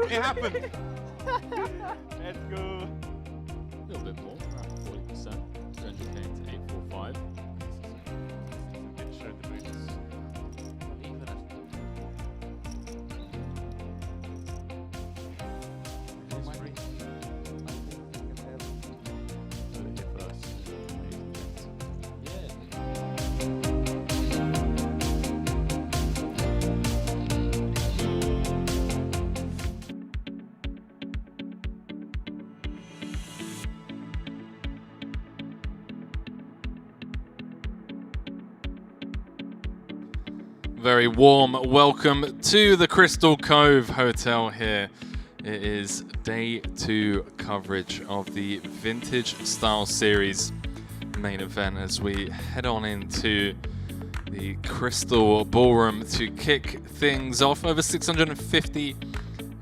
It happened. Let's go. A little bit more, around 40%. 300k to 845. It showed the boots. Even at Very warm welcome to the Crystal Cove Hotel here. It is day 2 coverage of the Vintage Style Series main event as we head on into the Crystal Ballroom to kick things off. Over 650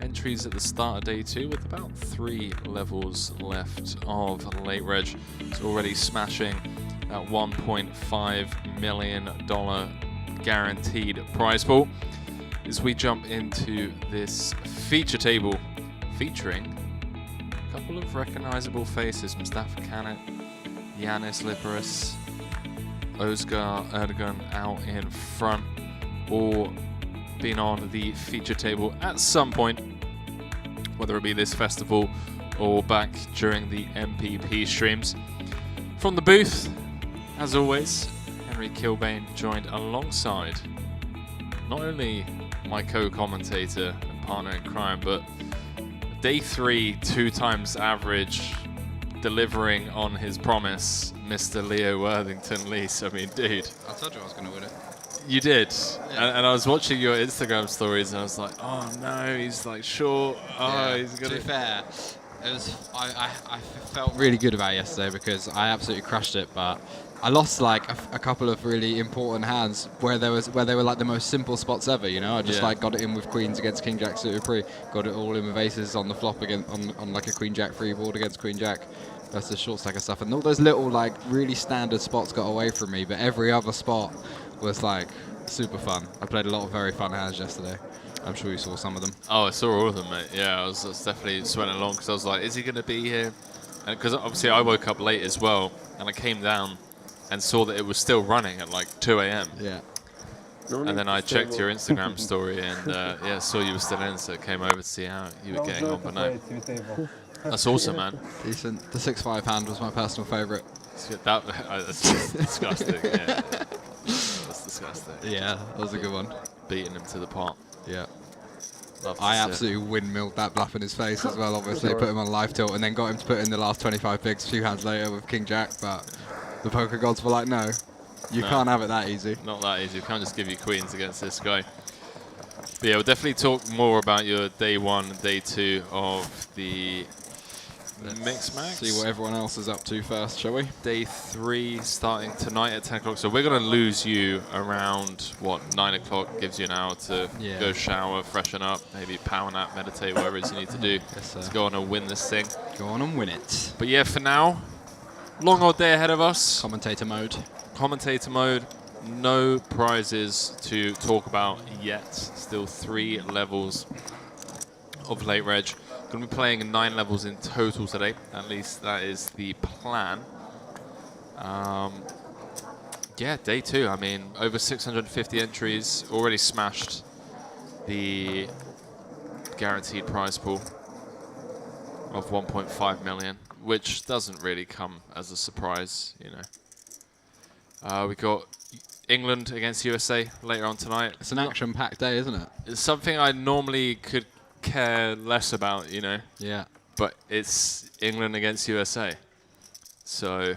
entries at the start of day 2 with about 3 levels left of late reg. It's already smashing that $1.5 million guaranteed prize pool as we jump into this feature table featuring a couple of recognizable faces: Mustafa Kanat, Yanis Liparis, Ozgar Erdogan out in front, all been on the feature table at some point, whether it be this festival or back during the MPP streams. From the booth, as always, Henry Kilbane, joined alongside not only my co-commentator and partner in crime, but day 3, 2 times average, delivering on his promise, Mr. Leo Worthington Lease. I mean, dude. I told you I was going to win it. You did. Yeah. And I was watching your Instagram stories and I was like, oh no, he's like short. Oh, Yeah, he's going to be fair, it was, I felt really good about it yesterday because I absolutely crushed it, but I lost like a couple of really important hands where they were like the most simple spots ever, you know. I just like got it in with queens against king jack suited pre, got it all in with aces on the flop again on like a queen jack free board against queen jack. That's the short stack of stuff, and all those little like really standard spots got away from me, but every other spot was like super fun. I played a lot of very fun hands yesterday. I'm sure you saw some of them. Oh, I saw all of them, mate. Yeah, I was definitely sweating along because I was like, is he going to be here? And because obviously I woke up late as well, and I came down and saw that it was still running at like 2 a.m. Yeah. And then I checked your Instagram story and yeah, saw you were still in, so I came over to see how you were getting on. But no, that's awesome, man. Decent. The 6-5 hand was my personal favourite. That's just disgusting. Yeah. That's disgusting. Yeah, that was a good one. Beating him to the pot. Yeah. Love to I see it. absolutely windmilled that bluff in his face as well, obviously. Put him on live tilt and then got him to put in the last 25 bigs a few hands later with king jack, but the poker gods were like, no, you can't have it that easy. Not that easy. We can't just give you queens against this guy. But yeah, we'll definitely talk more about your day 1 and day 2 of the Mix Max. See what everyone else is up to first, shall we? Day 3 starting tonight at 10 o'clock. So we're going to lose you around, 9 o'clock. Gives you an hour to go shower, freshen up, maybe power nap, meditate, whatever it is you need to do to go on and win this thing. Go on and win it. But yeah, for now, long old day ahead of us. Commentator mode. Commentator mode. No prizes to talk about yet. Still 3 levels of late reg. Going to be playing 9 levels in total today. At least that is the plan. Yeah, day 2. I mean, over 650 entries. Already smashed the guaranteed prize pool of 1.5 million, which doesn't really come as a surprise, you know. We got England against USA later on tonight. It's an action-packed day, isn't it? It's something I normally could care less about, you know. Yeah. But it's England against USA. So,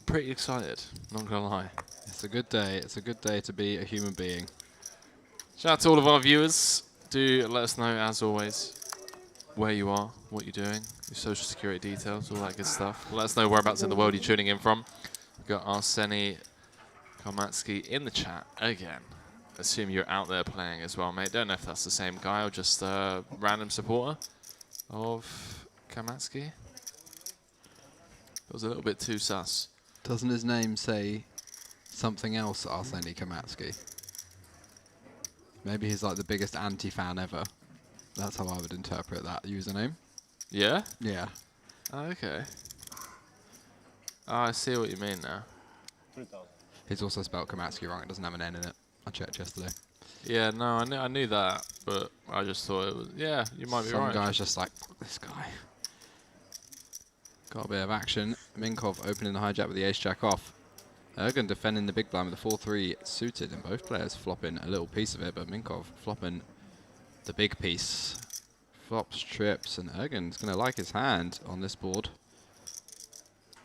pretty excited, not gonna lie. It's a good day. It's a good day to be a human being. Shout out to all of our viewers. Do let us know, as always, where you are, what you're doing, your social security details, all that good stuff. Let us know whereabouts in the world you're tuning in from. We've got Arseny Komatsky in the chat again. Assume you're out there playing as well, mate. Don't know if that's the same guy or just a random supporter of Komatsky. It was a little bit too sus. Doesn't his name say something else, Arseny Komatsky? Maybe he's like the biggest anti-fan ever. That's how I would interpret that username. Yeah? Yeah. Oh, okay. Oh, I see what you mean now. He's also spelled Komatsuki wrong. It doesn't have an N in it. I checked yesterday. Yeah, no, I knew that, but I just thought it was. Yeah, you might be Some right. guy's just like, fuck this guy. Got a bit of action. Minkov opening the hijack with the ace-jack off. Ergen defending the big blind with the 4-3 suited, and both players flopping a little piece of it, but Minkov flopping the big piece. Flops, trips, and Ergen's going to like his hand on this board.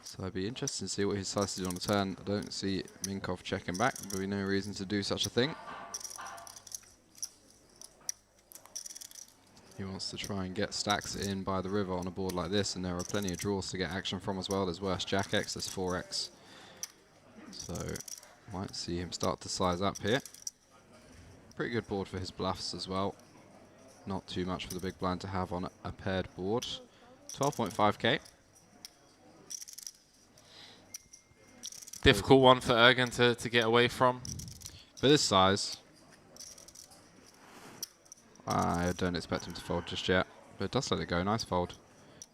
So I'd be interested to see what his slice is on the turn. I don't see Minkov checking back. There'll be no reason to do such a thing. He wants to try and get stacks in by the river on a board like this, and there are plenty of draws to get action from as well. There's worse Jack X, there's 4X. So might see him start to size up here. Pretty good board for his bluffs as well. Not too much for the big blind to have on a paired board. 12.5k. Difficult one for Ergen to get away from. For this size, I don't expect him to fold just yet, but it does let it go. Nice fold.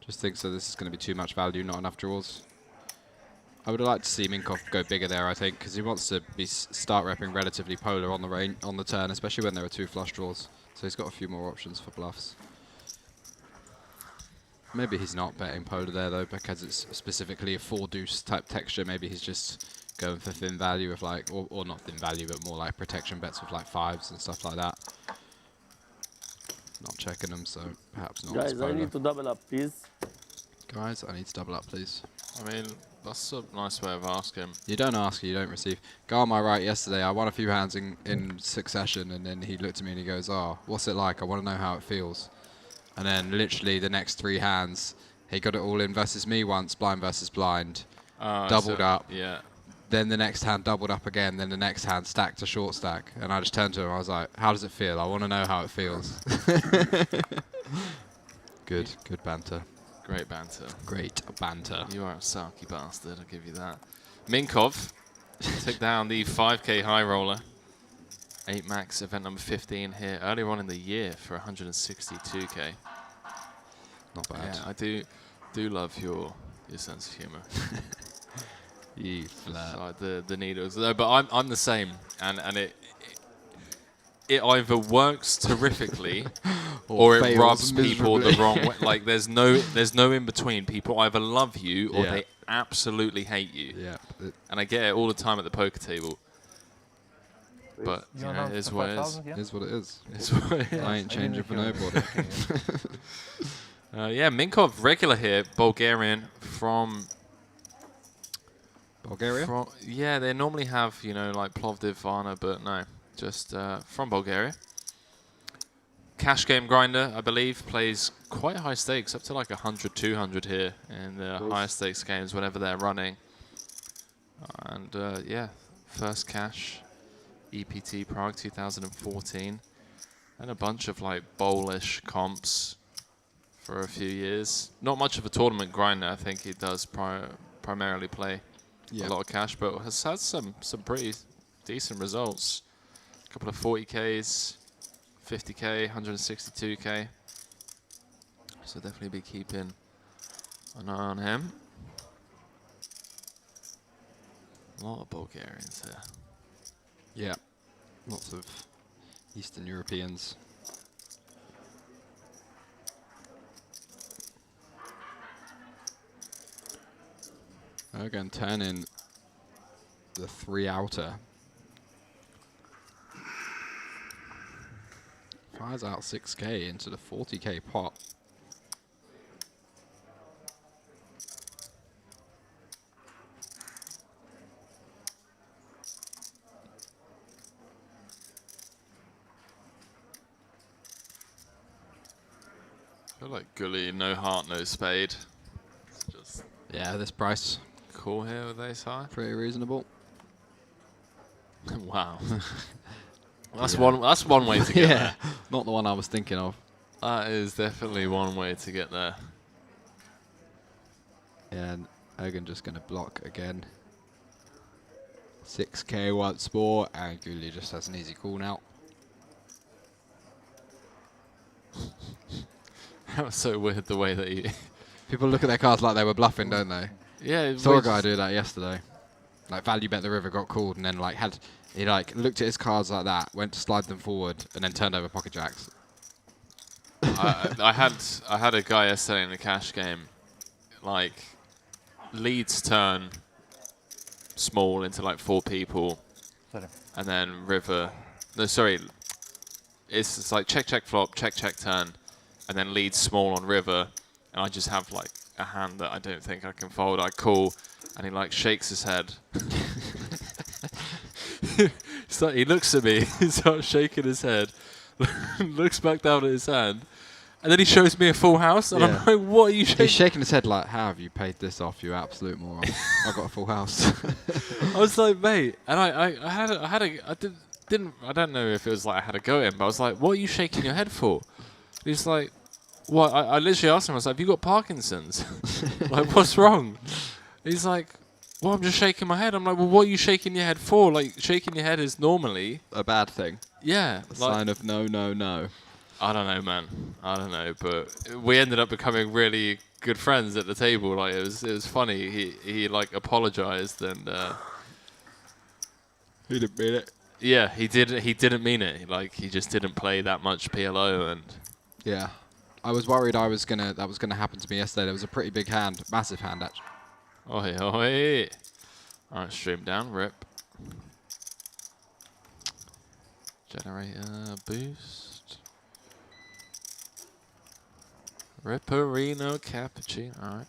Just thinks that this is going to be too much value, not enough draws. I would like to see Minkov go bigger there, I think, because he wants to be start repping relatively polar on the turn, especially when there are 2 flush draws. So he's got a few more options for bluffs. Maybe he's not betting polar there though, because it's specifically a 4-deuce type texture. Maybe he's just going for thin value with like, or not thin value, but more like protection bets with like 5s and stuff like that. Not checking them, so perhaps not. Guys, I need to double up, please. Guys, I need to double up, please. I mean, that's a nice way of asking. You don't ask, you don't receive. Guy on my right yesterday, I won a few hands in succession, and then he looked at me and he goes, "Oh, what's it like? I want to know how it feels." And then literally the next 3 hands, he got it all in versus me once, blind versus blind, doubled up. Yeah. Then the next hand doubled up again, then the next hand stacked to short stack. And I just turned to him, I was like, how does it feel? I want to know how it feels. Good banter. Great banter. Great banter. You are a sarky bastard, I'll give you that. Minkov took down the 5k high roller. 8 max event number 15 here earlier on in the year for 162k. Not bad. Yeah, I do love your sense of humor. You flirt. Like the needles. No, but I'm the same, and it either works terrifically or it rubs people the wrong way. Like there's no in between. People either love you or they absolutely hate you. Yeah. And I get it all the time at the poker table. But you know, it is what it is. It is what it is. It's what it is. I ain't changing for nobody. Yeah, Minkov regular here, Bulgarian from Bulgaria? Yeah, they normally have, you know, like Plovdiv, Varna, but no, just from Bulgaria. Cash game grinder, I believe, plays quite high stakes, up to like 100, 200 here in the higher stakes games whenever they're running. And yeah, first cash, EPT Prague 2014, and a bunch of like bowlish comps for a few years. Not much of a tournament grinder. I think he does primarily play a lot of cash, but has had some pretty decent results. A couple of 40Ks, 50K, 162K. So definitely be keeping an eye on him. A lot of Bulgarians here. Yeah. Lots of Eastern Europeans. Again, turning the 3 outer. Fires out 6k into the 40k pot. I feel like Gully, no heart, no spade. It's just Yeah, this price, cool here with ace high. pretty reasonable. Wow. That's one way to get there. Not the one I was thinking of. That is definitely one way to get there. And Ergen just going to block again. 6k once more, and Guli just has an easy call now. That was so weird the way that he. People look at their cards like they were bluffing, don't they? Yeah. Saw a guy do that yesterday. Like value bet the river, got called, and then he looked at his cards like that, went to slide them forward, and then turned over pocket jacks. I had a guy yesterday in the cash game, like leads turn small into like 4 people, and then river. No, sorry, it's just like check flop, check turn, and then leads small on river, and I just have like a hand that I don't think I can fold. I call, and he like shakes his head. So he looks at me, he starts shaking his head, looks back down at his hand, and then he shows me a full house, and I'm like, what are you shaking? He's shaking his head like, how have you paid this off, you absolute moron? I got a full house. I was like, mate, and I don't know if it was like I had a go at him, but I was like, what are you shaking your head for? He's like, what? I literally asked him, I was like, have you got Parkinson's? Like, what's wrong? He's like, well, I'm just shaking my head. I'm like, well, what are you shaking your head for? Like, shaking your head is normally A bad thing. yeah, A sign of no, no, no. I don't know, man. I don't know, but we ended up becoming really good friends at the table. Like, it was funny. He like apologized and He didn't mean it. yeah, he didn't mean it. Like, he just didn't play that much PLO and Yeah. I was worried that was gonna happen to me yesterday. There was a pretty big hand, massive hand actually. oi. Alright, stream down, rip. Generator boost. Ripperino cappuccino. Alright.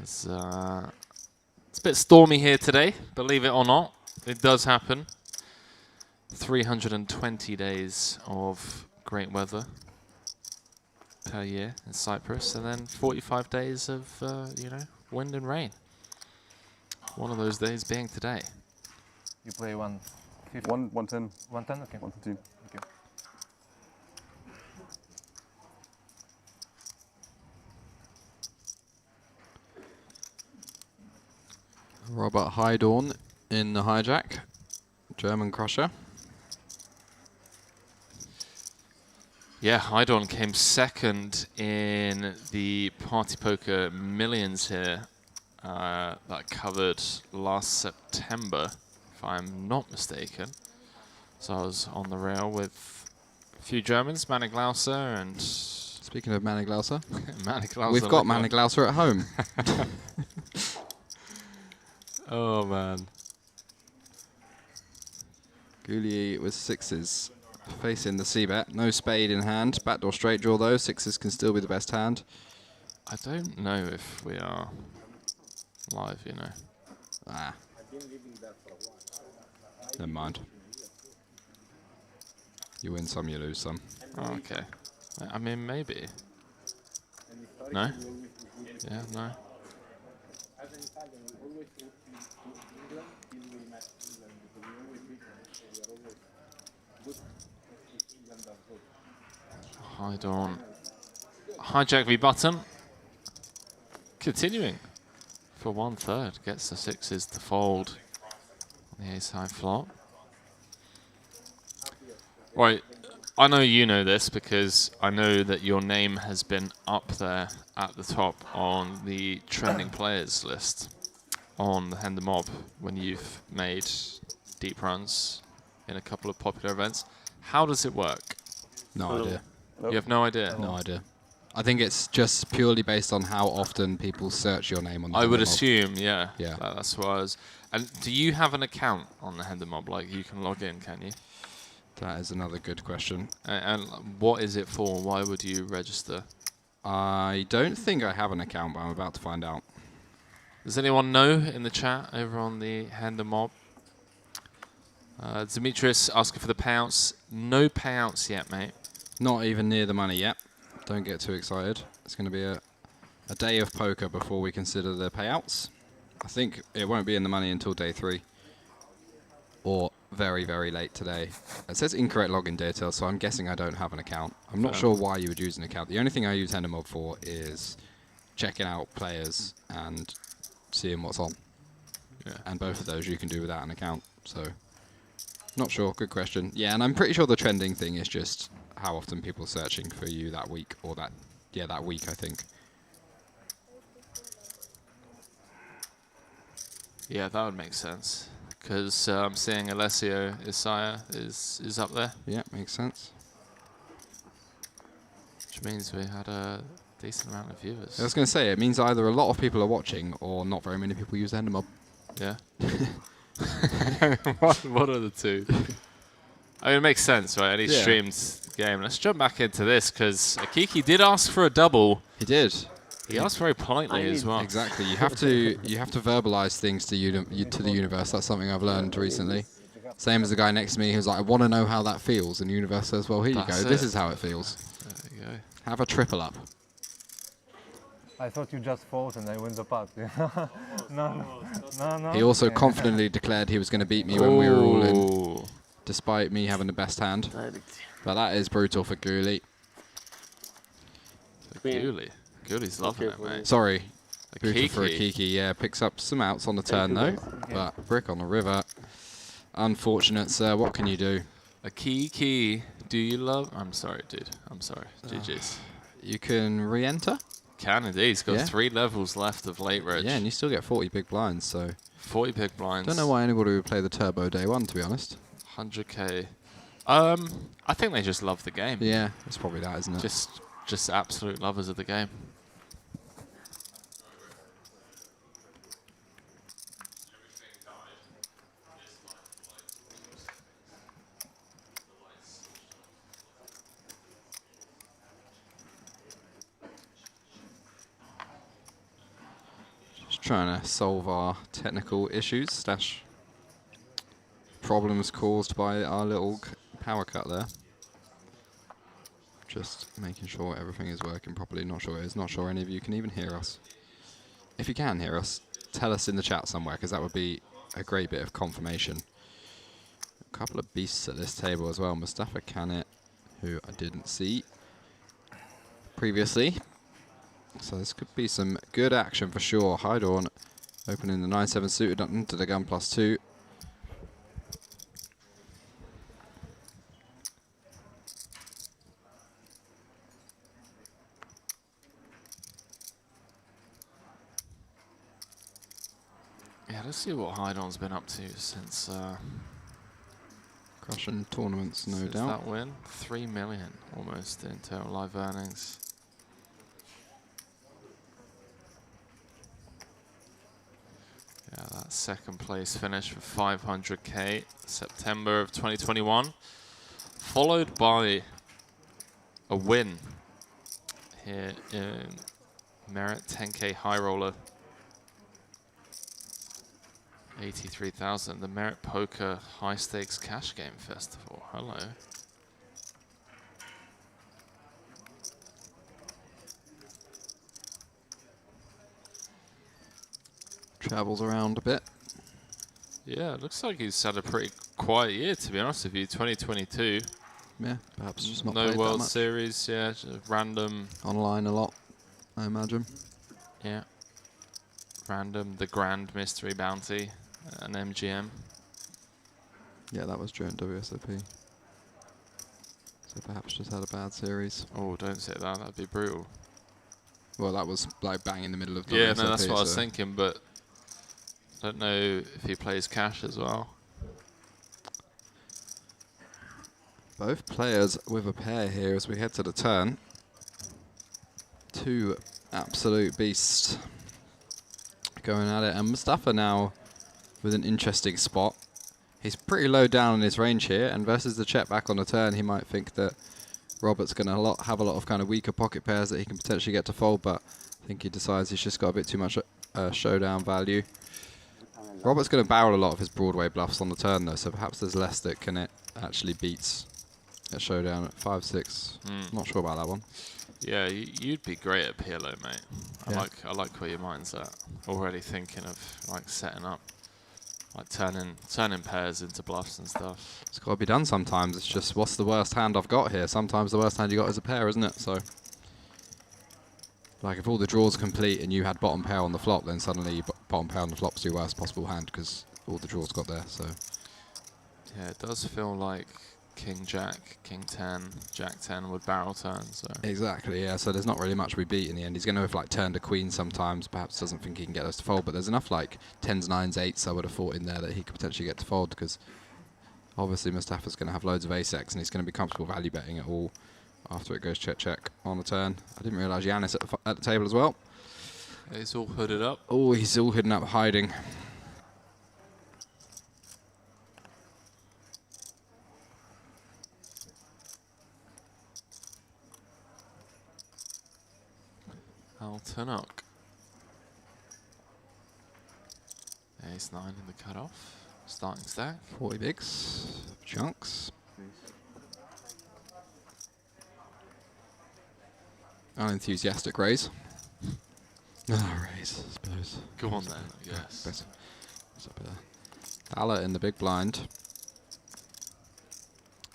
It's a bit stormy here today, believe it or not. It does happen. 320 days of great weather per year in Cyprus, and then 45 days of, wind and rain. One of those days being today. You play 150? 110. 110? Okay. 115. Okay. Robert Heidorn in the hijack, German crusher. Yeah, Heidorn came second in the Party Poker Millions here that covered last September, if I'm not mistaken. So I was on the rail with a few Germans, Maniglauser and... Speaking of Maniglauser, Maniglauser. we've got Maniglauser at home. Oh, man. Goulier with sixes, facing the c-bet. No spade in hand. Backdoor straight draw though. Sixes can still be the best hand. I don't know if we are live, you know. Ah. Never mind. You win some, you lose some. Oh, okay. I mean, maybe. No? Yeah, no. Heidorn. Hijack v button. Continuing for 1/3. Gets the sixes to fold The ace high flop. Right, I know you know this because I know that your name has been up there at the top on the trending players list on the Hand the Mob when you've made deep runs in a couple of popular events. How does it work? No idea. You have no idea? No idea. I think it's just purely based on how often people search your name on the I would Hand the Mob. assume, yeah. Yeah. That's what I was. And do you have an account on the Hand the Mob? Like, you can log in, can you? That is another good question. And what is it for? Why would you register? I don't think I have an account, but I'm about to find out. Does anyone know in the chat over on the Hand the Mob? Demetrius asking for the payouts. No payouts yet, mate. Not even near the money yet. Don't get too excited. It's going to be a day of poker before we consider the payouts. I think it won't be in the money until day 3. Or very, very late today. It says incorrect login data, so I'm guessing I don't have an account. I'm not sure why you would use an account. The only thing I use Hand the Mob for is checking out players and seeing what's on. Yeah. And both of those you can do without an account. So, not sure. Good question. Yeah, and I'm pretty sure the trending thing is just how often people are searching for you that week, or that week, I think. Yeah, that would make sense. Because I'm seeing Alessio Isaiah is up there, Yeah, makes sense. which means we had a decent amount of viewers. I was going to say, it means either a lot of people are watching, or not very many people use Hand the Mob. Yeah. what are the two? I mean, it makes sense, right? And he Yeah. streamed the game. Let's jump back into this, because Akiki did ask for a double. He did. He asked very politely as well. Exactly. You have to verbalize things to to the universe. That's something I've learned recently. Same as the guy next to me who's like, I want to know how that feels. And the universe says, well, here That's you go. This it. is how it feels. There you go. Have a triple up. I thought you just froze and I win the pot. no. He also Yeah. confidently declared he was going to beat me when we were all in, Ooh. despite me having the best hand. But that is brutal for Gooley. Gooley. Gooley's loving it, mate. Sorry. Brutal for Akiki. Akiki. Yeah, picks up some outs on the turn, though. But brick on the river. Unfortunate, sir. What can you do? Akiki, do you love... I'm sorry, dude. I'm sorry. GG's. You can re-enter. Can indeed. He's got Yeah. 3 levels left of late reg. Yeah, and you still get 40 big blinds, so... 40 big blinds. Don't know why anybody would play the Turbo Day 1, to be honest. 100k. I think they just love the game. Yeah, it's probably that, isn't it? Just absolute lovers of the game. Just trying to solve our technical issues, problems caused by our little power cut there. Just making sure everything is working properly. Not sure it is. Not sure any of you can even hear us. If you can hear us, tell us in the chat somewhere, because that would be a great bit of confirmation. A couple of beasts at this table as well. Mustafa Canet, who I didn't see previously. So this could be some good action for sure. Hydorn opening the 9-7 suited up into the gun +2. Yeah, let's see what Hydon's been up to since Russian tournaments, no since doubt. that win. 3 million almost in total live earnings. Yeah, that second place finish for 500k, September of 2021. Followed by a win here in Merit 10k high roller. 83,000, the Merit Poker High Stakes Cash Game Festival. Hello. Travels around a bit. Yeah, it looks like he's had a pretty quiet year, to be honest with you. 2022. Yeah, perhaps just not No played World that much. Series, yeah, just random. Online a lot, I imagine. Yeah. Random, the Grand Mystery Bounty, an MGM. Yeah, that was during WSOP. So perhaps just had a bad series. Oh, don't say that. That'd be brutal. Well, that was like bang in the middle of WSOP. Yeah, no, that's what I was thinking, but I don't know if he plays cash as well. Both players with a pair here as we head to the turn. Two absolute beasts going at it. And Mustafa now with an interesting spot. He's pretty low down in his range here, and versus the check back on the turn, he might think that Robert's going to have a lot of kind of weaker pocket pairs that he can potentially get to fold, but I think he decides he's just got a bit too much showdown value. Robert's going to barrel a lot of his Broadway bluffs on the turn, though, so perhaps there's less that can actually beats a showdown at 5-6. Not sure about that one. Yeah, you'd be great at PLO, mate. Yeah. I like where your mind's at. Already thinking of like setting up, like turning pairs into bluffs and stuff. It's got to be done sometimes. It's just, what's the worst hand I've got here? Sometimes the worst hand you got is a pair, isn't it? So, like if all the draws are complete and you had bottom pair on the flop, then suddenly bottom pair on the flop's your worst possible hand because all the draws got there. So, Yeah, it does feel like King Jack, King 10, Jack 10 would barrel turn. So exactly, yeah. So there's not really much we beat in the end. He's going to have like turned a queen sometimes. Perhaps doesn't think he can get those to fold, but there's enough like 10s, 9s, 8s I would have thought in there that he could potentially get to fold because obviously Mustafa's going to have loads of ace-x and he's going to be comfortable value betting it all after it goes check on the turn. I didn't realise Yanis at the table as well. he's all hooded up. Oh, he's all hidden up hiding. Altanok. Ace 9 in the cutoff. Starting stack. 40 bigs. Chunks. Unenthusiastic raise. Raise, I suppose. Go on then, yes. Better. What's up there? Thaler in the big blind.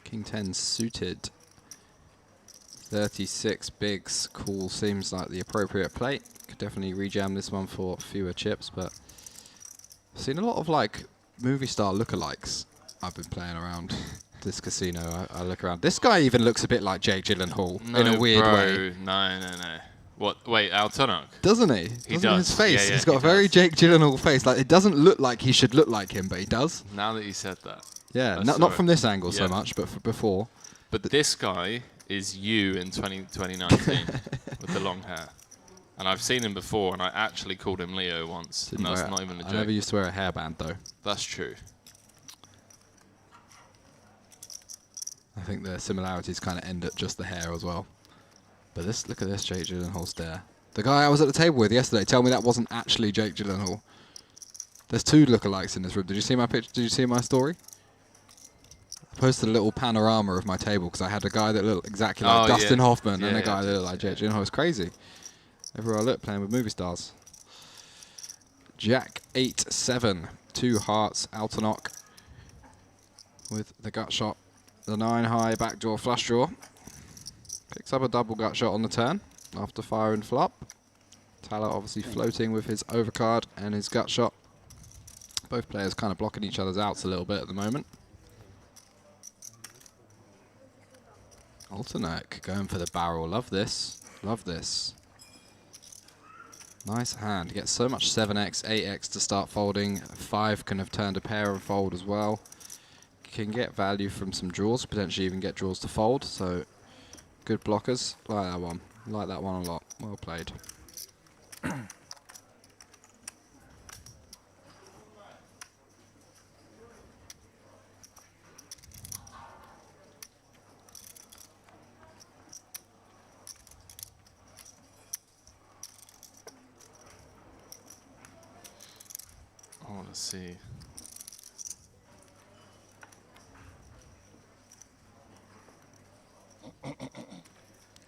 King 10 suited. 36 bigs. Cool, seems like the appropriate play. Could definitely rejam this one for fewer chips, but I've seen a lot of like movie star lookalikes. I've been playing around this casino. I look around. This guy even looks a bit like Jake Gyllenhaal in a weird way. No. What? Wait, Altanok? Doesn't he? He Doesn't does. His face. Yeah, He's got he a very does. Jake Gyllenhaal face. Like it doesn't look like he should look like him, but he does. Now that you said that. Yeah, I not saw from it. this angle so Yeah. much, but before. But this guy is you in 2019 with the long hair. And I've seen him before, and I actually called him Leo once. And that's not even a I joke. never used to wear a hairband though. That's true. I think the similarities kind of end at just the hair as well. But look at this Jake Gyllenhaal stare. The guy I was at the table with yesterday, tell me that wasn't actually Jake Gyllenhaal. There's two lookalikes in this room. Did you see my picture? Did you see my story? I posted a little panorama of my table because I had a guy that looked exactly like Dustin Hoffman and a guy that looked like Jake Gyllenhaal. It's crazy. Everywhere I look, playing with movie stars. Jack 8-7, 2 hearts, Altanok with the gut shot. The 9 high backdoor flush draw. Picks up a double gut shot on the turn after firing flop. Thaler obviously floating with his overcard and his gut shot. Both players kind of blocking each other's outs a little bit at the moment. Altanok going for the barrel. Love this. Love this. Nice hand. Gets so much 7x, 8x to start folding. 5 can have turned a pair and fold as well. Can get value from some draws, potentially even get draws to fold. So good blockers. Like that one. Like that one a lot. Well played. I want to see.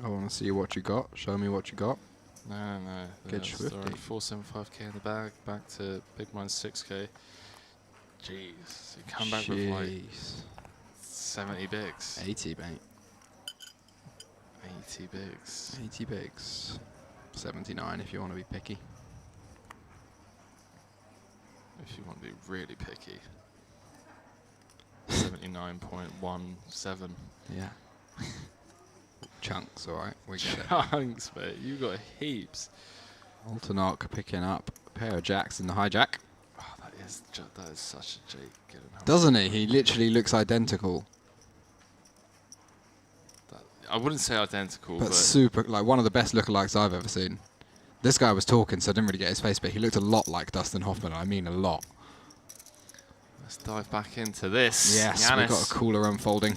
I want to see what you got. Show me what you got. No. Good That's swifty. already 475k in the bag. Back to big minus 6k. Jeez. You come back with like Jeez. 70 bigs. 80, mate. 80 bigs. 80 bigs. 79 if you want to be picky. If you want to be really picky. 99.17. Yeah. Chunks, all right. We get it. Chunks, mate. You got heaps. Altanok picking up a pair of jacks in the hijack. Oh, that is such a Jake Gyllenhaal. Doesn't he? He literally looks identical. I wouldn't say identical, but super, like one of the best lookalikes I've ever seen. This guy was talking, so I didn't really get his face, but he looked a lot like Dustin Hoffman. I mean, a lot. let's dive back into this. Yes, Giannis we've got a cooler unfolding.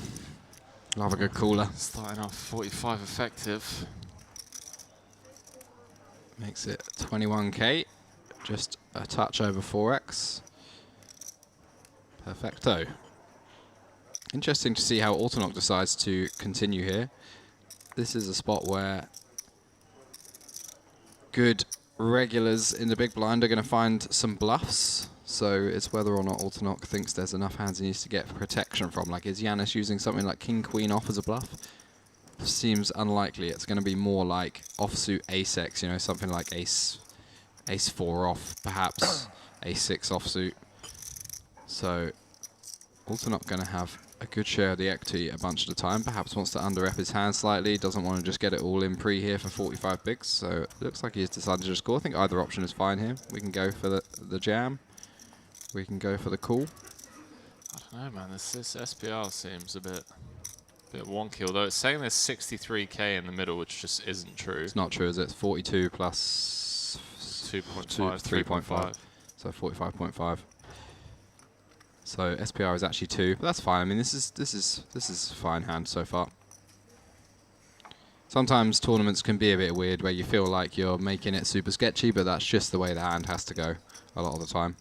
Love a good cooler. starting off 45 effective. Makes it 21k. Just a touch over 4x. Perfecto. Interesting to see how Altanok decides to continue here. This is a spot where good regulars in the big blind are going to find some bluffs. So it's whether or not Altanok thinks there's enough hands he needs to get protection from. Like, is Giannis using something like King Queen off as a bluff? Seems unlikely. It's going to be more like offsuit ace-x, you know, something like ace 4 off, perhaps ace 6 offsuit. So Altanok going to have a good share of the equity a bunch of the time. Perhaps wants to under-rep his hand slightly. Doesn't want to just get it all in pre here for 45 bigs. So it looks like he's decided to score. I think either option is fine here. We can go for the jam. We can go for the call. I don't know, man. This SPR seems a bit wonky. Although it's saying there's 63k in the middle, which just isn't true. It's not true, is it? It's 42 plus 2.5, 3.5. So 45.5. So SPR is actually 2, but that's fine. I mean, this is a fine hand so far. Sometimes tournaments can be a bit weird where you feel like you're making it super sketchy, but that's just the way the hand has to go a lot of the time.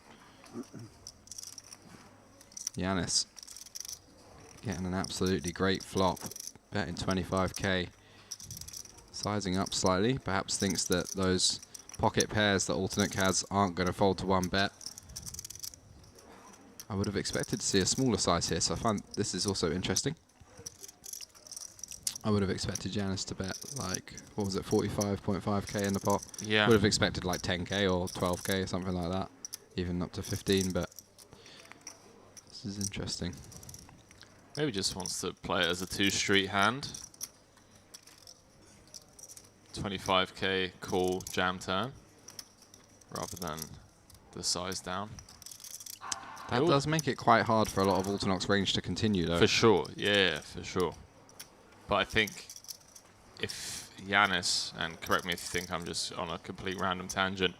Giannis getting an absolutely great flop, betting 25k, sizing up slightly. Perhaps thinks that those pocket pairs that Altanok has aren't going to fold to one bet. I would have expected to see a smaller size here, so I find this is also interesting. I would have expected Giannis to bet like, what was it, 45.5k in the pot? Yeah. Would have expected like 10k or 12k or something like that, even up to 15, but this is interesting. Maybe just wants to play it as a 2-street hand. 25k call jam turn, rather than the size down. That does make it quite hard for a lot of Altanok's range to continue, though. For sure, yeah, for sure. But I think if Giannis, and correct me if you think I'm just on a complete random tangent,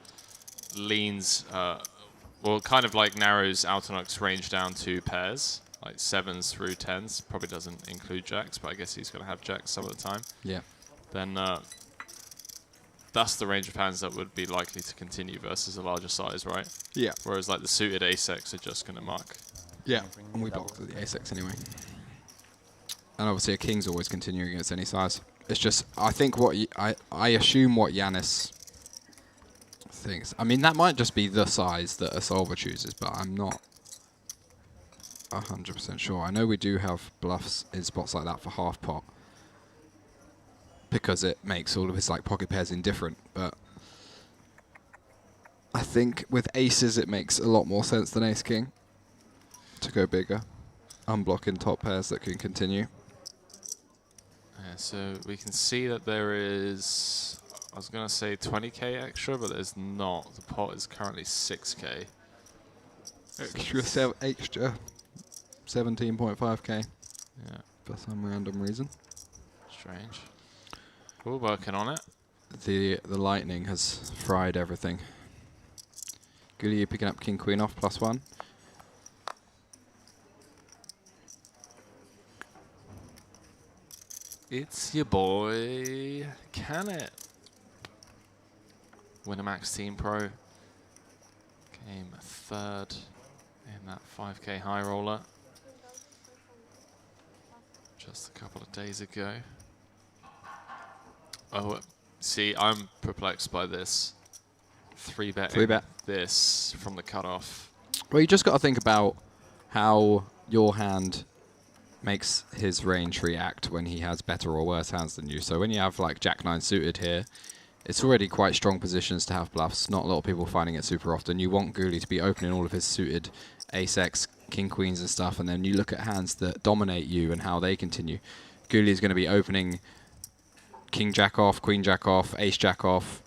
leans, well, kind of like narrows Altanok's range down to pairs, like 7s through 10s, probably doesn't include jacks, but I guess he's going to have jacks some of the time. Yeah. Then that's the range of hands that would be likely to continue versus a larger size, right? Yeah. Whereas like the suited ace-x are just going to mark. Yeah. And we blocked the ace-x anyway. And obviously a king's always continuing against any size. It's just, I think what I assume what Giannis thinks. I mean, that might just be the size that a solver chooses, but I'm not 100% sure. I know we do have bluffs in spots like that for half pot, because it makes all of his like pocket pairs indifferent, but I think with aces it makes a lot more sense than ace-king to go bigger, unblocking top pairs that can continue. Yeah, so we can see that there is, I was going to say 20k extra, but there's not. The pot is currently 6k. Extra 17.5k. Yeah. For some random reason. Strange. We're working on it. The lightning has fried everything. Goody, you picking up king queen off +1. It's your boy, Can It. Winamax Team Pro. Came 3rd in that 5k high roller just a couple of days ago. Oh, see, I'm perplexed by this. 3-bet this from the cutoff. Well, you just got to think about how your hand makes his range react when he has better or worse hands than you. So when you have like Jack-9 suited here, it's already quite strong positions to have bluffs. Not a lot of people finding it super often. You want Gooley to be opening all of his suited ace-x, king queens and stuff, and then you look at hands that dominate you and how they continue. Guli is going to be opening king jack off, queen jack off, ace jack off,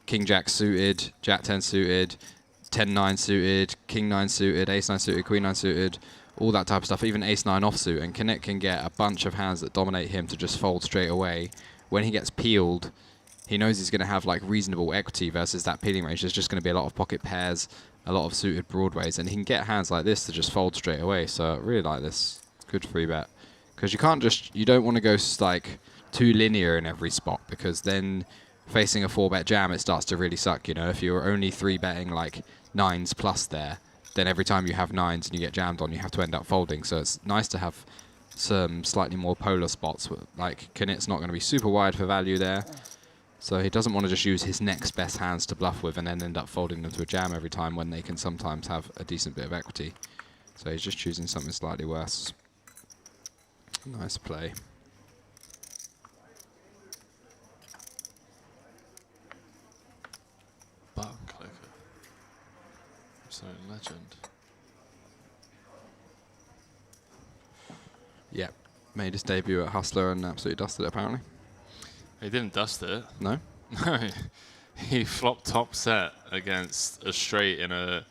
king jack suited, jack 10 suited, 10-9 suited, king 9 suited, ace 9 suited, queen 9 suited, all that type of stuff, even ace 9 offsuit. And Connect can get a bunch of hands that dominate him to just fold straight away. When he gets peeled, he knows he's going to have like reasonable equity versus that peeling range. There's just going to be a lot of pocket pairs, a lot of suited broadways, and he can get hands like this to just fold straight away. So I really like this. Good free bet. Because you don't want to go like too linear in every spot, because then facing a 4-bet jam, it starts to really suck. You know, if you're only 3-betting like 9s plus there, then every time you have 9s and you get jammed on, you have to end up folding. So it's nice to have some slightly more polar spots. Like Knit's not going to be super wide for value there, so he doesn't want to just use his next best hands to bluff with and then end up folding them to a jam every time when they can sometimes have a decent bit of equity. So he's just choosing something slightly worse. Nice play. Button clicker. Absolute legend. Yep. Made his debut at Hustler and absolutely dusted it, apparently. He didn't dust it. No? No. He flopped top set against a straight in a,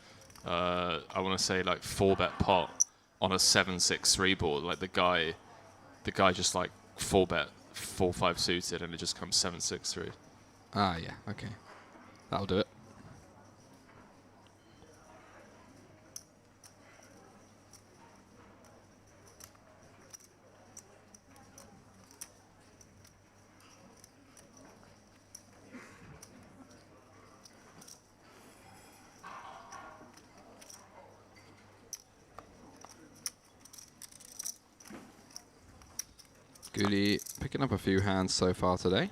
I want to say like 4-bet pot on a 7-6-3 board. Like the guy just like 4-bet 4-5 suited and it just comes 7-6-3. Ah, yeah. Okay. That'll do it. Guli picking up a few hands so far today.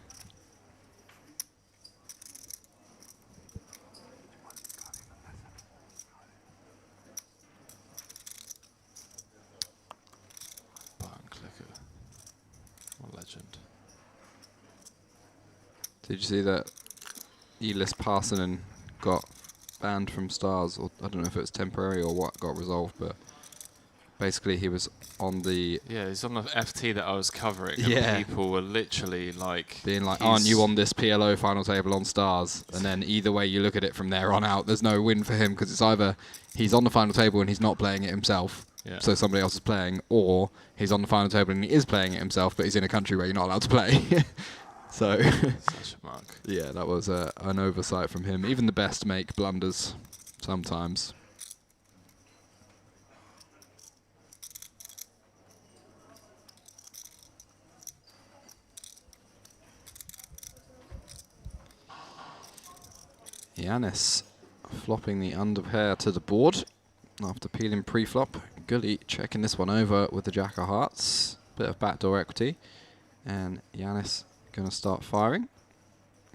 Button clicker. What a legend. Did you see that Elis Parsonen got banned from Stars? Or I don't know if it was temporary or what got resolved, but basically he was on the... Yeah, he's on the FT that I was covering. Yeah. And people were literally like... being like, aren't you on this PLO final table on Stars? And then either way you look at it from there on out, there's no win for him, because it's either he's on the final table and he's not playing it himself, so somebody else is playing, or he's on the final table and he is playing it himself, but he's in a country where you're not allowed to play. So, Such a mug. yeah, that was an oversight from him. Even the best make blunders sometimes. Yanis flopping the underpair to the board after peeling pre-flop. Guli checking this one over with the Jack of Hearts. Bit of backdoor equity. And Yanis going to start firing.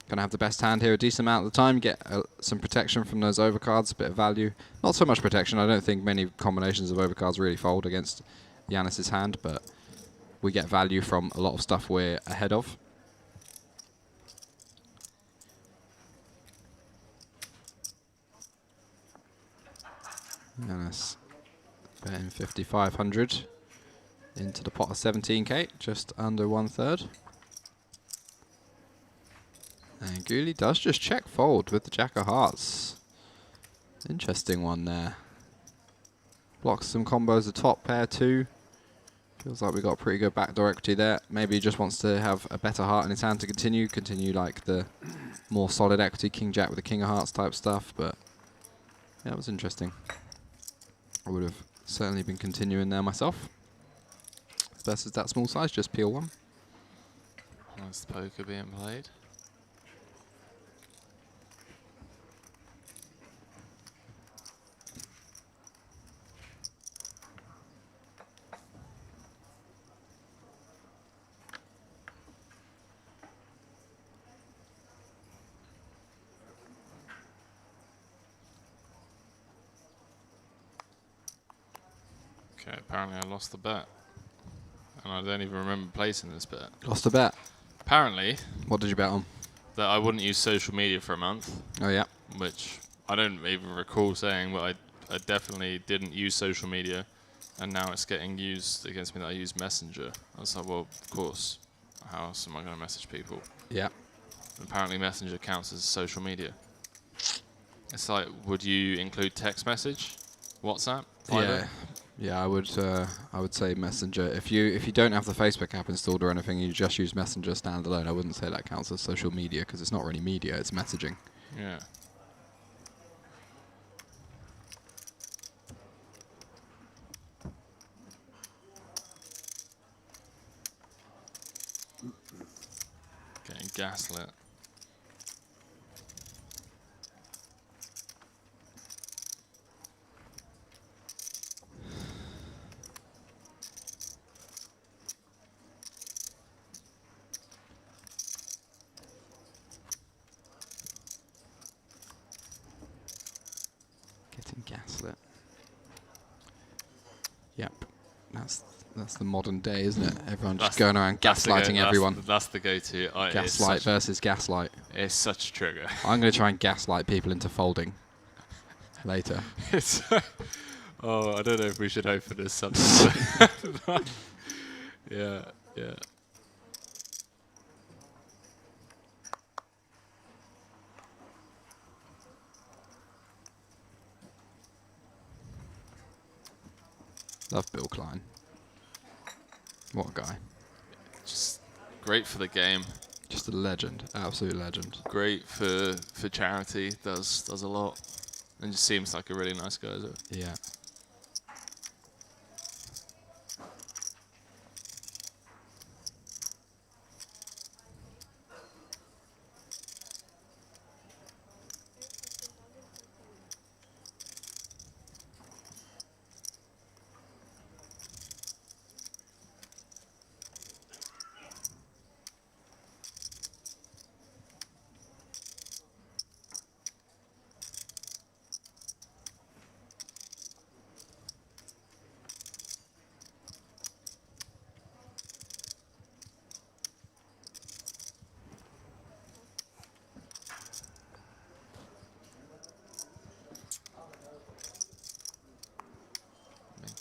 Going to have the best hand here a decent amount of the time. Get some protection from those overcards, a bit of value. Not so much protection. I don't think many combinations of overcards really fold against Yanis's hand, but we get value from a lot of stuff we're ahead of. Yanis betting 5,500 into the pot of 17k, just under 1/3. And Guli does just check fold with the Jack of Hearts. Interesting one there. Blocks some combos, the top pair too. Feels like we got pretty good backdoor equity there. Maybe he just wants to have a better heart in his hand to continue like the more solid equity, King Jack with the King of Hearts type stuff. But yeah, it was interesting. I would have certainly been continuing there myself. Versus that small size, just peel one. Nice poker being played. Okay, apparently I lost the bet. And I don't even remember placing this bet. Lost a bet. Apparently, What did you bet on? that I wouldn't use social media for a month, Oh yeah. which I don't even recall saying, but I I definitely didn't use social media, and now it's getting used against me that I use Messenger. I was like, well, of course. How else am I going to message people? Yeah. Apparently Messenger counts as social media. It's like, would you include text message, WhatsApp, Viber? Yeah. Yeah, I would say Messenger. If you don't have the Facebook app installed or anything, you just use Messenger standalone. I wouldn't say that counts as social media because it's not really media; it's messaging. Yeah. Getting gaslit. Getting gaslit. Yep, that's the modern day, isn't it? Everyone just going around gaslighting everyone. That's the go-to. Gaslight versus gaslight. It's such a trigger. I'm going to try and gaslight people into folding later. It's oh, I don't know if we should open this subject. Yeah, yeah. Love Bill Klein. What a guy. Just great for the game. Just a legend. Absolute legend. Great for charity. Does a lot. And just seems like a really nice guy. Yeah.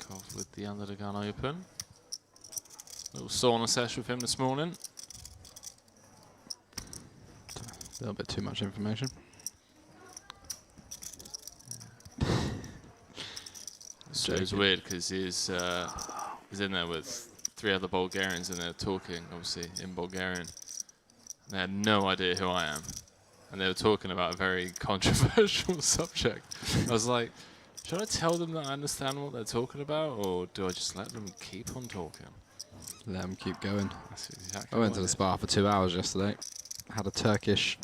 Cove with the under the gun open. Little sauna session with him this morning. A little bit too much information. So it was weird because he's in there with 3 other Bulgarians and they're talking, obviously, in Bulgarian. They had no idea who I am. And they were talking about a very controversial subject. I was like, should I tell them that I understand what they're talking about, or do I just let them keep on talking? Let them keep going. That's exactly I went what to the it is. spa for 2 hours yesterday. Had a Turkish,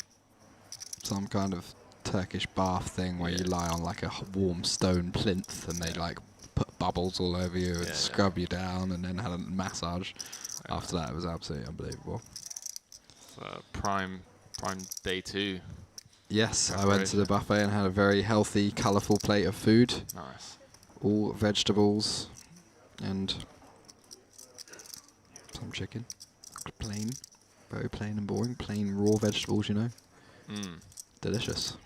some kind of Turkish bath thing where you lie on like a warm stone plinth and they like put bubbles all over you and scrub you down, and then had a massage. After that, it was absolutely unbelievable. Prime Day2. Yes, I went to the buffet and had a very healthy, colourful plate of food. Nice. All vegetables and some chicken. Plain. Very plain and boring. Plain raw vegetables, you know. Delicious.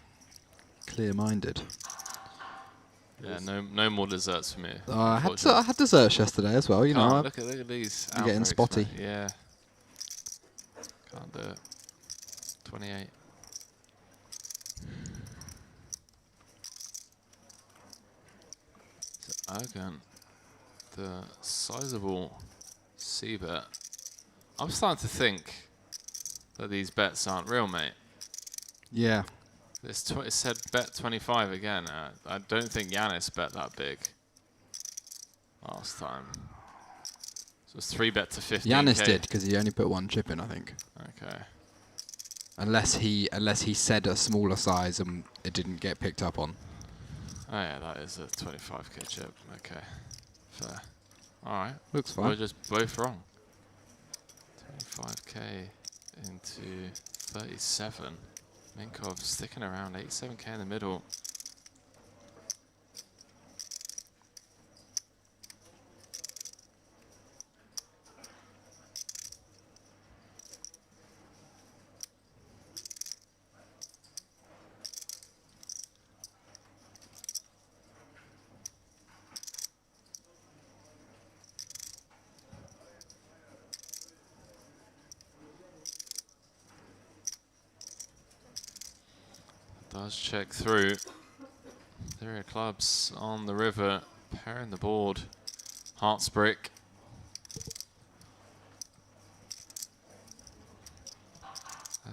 Clear-minded. Yeah, no more desserts for me. I had desserts yesterday as well, you know. Look at these. You're getting spotty. Man. Yeah. Can't do it. 28. So Ergun, the sizable C bet. I'm starting to think that these bets aren't real, mate. Yeah. It said bet 25 again. I don't think Yanis bet that big last time. So it's 3 bet to 15. Yanis did, because he only put 1 chip in, I think. Okay. Unless he said a smaller size and it didn't get picked up on. Oh yeah, that is a 25k chip. Okay. Fair. Alright. Looks fine. We're just both wrong. 25k into 37. Minkov sticking around 87k in the middle. Does check through. 3 clubs on the river, pairing the board. Hearts brick.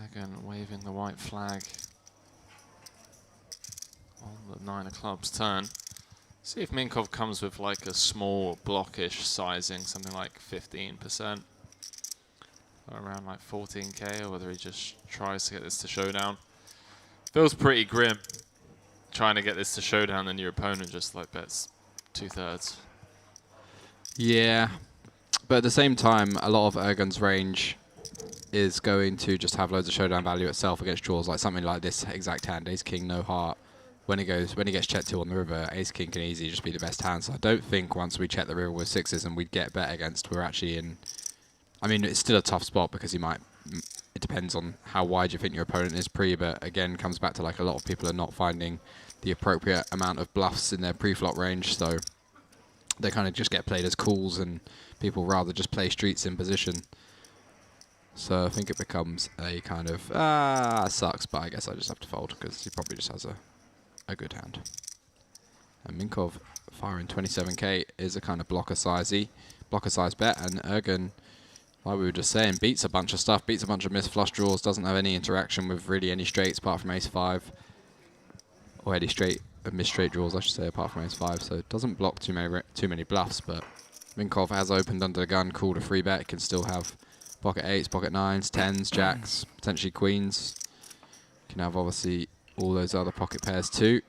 Again, waving the white flag on the 9 of clubs turn. See if Minkov comes with like a small blockish sizing, something like 15%. Or around like 14k, or whether he just tries to get this to showdown. Feels pretty grim trying to get this to showdown, and your opponent just like bets 2/3. Yeah, but at the same time, a lot of Ergun's range is going to just have loads of showdown value itself against draws, like something like this exact hand, Ace King, no heart. When he gets checked to on the river, Ace King can easily just be the best hand. So I don't think once we check the river with 6s and we get bet against, we're actually in. I mean, it's still a tough spot because he might. It depends on how wide you think your opponent is pre, but again, comes back to like a lot of people are not finding the appropriate amount of bluffs in their pre-flop range, so they kind of just get played as calls, and people rather just play streets in position. So I think it becomes a kind of, sucks, but I guess I just have to fold because he probably just has a good hand. And Minkov firing 27k is a kind of blocker size bet, and Ergun, like we were just saying, beats a bunch of stuff, beats a bunch of missed flush draws, doesn't have any interaction with really any straights apart from ace-5, or any missed straight draws, I should say, apart from ace-5. So it doesn't block too many bluffs, but Minkov has opened under the gun, called a free bet, can still have pocket 8s, pocket 9s, 10s, jacks, potentially queens. Can have obviously all those other pocket pairs too.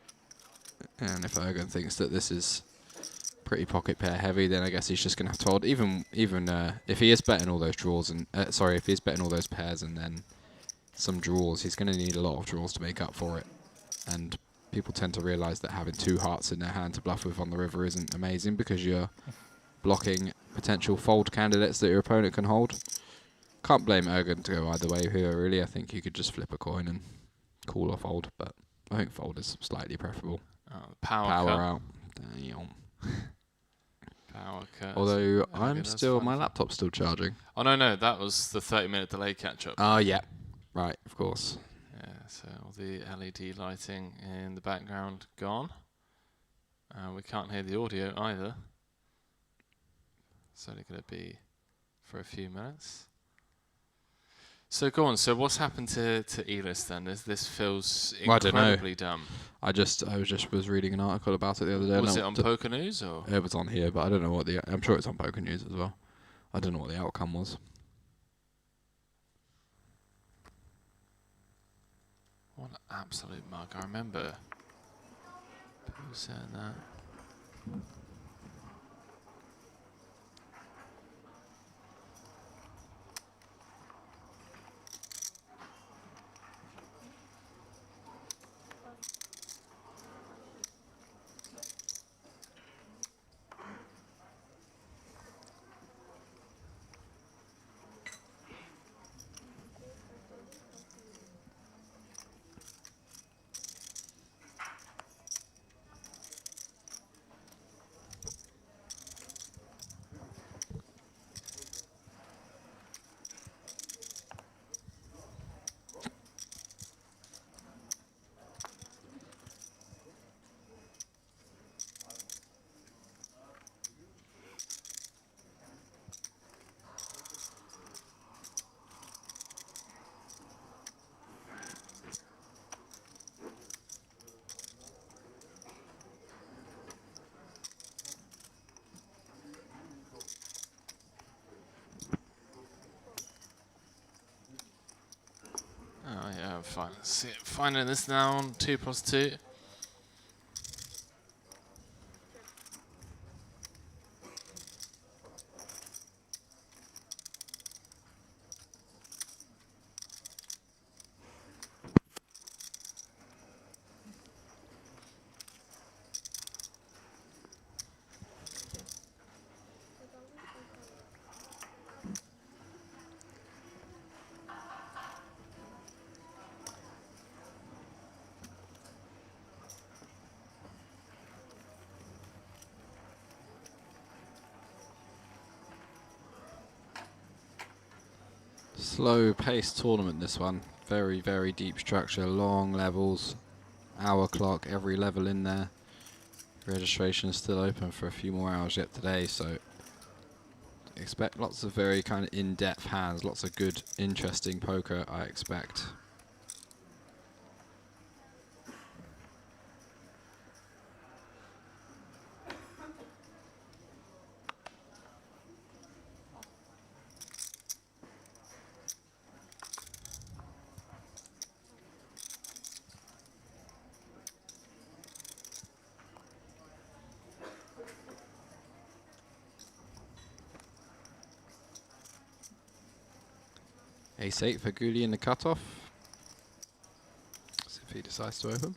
And if Ergun thinks that this is pretty pocket pair heavy, then I guess he's just going to have to hold. Even if he is betting all those draws and if he is betting all those pairs and then some draws, he's going to need a lot of draws to make up for it. And people tend to realise that having 2 hearts in their hand to bluff with on the river isn't amazing because you're blocking potential fold candidates that your opponent can hold. Can't blame Ergun to go either way here, really. I think you could just flip a coin and call or fold, but I think fold is slightly preferable. Power out. Damn. Power cut. Although Okay, my laptop's still charging. Oh no, that was the 30-minute delay catch-up. Oh yeah, right, of course. Yeah, so all the LED lighting in the background gone. We can't hear the audio either. It's only going to be for a few minutes. So go on. So what's happened to Elis then? This feels incredibly dumb. I was reading an article about it the other day. Was it on Poker News or? It was on here, but I don't know what I'm sure it's on Poker News as well. I don't know what the outcome was. What an absolute mug! I remember people saying that. Oh yeah, fine. See, finding this now on 2+2. Slow paced tournament, this one. Very, very deep structure, long levels, hour clock, every level in there. Registration is still open for a few more hours yet today, so expect lots of very kind of in-depth hands, lots of good, interesting poker, I expect. Ace-8 for Gooley in the cutoff. See if he decides to open.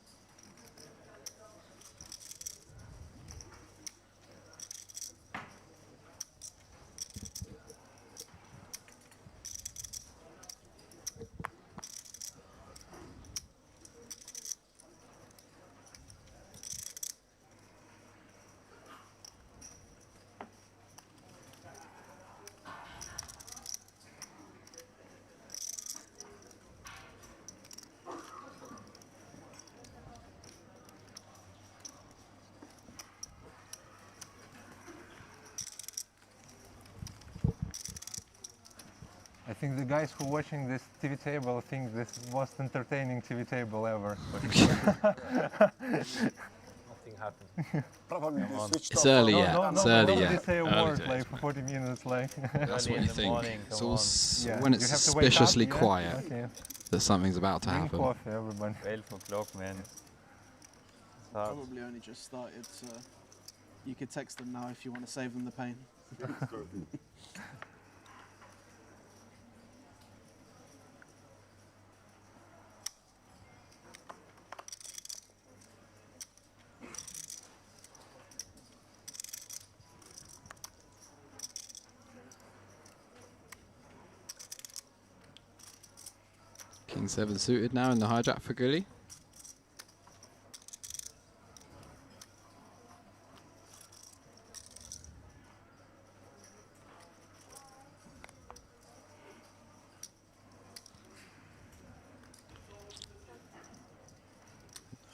I think the guys who watching this TV table think this is the most entertaining TV table ever. Nothing happened. Probably they switched It's off. early No, yet. no, It's no, early nobody yet. say a Early word days, like for man. 40 minutes like. That's Early what in you the think. morning, It's come all on. Yeah, when you it's have to wake up, suspiciously yeah? quiet Okay. that something's about to Drink happen. coffee, everybody. 12 o'clock, man. It's hard. Probably only just started, so you could text them now if you want to save them the pain. King 7 suited now in the hijack for Gooley.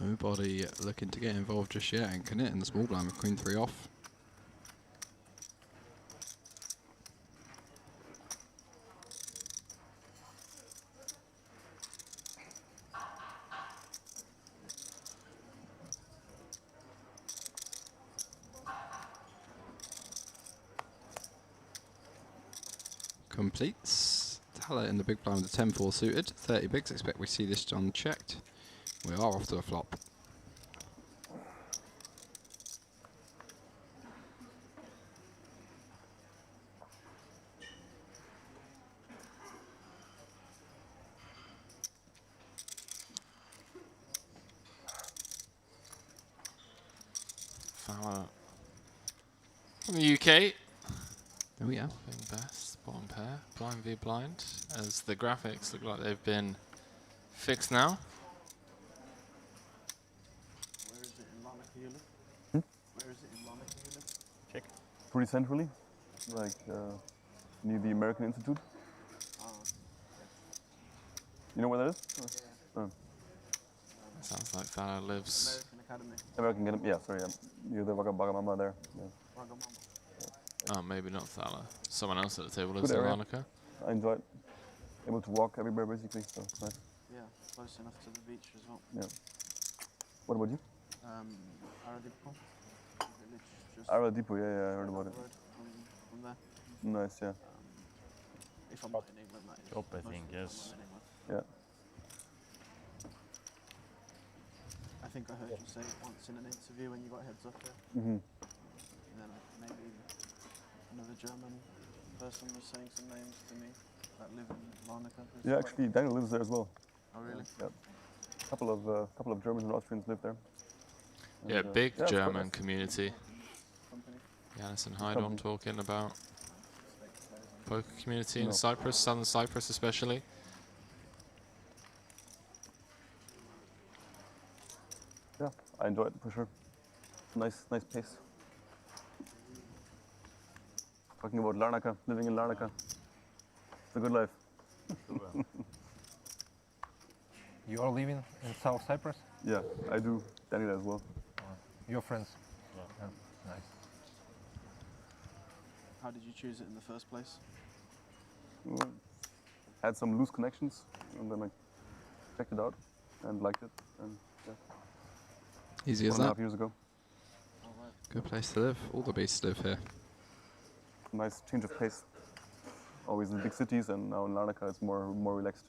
Nobody looking to get involved just yet, and can it in the small blind with Queen 3 off. Completes. Tala in the big blind with the 10-4 suited. 30 bigs. Expect we see this unchecked. We are off to a flop. Fowler from the UK. Oh yeah. Being best, bottom pair, blind v blind, as the graphics look like they've been fixed now. Where is it in Larnaca you live? Where is it in Larnaca you live? Check. Pretty centrally, like near the American Institute. Ah, You know where that is? Oh. Sounds like Fowler lives. American Academy. American, get him. Yeah, sorry, yeah. Near the Wagamama there. Yeah. Wagamama. Oh, maybe not Thala. Someone else at the table Good lives in area. Larnaca. I enjoy it. Able to walk everywhere basically, so it's nice. Yeah, close enough to the beach as well. Yeah. What about you? Aradipo. Village just Aradipo, yeah, I heard down about the it. road from there. Nice, yeah. If I'm not in England, that is. Job, I Most think, of the time yes. I'm in England. Yeah. I think I heard you say it once in an interview when you got heads up here. Mm-hmm. And then maybe another German person was saying some names to me that live in Larnaca. Yeah, actually, Daniel lives there as well. Oh, really? Yeah. Couple of Germans and Austrians live there. Yeah, And, big yeah, it's quite German nice. community. Company. Yanis and Heidon talking about poker community in No. Cyprus, southern Cyprus especially. Yeah, I enjoy it for sure. Nice pace. Talking about Larnaca, living in Larnaca. It's a good life. You are living in South Cyprus? Yeah, I do. Danny as well. Your friends? Yeah. Yeah, nice. How did you choose it in the first place? Well, had some loose connections, and then I checked it out and liked it. And yeah, Easy as 1.5 that. years ago. All right. Good place to live. All the beasts live here. Nice change of pace. Always in big cities, and now in Larnaca it's more relaxed,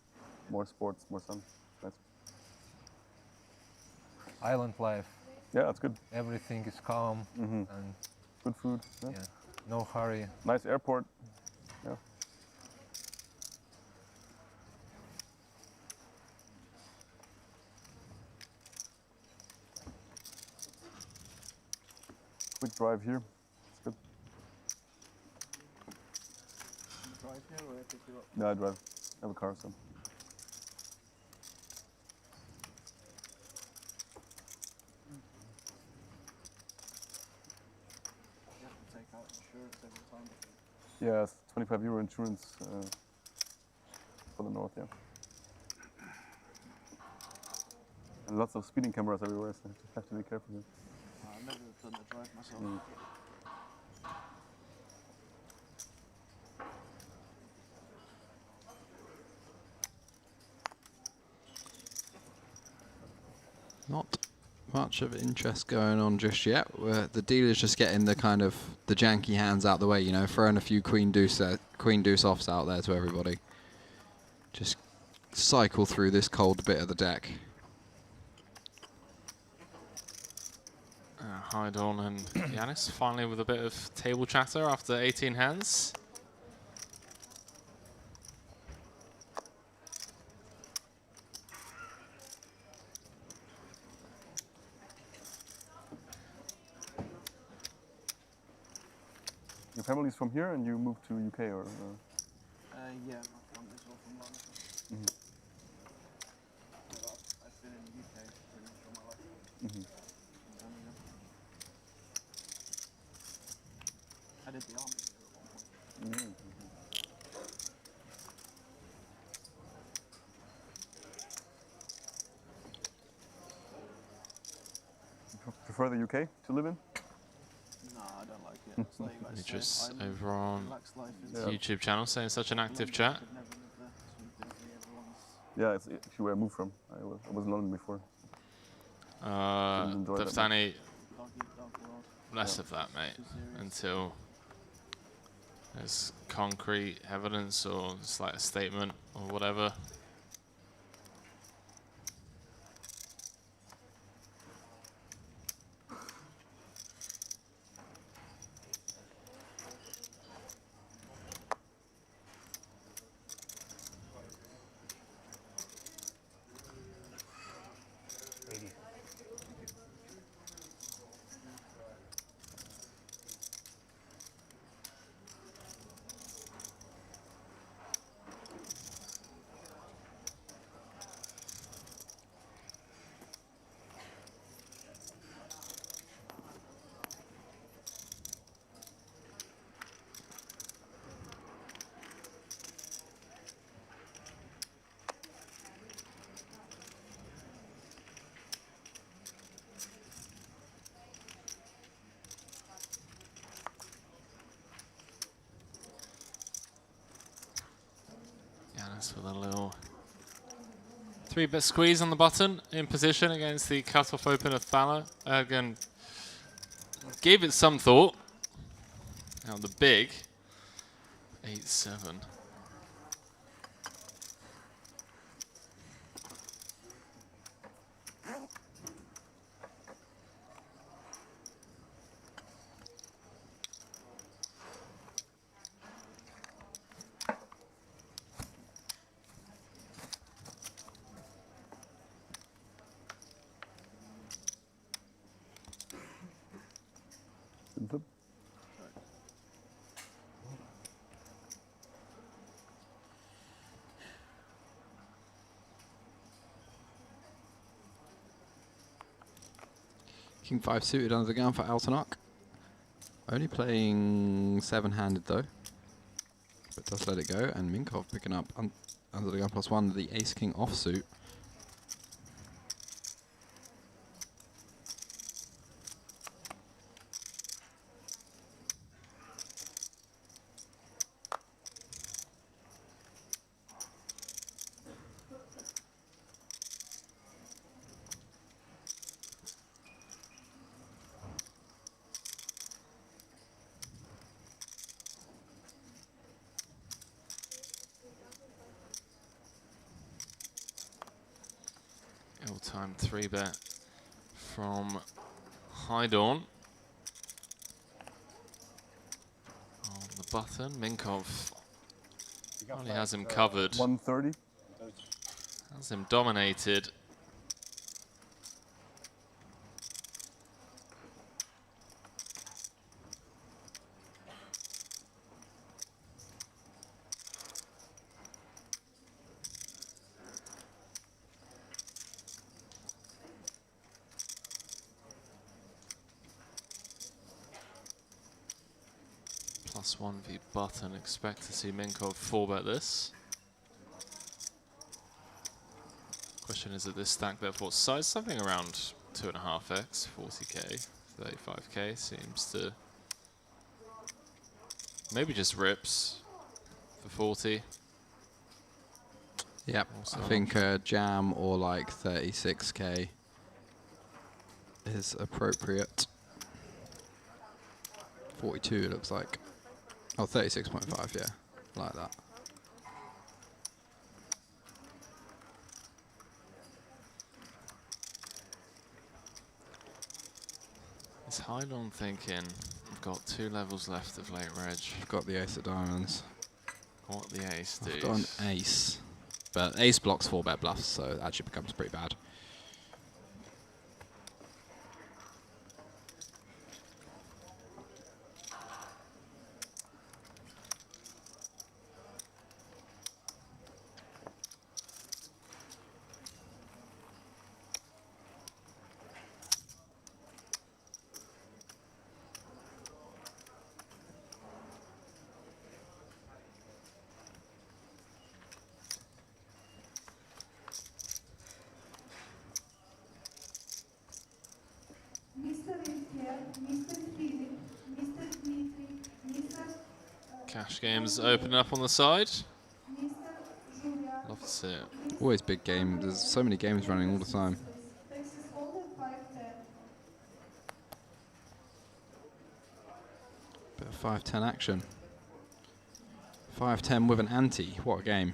more sports, more sun. Nice. Island life. Yeah, that's good. Everything is calm and Good food. Yeah. yeah, no hurry. Nice airport. Yeah. Quick drive here. It's good. Drive here or pick you up? Yeah, I drive. I have a car, so. You have to take out insurance every time. Yeah, it's 25 euro insurance for the north, yeah. And lots of speeding cameras everywhere, so you have to be careful here. I've never done the drive myself. Not much of interest going on just yet. The dealer's just getting the kind of the janky hands out the way, you know, throwing a few queen deuce offs out there to everybody. Just cycle through this cold bit of the deck. Heidorn and Yanis finally with a bit of table chatter after 18 hands. Your family's from here and you moved to UK or? Yeah, my family's all from London. I've been in the UK pretty much all my life. From Birmingham. I did the army here at one point. Prefer the UK to live in? No, I don't like it. It's like you guys say, Just Ireland, over on relaxed life is Yeah. YouTube channel saying such an active London, chat. I could never live there. It's too busy, everyone's Yeah, it's actually where I moved from. I was in London before. enjoy that Deftani, dog eat dog world. less of that, mate, Too serious. until there's concrete evidence or it's like a statement or whatever. Yanis with a little 3-bit squeeze on the button in position against the cut-off open of Thala. Again, gave it some thought. Now the big 8-7. Flip. King 5 suited under the gun for Altanok. Only playing 7-handed though, but does let it go. And Minkov picking up under the gun +1 the Ace King offsuit. time 3-bet from Hydorn. On the button, Minkov only has him covered. 130. Has him dominated. +1 v button. Expect to see Minkov 4-bet this. Question is at this stack bet what size? Something around 2.5x, 40k, 35k seems to maybe just rips for 40. Yep, Also I think jam or like 36k is appropriate. 42 it looks like. Oh, 36.5, yeah, like that. Is Hydon thinking, I've got 2 levels left of late reg. I've got the ace of diamonds. What the ace I've dude? got an ace. But ace blocks 4-bet bluffs, so it actually becomes pretty bad. Cash games open up on the side. Love to see it. Always big game. There's so many games running all the time. Bit of 5-10 action. 5-10 with an ante. What a game.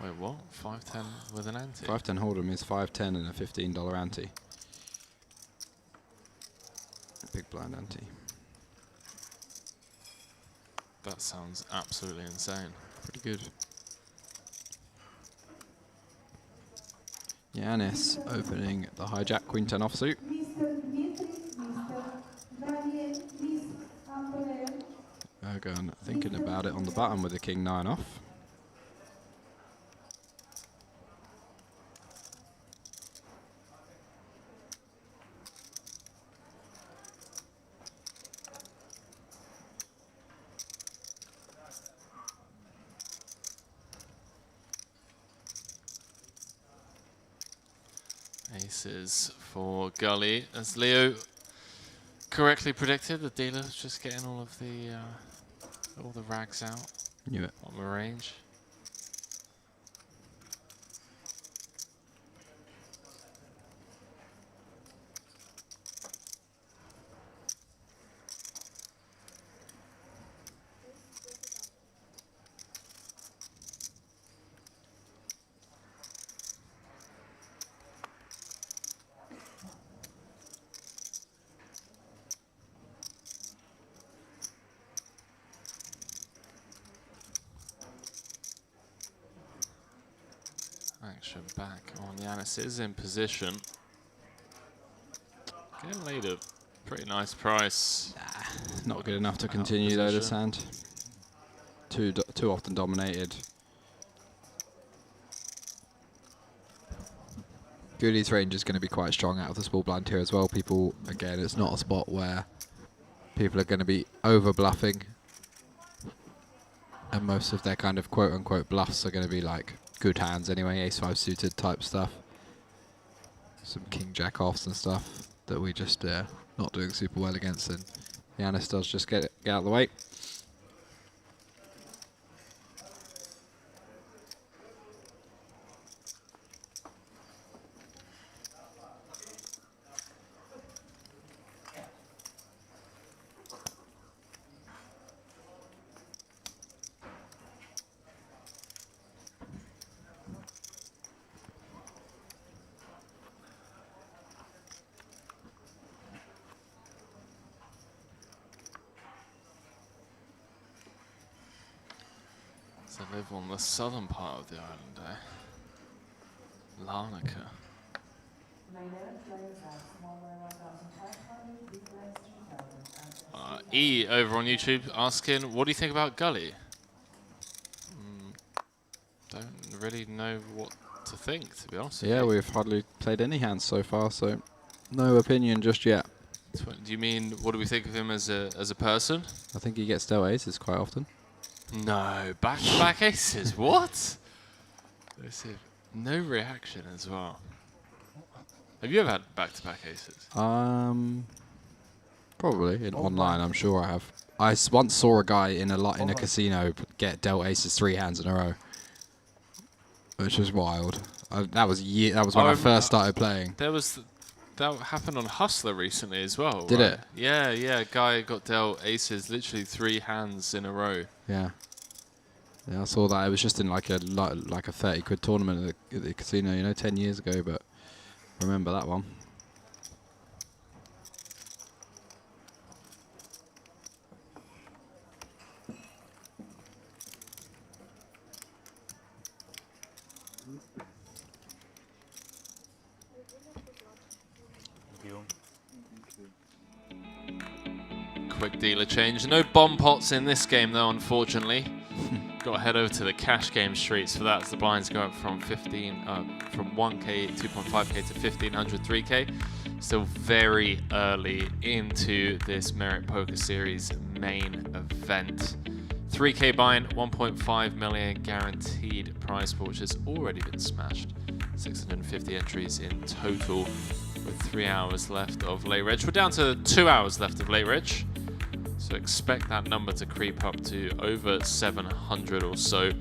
Wait, what? 5-10 with an ante? 5-10 hold'em is 5-10 and a $15 ante. Big blind ante. That sounds absolutely insane. Pretty good. Yanis opening the hijack queen 10 offsuit. Ergun thinking about it on the button with the king 9 off. Aces for Gully. As Leo correctly predicted, the dealer's just getting all the rags out Knew it. on the range. Action back on Yanis is in position. Getting laid a pretty nice price. Not good enough to Out continue though, this position. hand. Too often dominated. Gooley's range is going to be quite strong out of the small blind here as well. People, again, it's not a spot where people are going to be over bluffing. And most of their kind of quote unquote bluffs are going to be like good hands anyway, ace 5 suited type stuff. Some king jack offs and stuff that we just not doing super well against, and Yanis does just get out of the way. To live on the southern part of the island, eh? Larnaca. E over on YouTube asking, what do you think about Gully? Don't really know what to think, to be honest with Yeah, you. we've hardly played any hands so far, so no opinion just yet. Do you mean, what do we think of him as a person? I think he gets dealt aces quite often. No, back-to-back aces, what? No reaction as well. Have you ever had back-to-back aces? Probably in online. I'm sure I have. I once saw a guy in a casino get dealt aces 3 hands in a row, which was wild. That was when I first started playing. That happened on Hustler recently as well. Did right? it? Yeah. Guy got dealt aces, literally 3 hands in a row. Yeah. Yeah, I saw that. It was just in like a 30 quid tournament at the casino, you know, 10 years ago. But remember that one. Quick dealer change. No bomb pots in this game though, unfortunately. Got to head over to the cash game streets for that. As the blinds go up from 1k, 2.5k to 1500, 3k. Still very early into this Merit Poker Series main event. 3k buy-in, 1.5 million guaranteed prize pool, which has already been smashed. 650 entries in total with 3 hours left of late reg. We're down to 2 hours left of late reg. So expect that number to creep up to over 700 or so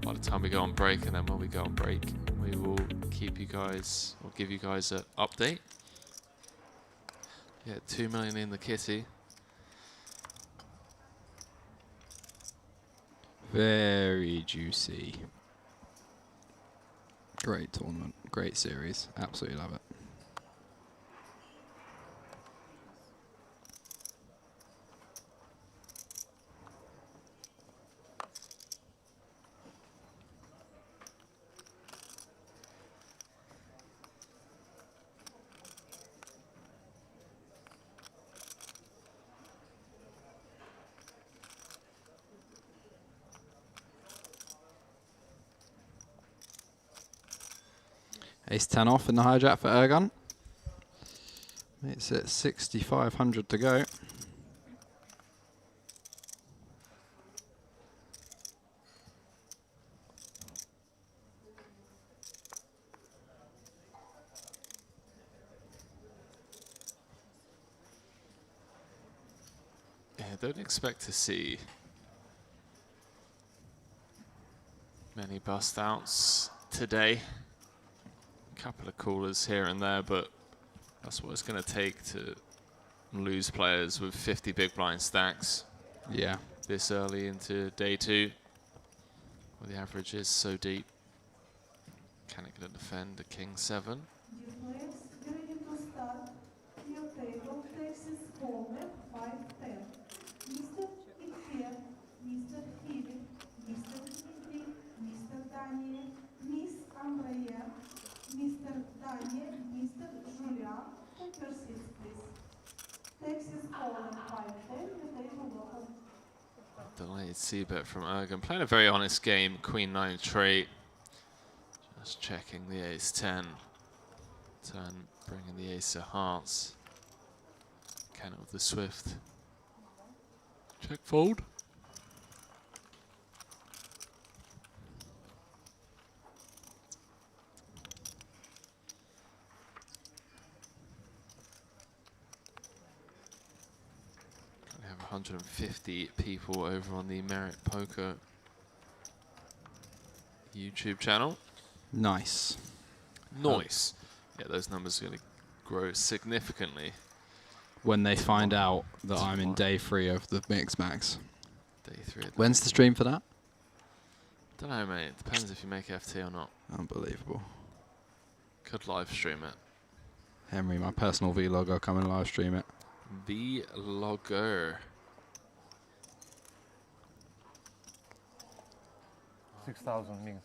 by the time we go on break. And then when we go on break, we will keep you guys, or give you guys an update. Yeah, 2 million in the kitty. Very juicy. Great tournament. Great series. Absolutely love it. Ace 10 off in the hijack for Ergun. It's at 6,500 to go. Yeah, don't expect to see many bust outs today. Couple of callers here and there, but that's what it's going to take to lose players with 50 big blind stacks. Yeah. This early into day 2, where the average is so deep. Can it defend a king 7? Delayed c-bet from Ergun. Playing a very honest game. Queen 9 trait. Just checking the ace 10. Turn, bringing the ace of hearts. Can it with the swift. Check fold. We have 150 people over on the Merit Poker YouTube channel. Nice. Nice. Yeah, those numbers are going to grow significantly. When they find out that I'm in day 3 of the Mix Max. Day 3. When's the stream for that? Don't know, mate. It depends if you make FT or not. Unbelievable. Could live stream it. Henry, my personal vlogger, come and live stream it. Vlogger. 6,000 means.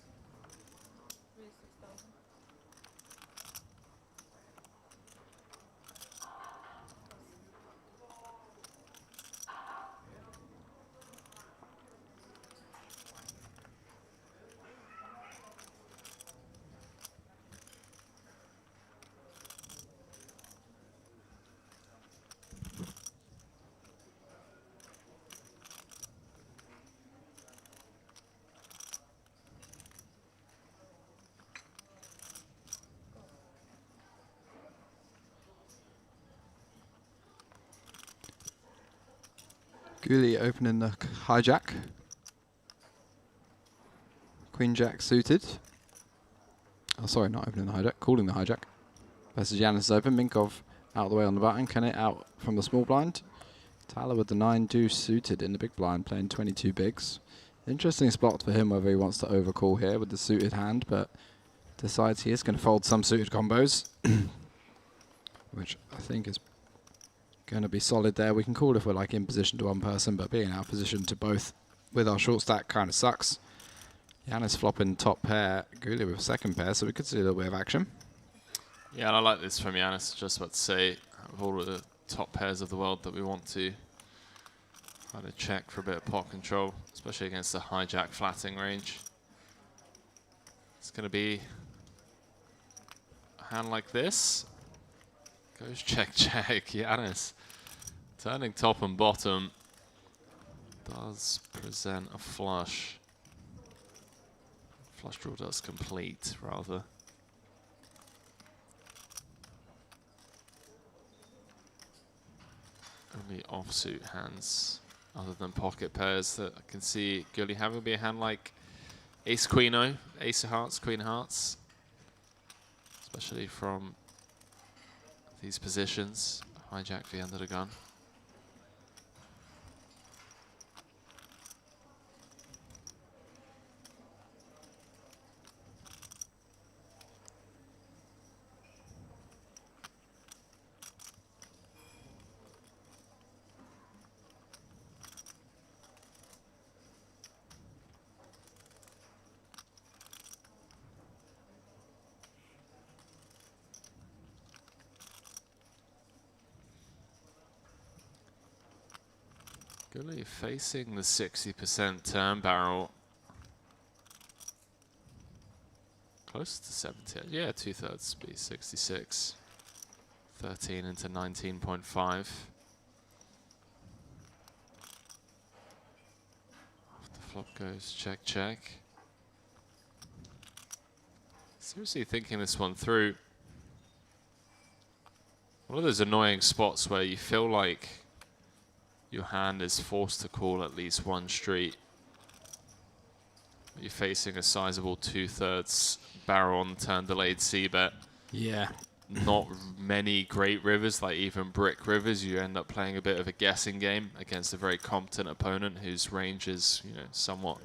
Guli opening the hijack. Queen Jack suited. Oh, sorry, not opening the hijack, calling the hijack. Versus Yanis is open. Minkov out of the way on the button. Kennett out from the small blind. Tyler with the 9 deuce suited in the big blind, playing 22 bigs. Interesting spot for him whether he wants to overcall here with the suited hand, but decides he is going to fold some suited combos, which I think is going to be solid there. We can call if we're like in position to one person, but being out of position to both with our short stack kind of sucks. Yanis flopping top pair, Guli with second pair, so we could see a little bit of action. Yeah, and I like this from Yanis. Just about to say, of all of the top pairs of the world that we want to try to check for a bit of pot control, especially against the hijack flatting range. It's going to be a hand like this. Goes check, check. Yanis turning top and bottom does present a flush. Flush draw does complete, rather. Only offsuit hands, other than pocket pairs, that I can see Guli having would be a hand like Ace Queeno, Ace of Hearts, Queen of Hearts, especially from these positions. Hijack the end of the gun. Guli facing the 60% turn barrel. Close to 70. Yeah, 2/3 be 66. 13 into 19.5. After flop goes check, check. Seriously thinking this one through. One of those annoying spots where you feel like your hand is forced to call at least one street. You're facing a sizable 2/3 barrel on the turn delayed c-bet. Yeah. Not many great rivers, like even brick rivers. You end up playing a bit of a guessing game against a very competent opponent whose range is, you know, somewhat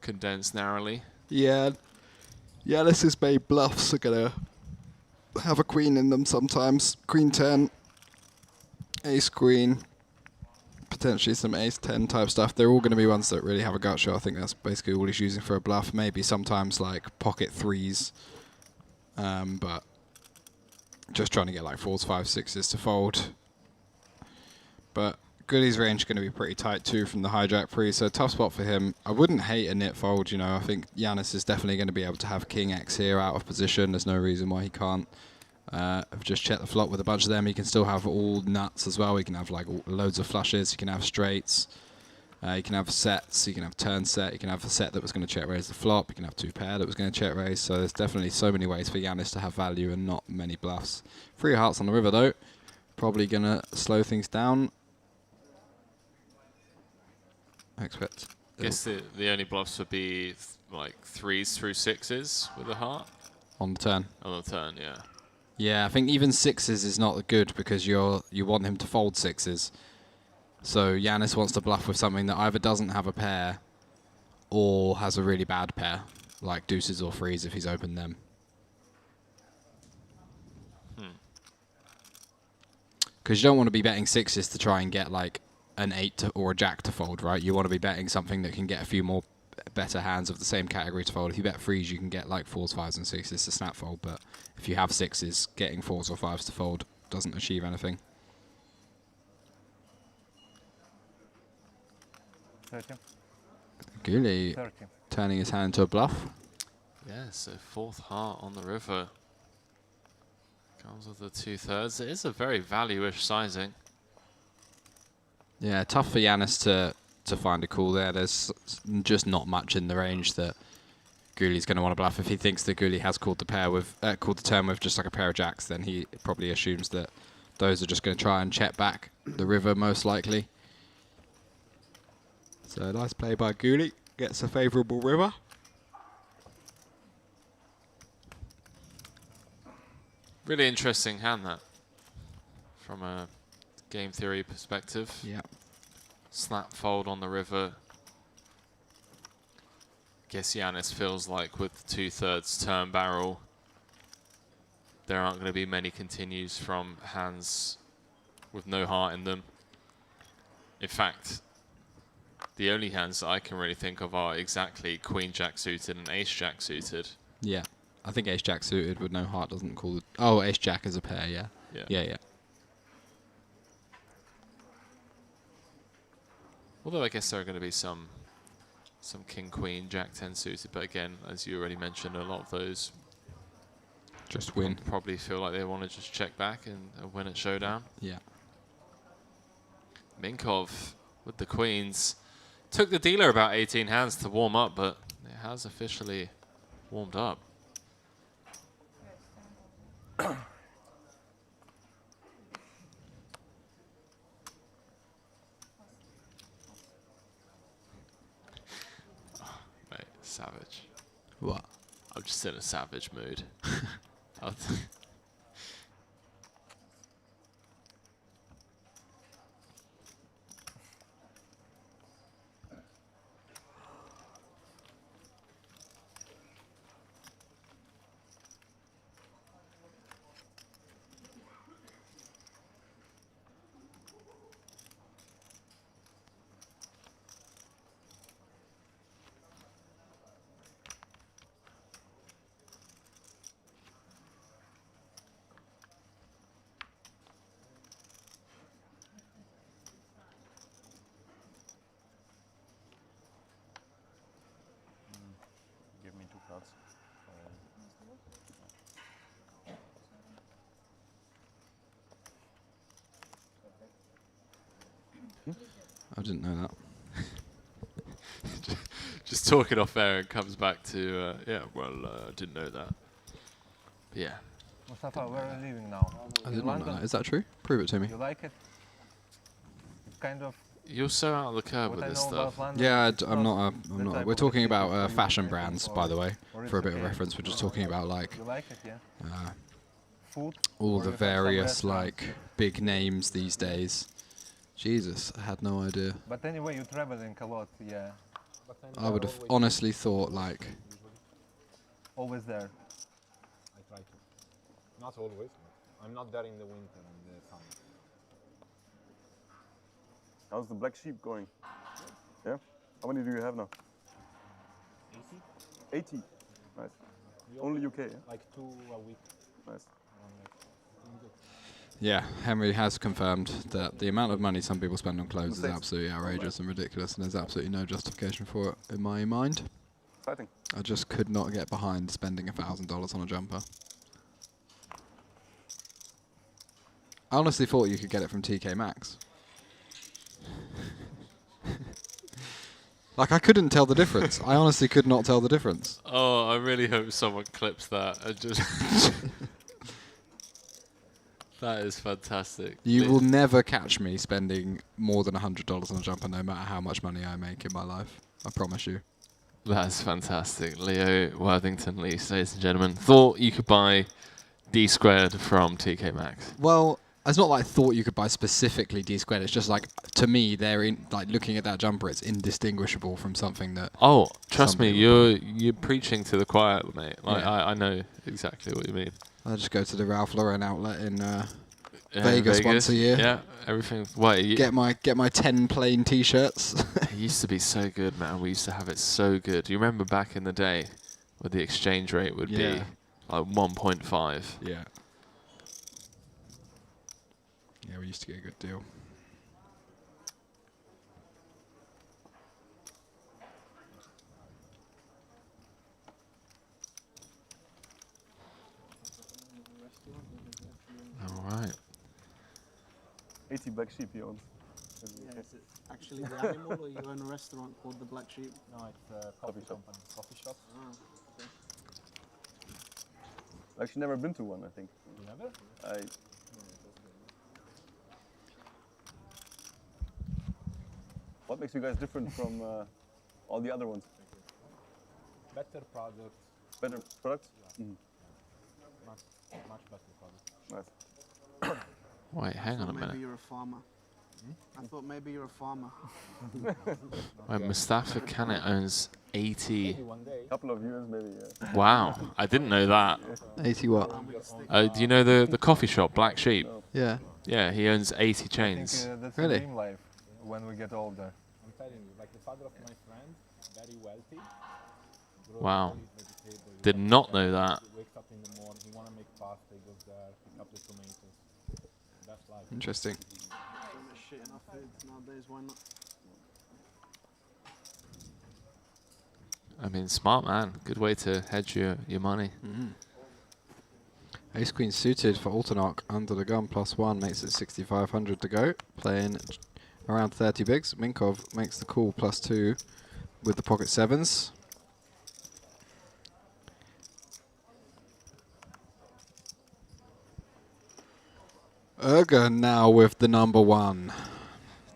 condensed narrowly. Yeah. Yanis's made bluffs are going to have a queen in them sometimes. Queen 10, ace queen, potentially some ace 10 type stuff. They're all going to be ones that really have a gut shot. I think that's basically all he's using for a bluff. Maybe sometimes like pocket threes, but just trying to get like 4s, 5s, 6s to fold. But Guli's range is going to be pretty tight too from the hijack pre, so tough spot for him. I wouldn't hate a nit fold, you know. I think Yanis is definitely going to be able to have king X here out of position. There's no reason why he can't. I've just checked the flop with a bunch of them. He can still have all nuts as well. He can have like loads of flushes. He can have straights. He can have sets. He can have turn set. He can have a set that was going to check raise the flop. He can have 2 pair that was going to check raise. So there's definitely so many ways for Yanis to have value and not many bluffs. 3 hearts on the river though. Probably going to slow things down. I expect. I guess the only bluffs would be like 3s through 6s with a heart. On the turn. On the turn, yeah. Yeah, I think even 6s is not good because you want him to fold 6s. So Yanis wants to bluff with something that either doesn't have a pair or has a really bad pair, like deuces or threes if he's opened them. Because you don't want to be betting 6s to try and get like an 8 or a jack to fold, right? You want to be betting something that can get a few more better hands of the same category to fold. If you bet threes, you can get like 4s, 5s, and 6s to snap fold, but if you have 6s, getting 4s or 5s to fold doesn't achieve anything. 30. Guli 30. turning his hand into a bluff. Yeah, so 4th heart on the river. Comes with the 2/3. It is a very value-ish sizing. Yeah, tough for Yanis to find a call there. There's just not much in the range that Guli's going to want to bluff. If he thinks that Guli has called the pair with called the turn with just like a pair of jacks, then he probably assumes that those are just going to try and check back the river most likely. So nice play by Guli. Gets a favourable river. Really interesting hand, that, from a game theory perspective. Yeah. Snap fold on the river. Guess Yanis feels like with the 2/3 turn barrel, there aren't going to be many continues from hands with no heart in them. In fact, the only hands that I can really think of are exactly Queen Jack suited and Ace Jack suited. Yeah. I think Ace Jack suited with no heart doesn't call it. Oh, Ace Jack is a pair, yeah. Yeah. Yeah. Although I guess there are going to be some King Queen Jack 10 suited, but again, as you already mentioned, a lot of those Just win. probably feel like they want to just check back and win at showdown. Yeah. Minkov with the queens took the dealer about 18 hands to warm up, but it has officially warmed up. Mate, savage. What? I'm just in a savage mood. Give me 2 cards. I didn't know that. Just talking off air and comes back to, yeah, well, I didn't know that. But yeah. Mustafa, where are you living now? I In didn't know London? that. Is that true? Prove it to me. You like it? It's kind of You're so out of the curb what with I this know stuff. about London. Yeah, it's I'm not. the I'm not. type We're of talking city about for you, fashion I brands, think, by the way. or For a it's bit of okay. reference, we're just talking about like You like it, yeah? Food? all Or the you have some various restaurants? like big names these days. Jesus, I had no idea. But anyway, you're traveling a lot, yeah. I would have honestly thought like Always there. I try to. Not always. But I'm not there in the winter and the summer. How's the black sheep going? Yeah? How many do you have now? 80? Nice. Only UK, yeah? Like 2 a week. Nice. Around that. Doing good. yeah, Henry has confirmed that the amount of money some people spend on clothes is Mistakes. absolutely outrageous and ridiculous, and there's absolutely no justification for it in my mind. Exciting. I just could not get behind spending $1,000 on a jumper. I honestly thought you could get it from TK Maxx. Like, I couldn't tell the difference. I honestly could not tell the difference. Oh, I really hope someone clips that and just... That is fantastic. You will never catch me spending more than $100 on a jumper, no matter how much money I make in my life. I promise you. That's fantastic. Leo Worthington Lee, ladies and gentlemen. Thought you could buy D squared from TK Maxx. Well, it's not like I thought you could buy specifically D squared. It's just like, to me, they're in, like looking at that jumper, it's indistinguishable from something that. Oh, trust Some me, people you're preaching to the choir, mate. Like Yeah. I know exactly what you mean. I just go to the Ralph Lauren outlet in Vegas once a year. Yeah, everything. What? Get my 10 plain T-shirts. It used to be so good, man. We used to have it so good. Do you remember back in the day where the exchange rate would be Yeah. like 1.5? Yeah. Yeah, we used to get a good deal. All right. 80 black sheep he owns. Yeah, is it actually the animal, or you own a restaurant called the Black Sheep? No, it's a coffee shop. company. Coffee shop. Ah, okay. I've actually never been to one, I think. You never? What makes you guys different from all the other ones? Better product. Better products? Yeah. Much better product. Nice. Wait, hang on a Maybe minute. you're a farmer. I thought maybe you're a farmer. Wait, Mustafa Canet owns 80. Maybe one day. Couple of years, maybe. Yeah. Wow, I didn't know that. 80 what? Do you know the coffee shop, Black Sheep? Yeah. Yeah, he owns 80 I think chains. that's Really? a dream life when we get older. I'm telling you, like the father of my friend, very wealthy. grows Wow. all his vegetables. Did not know that. He wakes up in the morning, he want to make pasta, he goes there, pick up the tomatoes. That's life. Interesting. So much shit in our food nowadays, why not? I mean, smart man. Good way to hedge your money. Ace Queen suited for Altanok under the gun +1 makes it 6,500 to go. Playing around 30 bigs. Minkov makes the call +2 with the pocket sevens. Urga now with the number 1.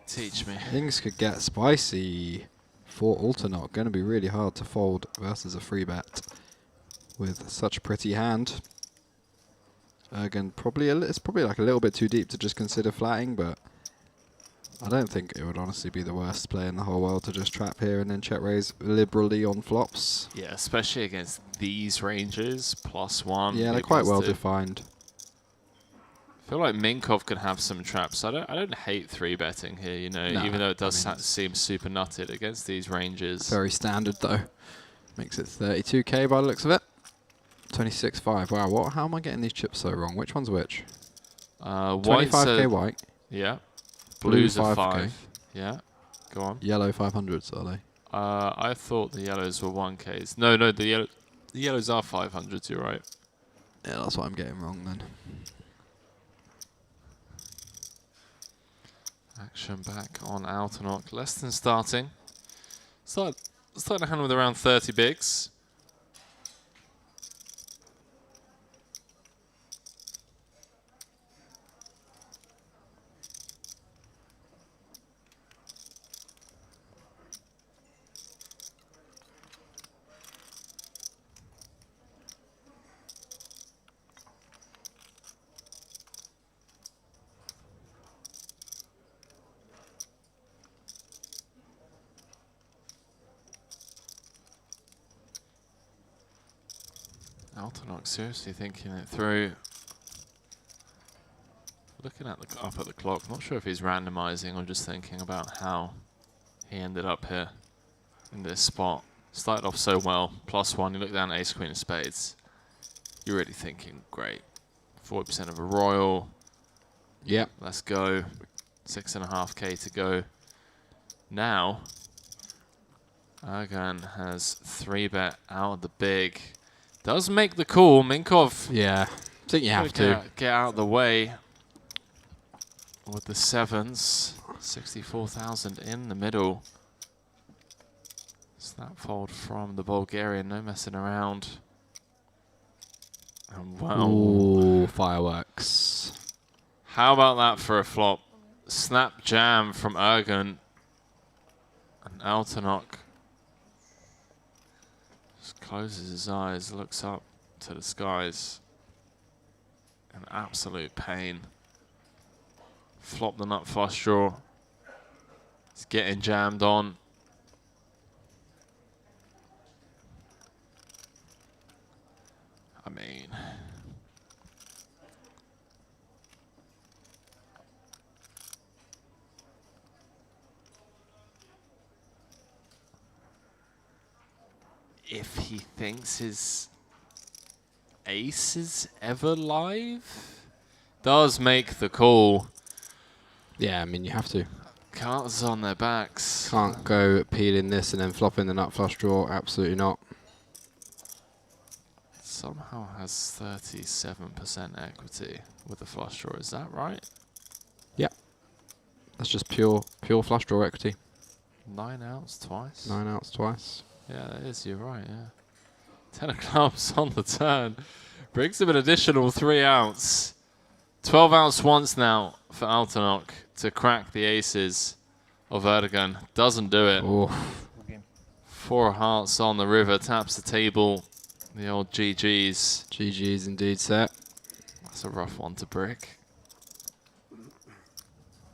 Teach me. Things could get spicy for Altanok. Going to be really hard to fold versus a free bet with such a pretty hand. Again, it's probably like a little bit too deep to just consider flatting, but I don't think it would honestly be the worst play in the whole world to just trap here and then check raise liberally on flops. Yeah, especially against these ranges, +1. Yeah, they're quite well defined. I feel like Minkov could have some traps. I don't hate 3-betting here, you know, No, even though it does it's seem super nutted against these ranges. Very standard though. Makes it 32k by the looks of it. 26.5. Wow, what? How am I getting these chips so wrong? Which one's which? White's 25k white. Yeah. Blue Blues are 5K. 5. Yeah. Go on. Yellow 500s, are they? I thought the yellows were 1Ks. No, the yellows are 500s, you're right. Yeah, that's what I'm getting wrong then. Action back on Altanok. Less than starting. Starting to hand with around 30 bigs. Altanok seriously thinking it through. Looking at up at the clock, not sure if he's randomizing or just thinking about how he ended up here in this spot. Started off so well, +1. You look down at Ace Queen of Spades. You're really thinking, great. 40% of a royal. Yep. Let's go. 6.5k to go. Now, Ergan has 3-bet out of the big. Does make the call. Minkov. Yeah, I think you have to. Get out of the way with the sevens. 64,000 in the middle. Snap fold from the Bulgarian. No messing around. And wow. Ooh, fireworks. How about that for a flop? Snap jam from Ergan. And Altanok just closes his eyes, looks up to the skies. In absolute pain. Flop the nut flush draw. He's getting jammed on. I mean, if he thinks his ace is ever live. Does make the call. Yeah, I mean, you have to. Cards on their backs. Can't go peeling this and then flopping the nut flush draw. Absolutely not. Somehow has 37% equity with the flush draw. Is that right? Yeah. That's just pure flush draw equity. 9 outs twice. 9 outs twice. Yeah, that is. You're right. Yeah. 10 of clubs on the turn. Brings him an additional 3 outs. 12 outs once now for Altanok to crack the aces of Erdogan. Doesn't do it. Oof. 4 hearts on the river. Taps the table. The old GG's. GG's indeed, sir. That's a rough one to brick.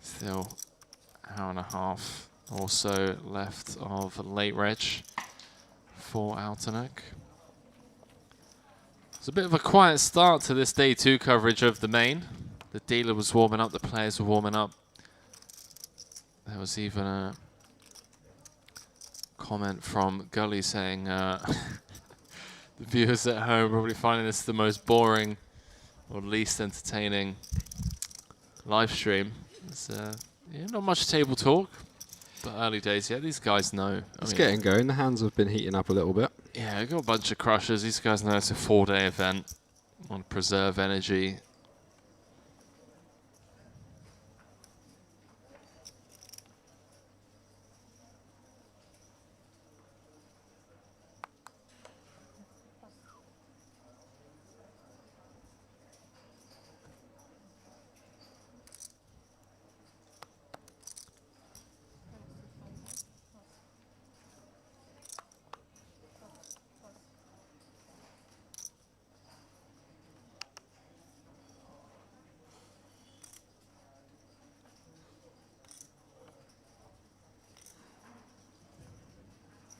Still hour and a half or so left of late reg for Altanok. It's a bit of a quiet start to this day 2 coverage of the main. The dealer was warming up, the players were warming up. There was even a comment from Gully saying the viewers at home probably finding this the most boring or least entertaining live stream. It's yeah, not much table talk, but early days. Yeah, these guys know. It's getting going. The hands have been heating up a little bit. Yeah, we've got a bunch of crushers. These guys know it's a 4-day event. Want to preserve energy.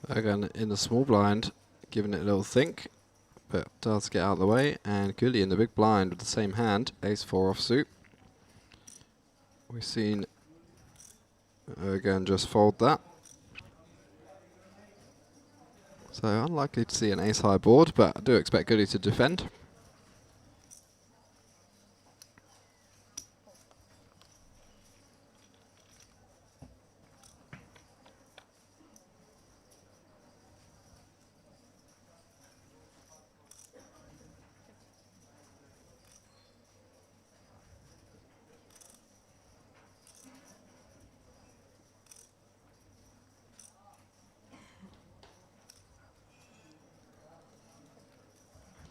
Again, in the small blind, giving it a little think, but does get out of the way. And Gully in the big blind with the same hand, ace-4 offsuit. We've seen Ergan just fold that. So unlikely to see an ace-high board, but I do expect Gully to defend.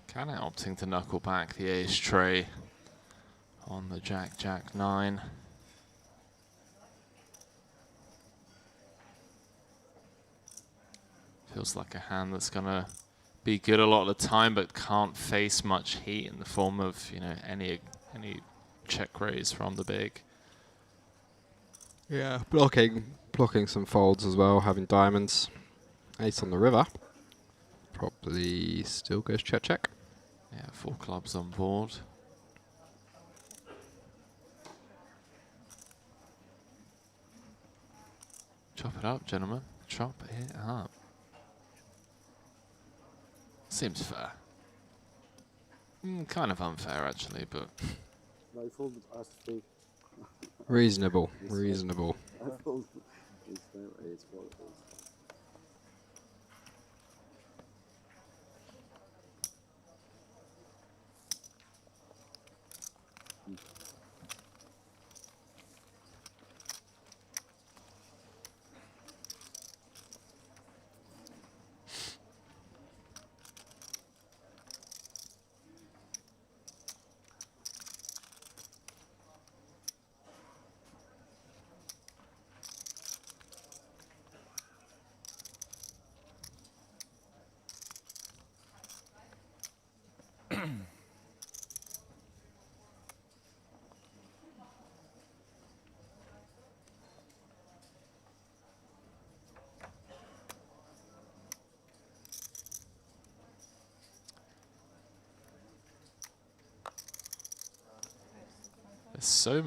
Kind of opting to knuckle back the ace tray on the Jack 9. Feels like a hand that's gonna be good a lot of the time, but can't face much heat in the form of, you know, any check raise from the big. Yeah, blocking some folds as well, having diamonds. Ace on the river. Probably still goes check. Yeah, 4 clubs on board. Chop it up, gentlemen. Chop it up. Seems fair. Kind of unfair, actually, but... I folded as 3. Reasonable, reasonable. I folded ace 4. There's so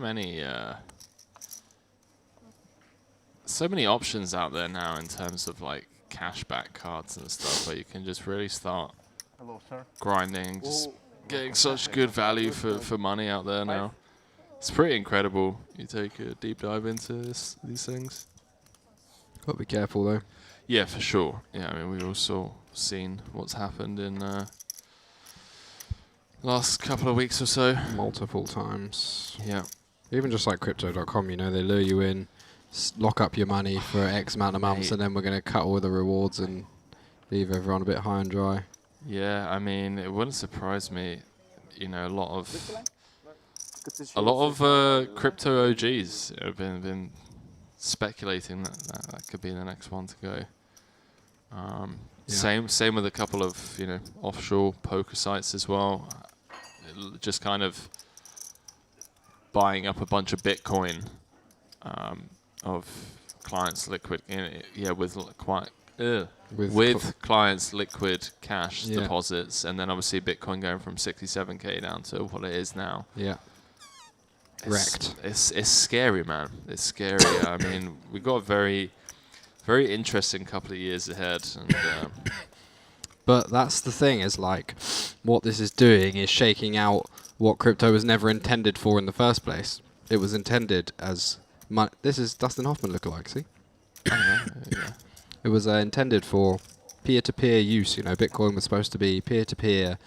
many options out there now in terms of like cashback cards and stuff where you can just really start Hello, sir. grinding, just getting such good value for money out there now. It's pretty incredible. You take a deep dive into these things. Got to be careful though. Yeah, for sure. Yeah, I mean, we've also seen what's happened in last couple of weeks or so. Multiple times. Yeah. Even just like crypto.com, you know, they lure you in, lock up your money for X amount of months, and then we're going to cut all the rewards and leave everyone a bit high and dry. Yeah, I mean, it wouldn't surprise me. You know, a lot of crypto OGs have been speculating that could be the next one to go. Same with a couple of offshore poker sites as well. Just kind of buying up a bunch of Bitcoin of clients' liquid with clients' liquid cash deposits, and then obviously Bitcoin going from 67k down to what it is now. Yeah. Wrecked. It's scary, man. It's scary. I mean, we've got a very, very interesting couple of years ahead. And but that's the thing, is like, what this is doing is shaking out what crypto was never intended for in the first place. It was intended as this is Dustin Hoffman lookalike, see? yeah. It was intended for peer-to-peer use. You know, Bitcoin was supposed to be peer-to-peer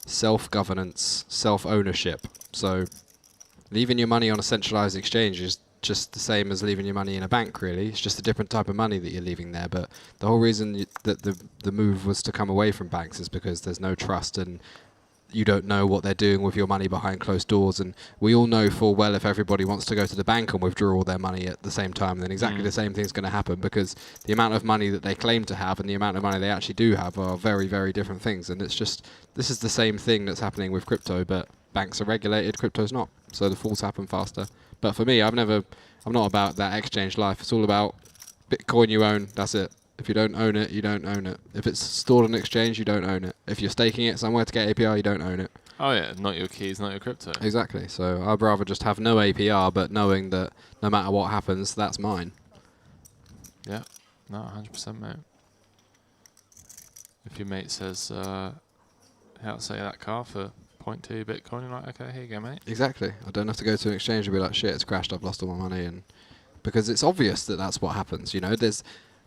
self-governance, self-ownership. So leaving your money on a centralized exchange is just the same as leaving your money in a bank, really. It's just a different type of money that you're leaving there. But the whole reason that the move was to come away from banks is because there's no trust, and you don't know what they're doing with your money behind closed doors. And we all know full well if everybody wants to go to the bank and withdraw all their money at the same time, then exactly the same thing's going to happen, because the amount of money that they claim to have and the amount of money they actually do have are very, very different things. And it's just, this is the same thing that's happening with crypto, but banks are regulated, crypto's not. So the falls happen faster. But for me, I'm not about that exchange life. It's all about Bitcoin you own, that's it. If you don't own it, you don't own it. If it's stored on an exchange, you don't own it. If you're staking it somewhere to get APR, you don't own it. Oh yeah, not your keys, not your crypto. Exactly. So I'd rather just have no APR, but knowing that no matter what happens, that's mine. Yeah, no, 100%, mate. If your mate says, how to say that car for 0.2 Bitcoin, you're like, okay, here you go, mate. Exactly. I don't have to go to an exchange and be like, shit, it's crashed, I've lost all my money. And because it's obvious that that's what happens. You know, there's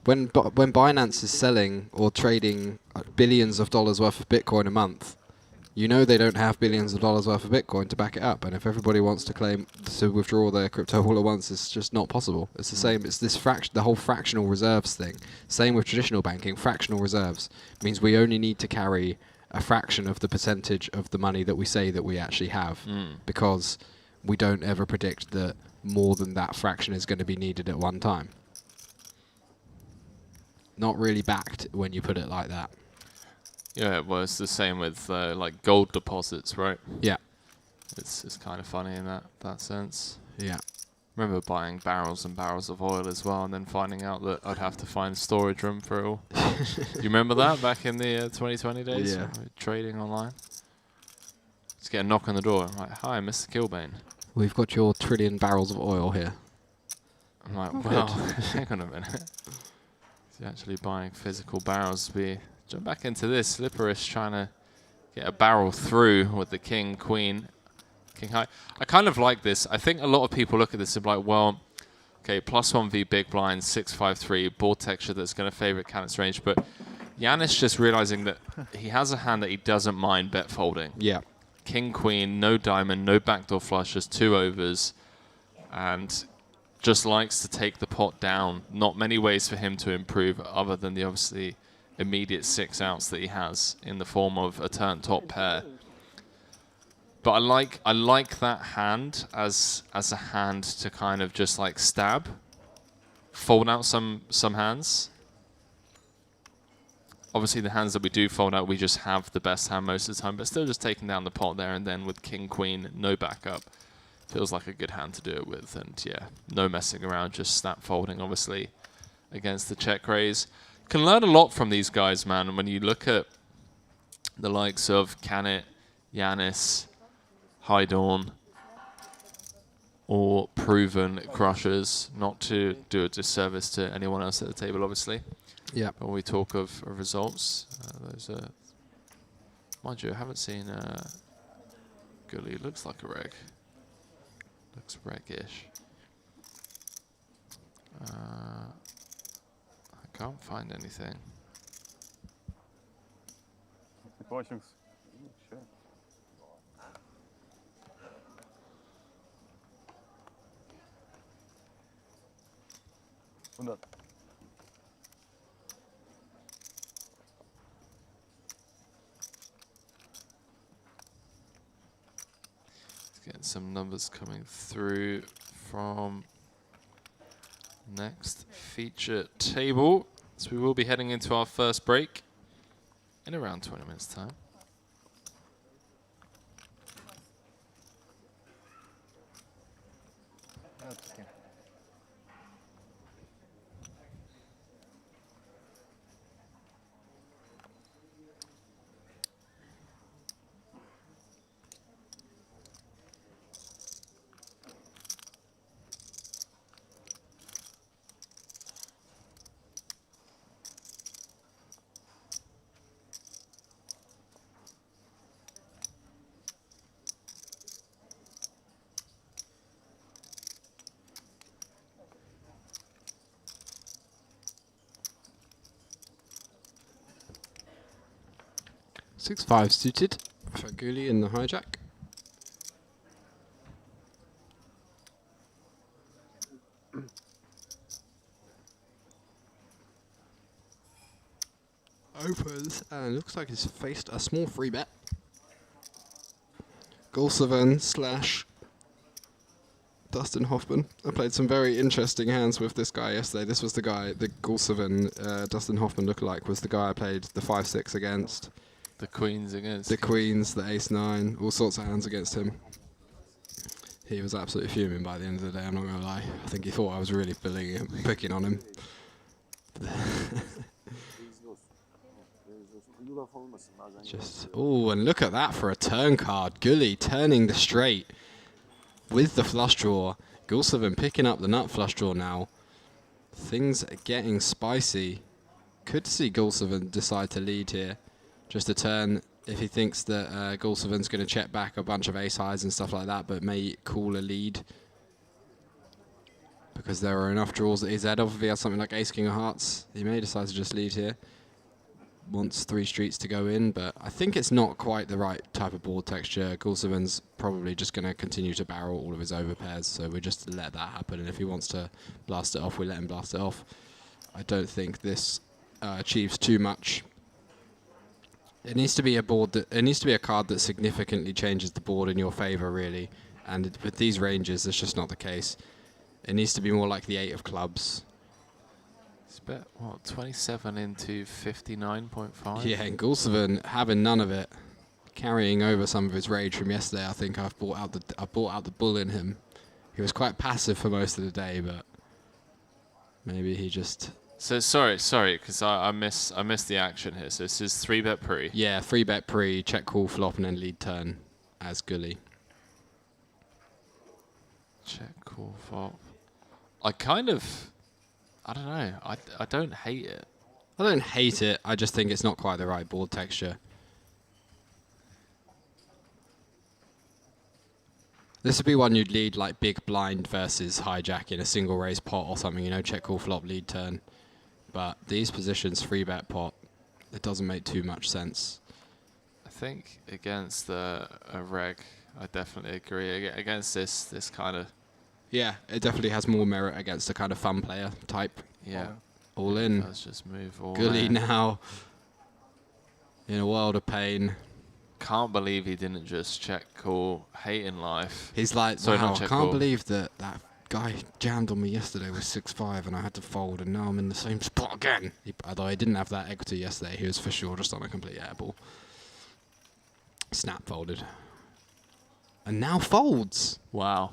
when Binance is selling or trading billions of dollars worth of Bitcoin a month, you know they don't have billions of dollars worth of Bitcoin to back it up. And if everybody wants to claim to withdraw their crypto all at once, it's just not possible. It's the same. It's this the whole fractional reserves thing. Same with traditional banking. Fractional reserves means we only need to carry a fraction of the percentage of the money that we say that we actually have, because we don't ever predict that more than that fraction is going to be needed at one time. Not really backed when you put it like that. Yeah, well, it's the same with like gold deposits, right? Yeah. It's kind of funny in that sense. Yeah. Remember buying barrels and barrels of oil as well, and then finding out that I'd have to find storage room for it all. You remember that back in the 2020 days? Yeah. Trading online. Just get a knock on the door. I'm like, hi, Mr. Kilbane. We've got your 1 trillion barrels of oil here. I'm like, well, hang on a minute. He's actually buying physical barrels. We jump back into this. Slipperish trying to get a barrel through with the king, queen, king high. I kind of like this. I think a lot of people look at this and be like, well, okay, +1v big blind, 6-5-3, board texture that's going to favorite Canon's range. But Yanis just realizing that he has a hand that he doesn't mind bet folding. Yeah. King, queen, no diamond, no backdoor flush, just 2 overs. And just likes to take the pot down. Not many ways for him to improve other than the obviously immediate 6 outs that he has in the form of a turn top pair. But I like that hand as a hand to kind of just like stab, fold out some hands. Obviously the hands that we do fold out, we just have the best hand most of the time, but still just taking down the pot there, and then with king, queen, no backup. Feels like a good hand to do it with, and yeah, no messing around, just snap folding, obviously, against the check raise. Can learn a lot from these guys, man. When you look at the likes of Canet, Yanis, High Dawn, or proven crushers, not to do a disservice to anyone else at the table, obviously. Yeah. When we talk of results, those are, mind you, I haven't seen Gully. Looks like a reg. Looks reg-ish. I can't find anything. Enttäuschungs. Schön. 100. Getting some numbers coming through from next feature table. So we will be heading into our first break in around 20 minutes time. Okay. (6'5" suited for Gully in the hijack. Opens and looks like he's faced a small free bet. Gulseven / Dustin Hoffman. I played some very interesting hands with this guy yesterday. This was the guy, the Gulseven Dustin Hoffman lookalike was the guy I played the 5-6 against. The queens against. The queens, the ace-9, all sorts of hands against him. He was absolutely fuming by the end of the day, I'm not going to lie. I think he thought I was really picking on him. Just, oh, and look at that for a turn card. Gully turning the straight with the flush draw. Gulseven picking up the nut flush draw now. Things are getting spicy. Could see Gulseven decide to lead here. Just a turn if he thinks that Gulseven's going to check back a bunch of ace highs and stuff like that, but may call a lead. Because there are enough draws at his head of. If he has something like ace king of hearts, he may decide to just lead here. Wants 3 streets to go in, but I think it's not quite the right type of board texture. Gulseven's probably just going to continue to barrel all of his overpairs, so we just let that happen, and if he wants to blast it off, we let him blast it off. I don't think this achieves too much. It needs to be a board that, it needs to be a card that significantly changes the board in your favor, really, and with these ranges, it's just not the case. It needs to be more like the 8 of clubs. It's bet, what, 27 into 59.5? Yeah, and Gulseven having none of it, carrying over some of his rage from yesterday. I think I brought out the bull in him. He was quite passive for most of the day, but maybe he just. So sorry, because I missed the action here. So this is 3-bet pre. Yeah, 3-bet pre, check call flop, and then lead turn as Gully. Check call flop. I don't know. I don't hate it. I don't hate it. I just think it's not quite the right board texture. This would be one you'd lead like big blind versus hijack in a single raise pot or something, you know, check call flop, lead turn. But these positions, 3-bet pot, it doesn't make too much sense. I think against a reg, I definitely agree. Against this kind of. Yeah, it definitely has more merit against a kind of fun player type. Yeah. All in. Let's just move all Gully in. now in a world of pain. Can't believe he didn't just check call, hating life. He's like, Sorry, wow, not I check can't call. believe that guy jammed on me yesterday with 6-5 and I had to fold, and now I'm in the same spot again. Although he didn't have that equity yesterday, he was for sure just on a complete airball. Snap folded. And now folds. Wow.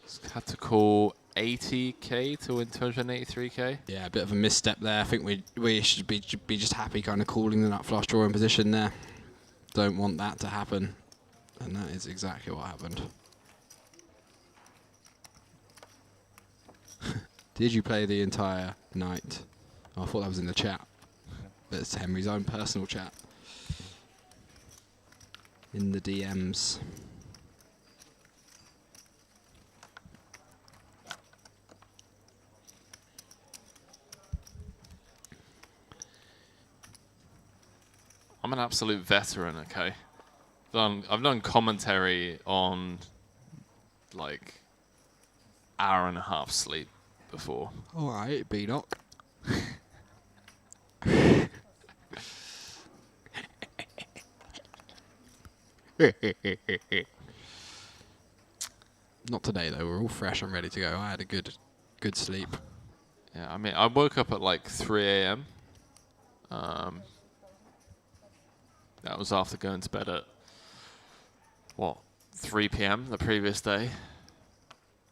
Just had to call 80k to win 283k. Yeah, a bit of a misstep there. I think we should be just happy kind of calling the nut flush draw in position there. Don't want that to happen. And that is exactly what happened. Did you play the entire night? Oh, I thought that was in the chat. But it's Henry's own personal chat. In the DMs. I'm an absolute veteran, okay? I've done commentary on like hour and a half sleep before. Alright, B-Knock. Not today though, we're all fresh and ready to go. I had a good sleep. Yeah, I mean, I woke up at like 3 a.m. That was after going to bed at, what, 3 p.m. the previous day.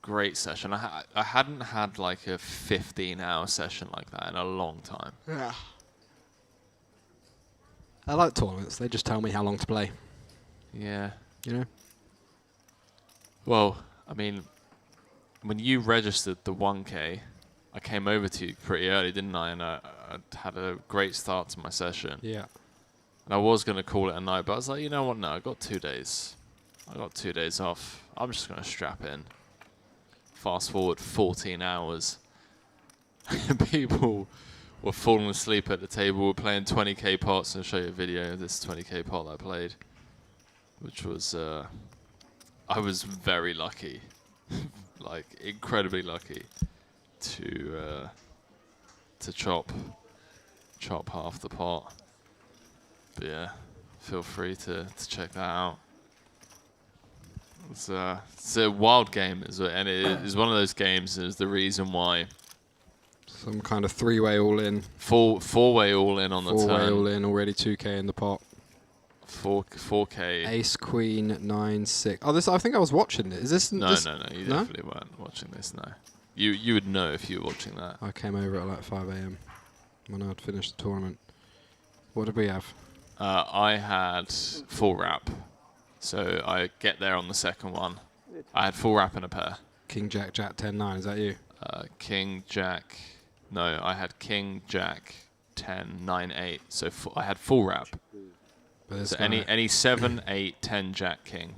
Great session. I hadn't had like a 15-hour session like that in a long time. Yeah. I like tournaments. They just tell me how long to play. Yeah. You know? Well, I mean, when you registered the 1K, I came over to you pretty early, didn't I? And I had a great start to my session. Yeah. And I was going to call it a night, but I was like, you know what? No, I got 2 days. I got 2 days off. I'm just going to strap in. Fast forward 14 hours. People were falling asleep at the table. We're playing 20k pots. I'll show you a video of this 20k pot that I played, which was, I was very lucky, like incredibly lucky to chop half the pot. But yeah, feel free to check that out. It's a wild game, and it is one of those games. Is the reason why. Some kind of three-way all-in. Four-way all-in on the turn. Four-way all-in, already 2k in the pot. 4k. Ace, Queen, 9, 6. Oh, this. I think I was watching it. Is this? No, this? no. You definitely weren't watching this. No. You would know if you were watching that. I came over at like 5 a.m. when I'd finished the tournament. What did we have? I had full wrap, so I get there on the second one. I had full wrap and a pair. King, Jack, Jack, 10, 9. Is that you? King, Jack. No, I had King, Jack, 10, 9, 8. So I had full wrap. So any 7, 8, 10, Jack, King.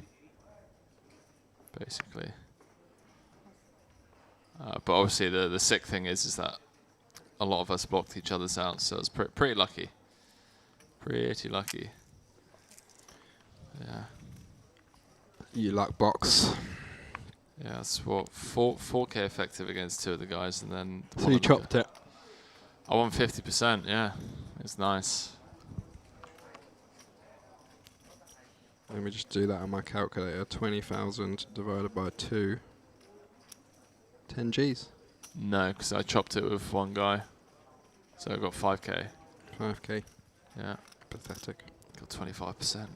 Basically. But obviously the sick thing is that a lot of us blocked each other's out, so I was pretty lucky. Pretty lucky. Yeah. You luck box. Yeah, that's what 4k effective against 2 of the guys, and then. So you chopped it. I won 50%. Yeah, it's nice. Let me just do that on my calculator. 20,000 divided by 2. 10 G's. No, because I chopped it with one guy, so I got 5k. 5k. Yeah. Pathetic. Got 25%.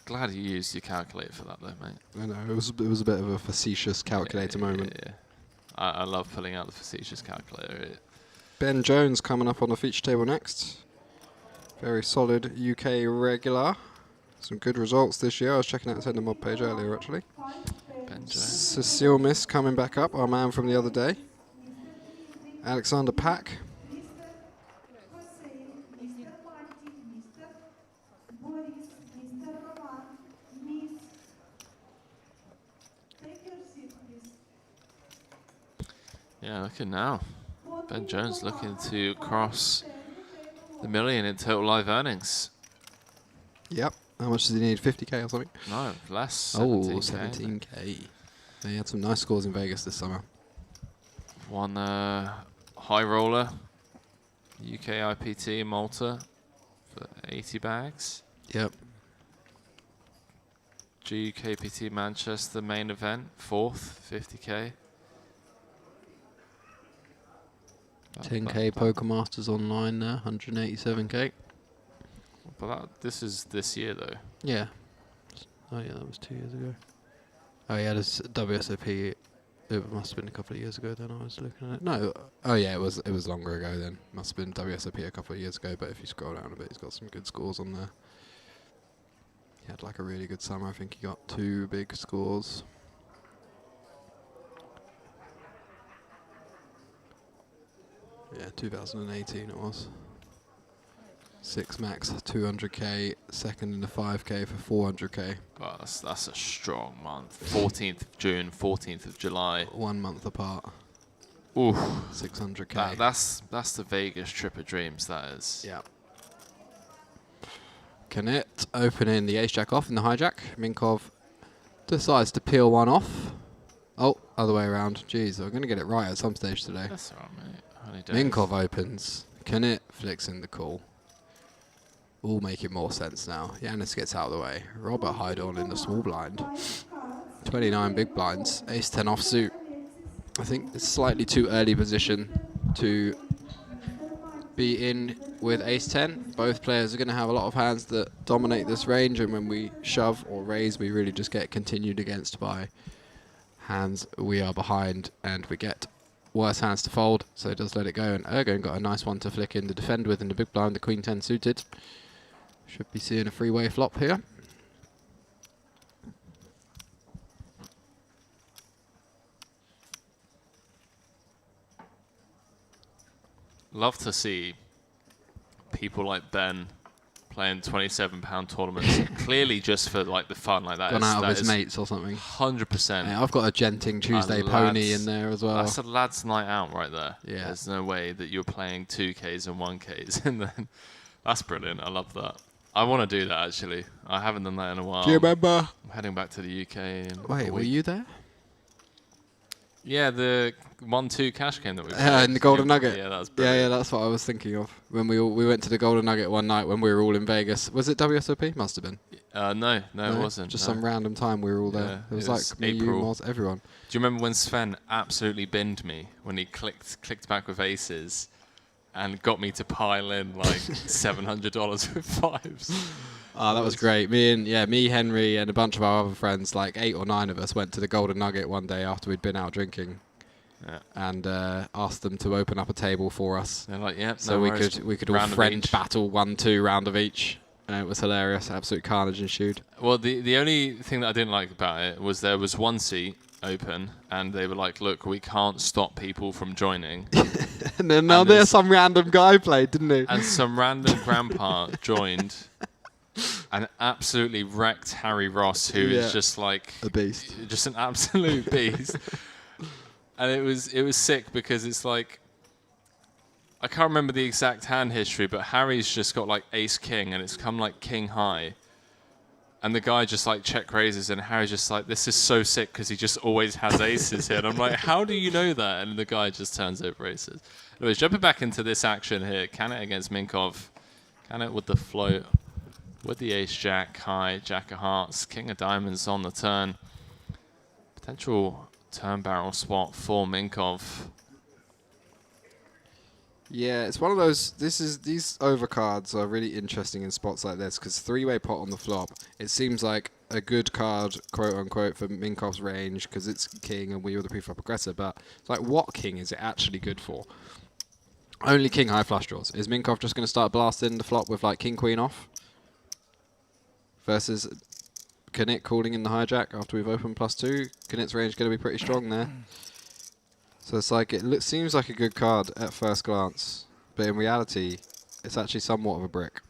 Glad you used your calculator for that, though, mate. I know it was a bit of a facetious calculator moment. Yeah. I love pulling out the facetious calculator. Ben Jones coming up on the feature table next. Very solid UK regular. Some good results this year. I was checking out his Mod page earlier, actually. Ben Jones. Cecile Miss coming back up, our man from the other day. Alexander Pack. Yeah, look at now. Ben Jones looking to cross the million in total live earnings. Yep. How much does he need? 50k or something? No, less. 17K. 17k. He had some nice scores in Vegas this summer. Won high roller, UK IPT Malta for 80 bags. Yep. GKPT Manchester main event, 4th, 50k. 10k Poker Masters online there, 187k. But this is this year though. Yeah. Oh yeah, that was 2 years ago. Oh yeah, there's WSOP. It must have been a couple of years ago then I was looking at it. No, oh yeah, it was longer ago then. Must have been WSOP a couple of years ago, but if you scroll down a bit, he's got some good scores on there. He had like a really good summer. I think he got 2 big scores. Yeah, 2018 it was. 6 max, 200k, second in the 5k for 400k. Well, that's a strong month. 14th of June, 14th of July. 1 month apart. Oof. 600k. That's the Vegas trip of dreams, that is. Yeah. Knit opening the ace-jack off in the hijack. Minkov decides to peel one off. Oh, other way around. Jeez, we're going to get it right at some stage today. That's all right, mate. Early days. Minkov opens. Knit flicks in the call. All making more sense now. Yanis gets out of the way. Robert Heidorn in the small blind. 29 big blinds. Ace-10 offsuit. I think it's slightly too early position to be in with ace-10. Both players are going to have a lot of hands that dominate this range, and when we shove or raise, we really just get continued against by hands we are behind, and we get worse hands to fold, so it does let it go. And Ergon got a nice one to flick in to defend with in the big blind, the queen 10 suited. Should be seeing a freeway flop here. Love to see people like Ben playing £27 tournaments, clearly just for like the fun, like that. Gone out of his mates or something. 100%. Yeah, I've got a Genting Tuesday pony in there as well. That's a lad's night out right there. Yeah. There's no way that you're playing 2Ks and 1Ks, and then that's brilliant. I love that. I want to do that actually. I haven't done that in a while. Do you remember? I'm heading back to the UK. Wait, were you there? Yeah, the 1-2 cash game that we played. In the Golden Nugget. Yeah, that was brilliant. Yeah, that's what I was thinking of. When we went to the Golden Nugget one night when we were all in Vegas. Was it WSOP? Must have been. No, it wasn't. Just no. some random time we were all there. Yeah, it was it like was me, April. you, Moz, everyone. Do you remember when Sven absolutely binned me when he clicked back with aces and got me to pile in like $700 with fives? Oh, that was great. Me, Henry, and a bunch of our other friends, like 8 or 9 of us, went to the Golden Nugget one day after we'd been out drinking, and asked them to open up a table for us. They're like, "Yep." So we could all friend battle 1-2 round of each. And it was hilarious. Absolute carnage ensued. Well, the only thing that I didn't like about it was there was one seat open, and they were like, "Look, we can't stop people from joining." And then there's some random guy played, didn't he? And some random grandpa joined and absolutely wrecked Harry Ross, who is just like a beast, just an absolute beast. And it was sick because it's like, I can't remember the exact hand history, but Harry's just got like ace king, and it's come like king high, and the guy just like check raises, and Harry's just like, this is so sick because he just always has aces here. And I'm like, how do you know that? And the guy just turns over aces. Anyways, jumping back into this action here, Canet against Minkov. Canet with the float, with the ace jack high, jack of hearts, king of diamonds on the turn. Potential turn barrel spot for Minkov. Yeah, it's one of those. These overcards are really interesting in spots like this because 3-way pot on the flop. It seems like a good card, quote unquote, for Minkov's range because it's king and we were the pre-flop aggressor. But it's like, what king is it actually good for? Only king high flush draws. Is Minkov just going to start blasting the flop with like king queen off? Versus Knit calling in the hijack after we've opened +2. Knit's range going to be pretty strong there. So it's like, seems like a good card at first glance, but in reality, it's actually somewhat of a brick.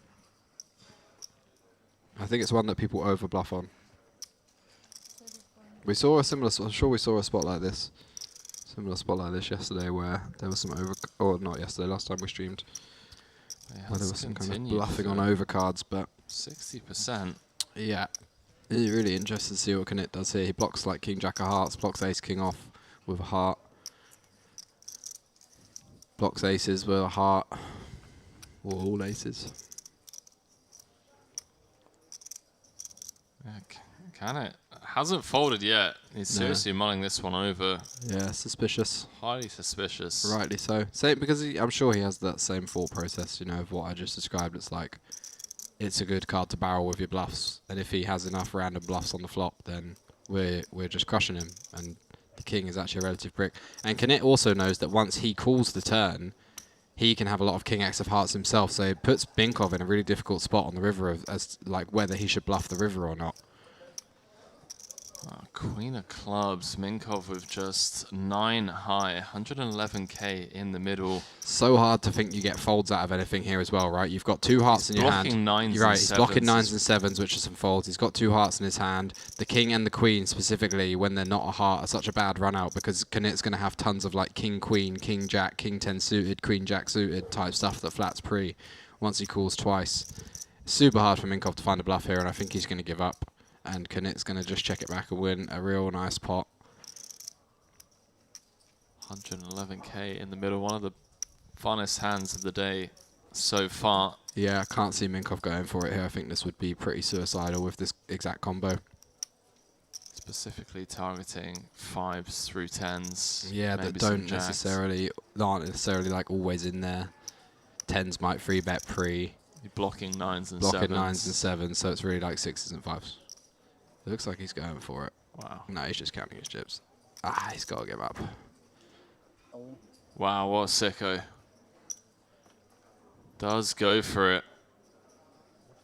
I think it's one that people over bluff on. We saw a similar, I'm sure we saw a spot like this. Similar spot like this yesterday where there was some or not yesterday, last time we streamed. Where there was some kind of bluffing on overcards, but 60%. Yeah. It's really interested to see what Knit does here. He blocks like king jack of hearts, blocks ace king off with a heart. Blocks aces with a heart. Or all aces. Yeah, Canet hasn't folded yet. He's seriously mulling this one over. Yeah, suspicious. Highly suspicious. Rightly so. Same, because I'm sure he has that same thought process, you know, of what I just described. It's like, it's a good card to barrel with your bluffs, and if he has enough random bluffs on the flop, then we're just crushing him, and the king is actually a relative brick. And Knit also knows that once he calls the turn, he can have a lot of king x of hearts himself, so it puts Minkov in a really difficult spot on the river as like whether he should bluff the river or not. Queen of clubs, Minkov with just 9 high, 111k in the middle. So hard to think you get folds out of anything here as well, right? You've got 2 hearts in your hand. Blocking 9s. You're right, and he's 7s. blocking 9s and 7s, which are some folds. He's got 2 hearts in his hand. The king and the queen, specifically, when they're not a heart, are such a bad run out because Knit's going to have tons of like king, queen, king, jack, king 10 suited, queen, jack suited type stuff that flats pre once he calls twice. Super hard for Minkov to find a bluff here, and I think he's going to give up. And Knit's going to just check it back and win a real nice pot. 111k in the middle, one of the funnest hands of the day so far. Yeah, I can't see Minkov going for it here. I think this would be pretty suicidal with this exact combo. Specifically targeting 5s through 10s. Yeah, that aren't necessarily like always in there. 10s might free bet pre. You're blocking 9s and 7s. Blocking 9s and 7s, so it's really like 6s and 5s. It looks like he's going for it. Wow. No, he's just counting his chips. Ah, he's got to give up. Wow, what a sicko. Does go for it.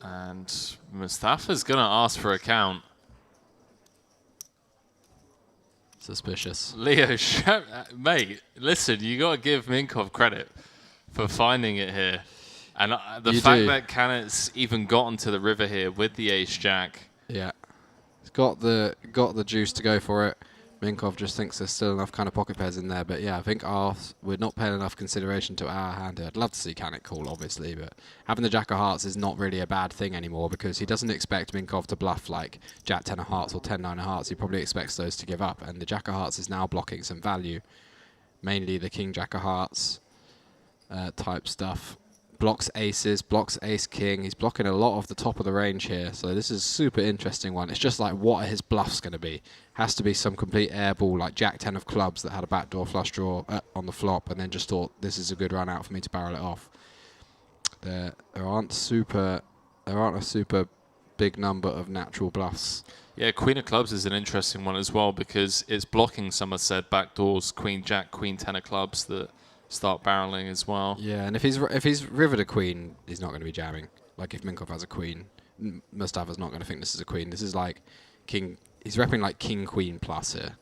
And Mustafa's going to ask for a count. Suspicious. Leo, mate, listen, you got to give Minkov credit for finding it here. And the fact that Canet's even gotten to the river here with the ace-jack. Yeah. He's got the juice to go for it. Minkov just thinks there's still enough kind of pocket pairs in there. But yeah, I think we're not paying enough consideration to our hand here. I'd love to see Canet call, obviously, but having the jack of hearts is not really a bad thing anymore because he doesn't expect Minkov to bluff like jack 10 of hearts or 10 9 of hearts. He probably expects those to give up. And the jack of hearts is now blocking some value, mainly the king jack of hearts type stuff. Blocks aces, blocks ace king. He's blocking a lot of the top of the range here. So this is a super interesting one. It's just like, what are his bluffs going to be? Has to be some complete airball like jack 10 of clubs that had a backdoor flush draw on the flop and then just thought this is a good run out for me to barrel it off. There aren't a super big number of natural bluffs. Yeah, Queen of clubs is an interesting one as well because it's blocking some of said backdoors, queen jack, queen 10 of clubs that start barreling as well. Yeah, and if he's rivered a queen, he's not going to be jamming. Like if Minkov has a queen, Mustafa's not going to think this is a queen. This is like king. He's repping like king queen plus here.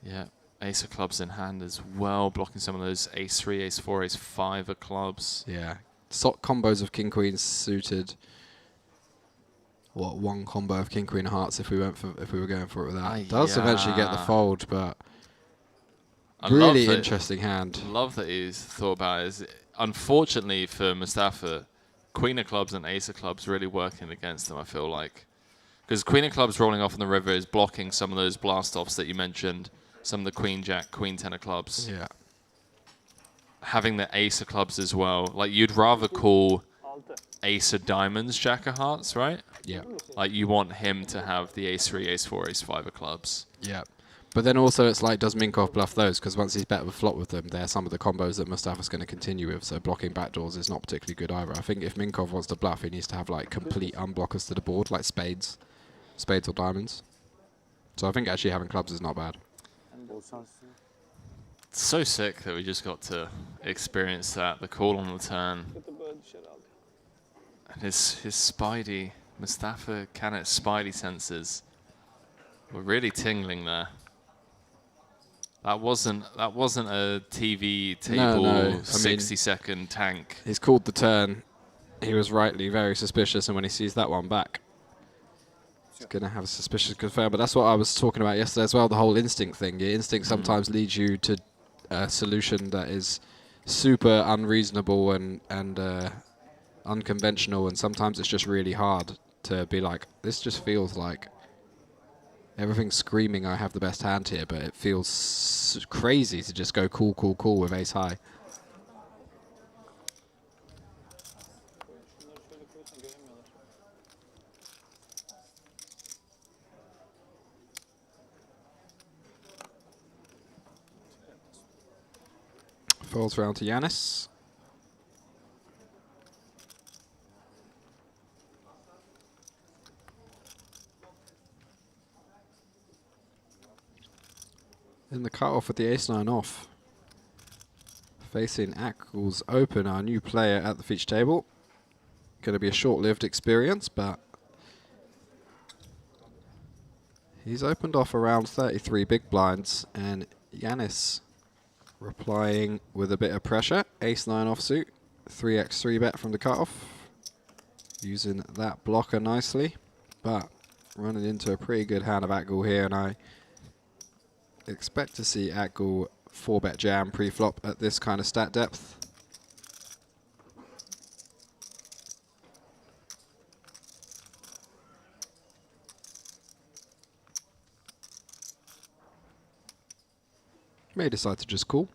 Yeah, ace of clubs in hand as well, blocking some of those ace 3, ace 4, ace 5 of clubs. Yeah, combos of king queen suited. What, one combo of king queen hearts if we were going for it with that. Does eventually get the fold, but really interesting hand. Love that he's thought about it. Unfortunately for Mustafa, queen of clubs and ace of clubs really working against him, I feel like. Because queen of clubs rolling off on the river is blocking some of those blast-offs that you mentioned. Some of the queen jack, queen 10 of clubs. Yeah. Having the ace of clubs as well. Like, you'd rather call ace of diamonds jack of hearts, right? Yeah. Like, you want him to have the ace 3, ace 4, ace 5 of clubs. Yeah. But then also it's like, does Minkov bluff those? Because once he's bet with flop with them, they're some of the combos that Mustafa's going to continue with. So blocking backdoors is not particularly good either. I think if Minkov wants to bluff, he needs to have like complete unblockers to the board, like spades or diamonds. So I think actually having clubs is not bad. It's so sick that we just got to experience that, the call on the turn. And his Spidey, Mustafa Canet's Spidey senses were really tingling there. That wasn't a TV table 60-second tank. He's called the turn. He was rightly very suspicious, and when he sees that one back, he's going to have a suspicious confirm. But that's what I was talking about yesterday as well, the whole instinct thing. Your instinct sometimes leads you to a solution that is super unreasonable and unconventional, and sometimes it's just really hard to be like, this just feels like everything's screaming I have the best hand here, but it feels crazy to just go cool with ace high. Folds round to Yanis. In the cutoff with the ace-9 off. Facing Ackles Open, our new player at the feature table. Going to be a short-lived experience, but He's opened off around 33 big blinds, and Yanis replying with a bit of pressure. Ace-9 offsuit, 3x3 bet from the cutoff. Using that blocker nicely, but running into a pretty good hand of Atgul here, and I expect to see Atgul 4-bet jam pre-flop at this kind of stat depth. May decide to just call.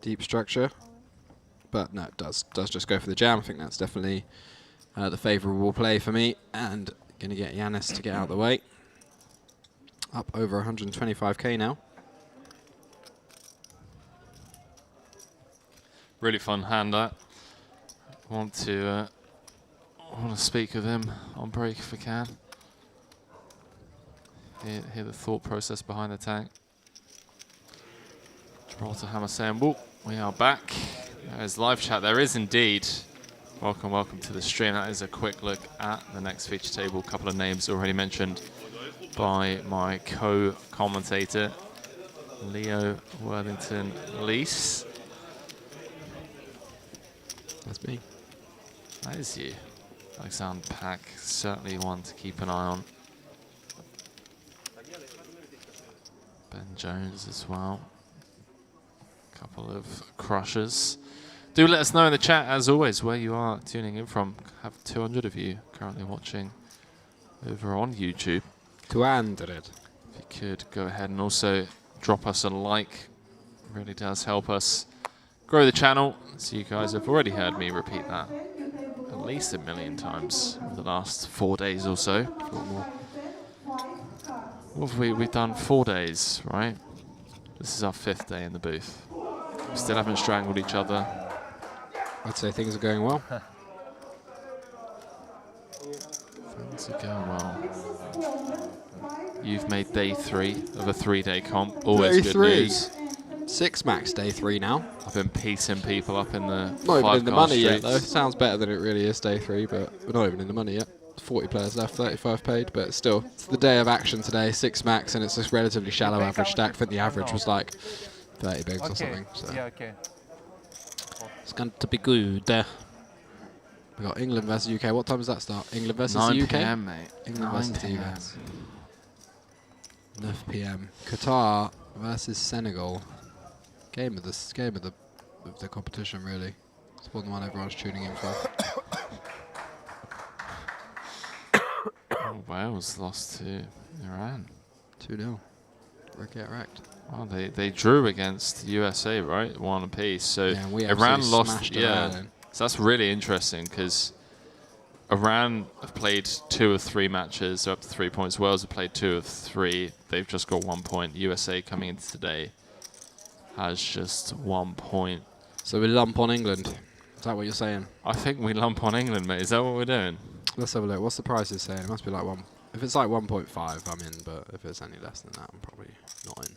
Deep structure. But no, it does just go for the jam. I think that's definitely the favourable play for me. And going to get Yanis to get out of the way. Up over 125k now. Really fun hand that. Want to speak with him on break if we can. Hear the thought process behind the tank. Gibraltar Hammer saying, "Whoop, we are back." There's live chat. There is indeed. Welcome, welcome to the stream. That is a quick look at the next feature table. A couple of names already mentioned by my co-commentator, Leo Worthington Lease. That's me. That is you. Alexander Pack, certainly one to keep an eye on. Ben Jones as well. Couple of crushers. Do let us know in the chat, as always, where you are tuning in from. Have 200 of you currently watching over on YouTube. 200. If you could go ahead and also drop us a like. Really does help us grow the channel. So you guys have already heard me repeat that at least 1 million times over the last 4 days or so. If not more. What have we've done 4 days, right? This is our 5th day in the booth. We still haven't strangled each other. I'd say things are going well. Things are going well. You've made day 3 of a 3-day comp. Always good news. 6 max day 3 now. I've been piecing people up in the Not even in the money streets. yet though. Sounds better than it really is day 3, but we're not even in the money yet. 40 players left, 35 paid, but still, it's the day of action today, 6 max, and it's this relatively shallow average stack. I think the average was like 30 bigs or something. So Yeah, okay. it's going to be good. We got England versus UK. What time does that start? England versus 9 the UK? PM, mate. England 9 versus the PM. US. 9 PM. Qatar versus Senegal. Game of the competition, really. It's the one everyone's tuning in for. Oh, Wales lost to Iran. 2-0. Get wrecked. Well, they drew against USA, right? 1 apiece. So Yeah, we Iran absolutely lost. smashed Yeah. Iran. So that's really interesting because Iran have played 2 of 3 matches, so up to 3 points. Wales have played 2 of 3. They've just got 1 point. USA coming into today has just 1 point. So we lump on England. Is that what you're saying? I think we lump on England, mate. Is that what we're doing? Let's have a look. What's the prices saying? It must be like 1. If it's like 1.5, I'm in. But if it's any less than that, I'm probably not in.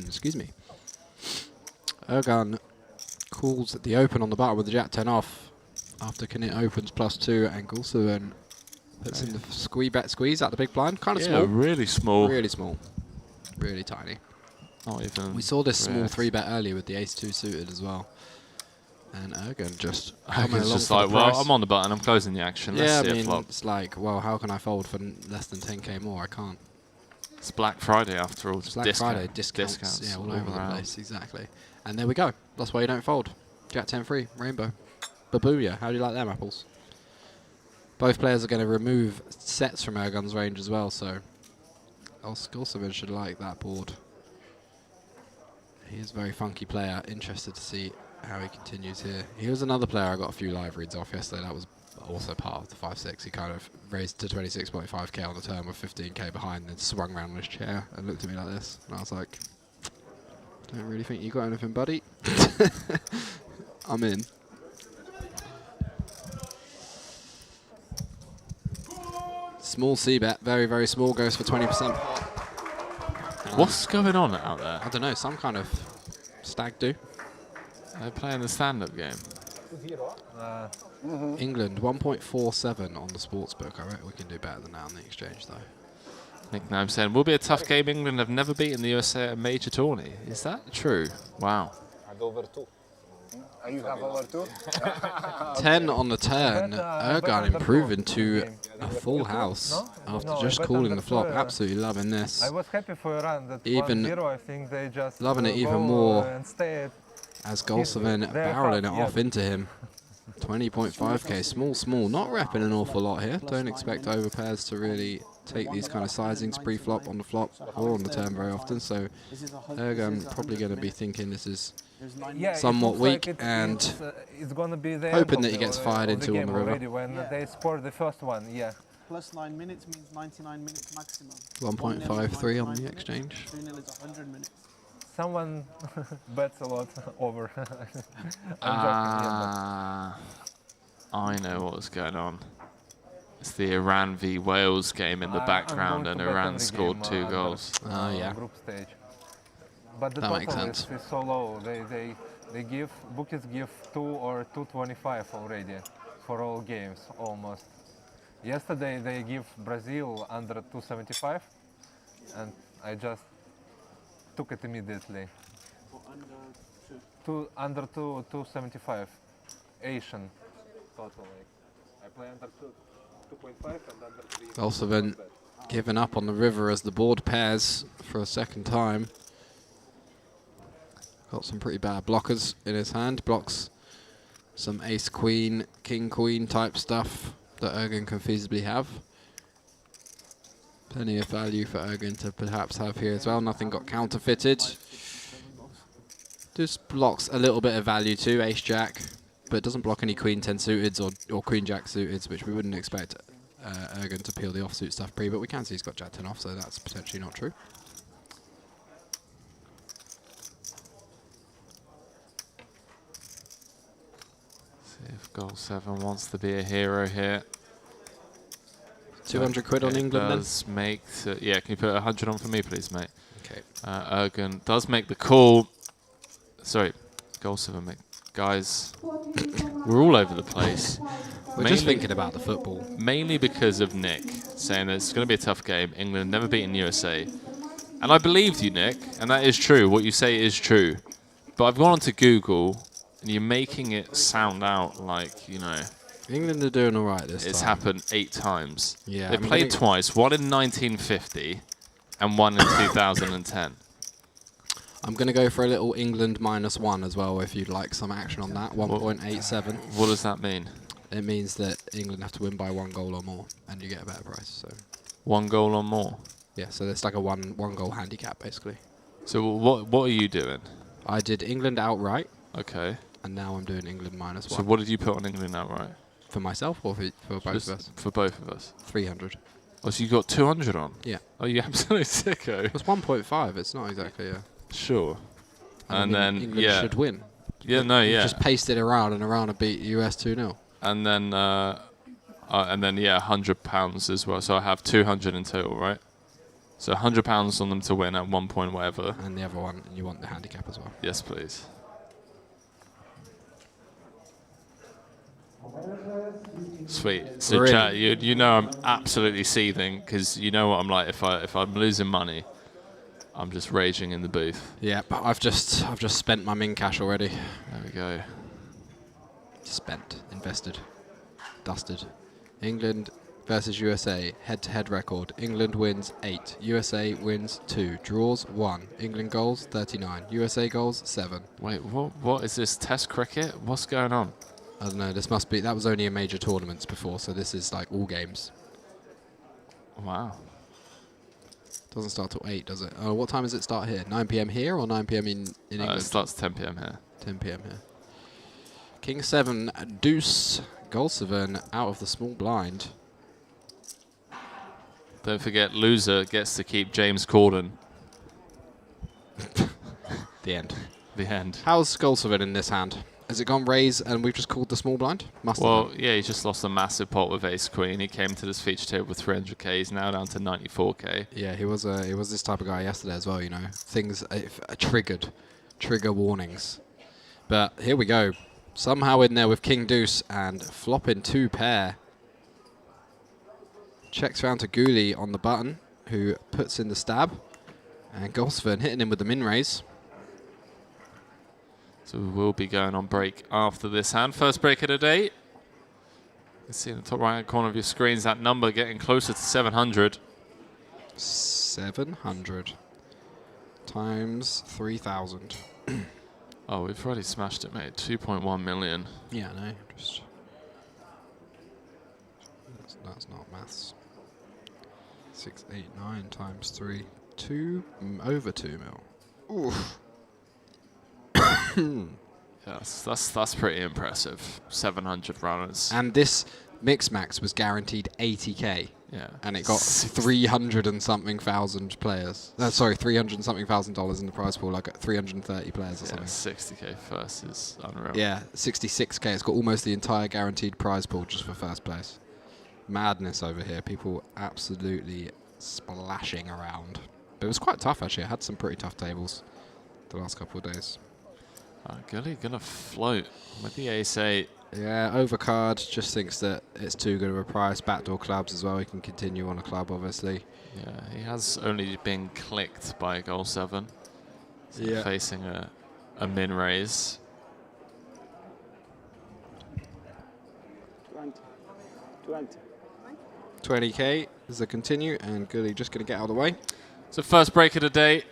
Excuse me. Ergun calls at the open on the button with the Jack 10 off. After Knit opens +2 and also then puts in the squeeze out the big blind. Kind of small. Really small. Really small. Really tiny. Not even. We saw this small react. 3-bet earlier with the ace-2 suited as well. And Ergun just It's just like, well, I'm on the button, I'm closing the action. Let's yeah, see I it mean, flop. it's like, well, how can I fold for less than 10k more? I can't. It's Black Friday after all. It's Black Friday, discounts, yeah, all over the around. place, exactly. And there we go. That's why you don't fold. Jack 10 free, rainbow. Babooya, how do you like them apples? Both players are going to remove sets from Ergun's range as well, so Skolsovic should like that board. He is a very funky player. Interested to see how he continues here. He was another player I got a few live reads off yesterday. That was also part of the 5-6. He kind of raised to 26.5k on the turn with 15k behind, then swung around on his chair and looked at me like this. And I was like, don't really think you got anything, buddy. I'm in. Small C-bet, very, very small, goes for 20%. What's going on out there? I don't know, some kind of stag do. They're playing the stand-up game. England 1.47 on the sportsbook. I reckon we can do better than that on the exchange, though. Nickname saying, will be a tough game. England have never beaten the USA at a major tourney. Is that true? Wow. I'd over 2. You have over 2? 10 on the turn. Ergun improving to a full house after just calling the flop. Absolutely loving this. I was happy for Iran that Even 1-0, I think they just loving it even go, more and stay as Golsovan barreling it off into him. 20.5k, small, not repping an awful lot here. Don't expect overpairs to really take these kind of sizings pre-flop on the flop or on the turn very often, so Ergun probably going to be thinking this is somewhat weak and it's gonna be the hoping that he gets fired the into on the river. already when they score the first one, Plus 9 minutes means 99 minutes maximum. 1.53 on the exchange. 3-0 is 100 minutes. Someone bets a lot over. I know what's going on. It's the Iran v Wales game in the background, and Iran scored 2 goals. Oh yeah. Group stage. But the That makes total sense. is so low. They give bookies give 2 or 2.25 already for all games almost. Yesterday they give Brazil under 2.75, and I just took it immediately. Under 2.75 Asian total. I play under 2.5 and under 3. Golsovan giving up on the river as the board pairs for a second time. Got some pretty bad blockers in his hand. Blocks some ace-queen, king-queen type stuff that Ergun can feasibly have. Plenty of value for Ergun to perhaps have here as well. Nothing got counterfeited. Just blocks a little bit of value too, ace-jack, but doesn't block any queen-10 suiteds or queen-jack suiteds, which we wouldn't expect Ergun to peel the offsuit stuff pre, but we can see he's got jack-10 off, so that's potentially not true. See if Golsovan wants to be a hero here. 200 quid on England then? Does make yeah, can you put 100 on for me, please, mate? Okay. Ergun does make the call. Sorry, Golsovan, mate. Guys, we're all over the place. We're just thinking about the football. Mainly because of Nick saying that it's going to be a tough game. England never beaten USA. And I believed you, Nick, and that is true. What you say is true. But I've gone onto Google, and you're making it sound out like, you know, England are doing all right this time. it's happened 8 times. Yeah, They played twice, one in 1950 and one in 2010. I'm going to go for a little England -1 as well, if you'd like some action on that. 1.87. What does that mean? It means that England have to win by 1 goal or more, and you get a better price. So 1 goal or more? yeah, so it's like a one goal handicap, basically. So what are you doing? I did England outright, Okay. and now I'm doing England -1. So what did you put on England outright? For myself or for both Just of us? for both of us. 300. Oh, so you got 200 on? Yeah. Oh, you absolute sicko. It's 1.5. It's not exactly a... Sure. I And mean, then, England yeah. should win. Yeah, no, You yeah. just pasted around, and Iran beat US 2-0. And then, yeah, £100 as well. So I have 200 in total, right? So £100 on them to win at 1 point whatever. And the other one, you want the handicap as well. Yes, please. Sweet. So chat, you know I'm absolutely seething because you know what I'm like. If I'm losing money, I'm just raging in the booth. Yeah, but I've just spent my min cash already. There we go. Spent, invested, dusted. England versus USA, head-to-head record. England wins 8, USA wins 2, draws 1. England goals 39, USA goals 7. Wait, what is this? Test cricket? What's going on? I don't know. This must be. That was only in major tournaments before, so this is like all games. Wow. Doesn't start till 8, does it? Oh, what time does it start here? 9 p.m. here or 9 p.m. in England? It starts 10 p.m. here. 10 p.m. here. King 7, deuce. Golsovan out of the small blind. Don't forget, loser gets to keep James Corden. The end. The end. How's Golsovan in this hand? Has it gone raise and we've just called the small blind? Must have Well, done. yeah, he just lost a massive pot with Ace Queen. He came to this feature table with 300k. He's now down to 94k. Yeah, he was this type of guy yesterday as well, you know. Things trigger warnings. But here we go. Somehow in there with King Deuce and flopping 2 pair. Checks round to Guli on the button, who puts in the stab. And Golsven hitting him with the min raise. So we will be going on break after this hand. First break of the day. You can see in the top right-hand corner of your screens that number getting closer to 700. 700 times 3,000. Oh, we've already smashed it, mate. 2.1 million. Yeah, I know. Just that's not maths. 689 times 3. Over 2 mil. Oof. Yes, that's pretty impressive. 700 runners. And this Mix Max was guaranteed 80k. Yeah. And it got 300 and something thousand players. Sorry, 300 and something $1,000 in the prize pool. Like 330 players or something. 60k first is unreal. Yeah, 66k. It's got almost the entire guaranteed prize pool just for first place. Madness over here. People absolutely splashing around. But it was quite tough, actually. I had some pretty tough tables the last couple of days. Gully gonna float with the ace-8. Yeah, overcard just thinks that it's too good of a price. Backdoor clubs as well. He can continue on a club, obviously. Yeah, he has only been clicked by a goal 7. So yeah. Facing a min raise. 20k as a continue, and Gully just going to get out of the way. So first break of the day.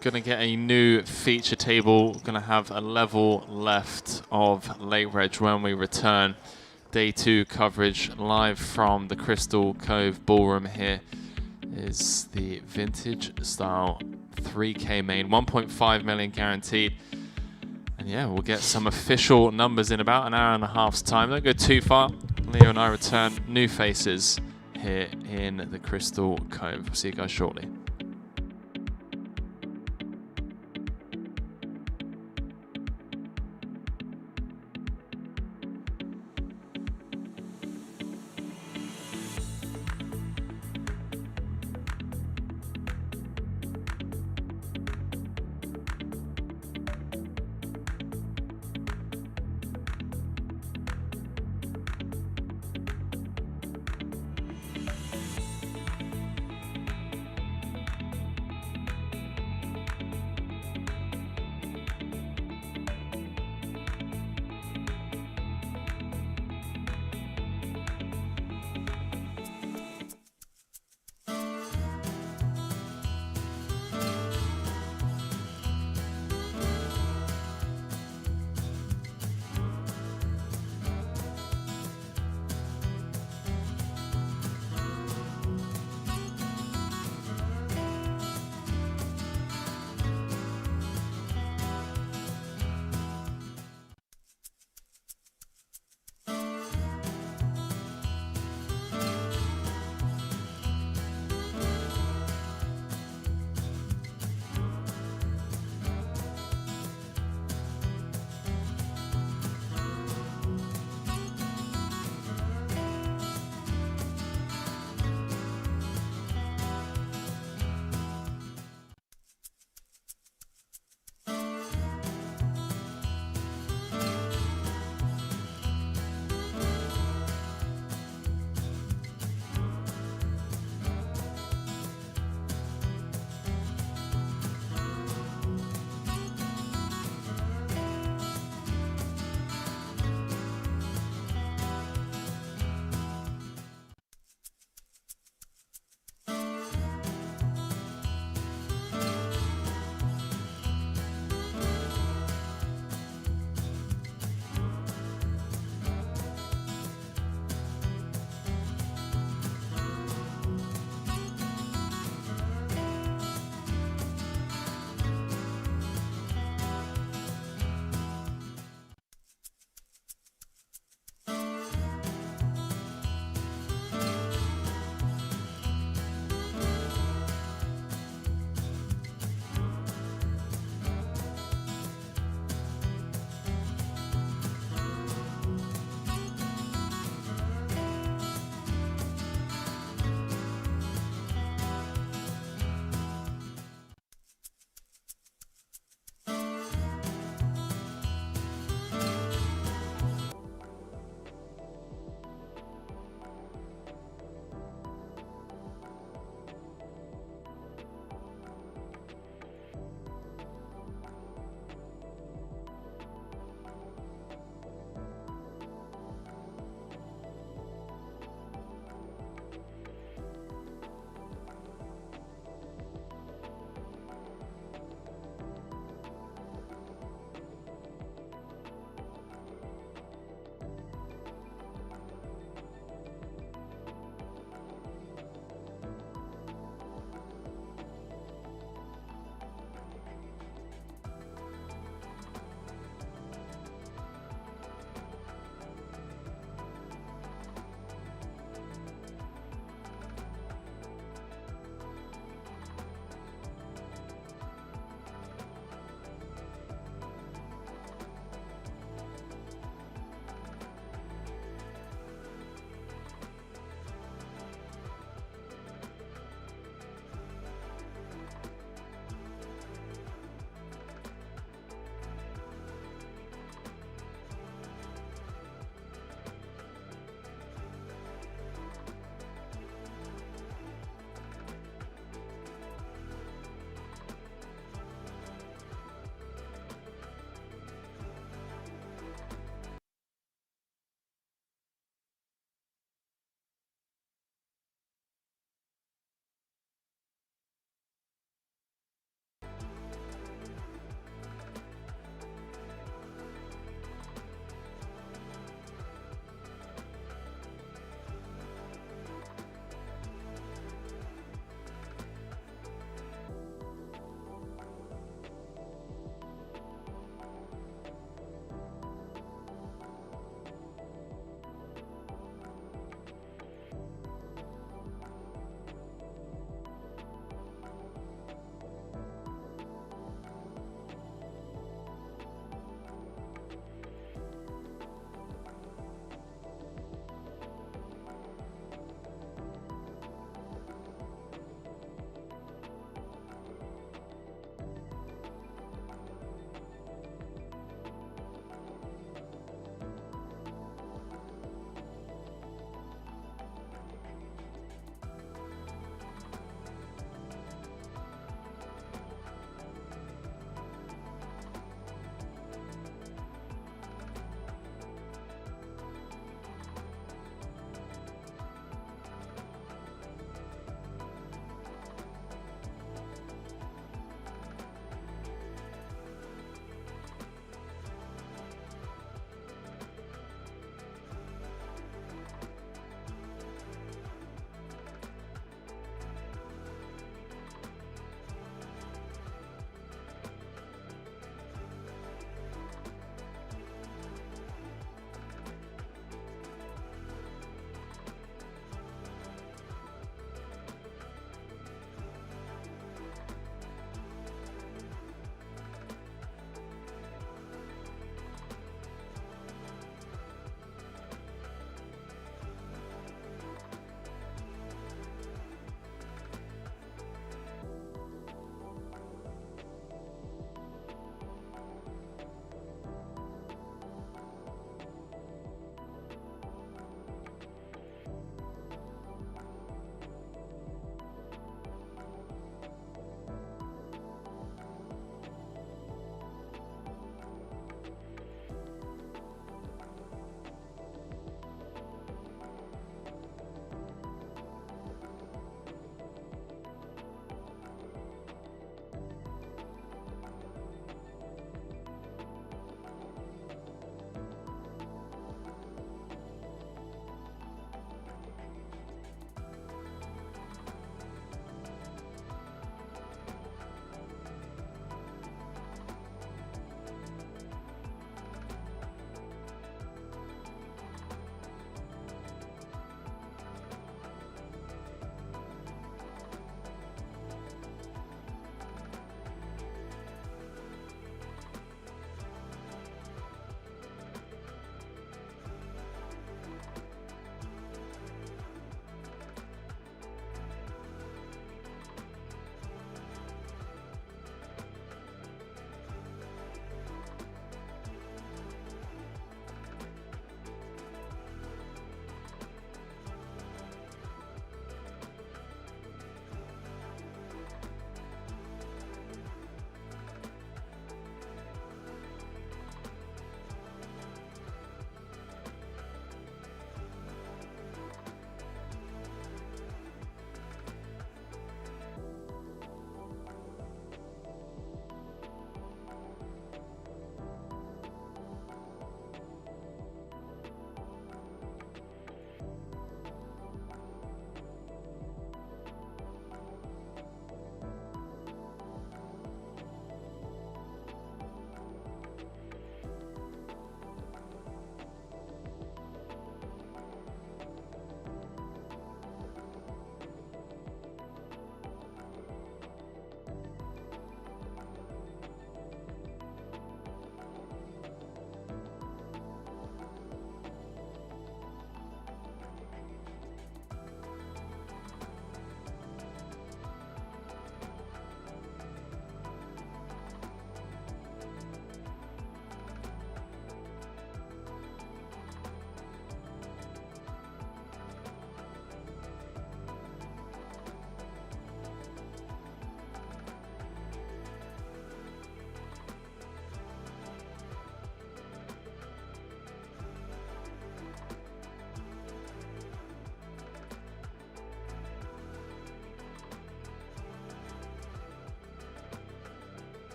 Going to get a new feature table. Going to have a level left of late reg when we return. Day 2 coverage live from the Crystal Cove ballroom. Here is the vintage style 3K main, 1.5 million guaranteed. And yeah, we'll get some official numbers in about an hour and a half's time. Don't go too far. Leo and I return. New faces here in the Crystal Cove. See you guys shortly.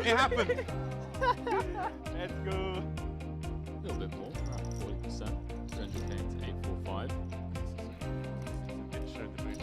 It happened. Let's go. A little bit more, around 40%. 300k to 845. Let's show the boots.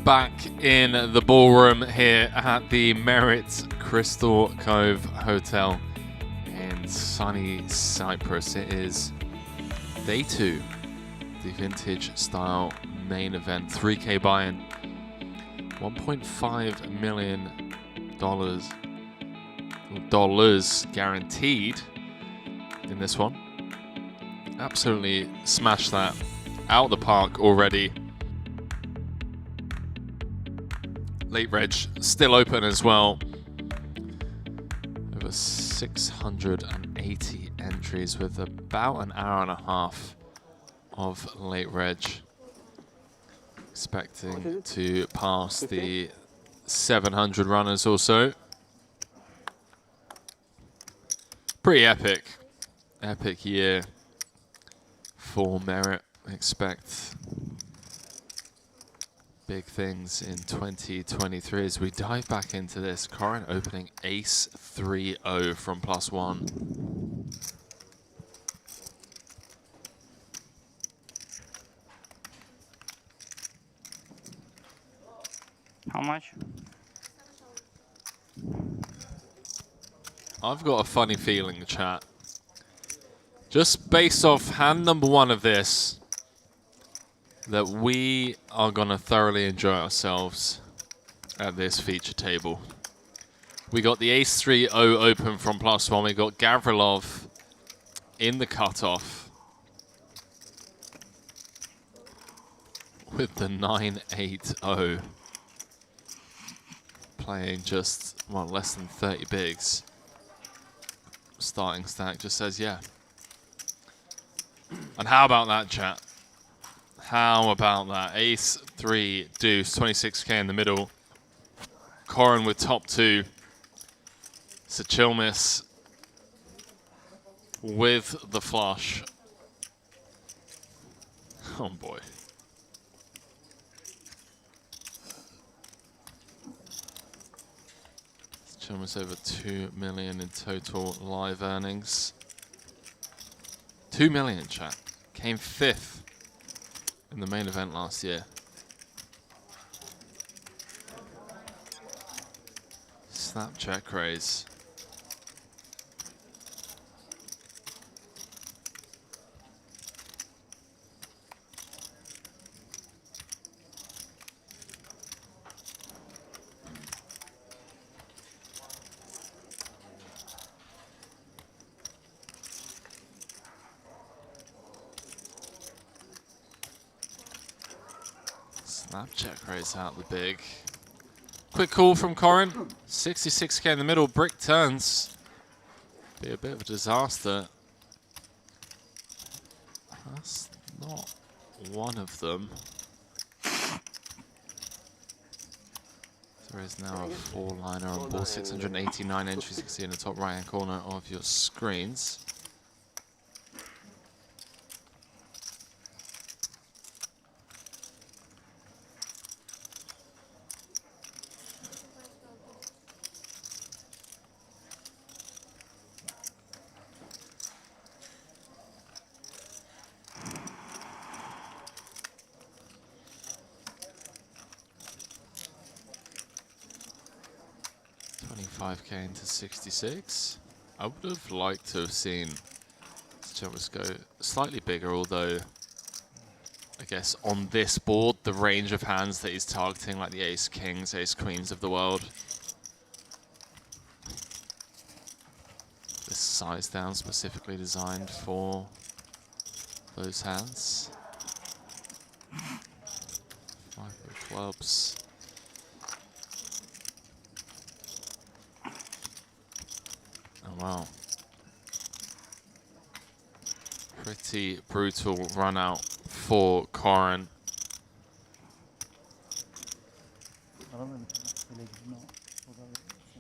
Back in the ballroom here at the Merit Crystal Cove Hotel in sunny Cyprus. It is day 2, the vintage style main event. 3K buy-in, $1.5 million guaranteed in this one. Absolutely smashed that out the park already. Late reg still open as well. Over 680 entries with about an hour and a half of late reg. Expecting to pass the 700 runners or so. Pretty epic. Epic year for Merit. Expect big things in 2023 as we dive back into this. Corin opening ace 3-0 from +1. How much? I've got a funny feeling, chat. Just based off hand number 1 of this, that we are going to thoroughly enjoy ourselves at this feature table. We got the ace 3-0 open from +1. We got Gavrilov in the cutoff with the 9-8-0. Playing just, well, less than 30 bigs. Starting stack just says yeah. And how about that, chat? How about that? Ace 3 deuce, 26k in the middle. Corin with top 2. Sachilmis with the flush. Oh boy. Sachilmis over 2 million in total live earnings. 2 million, chat. Came 5th in the main event last year. Snap check raise. Snap check raise out the big. Quick call from Corin. 66k in the middle. Brick turns. Be a bit of a disaster. That's not one of them. There is now a 4-liner on board. 689 entries you can see in the top right hand corner of your screens. 25k into 66. I would have liked to have seen Jarvis go slightly bigger, although I guess on this board, the range of hands that he's targeting, like the ace kings, ace queens of the world, this size down specifically designed for those hands. 5 of clubs. Oh wow. Pretty brutal run out for Corin.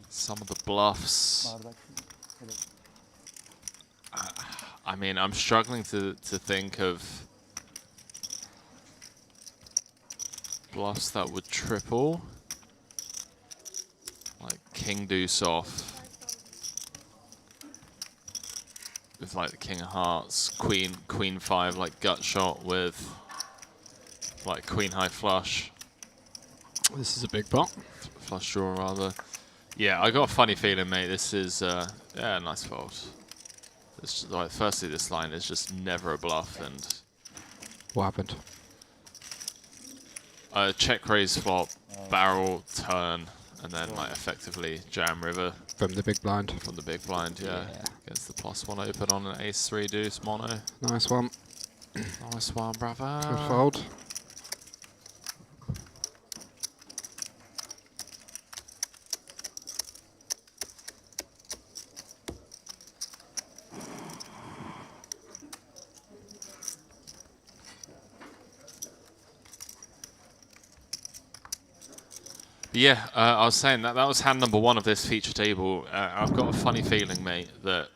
Some of the bluffs. I mean, I'm struggling to think of bluffs that would triple. Like king deuce off. With like the king of hearts, queen 5, like gut shot with like queen high flush. This is a big pot. Flush draw rather. Yeah, I got a funny feeling, mate. This is yeah, nice fold. It's just, like, firstly, this line is just never a bluff, and what happened? Check raise flop, barrel turn, and then like effectively jam river From the big blind. from the big blind. Yeah, against the +1 open on an ace 3 deuce mono. Nice one. Nice one, brother. Good fold. Yeah, I was saying that was hand number 1 of this feature table. I've got a funny feeling, mate, that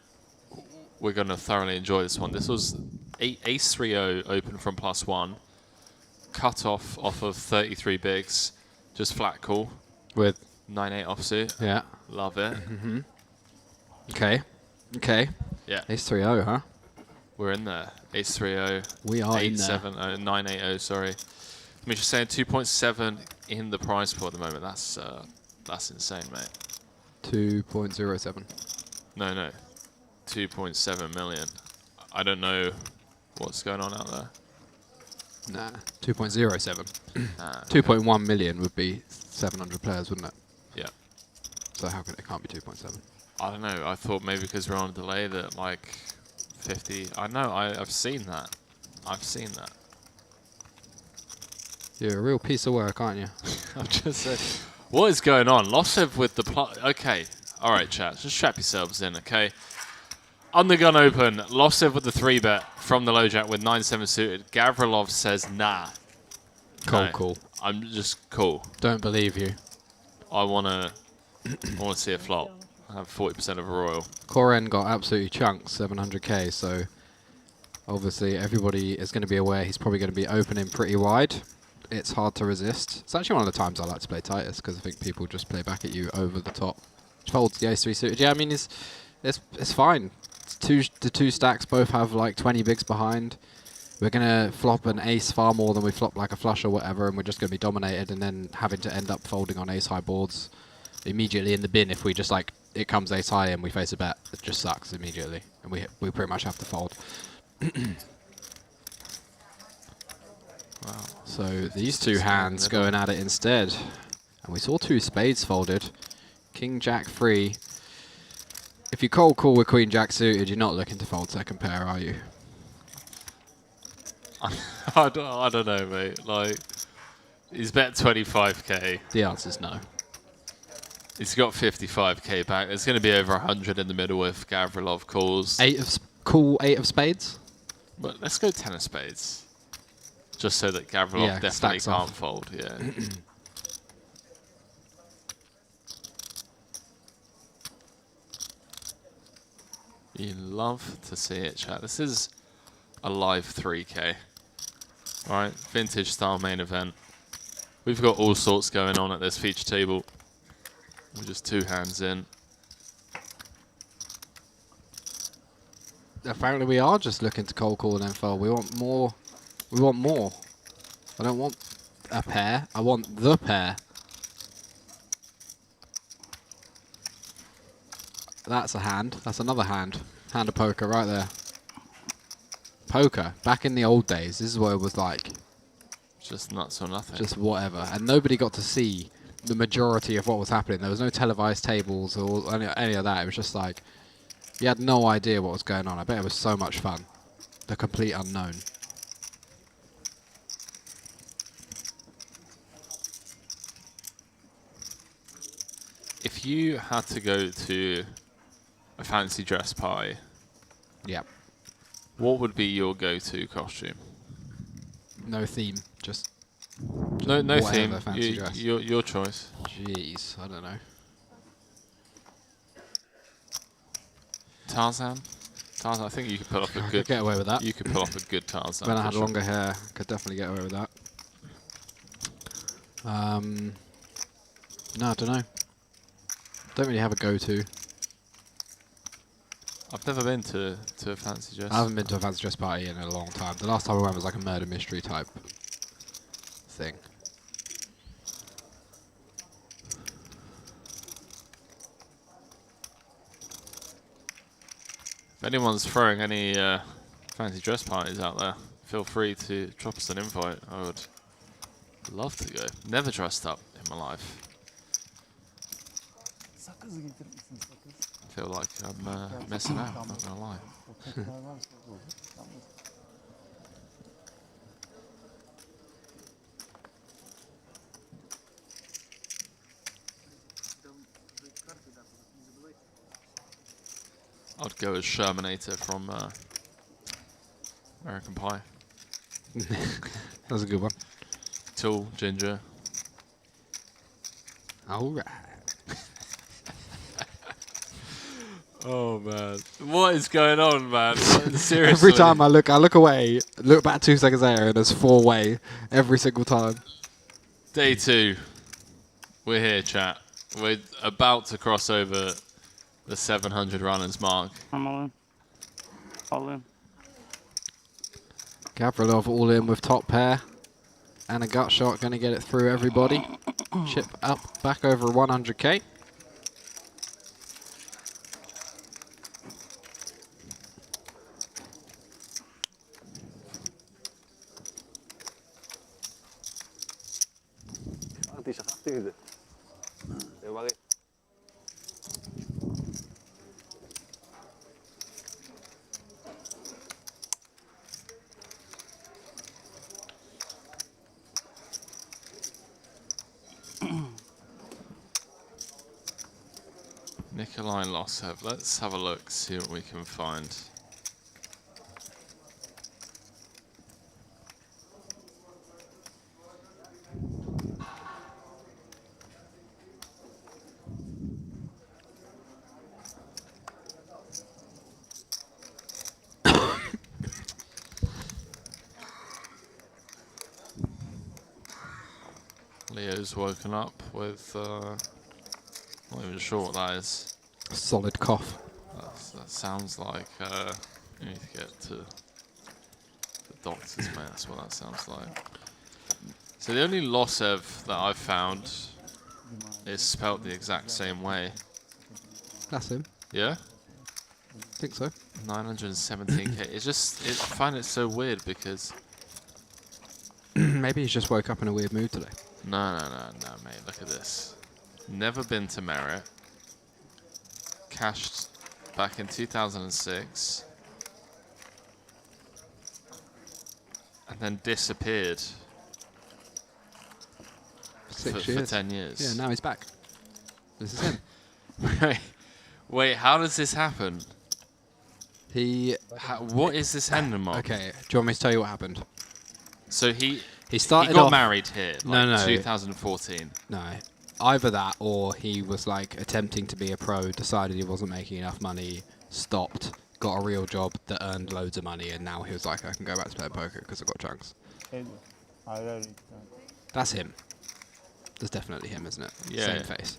we're going to thoroughly enjoy this one. This was ace 3-0 open from +1, cut off of 33 bigs, just flat call With 9-8 offsuit. yeah. Love it. Okay. Okay. Yeah, Ace 3-0, huh? we're in there. Ace 3-0. We are in there. 8-7, 9-8-0. Sorry. I mean, just saying 2.7 in the prize pool at the moment. That's insane, mate. 2.07. No, 2.7 million. I don't know what's going on out there. Nah. 2.07. Nah, 2.1 million would be 700 players, wouldn't it? yeah. So how can it can't be 2.7? I don't know. I thought maybe because we're on a delay that like 50. I know. I've seen that. I've seen that. You're a real piece of work, aren't you? I'm just saying. What is going on? Losev with the plot. Okay. All right, chat. Just strap yourselves in, okay? On the gun open, Losev with the 3-bet from the low jack with 9-7 suited. Gavrilov says, nah. Cool, No. cool. I'm just cool. Don't believe you. I wanna see a flop. I have 40% of a royal. Corin got absolutely chunked, 700k, so obviously everybody is going to be aware he's probably going to be opening pretty wide. It's hard to resist. It's actually one of the times I like to play tightest because I think people just play back at you over the top. Folds the ace 3 suited. Yeah, I mean it's fine. The two stacks both have like 20 bigs behind. We're going to flop an ace far more than we flop like a flush or whatever, and we're just going to be dominated and then having to end up folding on ace high boards immediately in the bin if we just like, it comes ace high and we face a bet. It just sucks immediately, and we pretty much have to fold. Wow. So these two hands going at it instead. And we saw 2 spades folded. King, Jack, free. If you cold call with Queen, Jack suited, you're not looking to fold second pair, are you? I don't know, mate. Like, he's bet 25k. The answer's no. He's got 55k back. There's going to be over 100 in the middle if Gavrilov calls. 8 of spades? But let's go 10 of spades. Just so that Gavrilov definitely stacks can't off. fold, yeah. You love to see it, chat. This is a live 3k. Alright, vintage style main event. We've got all sorts going on at this feature table. We're just 2 hands in. Apparently we are just looking to cold call and then fold. We want more. We want more. I don't want a pair. I want the pair. That's a hand. That's another hand. Hand of poker right there. Poker. Back in the old days, this is what it was like. Just nuts or nothing. Just whatever. And nobody got to see the majority of what was happening. There was no televised tables or any of that. It was just like, you had no idea what was going on. I bet it was so much fun. The complete unknown. If you had to go to a fancy dress party, Yep. what would be your go-to costume? No theme. Just No whatever theme. fancy dress. Your choice. Jeez, I don't know. Tarzan. Tarzan. I think you could pull off a I good. could get away with that. You could pull off a good Tarzan. When I for had sure. longer hair, I could definitely get away with that. No, I don't know. Don't really have a go-to. I've never been to a fancy dress. I haven't been to a fancy dress party in a long time. The last time I went was like a murder mystery type thing. If anyone's throwing any fancy dress parties out there, feel free to drop us an invite. I would love to go. Never dressed up in my life. I feel like I'm missing out, not gonna lie. I'd go as Shermanator from American Pie. That was a good one. Tall, ginger. Alright. Oh man, what is going on, man? Seriously. Every time I look away, look back 2 seconds later, and there's 4 way every single time. Day 2. We're here, chat. We're about to cross over the 700 runners mark. I'm all in. All in. Gavrilov all in with top pair. And a gut shot, going to get it through everybody. Chip up, back over 100k. Nikolai Lossev. Let's have a look, see what we can find. Leo's woken up with, not even sure what that is. Solid cough. That sounds like you need to get to the doctors, mate. That's what that sounds like. So the only Lossev that I've found is spelt the exact same way. That's him. Yeah? I think so. 917k. I find it so weird because... Maybe he's just woke up in a weird mood today. No, mate. Look at this. Never been to Merit. Cashed back in 2006. And then disappeared. 6 for years. 10 years. Yeah, now he's back. This is him. Wait, how does this happen? What is this end mark? Okay, do you want me to tell you what happened? So he started got off married here, like no. 2014. No. Either that or he was like attempting to be a pro, decided he wasn't making enough money, stopped, got a real job that earned loads of money, and now he was like, I can go back to playing poker because I've got chunks. That's him. That's definitely him, isn't it? Yeah. Same face.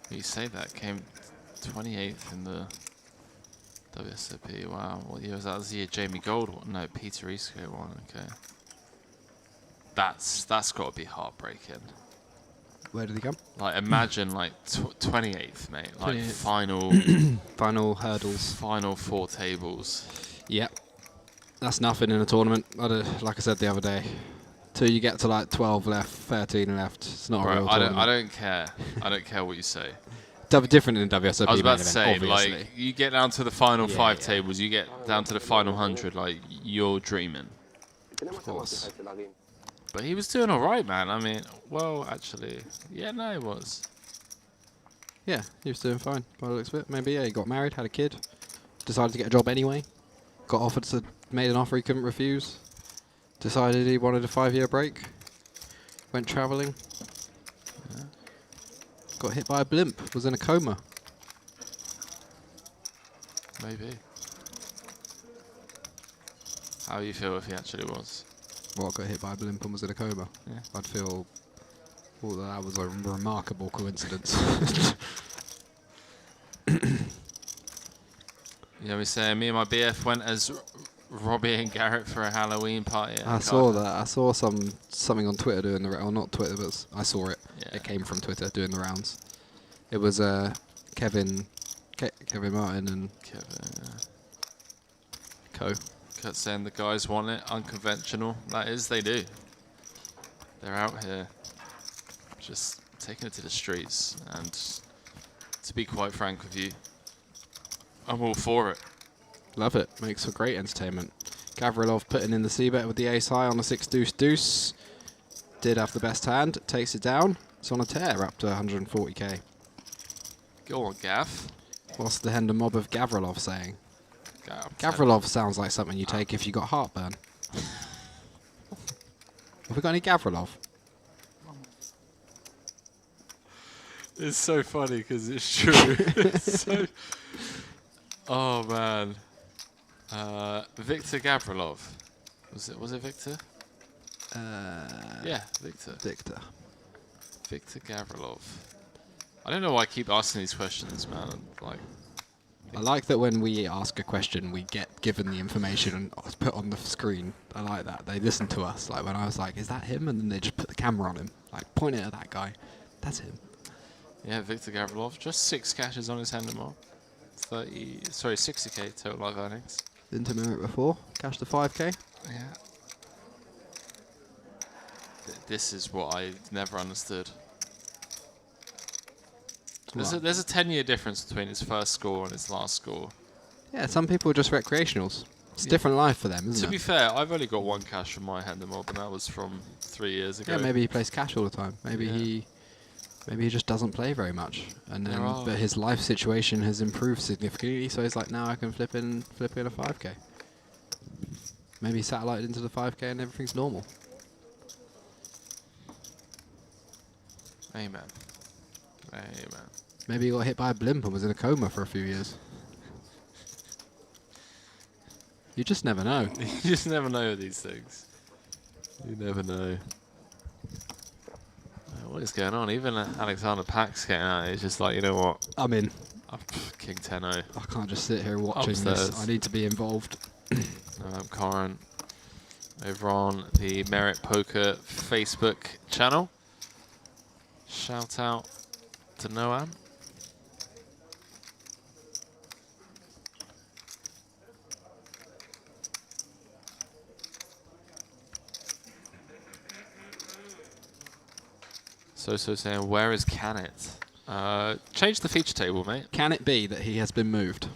You say that came 28th in the WSOP. Wow, what year was that? That was the year Jamie Gold won. No, Peter Isco won. Okay, that's got to be heartbreaking. Where did he come? Like imagine like 28th, mate. Like 28th. final Final hurdles. final 4 tables. Yep. That's nothing in a tournament. Like I said the other day. Till you get to like 12 left, 13 left. It's not a real tournament. I don't care. I don't care what you say. Different in WSOP. I was about to main say, event, obviously. like, you get down to the final Yeah, 5 yeah. tables, you get down to the final 100, like, you're dreaming. Of course. But he was doing all right, man. I mean, well, actually, yeah, no, he was. Yeah, he was doing fine by the looks of it. Maybe, yeah, he got married, had a kid, decided to get a job anyway, made an offer he couldn't refuse, decided he wanted a 5-year break, went travelling, got hit by a blimp, was in a coma. Maybe. How do you feel if he actually was? What, got hit by a blimp and was in a coma? Yeah. I'd feel, well, that was a remarkable coincidence. You know what I'm saying? Me and my BF went as Robbie and Garrett for a Halloween party. I saw that. I saw something on Twitter doing the rounds. Well, not Twitter, but I saw it. Yeah. It came from Twitter doing the rounds. It was Kevin Martin and Co. Kurt saying the guys want it unconventional. That is, they do. They're out here just taking it to the streets. And to be quite frank with you, I'm all for it. Love it. Makes for great entertainment. Gavrilov putting in the c-bet with the ace high on a 6 deuce deuce. Did have the best hand. Takes it down. It's on a tear up to 140k. Go on, Gav. What's the Hender mob of Gavrilov saying? Gav. Gavrilov sounds like something you take if you got heartburn. Have we got any Gavrilov? It's so funny because it's true. It's so. Oh man. Victor Gavrilov. Was it Victor? Yeah, Victor. Victor Gavrilov. I don't know why I keep asking these questions, man. Like, I like that when we ask a question, we get given the information and put on the screen. I like that. They listen to us. Like when I was like, is that him? And then they just put the camera on him. Like, point it at that guy. That's him. yeah, Victor Gavrilov. Just 6 cashes on his hand more. 60k total live earnings. Didn't him it before. Cash to 5k. Yeah. This is what I never understood. There's a 10-year difference between his first score and his last score. Yeah, some people are just recreationals. It's a different life for them, isn't it? To be fair, I've only got 1 cash from my hand mob, and that was from 3 years ago. Yeah, maybe he plays cash all the time. Maybe he just doesn't play very much, and then but his life situation has improved significantly. So he's like, now I can flip in a 5k. Maybe he satellited into the 5k and everything's normal. Amen. Amen. Maybe he got hit by a blimp and was in a coma for a few years. You just never know. You just never know these things. You never know. What is going on? Even Alexander Pack's getting out. He's just like, you know what? I'm in. King 10-0. I can't just sit here watching Upstairs. this. I need to be involved. Corin over on the Merit Poker Facebook channel. Shout out to Noam. So saying, where is Can It? Change the feature table, mate. Can it be that he has been moved?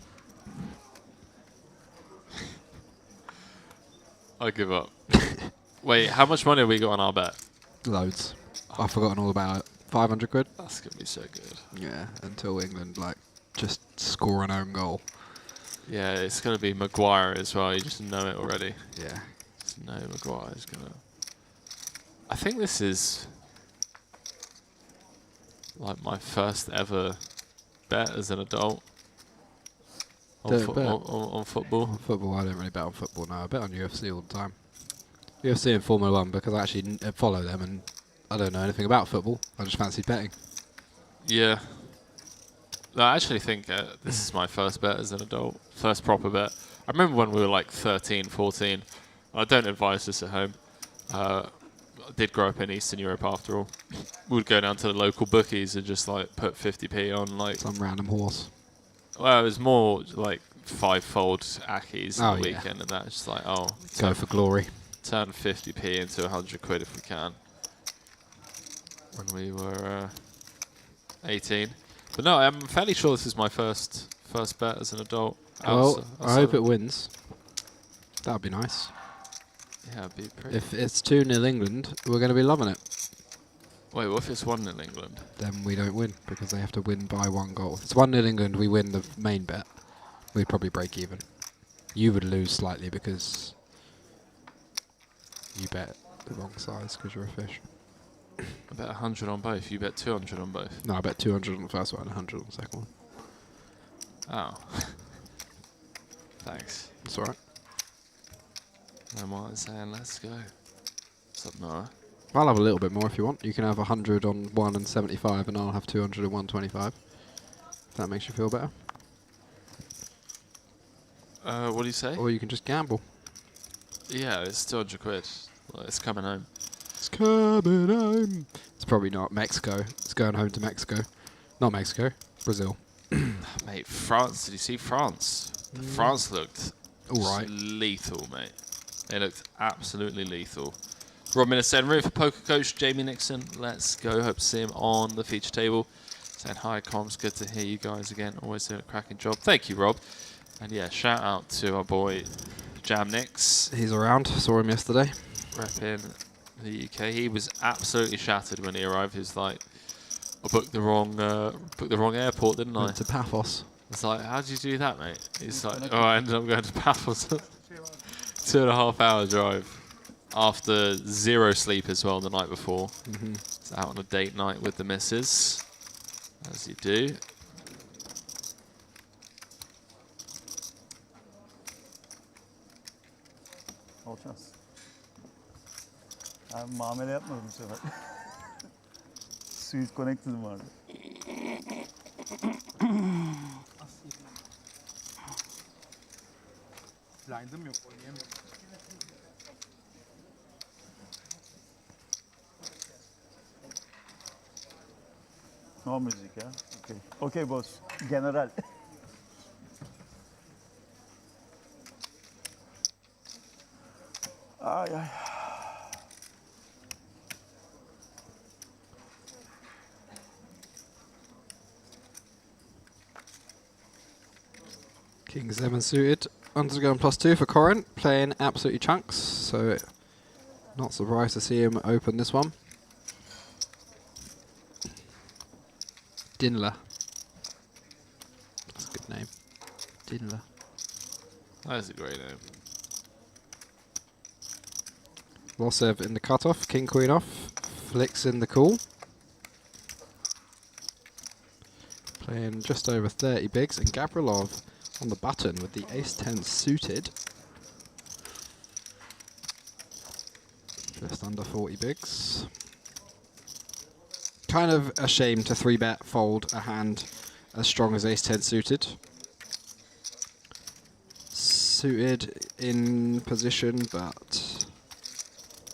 I give up. Wait, how much money have we got on our bet? Loads. I've forgotten all about it. 500 quid? That's going to be so good. Yeah, until England, just score an own goal. Yeah, it's going to be Maguire as well. You just know it already. Yeah. Just know Maguire's going to... I think this is... like my first ever bet as an adult on football. On football, I don't really bet on football now. I bet on UFC all the time. UFC and Formula 1 because I actually follow them and I don't know anything about football. I just fancy betting. Yeah. No, I actually think this is my first bet as an adult. First proper bet. I remember when we were like 13, 14. I don't advise this at home. did grow up in Eastern Europe after all. We'd go down to the local bookies and just like put 50p on like Some random horse. Well, it was more like 5-fold Ackies Oh, on the yeah. weekend, and that's just like, oh, Go for glory. turn 50p into 100 quid if we can. When we were 18, but no, I'm fairly sure this is my first bet as an adult. Well, I hope it wins. That'd be nice. Yeah, it'd be pretty. If it's 2-0 England, we're going to be loving it. Wait, what if it's 1-0 England? Then we don't win because they have to win by 1 goal. If it's 1-0 England, we win the main bet. We'd probably break even. You would lose slightly because you bet the wrong size because you're a fish. I bet 100 on both. You bet 200 on both. No, I bet 200 on the first one and 100 on the second one. Oh. Thanks. That's alright. No more than saying, let's go. What's up, Nora? I'll have a little bit more if you want. You can have 100 on 1 and 75 and I'll have 200 and 125. If that makes you feel better. What do you say? Or you can just gamble. Yeah, it's 200 quid. Well, it's coming home. It's coming home. It's probably not Mexico. It's going home to Mexico. Not Mexico. Brazil. Mate, France. Did you see France? France looked Alright. lethal, mate. They looked absolutely lethal. Rob Minnesota room for poker coach Jamie Nixon. Let's go. Hope to see him on the feature table. Saying hi, comms. Good to hear you guys again. Always doing a cracking job. Thank you, Rob. And yeah, shout out to our boy Jam Nix. He's around. Saw him yesterday. Repping the UK. He was absolutely shattered when he arrived. He was like, I booked the wrong airport, didn't I? Went to Paphos. It's like, how did you do that, mate? He's like, oh, I ended up going to Paphos. 2.5 hour drive. After 0 sleep as well the night before. It's out on a date night with the missus. As you do. Bol şans. Ben muamele yapmadım bu sefer. Sweet Connected'ım vardı. Blind'ım yok, oynayamıyorum. No music, yeah? Okay. Okay, boss. General. Ay ay. King 7 suited. Undergoing +2 for Corin. Playing absolutely chunks. So not surprised to see him open this one. Dinla. That's a good name. Dinla. That is a great name. Losev in the cutoff. King Queen off. Flicks in the call. Playing just over 30 bigs. And Gabrilov on the button with the ace-10 suited. Just under 40 bigs. Kind of a shame to 3-bet fold a hand as strong as ace-10 suited. Suited in position, but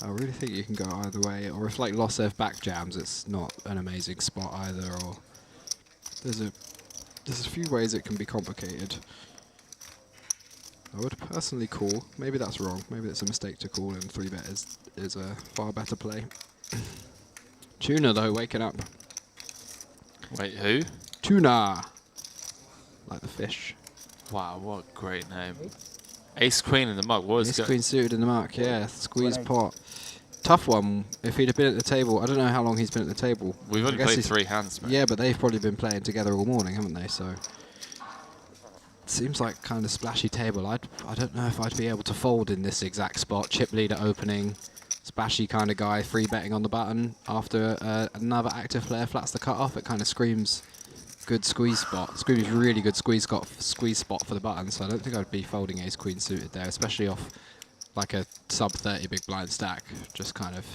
I really think you can go either way. Or if like Losev back jams, it's not an amazing spot either. Or there's a few ways it can be complicated. I would personally call. Maybe that's wrong. Maybe it's a mistake to call, and 3-bet is a far better play. Tuna though, waking up. Wait, who? Tuna, like the fish. Wow, what a great name. Ace Queen in the mug. What is Ace Queen suited in the mark. Yeah, squeeze pot. Tough one. If he'd have been at the table, I don't know how long he's been at the table. We've only played 3 hands, man. Yeah, but they've probably been playing together all morning, haven't they? So it seems like kind of splashy table. I don't know if I'd be able to fold in this exact spot. Chip leader opening, splashy kind of guy, 3-betting on the button after another active player flats the cutoff. It kind of screams good squeeze spot. Screams really good squeeze spot for the button. So I don't think I'd be folding ace queen suited there, especially off like a sub 30 big blind stack. Just kind of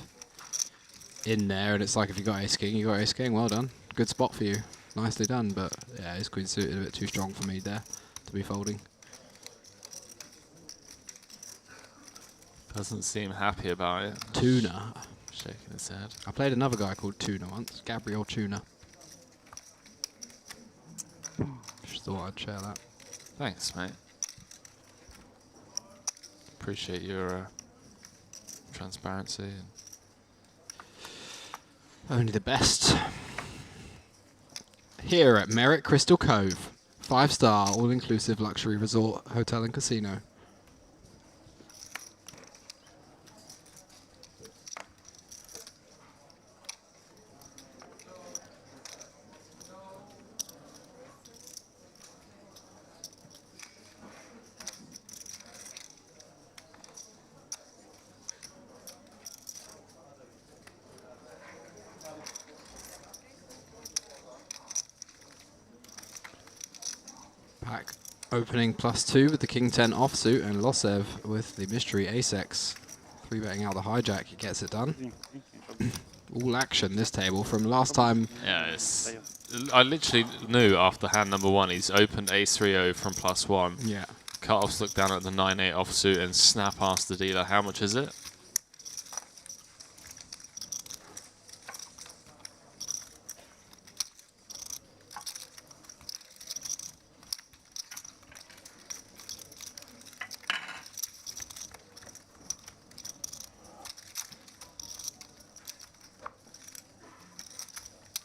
in there, and it's like if you got ace king, you got ace king. Well done, good spot for you, nicely done. But yeah, ace queen suited a bit too strong for me there to be folding. Doesn't seem happy about it. Tuna. shaking his head. I played another guy called Tuna once, Gabriel Tuna. Just thought I'd share that. Thanks, mate. Appreciate your transparency. Only the best. Here at Merritt Crystal Cove, 5-star all-inclusive luxury resort, hotel and casino. Pack opening +2 with the King 10 offsuit and Losev with the mystery ace-x. 3-betting out the hijack, he gets it done. All action this table from last time. Yeah, I literally knew after hand number 1 he's opened ace-3-0 from +1. Yeah. Cut-offs look down at the 9-8 offsuit and snap past the dealer. How much is it?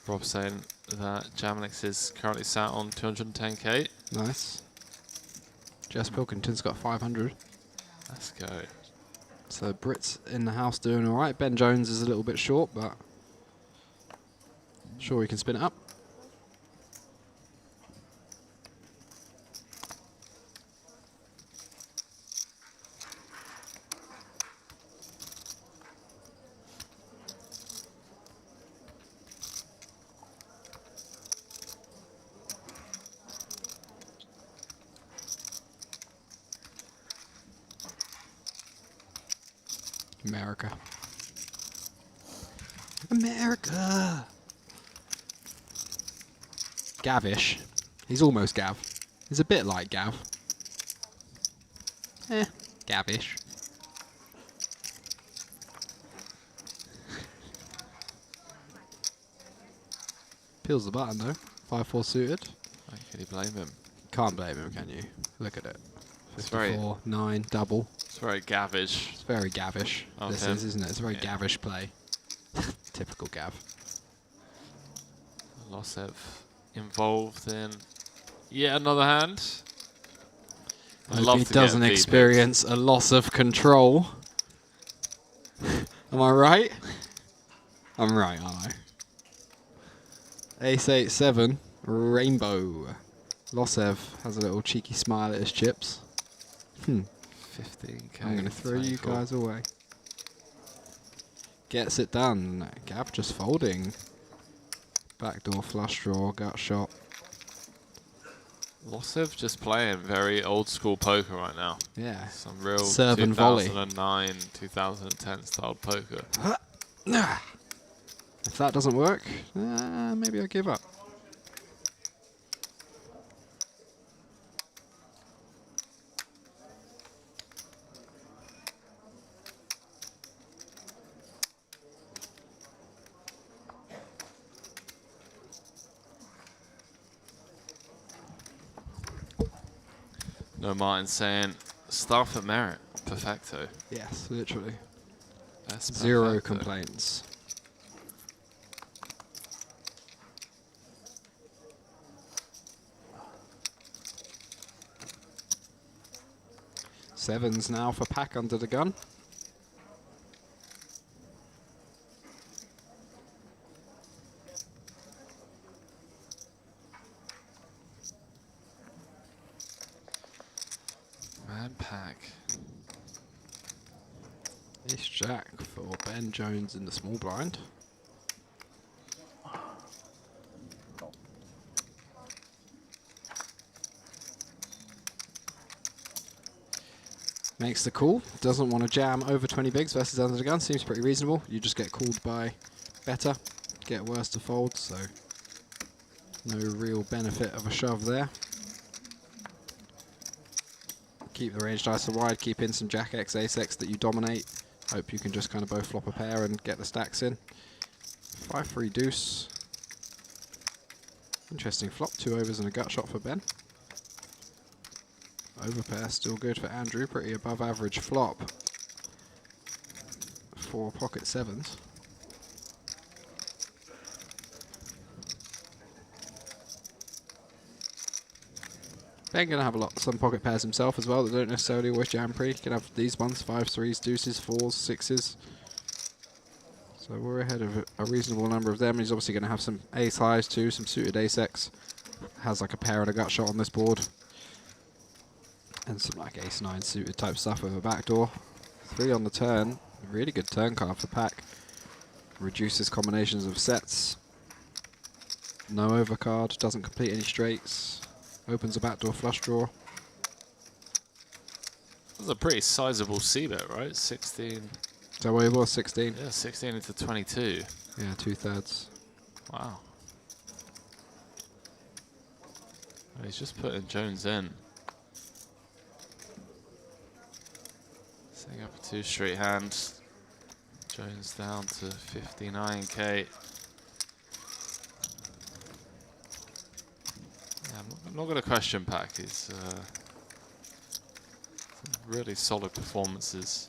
Rob saying that Jamnix is currently sat on 210k. Nice. Jess Pilkington's got 500. Let's go. So Brits in the house doing all right. Ben Jones is a little bit short, but sure he can spin it up. America. America! Gavish. He's almost Gav. He's a bit like Gav. Gavish. Peels the button though. 5-4 suited. How can you blame him? Can't blame him, can you? Look at it. It's very 54, 9, double. It's very gavish. It's very Gavish. Okay. This is, isn't it? It's a very Gavish play. Typical Gav. Losev involved in yet another hand. I hope he doesn't experience a loss of control. Am I right? I'm right, aren't I? Ace-8-7, rainbow. Losev has a little cheeky smile at his chips. 15k. I'm going to throw you guys away. Gets it done. Gav just folding. Backdoor flush draw, gut shot. Losev just playing very old school poker right now. Yeah. Some real Serve and volley. 2009, 2010 style poker. If that doesn't work, maybe I'll give up. No, Martin saying staff at Merit, perfecto. Yes, literally. That's Zero perfecto. complaints. Sevens now for Pack under the gun. Man Pack. Ace Jack for Ben Jones in the small blind. Makes the call. Doesn't want to jam over 20 bigs versus under the gun. Seems pretty reasonable. You just get called by better. Get worse to fold, so no real benefit of a shove there. Keep the range nice and wide. Keep in some Jack X, Ace X that you dominate. Hope you can just kind of both flop a pair and get the stacks in. 5-3 deuce. Interesting flop, 2 overs and a gut shot for Ben. Overpair still good for Andrew, pretty above average flop. 4 pocket 7s. Ben gonna have some pocket pairs himself as well that don't necessarily always jam pre. He can have these ones, 5s, 3s, deuces, 4s, 6s. So we're ahead of a reasonable number of them. He's obviously going to have some ace highs too, some suited ace-X. Has like a pair and a gut shot on this board. And some like ace-9 suited type stuff with a backdoor. 3 on the turn. Really good turn card for Pack. Reduces combinations of sets. No overcard, doesn't complete any straights. Opens a backdoor flush draw. That's a pretty sizable c-bet, right? 16. Is that what it was, 16? Yeah, 16 into 22. Yeah, 2/3. Wow. Well, he's just putting Jones in. Setting up a 2 straight hand. Jones down to 59k. Yeah, I'm not going to question Pack. It's some really solid performances.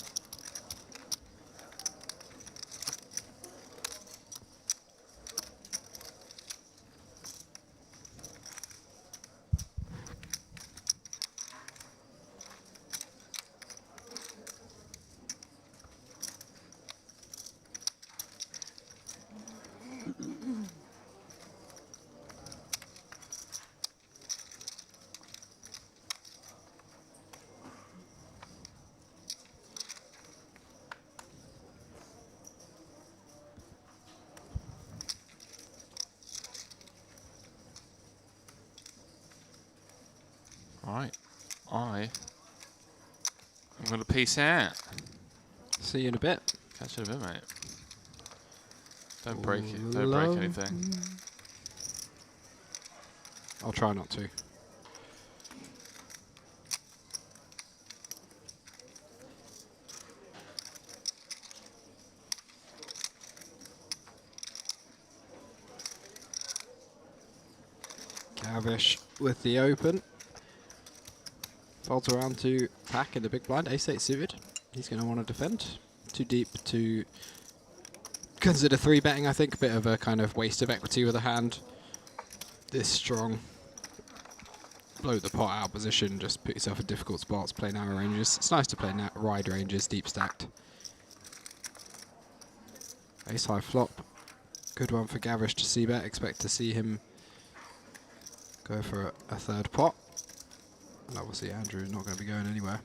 Right, I'm going to peace out. See you in a bit. Catch you in a bit, mate. Don't break it. Don't break anything. I'll try not to. Gavish with the open. Folds around to Pack in the big blind. Ace-8 suited. He's going to want to defend. Too deep to consider 3-betting, I think. A bit of a kind of waste of equity with a hand this strong. Blow the pot out of position. Just put yourself in difficult spots. Play narrow ranges. It's nice to play wide ranges, deep stacked. Ace-high flop. Good one for Gavish to c-bet. Expect to see him go for a 3rd pot. And obviously Andrew is not going to be going anywhere.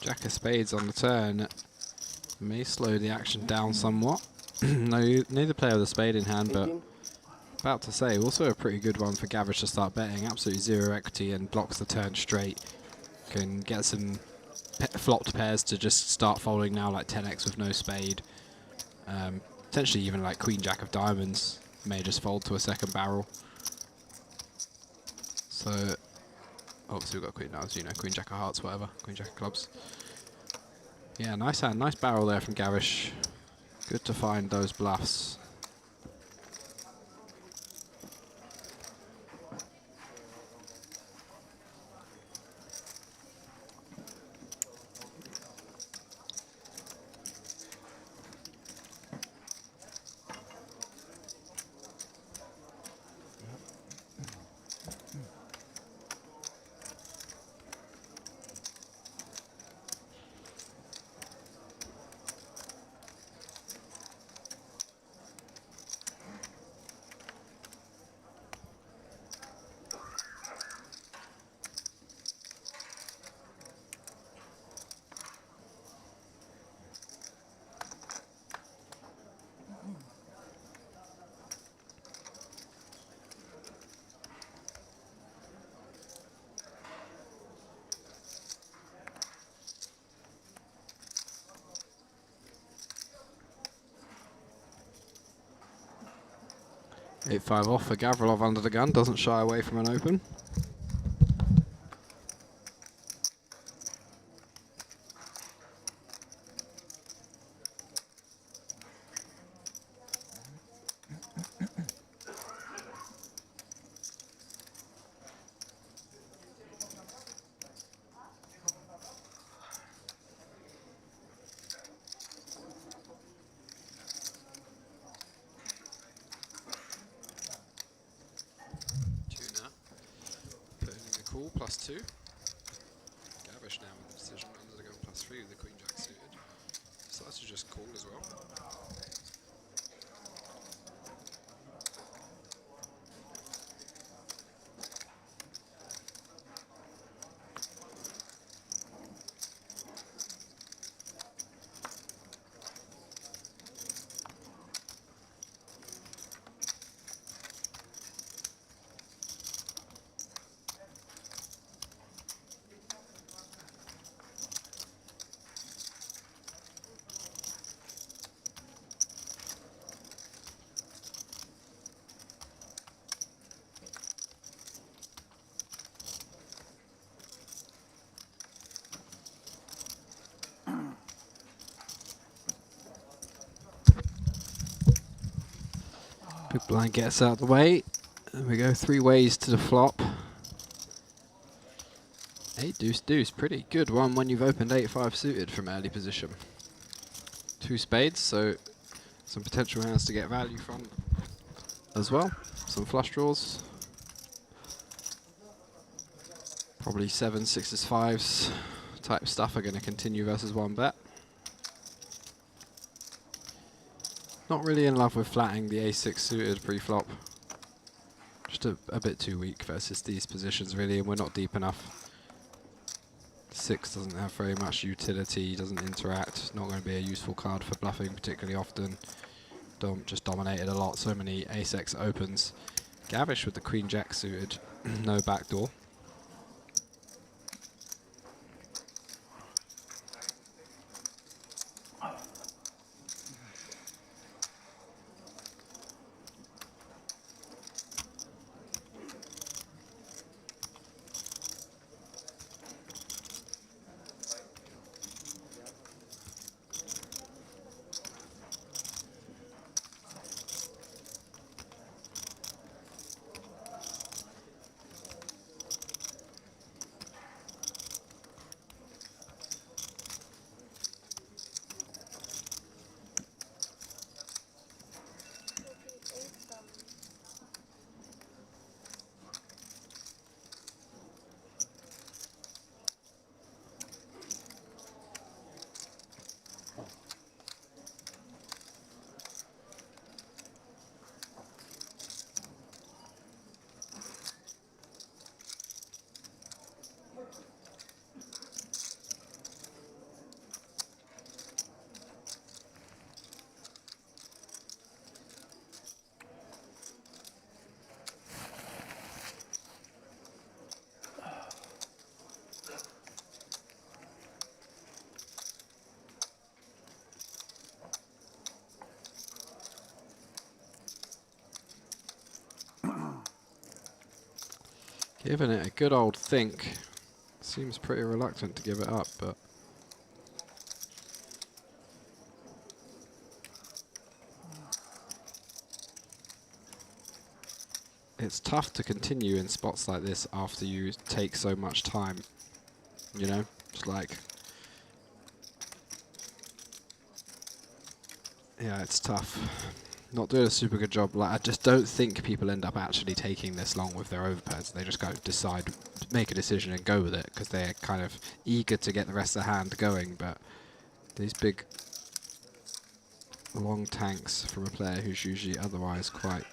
Jack of spades on the turn may slow the action down somewhat. Neither player with a spade in hand, but about to say, also a pretty good one for Gavish to start betting. Absolutely 0 equity and blocks the turn straight. Can get some flopped pairs to just start folding now, like 10x with no spade. Potentially even like Queen Jack of diamonds may just fold to a 2nd barrel. So obviously we've got Queen Diamonds, you know, Queen Jack of hearts, whatever, Queen Jack of clubs. Yeah, nice hand, nice barrel there from Gavish. Good to find those bluffs. 8-5 off for Gavrilov under the gun, doesn't shy away from an open. Call +2. Gavish now in the decision, under the gun +3 with the Queen Jack suited. Starts to just call as well. Big blind gets out of the way. And we go 3 ways to the flop. 8 deuce deuce, pretty good one when you've opened 8-5 suited from early position. 2 spades, so some potential hands to get value from as well. Some flush draws. Probably 7s, 6s, 5s type stuff are going to continue versus 1 bet. Not really in love with flatting the A6 suited pre-flop. Just a bit too weak versus these positions really, and we're not deep enough. 6 doesn't have very much utility, doesn't interact, not going to be a useful card for bluffing particularly often. Just dominated a lot, so many ace-x opens. Gavish with the Queen Jack suited, no backdoor. Giving it a good old think. Seems pretty reluctant to give it up, but it's tough to continue in spots like this after you take so much time. You know, it's like, yeah, it's tough. Not doing a super good job. Like, I just don't think people end up actually taking this long with their overpairs. They just go decide, make a decision and go with it because they're kind of eager to get the rest of the hand going. But these big long tanks from a player who's usually otherwise quite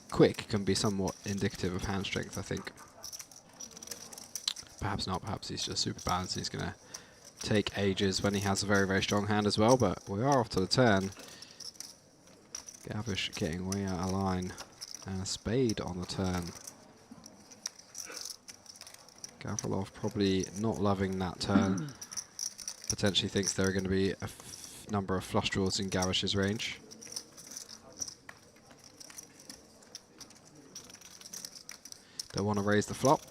quick can be somewhat indicative of hand strength, I think. Perhaps not. Perhaps he's just super balanced. He's going to take ages when he has a very, very strong hand as well. But we are off to the turn. Gavish getting way out of line, and a spade on the turn. Gavrilov probably not loving that turn. Potentially thinks there are going to be a number of flush draws in Gavish's range. They want to raise the flop.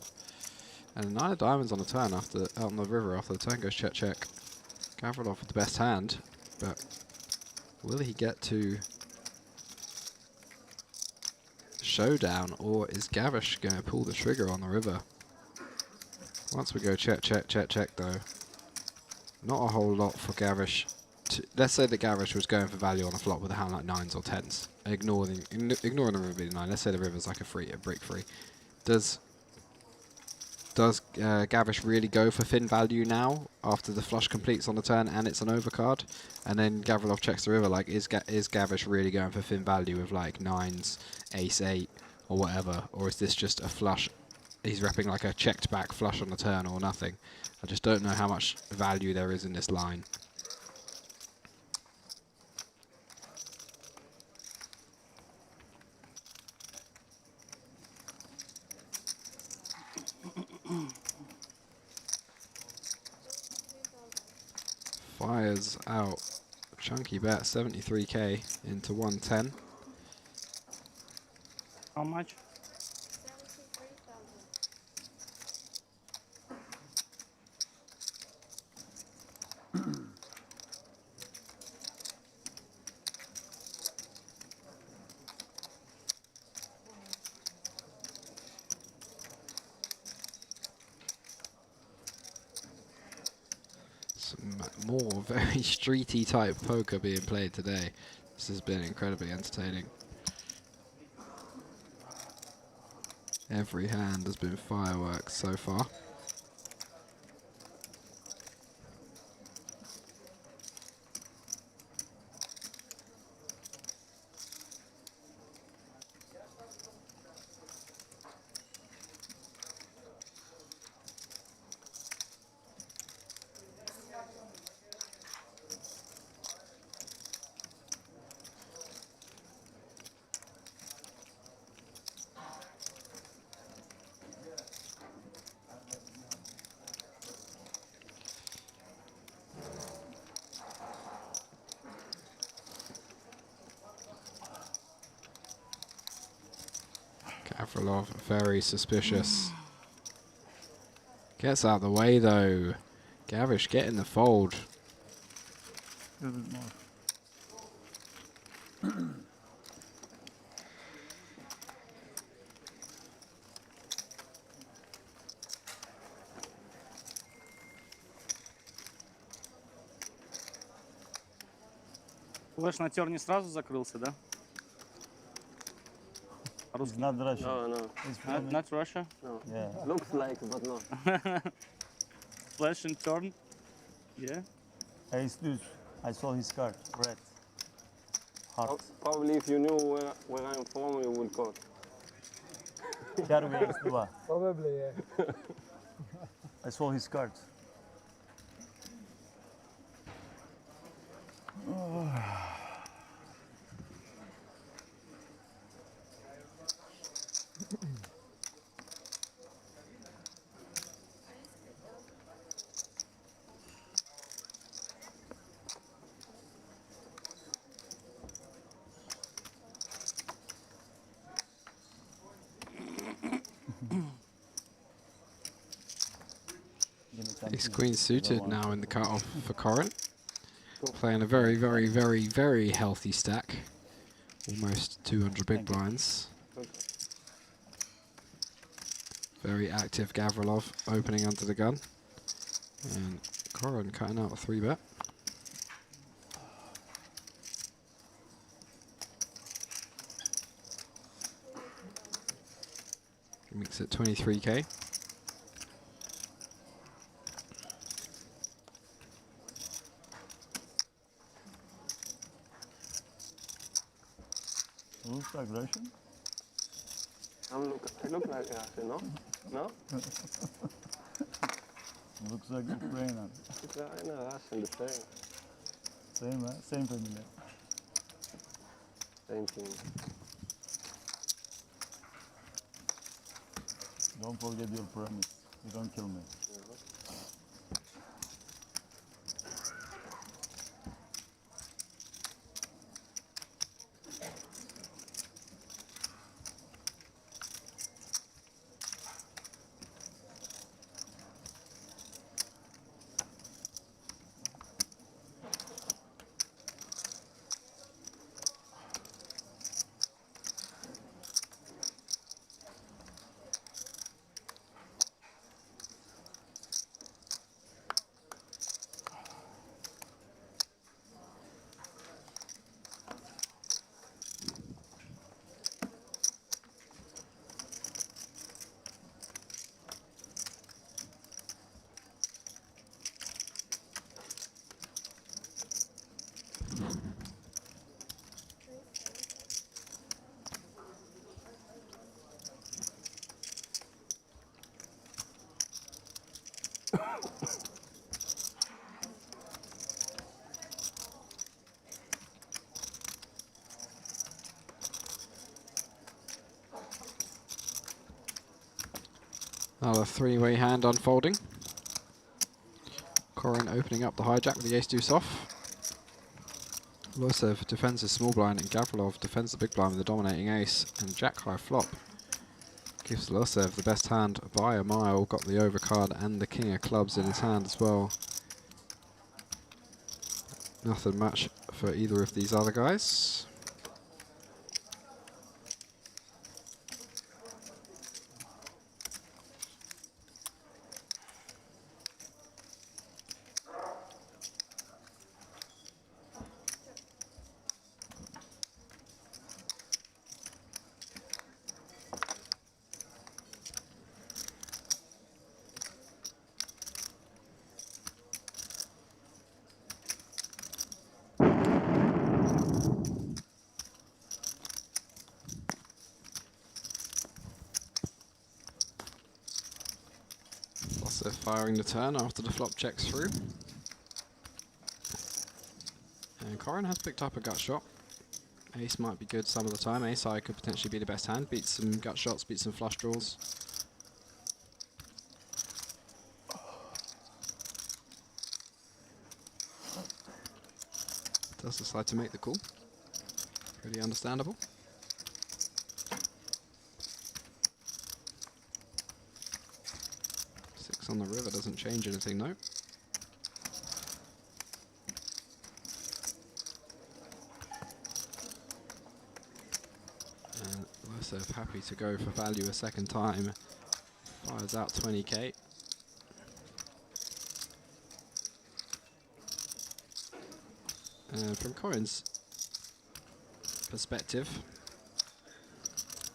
And 9 of diamonds on the turn after out on the river after the turn goes check check. Gavrilov with the best hand, but will he get to showdown, or is Gavish going to pull the trigger on the river? Once we go check check check check though, not a whole lot for Gavish. Let's say that Gavish was going for value on a flop with a hand like 9s or 10s. Ignoring the river being 9. Let's say the river's like a brick free. Does Gavish really go for thin value now after the flush completes on the turn and it's an overcard? And then Gavrilov checks the river, like, is Gavish really going for thin value with like 9s, ace 8 or whatever? Or is this just a flush? He's repping like a checked back flush on the turn or nothing. I just don't know how much value there is in this line. Fires out chunky bet, 73k into 110. How much? More very streety type poker being played today. This has been incredibly entertaining. Every hand has been fireworks so far. Gavrilov, very suspicious. Gets out of the way though. Gavish getting the fold. A little bit more. Флэш на терне сразу закрылся, да? It's not Russia. No, no. It's Not Russia? No. yeah. Looks like, but no. Flash and turn? Yeah. Ace deuce. I saw his card. Red. Heart. Probably if you knew where I'm from, you would call. Charlie ace два. Probably, yeah. I saw his card. Ace queen suited now in the cutoff for Corin. Playing a very, very, very, very healthy stack. Almost 200 big blinds. Very active Gavrilov opening under the gun. And Corin cutting out a 3-bet. Makes it 23k. Looks like Russian. I look like Russian, no? No? Looks like Ukrainian. Ukraine, Russian, the same. Same, huh? Same family. Same thing. Don't forget your promise. You don't kill me. Another three-way hand unfolding. Corin opening up the hijack with the ace deuce off. Losev defends his small blind and Gavrilov defends the big blind with the dominating ace, and jack high flop gives Losev the best hand by a mile. Got the overcard and the king of clubs in his hand as well. Nothing much for either of these other guys. Also firing the turn after the flop checks through. And Corin has picked up a gut shot. Ace might be good some of the time. Ace high could potentially be the best hand. Beats some gut shots, beats some flush draws. Does decide to make the call. Pretty understandable. On the river doesn't change anything, no. And Losev happy to go for value a second time. Fires out 20k. And from Corin's perspective,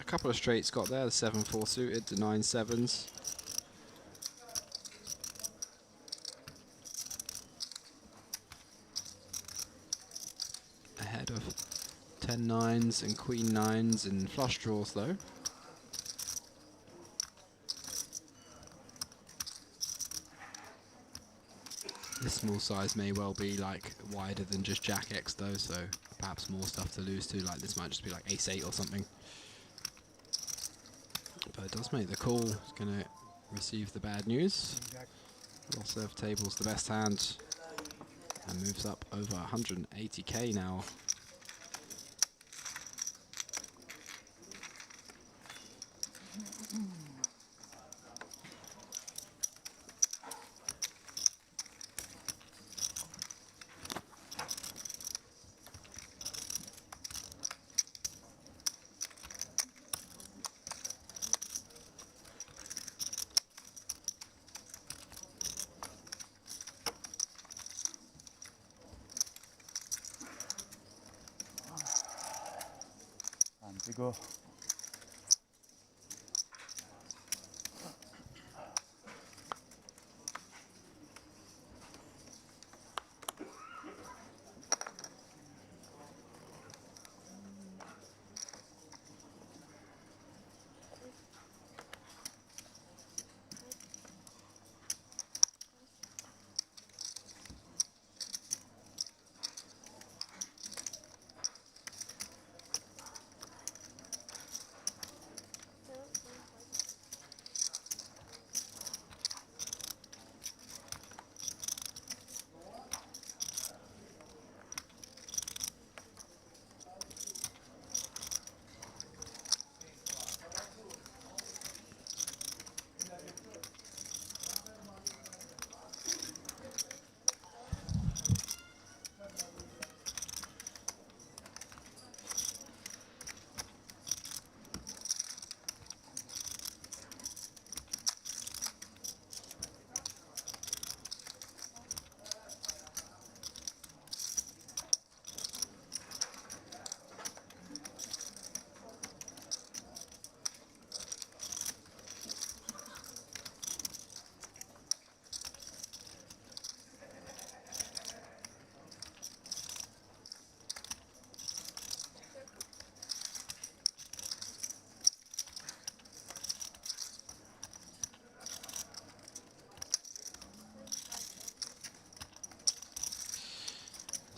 a couple of straights got there, the 7-4 suited, the 9-7s. Ahead of 10-9s and queen 9s and flush draws though. This small size may well be like wider than just Jack X though, so perhaps more stuff to lose to, like this might just be like Ace 8 or something. But it does make the call. It's going to receive the bad news. Losev tables the best hand and moves up over 180k now. Go.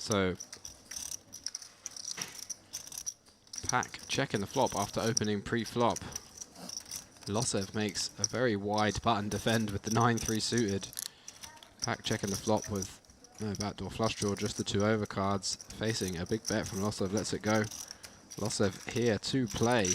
So Pack checking the flop after opening pre-flop. Losev makes a very wide button defend with the 9-3 suited. Pack checking the flop with no backdoor flush draw, just the 2 overcards. Facing a big bet from Losev, lets it go. Losev here to play.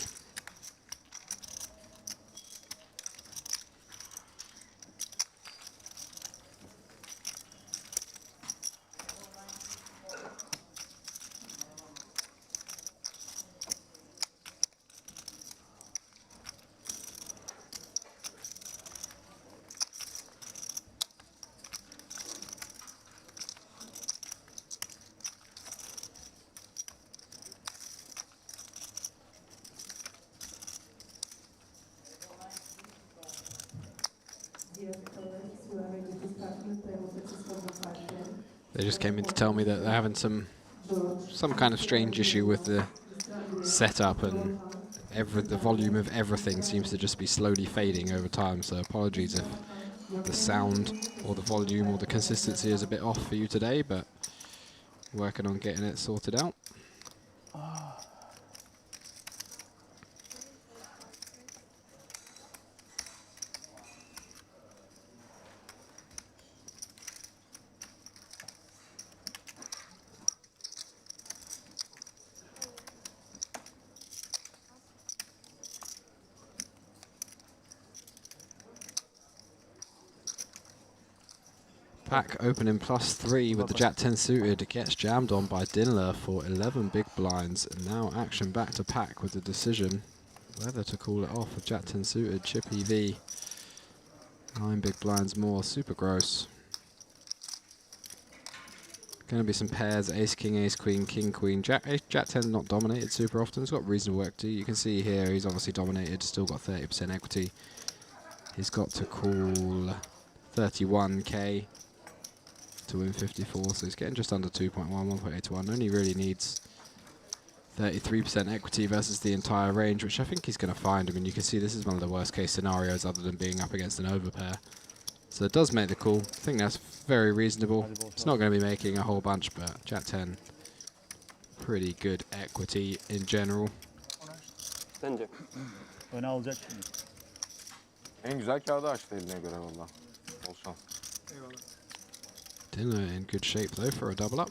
They just came in to tell me that they're having some kind of strange issue with the setup, and the volume of everything seems to just be slowly fading over time. So apologies if the sound or the volume or the consistency is a bit off for you today, but working on getting it sorted out. Pack opening +3 with the Jack-10 suited, gets jammed on by Dinler for 11 big blinds, and now action back to Pack with the decision whether to call it off with Jack-10 suited. Chip EV, 9 big blinds more, super gross. Going to be some pairs, ace-king, ace-queen, king-queen. Jack-10 not dominated super often, he's got reasonable equity. You can see here he's obviously dominated, still got 30% equity. He's got to call 31k. To win 54, so he's getting just under 2.1, 1.8 to 1. Only really needs 33% equity versus the entire range, which I think he's going to find. I mean, you can see this is one of the worst case scenarios other than being up against an overpair. So it does make the call. I think that's very reasonable. It's not going to be making a whole bunch, but Jack-10, pretty good equity in general. Sence? Öne alacak mı? En güzel kağıdı açtı eline göre valla. Bol şans. Eyvallah. Dinner in good shape though for a double up.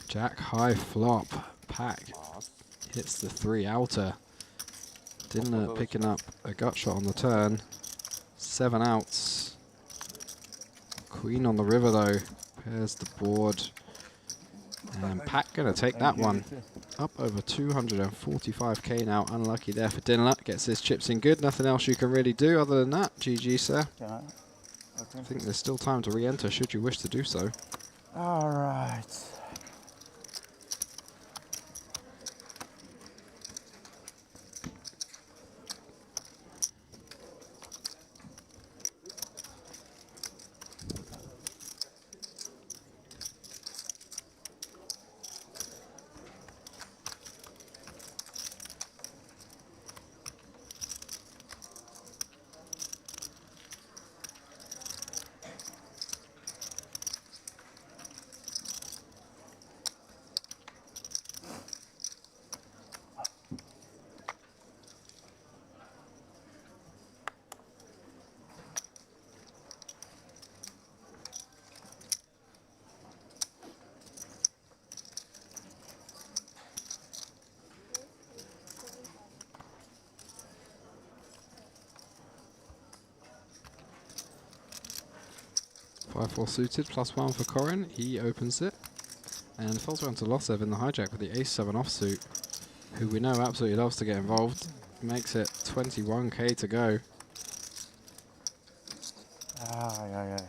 Jack high flop. Pack hits the 3 outer. Dinner picking up a gut shot on the turn. 7 outs. Queen on the river though. Pairs the board. And Pack gonna take that one. Up over 245k now. Unlucky there for Dinler. Gets his chips in good. Nothing else you can really do other than that. GG, sir. I think there's still time to re-enter should you wish to do so. All right. Five-four suited, +1 for Corin. He opens it. And falls around to Losev in the hijack with the ace-7 offsuit, who we know absolutely loves to get involved. Makes it 21k to go. Ay, ay, ay.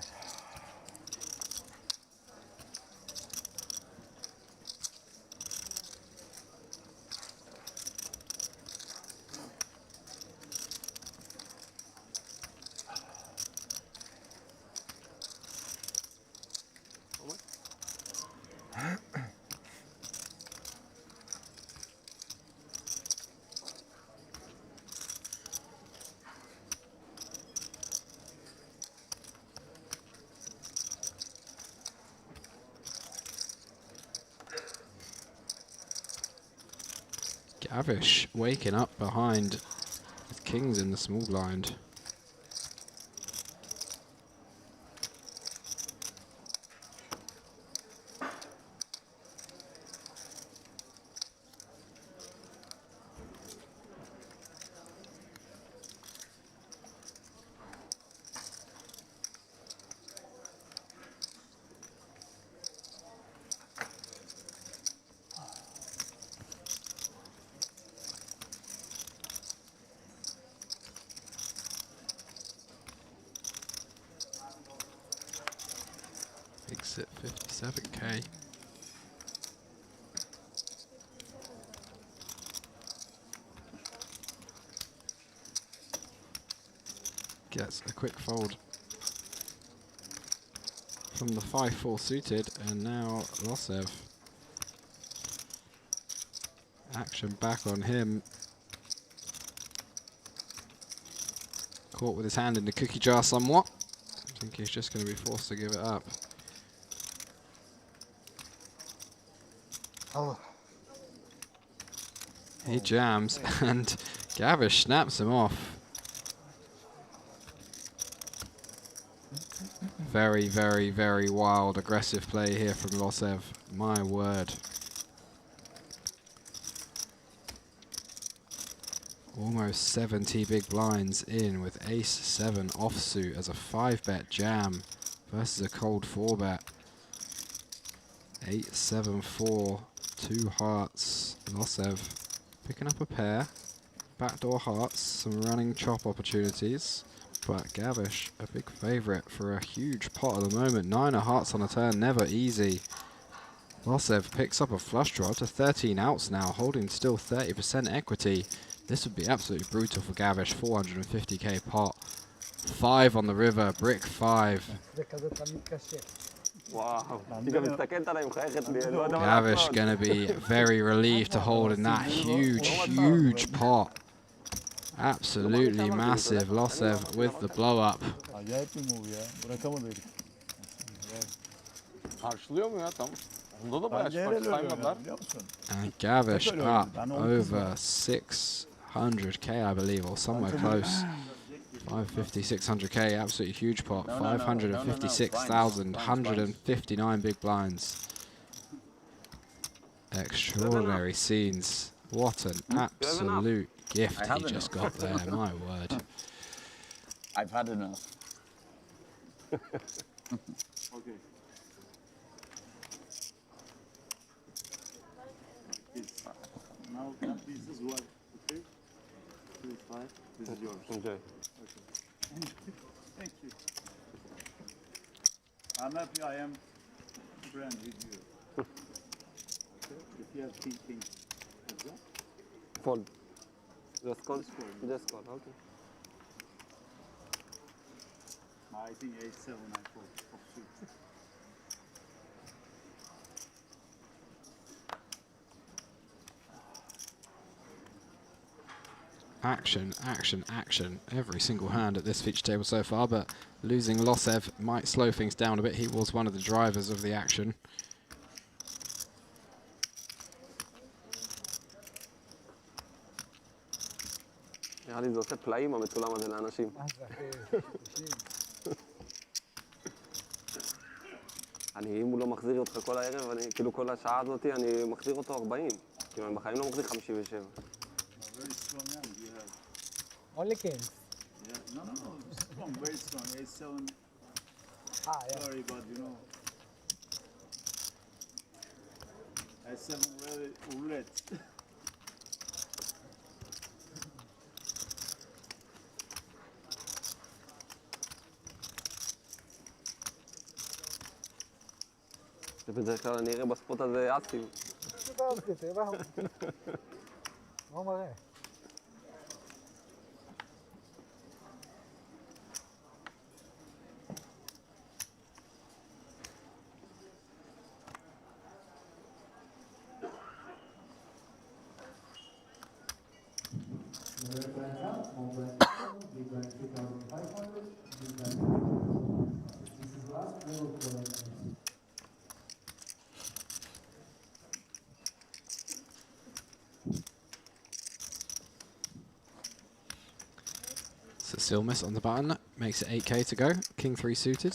Gavish waking up behind with kings in the small blind. Big sit 57k. Gets a quick fold from the 5-4 suited, and now Losev. Action back on him. Caught with his hand in the cookie jar somewhat. I think he's just going to be forced to give it up. He jams and Gavish snaps him off. Very, very, very wild, aggressive play here from Losev. My word. Almost 70 big blinds in with ace-7 offsuit as a 5-bet jam versus a cold 4-bet. 8-7-4, 2 hearts. Losev picking up a pair. Backdoor hearts, some running chop opportunities. But Gavish, a big favourite for a huge pot at the moment. 9 of hearts on a turn, never easy. Losev picks up a flush draw to 13 outs now, holding still 30% equity. This would be absolutely brutal for Gavish. 450k pot. 5 on the river, brick 5. Wow. Gavish gonna be very relieved to hold in that huge, huge pot. Absolutely massive. Losev with the blow up. Karşılıyor mu ya tam? Onda da bayağı saymadılar. And Gavish up over 600k, I believe, or somewhere close. 550, 600k, absolutely huge pot. 556,000, 159 big blinds. Extraordinary scenes. What an absolute gift he just got there, my word. I've had enough. Okay. Now this is what, okay? 2-5, this is yours. Enjoy. Okay. Thank you. I'm happy I am friend with you. Okay. If you have thinking, what's that? Fold. Just call. Just call. Okay. I think 8-7 I fold. Offsuit. Action, action, action. Every single hand at this feature table so far, but losing Losev might slow things down a bit. He was one of the drivers of the action. נראה לי זה עושה פלאים המצולם הזה לאנשים. אם הוא לא מחזיר אותך כל הערב, כאילו כל השעה הזאת, אני מחזיר אותו 40. כאילו אני בחיים לא מחזיר 57. Very strong hand you have. Only kings. Yeah, no, strong, very strong. 8-7. Yeah. Sorry, but you know. 8-7 really roulette. בדרך כלל אני אראה בספורט הזה אסים. לא מראה. Silmus on the button makes it 8k to go. King 3 suited.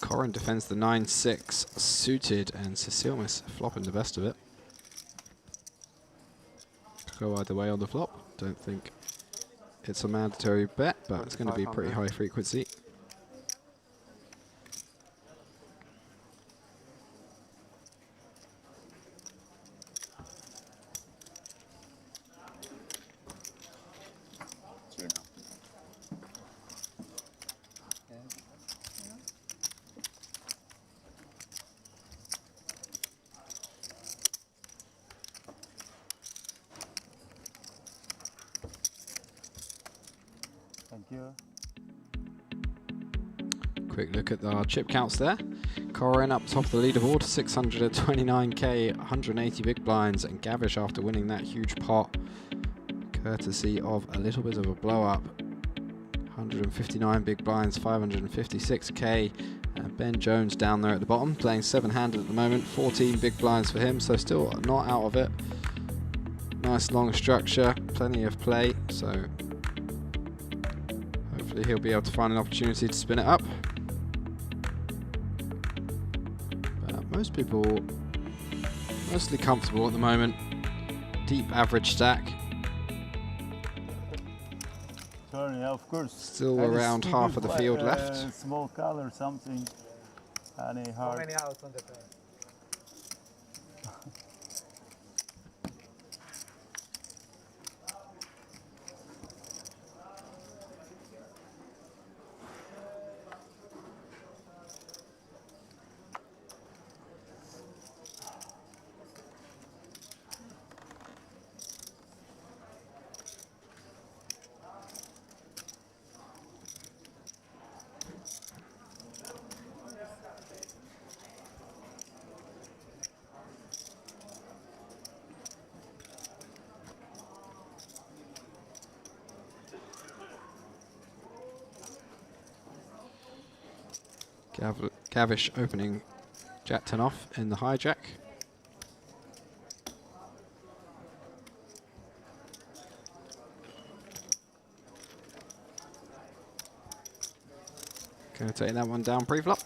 Corin defends the 9-6 suited, and Silmus flopping the best of it. Go either way on the flop. Don't think it's a mandatory bet, but it's going to be pretty high frequency. Thank you. Quick look at our chip counts there. Corin up top of the leaderboard, 629k, 180 big blinds, and Gavish after winning that huge pot, courtesy of a little bit of a blow up. 159 big blinds, 556k. And Ben Jones down there at the bottom, playing 7-handed at the moment, 14 big blinds for him, so still not out of it. Nice long structure, plenty of play, so hopefully he'll be able to find an opportunity to spin it up. But most people mostly comfortable at the moment. Deep average stack. Sorry, yeah, of course. Still around half of the field left. Small color, something. Any hard. How many outs on the turn? Gavish opening Jack 10 off in the hijack. Going to take that one down pre-flop.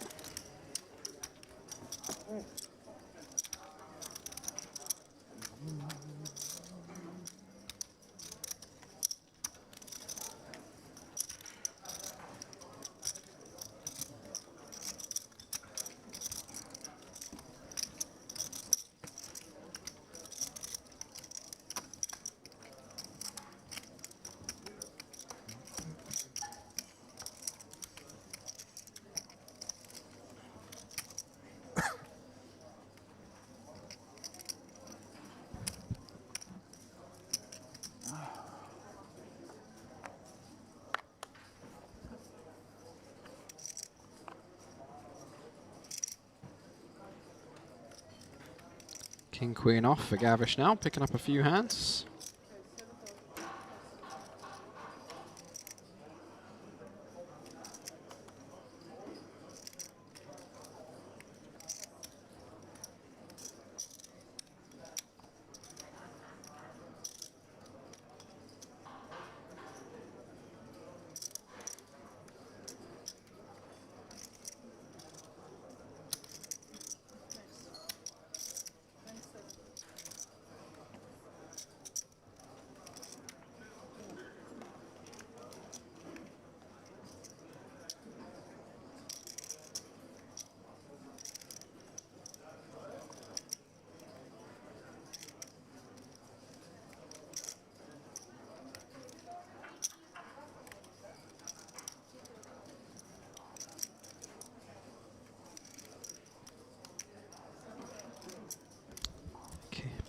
King Queen off for Gavish now, picking up a few hands.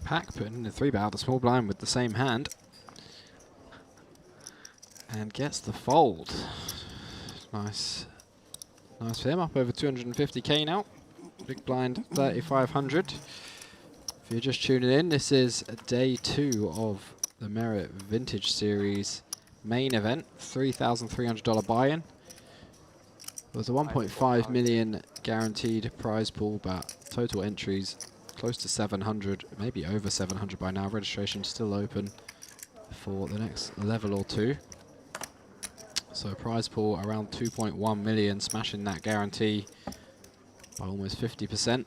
Pack putting in a 3-bet, the small blind with the same hand. And gets the fold. Nice. Nice for him, up over 250k now. Big blind 3,500. If you're just tuning in, this is day 2 of the Merit Vintage Series main event, $3,300 buy-in. There's a 1.5 million guaranteed prize pool, but total entries close to 700, maybe over 700 by now. Registration still open for the next level or two. So prize pool around 2.1 million, smashing that guarantee by almost 50%.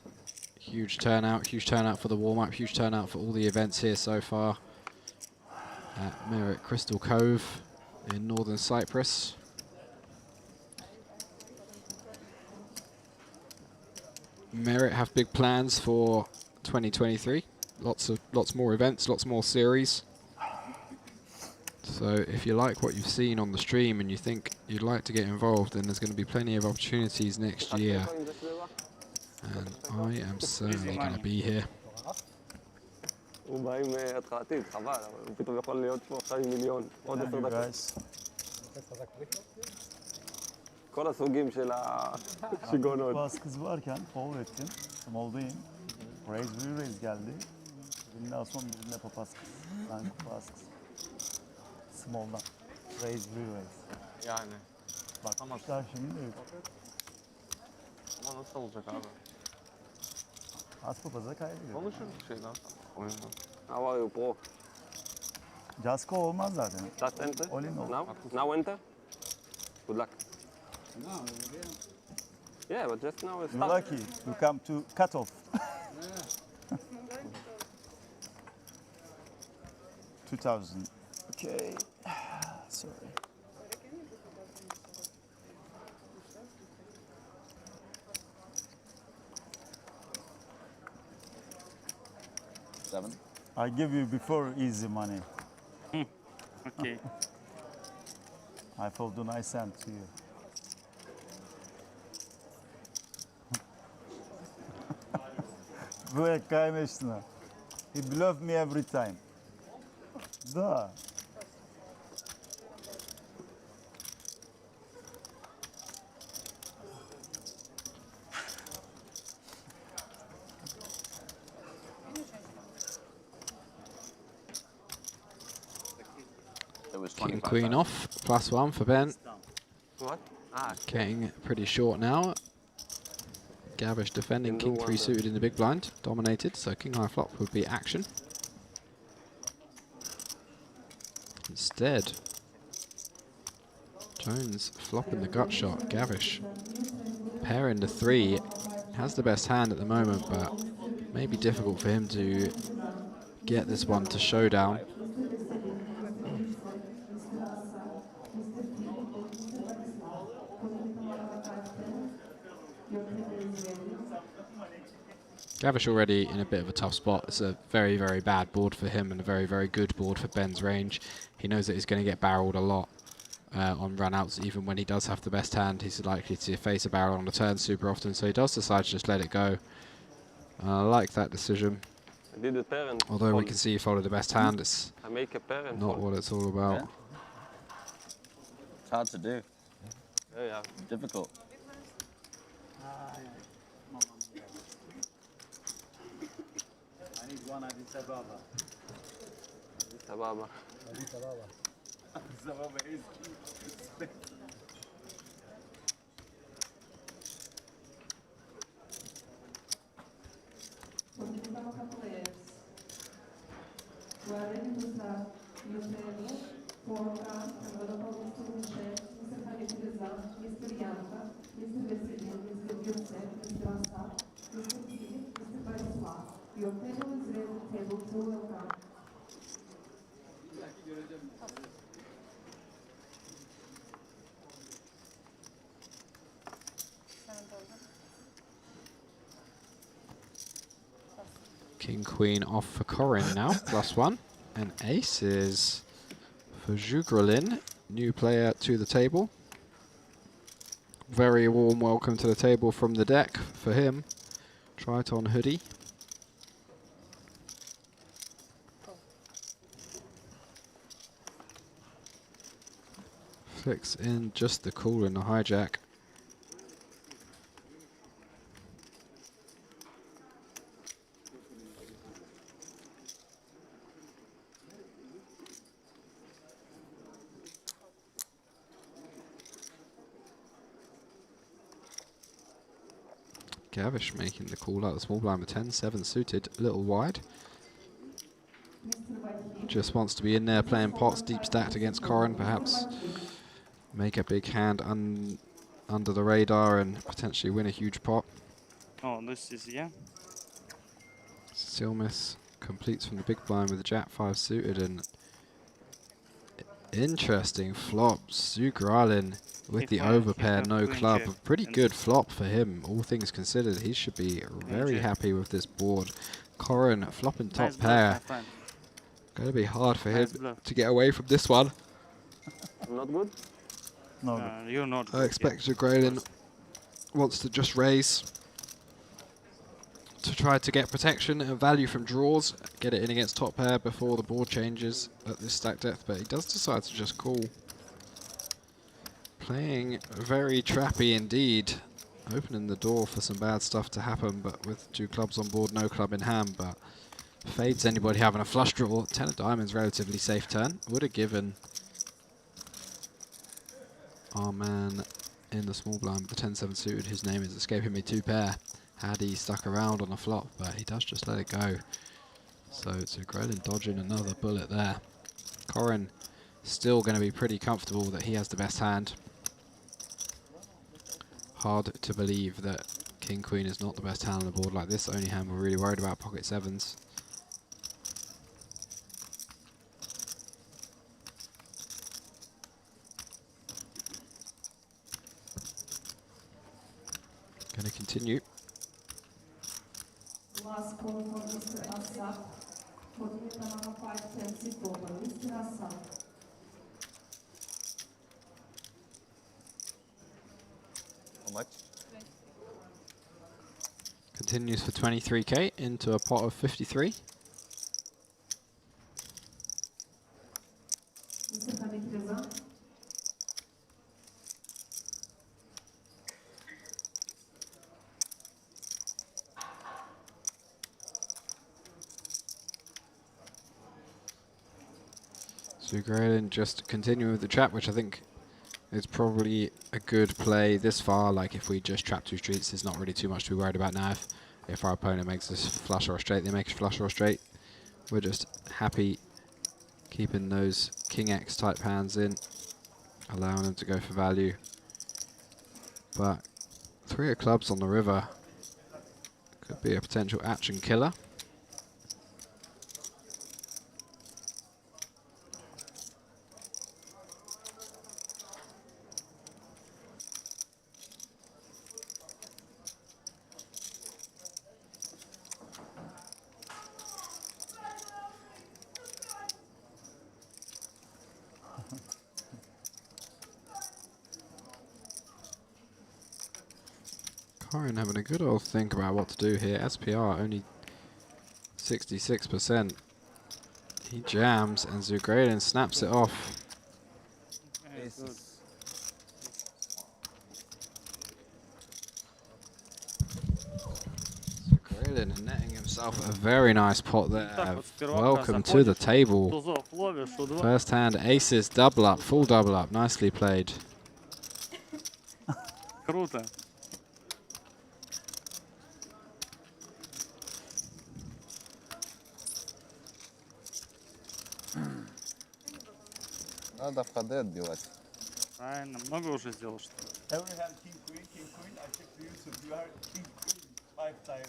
Huge turnout for the warm-up, huge turnout for all the events here so far at Merit Crystal Cove in Northern Cyprus. Merit have big plans for 2023. Lots more events, lots more series. So if you like what you've seen on the stream and you think you'd like to get involved, then there's going to be plenty of opportunities next year. And I am certainly going to be here. הוא בא עם התחלתית, חבל, אבל הוא פתאום יכול להיות פה עכשיו עם מיליון, עוד 10 דקות. כל הסוגים של השיגעונות. Baskız varken forward ettim. Small'dayım. Raise geldi. Birinde Asman, birinde Papaskız. Ben Papaskız. Small'dan. Raise. Yani. Bakmışlar şimdi de yok. Ama nasıl olacak abi? Aspapaz'a kaybediyor. Konuşuruz şeyden. Oyundan. How are you, bro? Jasko olmaz zaten. Just enter? All in all. Now enter? Good luck. Yeah, but just now it's You're lucky. You come to cut off. 2000. Okay. Sorry. Seven. I give you before easy money. Okay. I fold the nice hand to you. Вы, конечно. He bluffed me every time. Да. King Queen off, +1 for Ben. What? Ah. Getting pretty short now. Gavish defending King 3 suited in the big blind, dominated, so King High flop would be action. Instead, Jones flopping the gut shot. Gavish pairing the 3, has the best hand at the moment, but may be difficult for him to get this one to showdown. Gavish already in a bit of a tough spot. It's a very, very bad board for him and a very, very good board for Ben's range. He knows that he's going to get barreled a lot on run-outs. Even when he does have the best hand, he's likely to face a barrel on the turn super often, so he does decide to just let it go. I like that decision. Although we can see he followed the best hand, it's not what it's all about. Yeah. It's hard to do. Yeah. Difficult. I need one Addis Ababa. Addis Ababa. Addis Ababa. Addis Ababa is key. Your table is ready, table 2 will come. King Queen off for Corin now, +1. And ace is for Jugralin, new player to the table. Very warm welcome to the table from the deck for him. Triton hoodie. Flicks in just the call in the hijack. Gavish making the call out. The small blind with 10-7 suited, a little wide. Just wants to be in there playing pots, deep stacked against Corin, perhaps make a big hand under the radar and potentially win a huge pot. Oh, this is, yeah. Silmis completes from the big blind with the Jack 5 suited, and interesting flop. Zugralin with the overpair, no club. A pretty good flop for him, all things considered. He should be very happy with this board. Corin flopping top pair. Going to be hard for him to get away from this one. Not good? No, you're not. I expect Zugralin wants to just raise to try to get protection and value from draws, get it in against top pair before the board changes at this stack depth, but he does decide to just call. Playing very trappy indeed, opening the door for some bad stuff to happen, but with 2 clubs on board, no club in hand, but fades anybody having a flush draw. 10 of diamonds, relatively safe turn. Would have given our man in the small blind with the 10-7 suited, whose name is escaping me, 2 pair, had he stuck around on the flop, but he does just let it go. So it's a Zugralin dodging another bullet there. Corin still going to be pretty comfortable that he has the best hand. Hard to believe that King Queen is not the best hand on the board like this. Only hand we're really worried about, pocket 7s. Going to continue. Last call for Mr. Assad. For the Panama 5-10 sit open. Mr. Assad. How much? Continues for 23k into a pot of 53. Mr. Hamid Reza. Zugralin just continuing with the trap, which I think is probably a good play this far. Like, if we just trap 2 streets, there's not really too much to be worried about now. If our opponent makes us flush or a straight, they make us flush or a straight. We're just happy keeping those King X type hands in, allowing them to go for value. But 3 of clubs on the river could be a potential action killer. Corin having a good old think about what to do here. SPR only 66%. He jams and Zugralin snaps it off. Zugralin netting himself a very nice pot there. Welcome to the table. First hand aces, double up, full double up. Nicely played. Круто. Надо в ХД отбивать. Правильно, много уже сделал, что ли? Every hand king queen. I check the YouTube. You are king queen 5 times.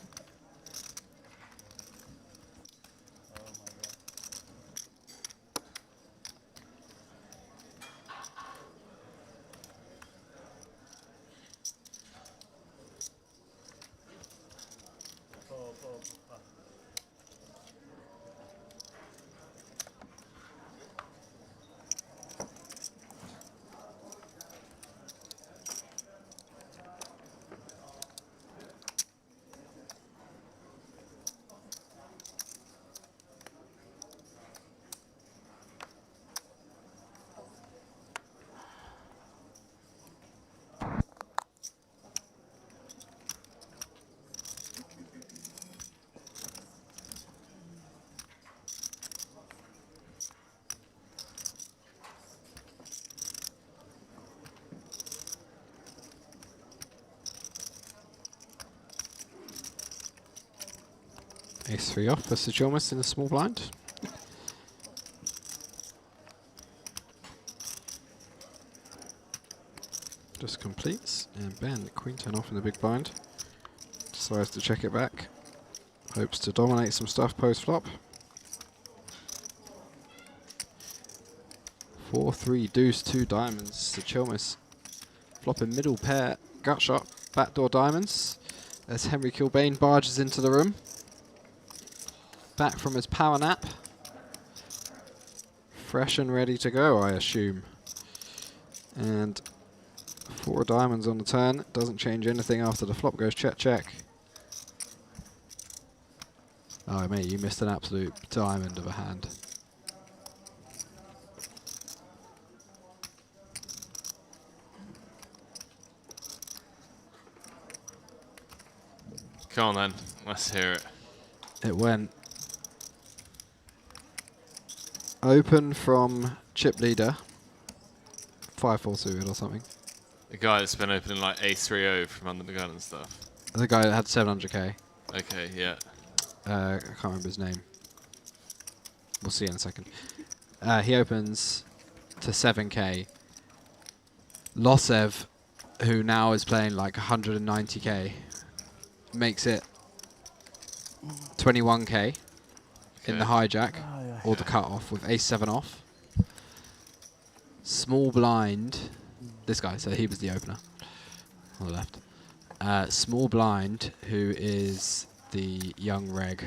Oh my god. Ace-3 off for Sejilmas in the small blind. Just completes, and Ben, Queen 10 off in the big blind. Decides to check it back. Hopes to dominate some stuff post-flop. 4-3 deuce, 2 diamonds. Sejilmas flopping middle pair, gut shot, backdoor diamonds. As Henry Kilbane barges into the room. Back from his power nap. Fresh and ready to go, I assume. And 4 diamonds on the turn. Doesn't change anything after the flop goes check, check. Oh, mate, you missed an absolute diamond of a hand. Come on then, let's hear it. It went open from chip leader, 5-4 suited or something. The guy that's been opening like Ace-3-0 from under the gun and stuff. The guy that had 700k. Okay, yeah. I can't remember his name. We'll see in a second. He opens to 7k. Losev, who now is playing like 190k, makes it 21k in the hijack, or the cut-off with Ace-7 off. Small blind. This guy, so he was the opener on the left. Small blind, who is the young reg,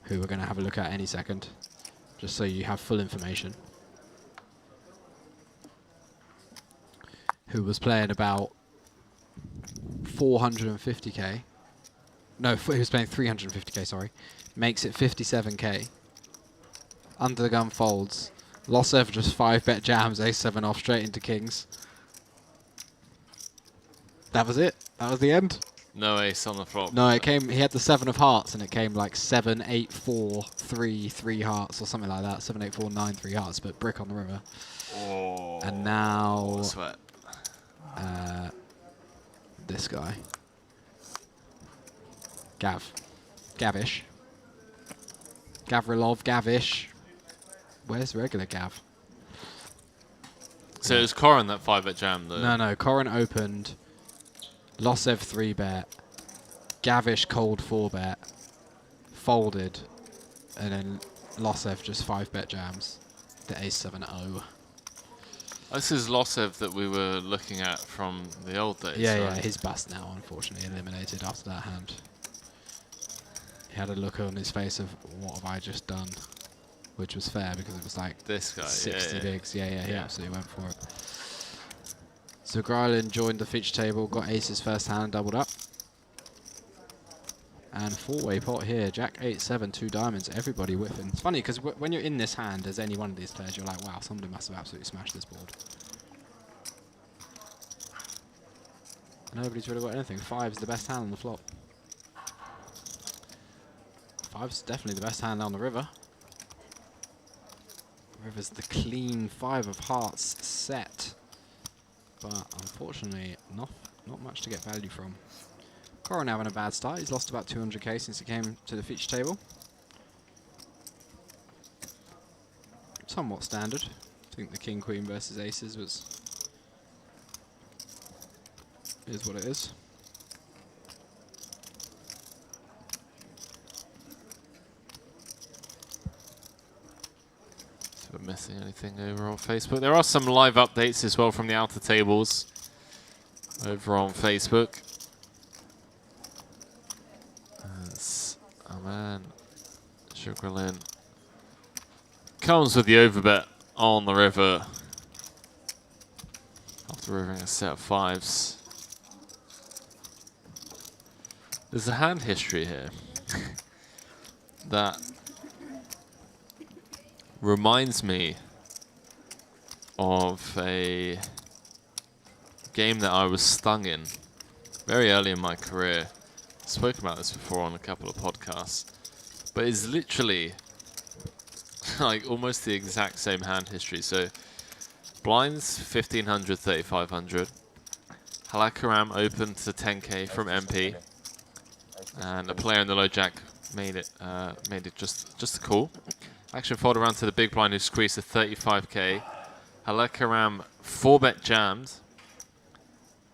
who we're going to have a look at any second, just so you have full information. Who was playing about 450k. No, he was playing 350k, sorry. Makes it 57k. Under the gun folds. Losev just 5-bet jams, Ace-7 off straight into kings. That was it. That was the end. No ace on the flop. No, it came. He had the 7 of hearts, and it came like 7, 8, 4, 3, 3 hearts, or something like that. 7, 8, 4, 9, 3 hearts, but brick on the river. Oh. And now, Sweat. This guy, Gavish, Gavrilov, Gavish. Where's regular Gav? So it was Corin that 5-bet jam though. No, Corin opened. Losev 3-bet, Gavish cold 4-bet, folded, and then Losev just 5-bet jams. The Ace-7-0. This is Losev that we were looking at from the old days. Yeah, right? yeah, he's bust now, unfortunately, eliminated after that hand. He had a look on his face of, what have I just done? Which was fair, because it was like this guy, 60 bigs. He Yeah. absolutely went for it. So Grylan joined the feature table, got aces first hand, doubled up. And 4-way pot here, Jack 8-7, 2 diamonds, everybody whiffing. It's funny, because when you're in this hand as any one of these players, you're like, wow, somebody must have absolutely smashed this board. Nobody's really got anything. 5's the best hand on the flop. 5's definitely the best hand on the river. River's the clean 5 of hearts set. But unfortunately, not much to get value from. Corin having a bad start. He's lost about 200k since he came to the feature table. Somewhat standard. I think the King Queen versus Aces is what it is. So we're missing anything over on Facebook. There are some live updates as well from the outer tables over on Facebook. Oh man, Sugarlin comes with the overbet on the river after rivering a set of 5s. There's a hand history here that reminds me of a game that I was stung in very early in my career. I've spoken about this before on a couple of podcasts, but it's literally like almost the exact same hand history. So blinds 1500, 3500. Halakaram opened to 10k from MP, and a player in the low jack made it just a call. Action fold around to the big blind who squeezed the 35k. Halekaram 4-bet jammed,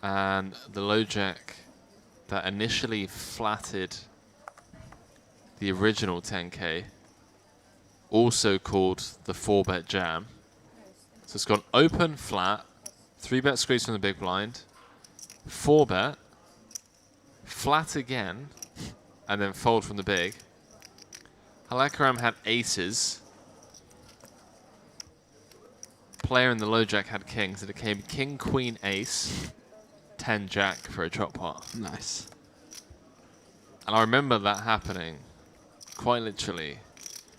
and the low jack that initially flatted the original 10k also called the 4-bet jam. So it's gone open, flat, 3-bet squeeze from the big blind, 4-bet, flat again, and then fold from the big. Halekaram had aces. Player in the low jack had kings. It came king, queen, ace, 10 jack for a drop pot. Nice. And I remember that happening quite literally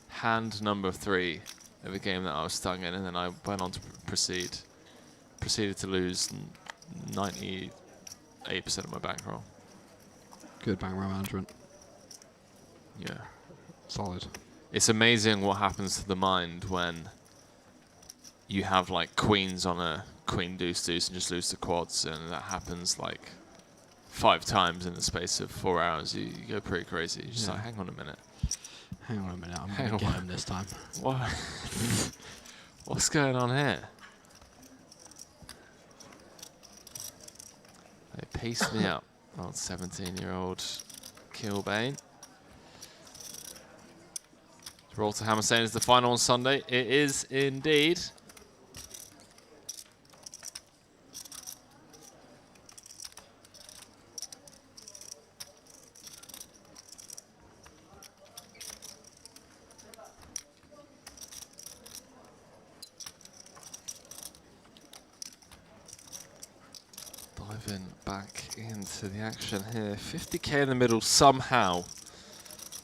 hand number 3 of a game that I was stuck in, and then I went on to proceeded to lose 98% of my bankroll. Good bankroll management. Yeah. Solid. It's amazing what happens to the mind when you have like queens on a queen deuce deuce and just lose the quads, and that happens like 5 times in the space of 4 hours. You go pretty crazy. You're just like, hang on a minute. Hang on a minute, I'm going to get him this time. What? What's going on here? They paced me up. Old 17-year-old Kilbane. Roll to Hammerstein is the final on Sunday. It is indeed. Diving back into the action here. 50k in the middle somehow.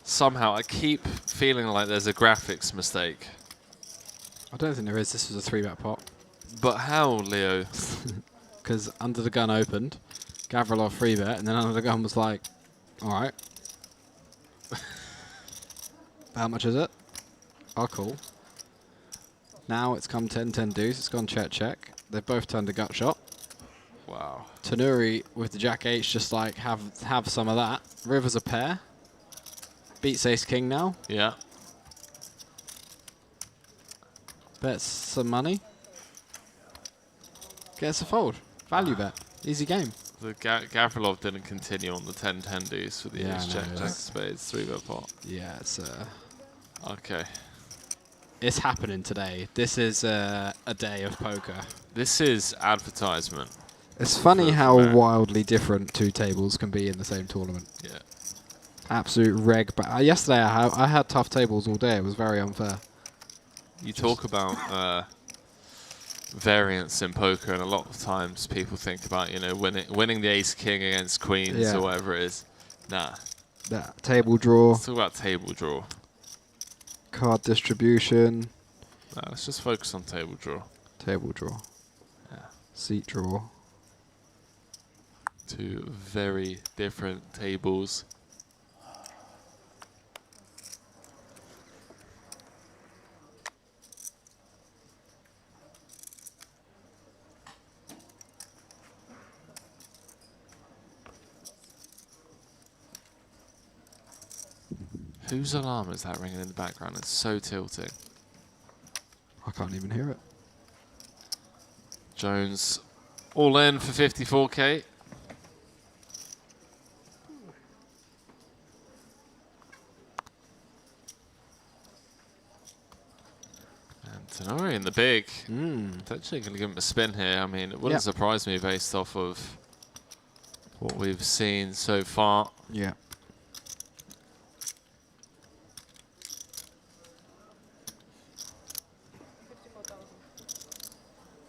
Somehow, I keep feeling like there's a graphics mistake. I don't think there is. This was a 3-bet pot. But how, Leo? Because Under the Gun opened, Gavrilov 3-bet, and then Under the Gun was like, alright. How much is it? Oh, cool. Now it's come 10-10 deuce. It's gone check. They've both turned a gut shot. Wow. Tanuri with the Jack H just like have some of that. River's a pair. Beats ace king now. Yeah. Bets some money. Gets a fold. Value bet. Easy game. The Gavrilov didn't continue on the 10-10 deuce with the ace jack spades 3-bet pot. Yeah, it's okay. It's happening today. This is a day of poker. This is advertisement. It's funny how wildly different 2 tables can be in the same tournament. Yeah. Absolute reg. But yesterday I had tough tables all day. It was very unfair. You talk about variance in poker, and a lot of times people think about, you know, winning the ace king against queens or whatever it is. Nah. That table draw. Let's talk about table draw. Card distribution. Nah, let's just focus on table draw. Table draw. Yeah. Seat draw. 2 very different tables. Whose alarm is that ringing in the background? It's so tilting. I can't even hear it. Jones all in for 54k. And Tenori in the big. Potentially going to give him a spin here. I mean, it wouldn't surprise me based off of what we've seen so far. Yeah.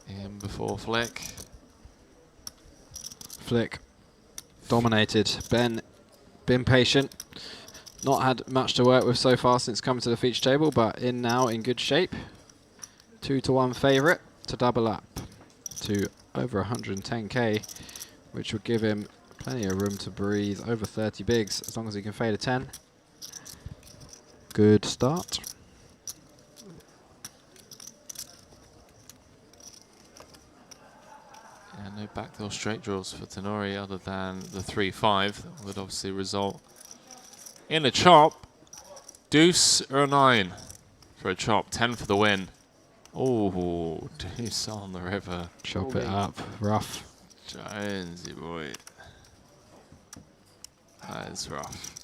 In before Flick. Flick dominated. Ben been patient. Not had much to work with so far since coming to the feature table, but in now in good shape. 2-1 favourite to double up to over 110k, which would give him plenty of room to breathe. Over 30 bigs as long as he can fade a 10. Good start. And no backdoor straight draws for Tenori other than the 3-5. That would obviously result in a chop. Deuce or a 9 for a chop. 10 for the win. Oh, deuce on the river. Chop it up. Rough. Jonesy boy. That is rough.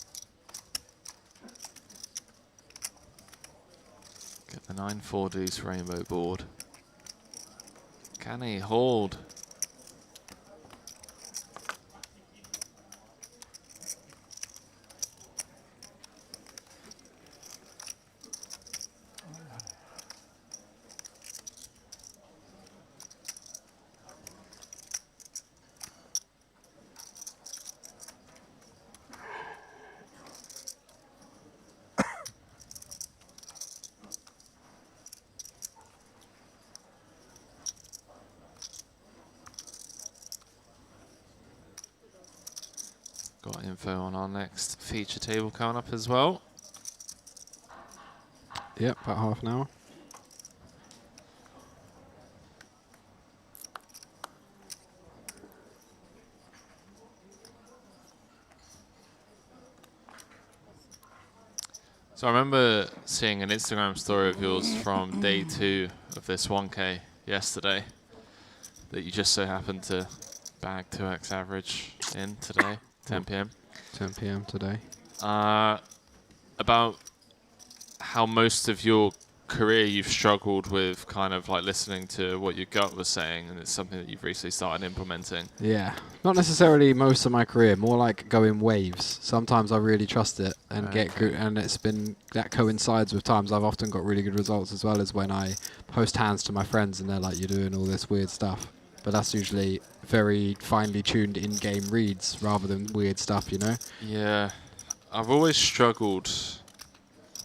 Get the 9-4 deuce rainbow board. Can he hold? Got info on our next feature table coming up as well. Yep, about half an hour. So I remember seeing an Instagram story of yours from day 2 of this 1K yesterday that you just so happened to bag 2x average in today, 10 p.m. 10 p.m. today. About how most of your career you've struggled with kind of like listening to what your gut was saying, and it's something that you've recently started implementing. Yeah, not necessarily most of my career, more like go in waves. Sometimes I really trust it and get good, and it's been, that coincides with times I've often got really good results, as well as when I post hands to my friends and they're like, you're doing all this weird stuff. But that's usually very finely tuned in-game reads rather than weird stuff, you know? Yeah, I've always struggled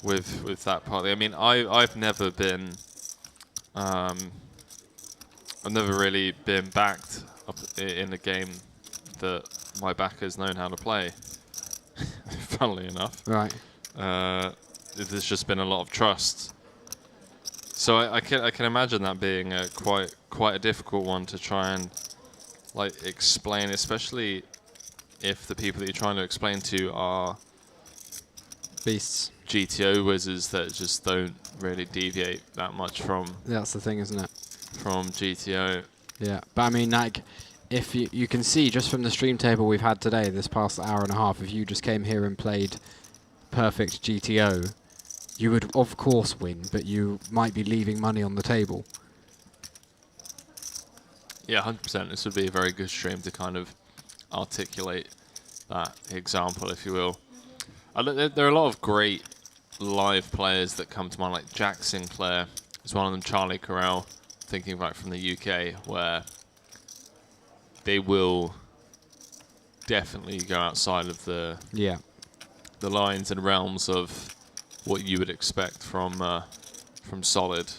with that part. I mean, I've never been, I've never really been backed up in a game that my backer's known how to play. Funnily enough, right? There's just been a lot of trust. So I can imagine that being a quite a difficult one to try and like explain, especially if the people that you're trying to explain to are beasts, GTO whizzes that just don't really deviate that much from. That's the thing, isn't it? From GTO. Yeah, but I mean, like, if you can see just from the stream table we've had today, this past hour and a half, if you just came here and played perfect GTO, you would of course win, but you might be leaving money on the table. Yeah, 100%. This would be a very good stream to kind of articulate that example, if you will. There are a lot of great live players that come to mind, like Jack Sinclair is one of them, Charlie Corral, thinking back from the UK, where they will definitely go outside of the lines and realms of what you would expect from solid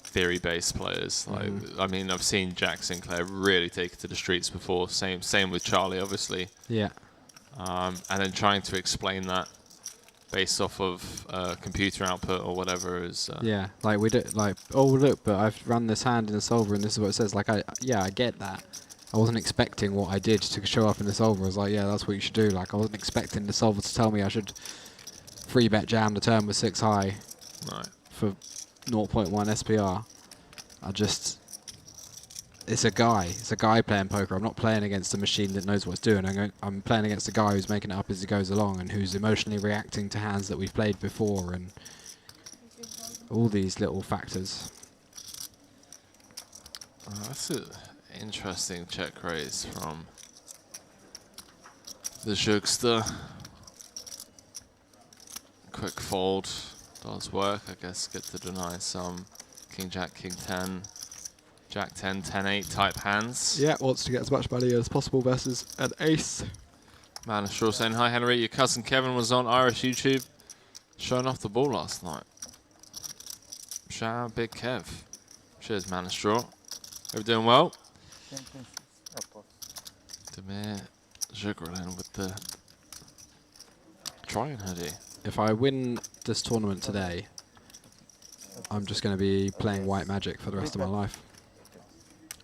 theory-based players. Like, I mean, I've seen Jack Sinclair really take it to the streets before. Same with Charlie, obviously. Yeah. And then trying to explain that based off of computer output or whatever is. Yeah, like we did, like, oh look, but I've run this hand in the solver and this is what it says. Like, I get that. I wasn't expecting what I did to show up in the solver. I was like, yeah, that's what you should do. Like, I wasn't expecting the solver to tell me I should 3-bet jam the turn with 6 high for 0.1 SPR. It's a guy playing poker. I'm not playing against a machine that knows what it's doing. I'm playing against a guy who's making it up as he goes along and who's emotionally reacting to hands that we've played before and all these little factors. That's an interesting check raise from the Jugster. Quick fold does work, I guess. Get to deny some King Jack, King 10, Jack 10, 10-8 type hands. Yeah, wants to get as much money as possible versus an ace. Man, Straw saying, hi Henry, your cousin Kevin was on Irish YouTube showing off the ball last night. Shout out Big Kev. Cheers, Man Straw. Hope you're doing well. Demir Zhugrelin with the Tryon hoodie. If I win this tournament today, I'm just going to be playing White Magic for the rest of my life.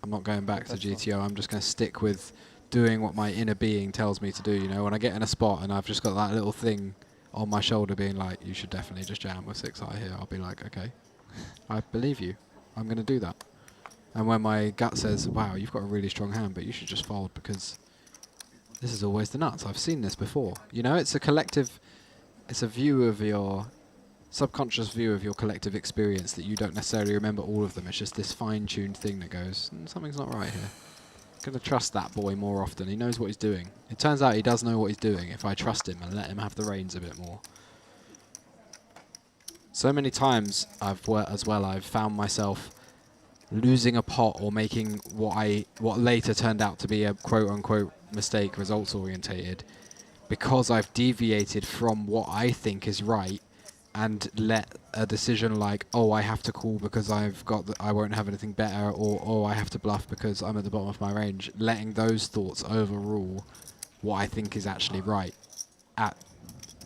I'm not going back to GTO. I'm just going to stick with doing what my inner being tells me to do. You know, when I get in a spot and I've just got that little thing on my shoulder being like, you should definitely just jam with 6 high here, I'll be like, okay, I believe you. I'm going to do that. And when my gut says, wow, you've got a really strong hand, but you should just fold because this is always the nuts. I've seen this before. You know, it's a collective, it's a view of your subconscious view of your collective experience that you don't necessarily remember all of them. It's just this fine-tuned thing that goes, something's not right here. I'm going to trust that boy more often. He knows what he's doing. It turns out he does know what he's doing if I trust him and let him have the reins a bit more. So many times I've found myself losing a pot or making what later turned out to be a quote-unquote mistake, results-orientated, because I've deviated from what I think is right and let a decision like, oh, I have to call because I won't have anything better, or oh, I have to bluff because I'm at the bottom of my range, letting those thoughts overrule what I think is actually right,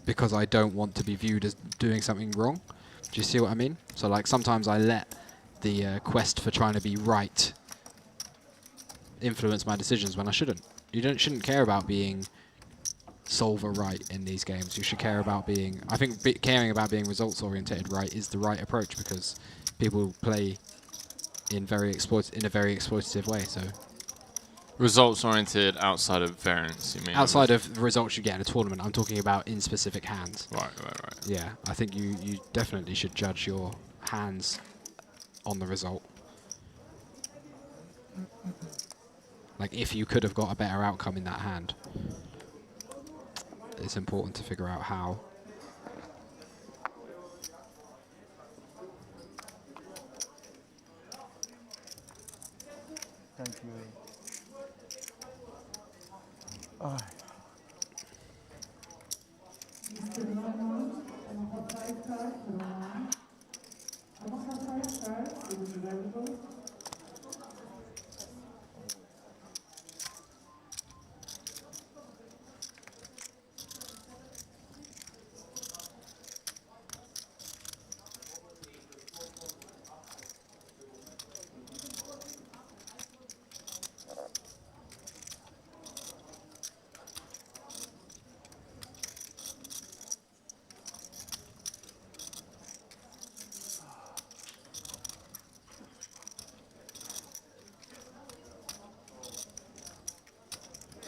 because I don't want to be viewed as doing something wrong. Do you see what I mean? So like sometimes I let the quest for trying to be right influence my decisions when I shouldn't. You shouldn't care about being solver right in these games. You should care about being, I think caring about being results oriented right is the right approach, because people play in a very exploitative way. So results oriented outside of variance, you mean? Outside of the results you get in a tournament, I'm talking about in specific hands. Right. Yeah, I think you definitely should judge your hands on the result. Like if you could have got a better outcome in that hand, it's important to figure out how. Thank you. Mr. Roman, number 5 card, Roman. Number 5 card, it is available.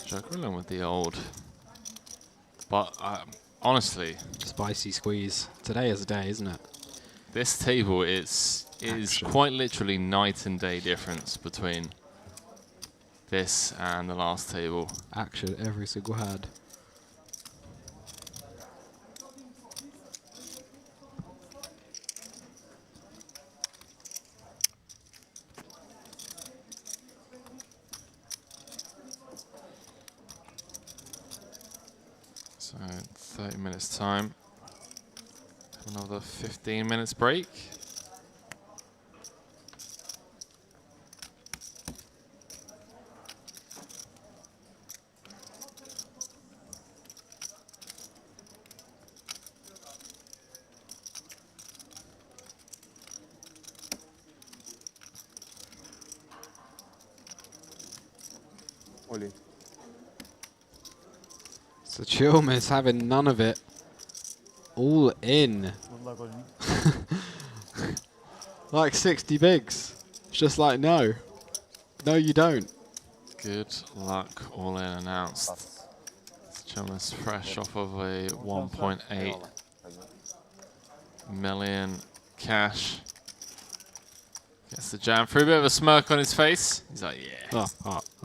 Struggling with the old, but honestly, spicy squeeze. Today is a day, isn't it? This table is quite literally night and day difference between this and the last table. Action every single hand. So 30 minutes time. Another 15 minutes break. Oli. So Chilmer's having none of it. All in. Good luck, Oli. Like 60 bigs. It's just like, no. No, you don't. Good luck, all in announced. Chilmer's fresh off of a 1.8 million cash. Gets the jam through, a bit of a smirk on his face. He's like, yeah.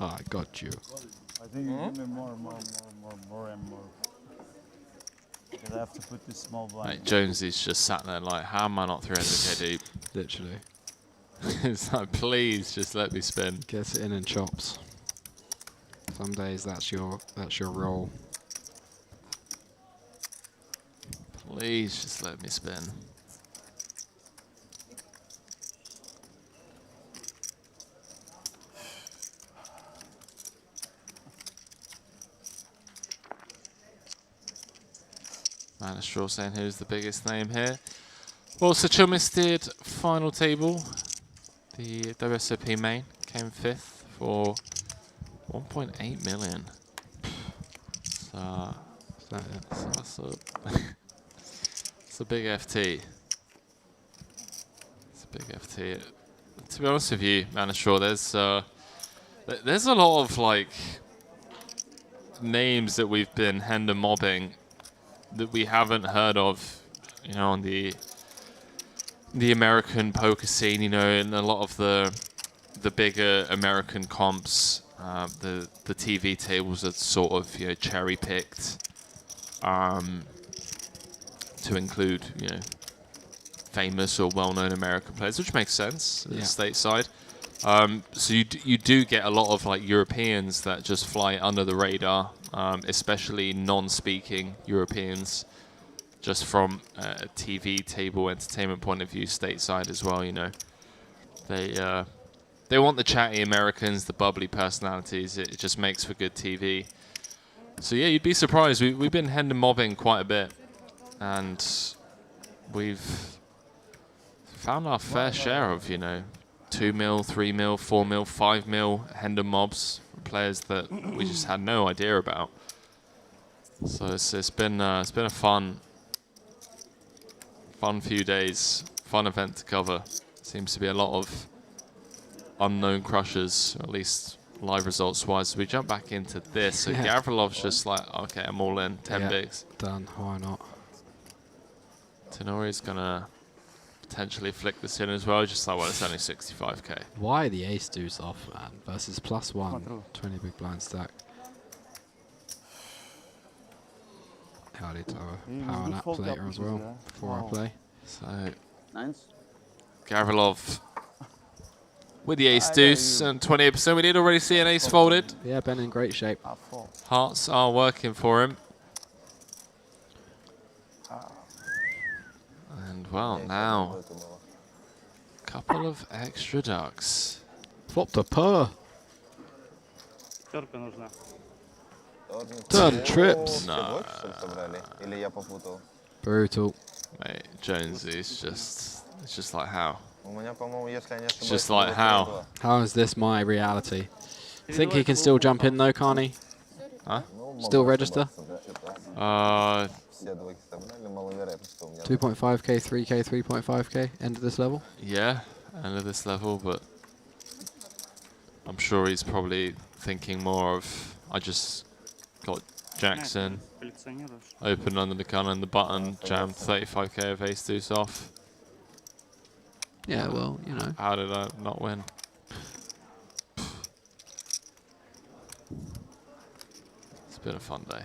I got you. I think you give me more and more. Because I have to put this small blind. Mate, Jonesy's just sat there like, how am I not 300k deep? Literally. It's like, please just let me spin. Gets it in and chops. Some days that's your role. Please just let me spin. Straw saying who's the biggest name here. Well, so Chilmer did final table. The WSOP main came 5th for 1.8 million. So, it's a big FT. It's a big FT. To be honest with you, Manashaw, there's a lot of like names that we've been hand and mobbing that we haven't heard of, you know, on the American poker scene, you know, and a lot of the bigger American comps, the TV tables are sort of, you know, cherry picked to include, you know, famous or well-known American players, which makes sense stateside. So you do get a lot of like Europeans that just fly under the radar, especially non-speaking Europeans, just from a TV table entertainment point of view, stateside as well. You know, they want the chatty Americans, the bubbly personalities. It just makes for good TV. So yeah, you'd be surprised. We've been hand and mobbing quite a bit, and we've found our fair share of, you know, 2 mil, 3 mil, 4 mil, 5 mil hand and mobs for players that we just had no idea about. So it's been a fun few days, fun event to cover. Seems to be a lot of unknown crushers, at least live results wise. We jump back into this. So Gavrilov's just like, okay, I'm all in, 10 bigs. Done, why not? Tenori's gonna potentially flick this in as well, just like, well, it's only 65k. Why the ace deuce off, man, versus +1, 20 big blind stack. I need to have a power nap later as well, before I play. So, Nines? Gavrilov with the ace deuce and 28%. We did already see an ace folded. Yeah, Ben in great shape. Hearts are working for him. And well, now a couple of extra ducks. Flopped a purr. Пятерка нужна. Turn trips. No. Brutal. Mate, Jonesy's it's just like how? It's just like how? How is this my reality? Think he can still jump in though, can't he? Huh? Still register? 2.5k, 3k, 3.5k, end of this level? Yeah, end of this level, but I'm sure he's probably thinking more of, I just got Jackson, open under the gun and the button, jammed 35k of ace deuce off. Yeah, well, you know. How did I not win? It's been a fun day.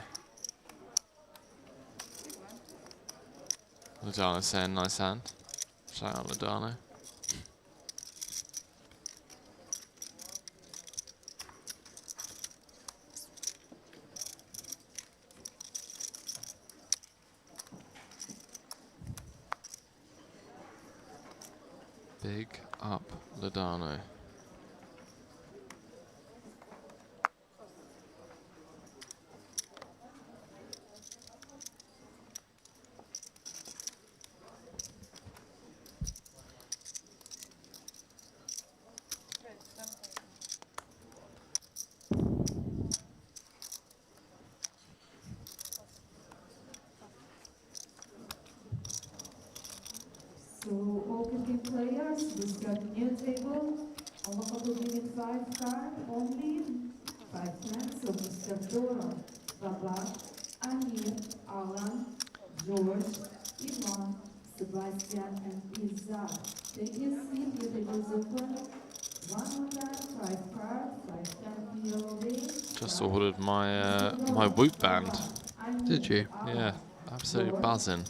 Ladano saying nice hand. Shout out Ladano. Big up Ladano. So all 15 players, we start a new table. On the couple limit 5 card only, 5 times. So Mr. Doran, Baba, Amir, Alan, George, Ivan, Sebastian, and Izar. Take your seat, your table is open. 105 card, 5 times POV. Just ordered my my Whoop band. Did you? Yeah, absolutely buzzing.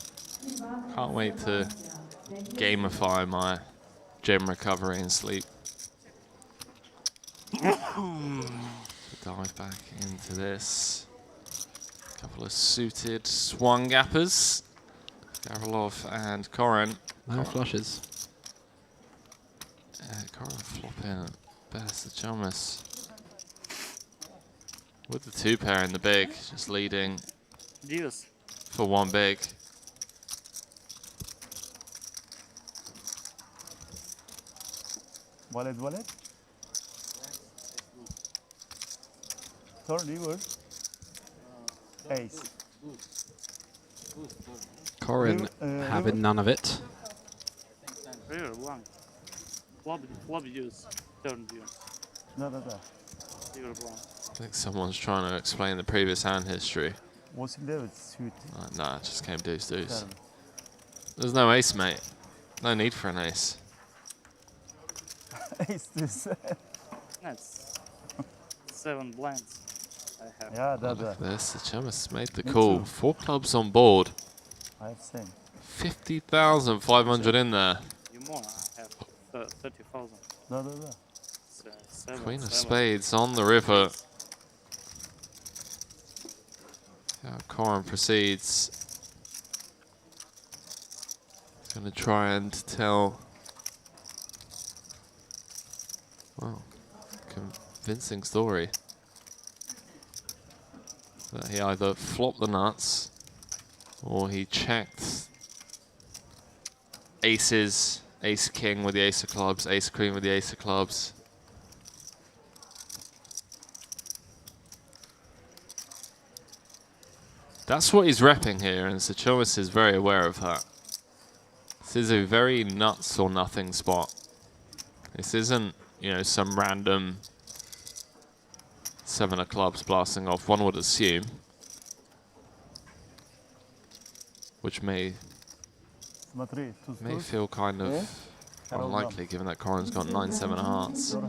Can't wait to gamify my gym recovery and sleep. Dive back into this. Couple of suited swung gappers. Gavrilov and Koren. No flushes. Koren flopping best of Chalmers. With the 2 pair in the big, just leading for 1 big. Wallet. Turn river. Ace. Corin having none of it. River one. Flop use. Turn view. No. River one. I think someone's trying to explain the previous hand history. What's in there? It's sweet. Nah, it just came deuce. There's no ace, mate. No need for an ace. Ace this. That's 7 blinds. I have. Yeah, Look at this. The Chamas made the Me call. too. 4 clubs on board. I have same. 50,500 in there. You more. I have 30,000. No. Queen of spades on the river. How Corin proceeds. He's going to try and tell, well, convincing story that he either flopped the nuts or he checked aces, ace king with the ace of clubs, ace queen with the ace of clubs. That's what he's repping here, and Sachomis is very aware of that. This is a very nuts or nothing spot. This isn't, you know, some random 7 of clubs blasting off, one would assume. Which may feel kind of unlikely, given that Corin's got 9-7 of hearts. So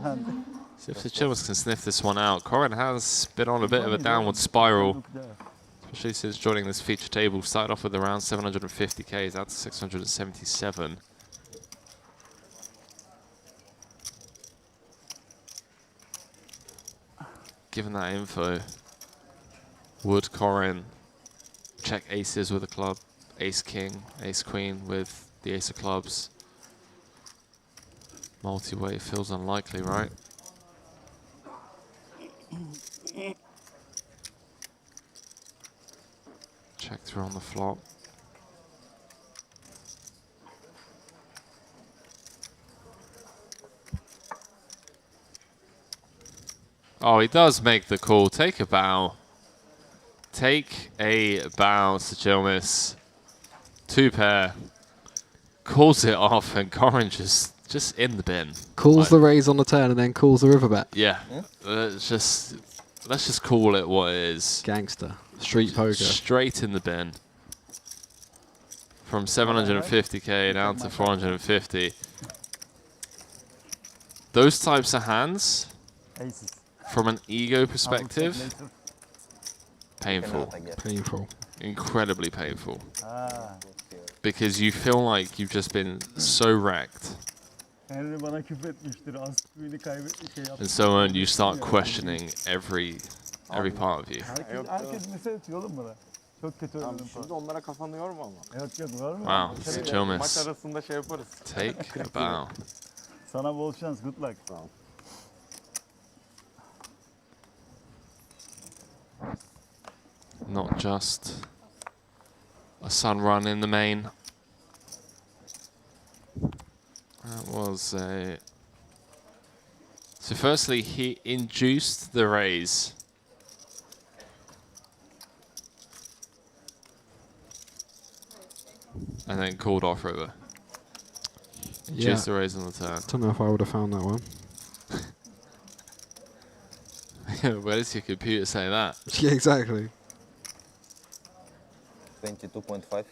if Sachomis can sniff this one out, Corin has been on a bit of a downward spiral. Especially since joining this feature table, started off with around 750k, he's out to 677. Given that info, would Corin check aces with a club, ace king, ace queen with the ace of clubs? Multi-way feels unlikely, right? Check through on the flop. Oh, he does make the call. Take a bow. Take a bow, Sachomis. 2 pair. Calls it off, and Corin just in the bin. Calls the raise on the turn and then calls the river bet. Yeah. Let's just call it what it is. Gangster. Street poker. Straight in the bin. From 750k down to 450. Those types of hands, from an ego perspective, painful. Painful. Incredibly painful. Because you feel like you've just been so wrecked. And so on, you start questioning every part of you. Wow, Sachomis. Take a bow. Sana bol şans, good luck. Not just a sun run in the main. That was a... So firstly, he induced the raise. And then called off river. Induced the raise on the turn. Don't know if I would have found that one. Where does your computer say that? Yeah, exactly. 22.5.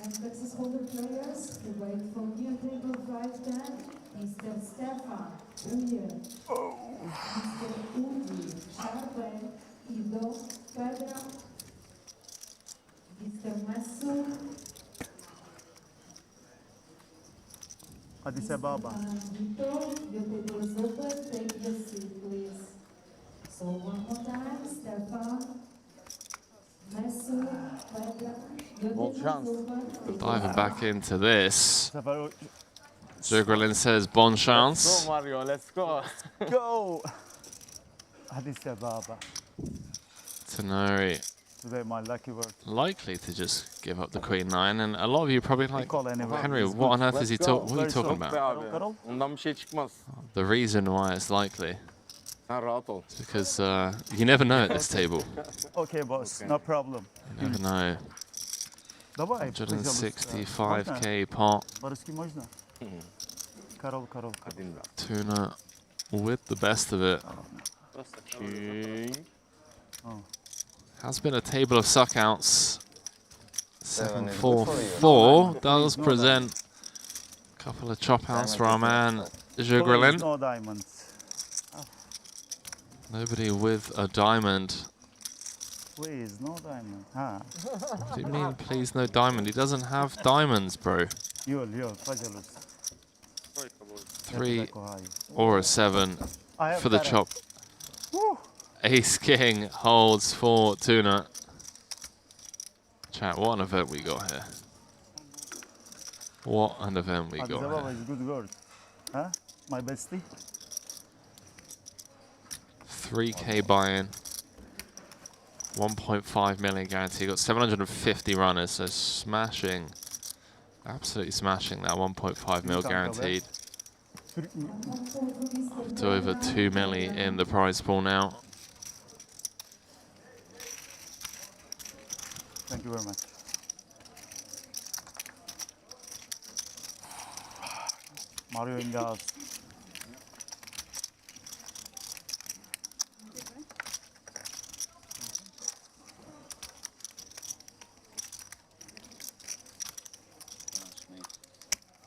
And Texas Holder players, we wait for new table 510, Mr. Stefan Uyer, Mr. Udi, Sharpe, Ido, Pedro, Mr. Mesut, Hadi Sebaba. Vito, your table is open, take your seat, please. So one more time, Stefan, Mesut, Pedro, your table is open. Diving back into this. Zugralin says, bon chance. Let's go, Mario, let's go. Go! Hadi Sebaba. Tenori. Today my lucky word. Likely to just give up the queen 9, and a lot of you probably like, anyway. Henry, what on earth is he talking? What are you talking about? Ondan bir şey çıkmaz. The reason why it's likely. It's because you never know at this table. Okay, boss, no problem. You never know. Давай, 165k pot. По-русски можно? Коров. Tuna with the best of it. Has been a table of suckouts. 7-4-4 does present a couple of chop outs for our man Zhugrelin. No diamonds. Nobody with a diamond. Please, no diamond. What do you mean, please, no diamond? He doesn't have diamonds, bro. Yol, пожалуйста. 3 or a 7 for the chop. Ace King holds for Tuna. Chat, what an event we got here. What an event we got Adizababa here. is good word. Huh? My bestie? 3k buy-in. 1.5 million guarantee. Got 750 runners, so smashing. Absolutely smashing that 1.5 mil guaranteed. Up to over 2 milli in the prize pool now. Thank you very much. Mario in the house.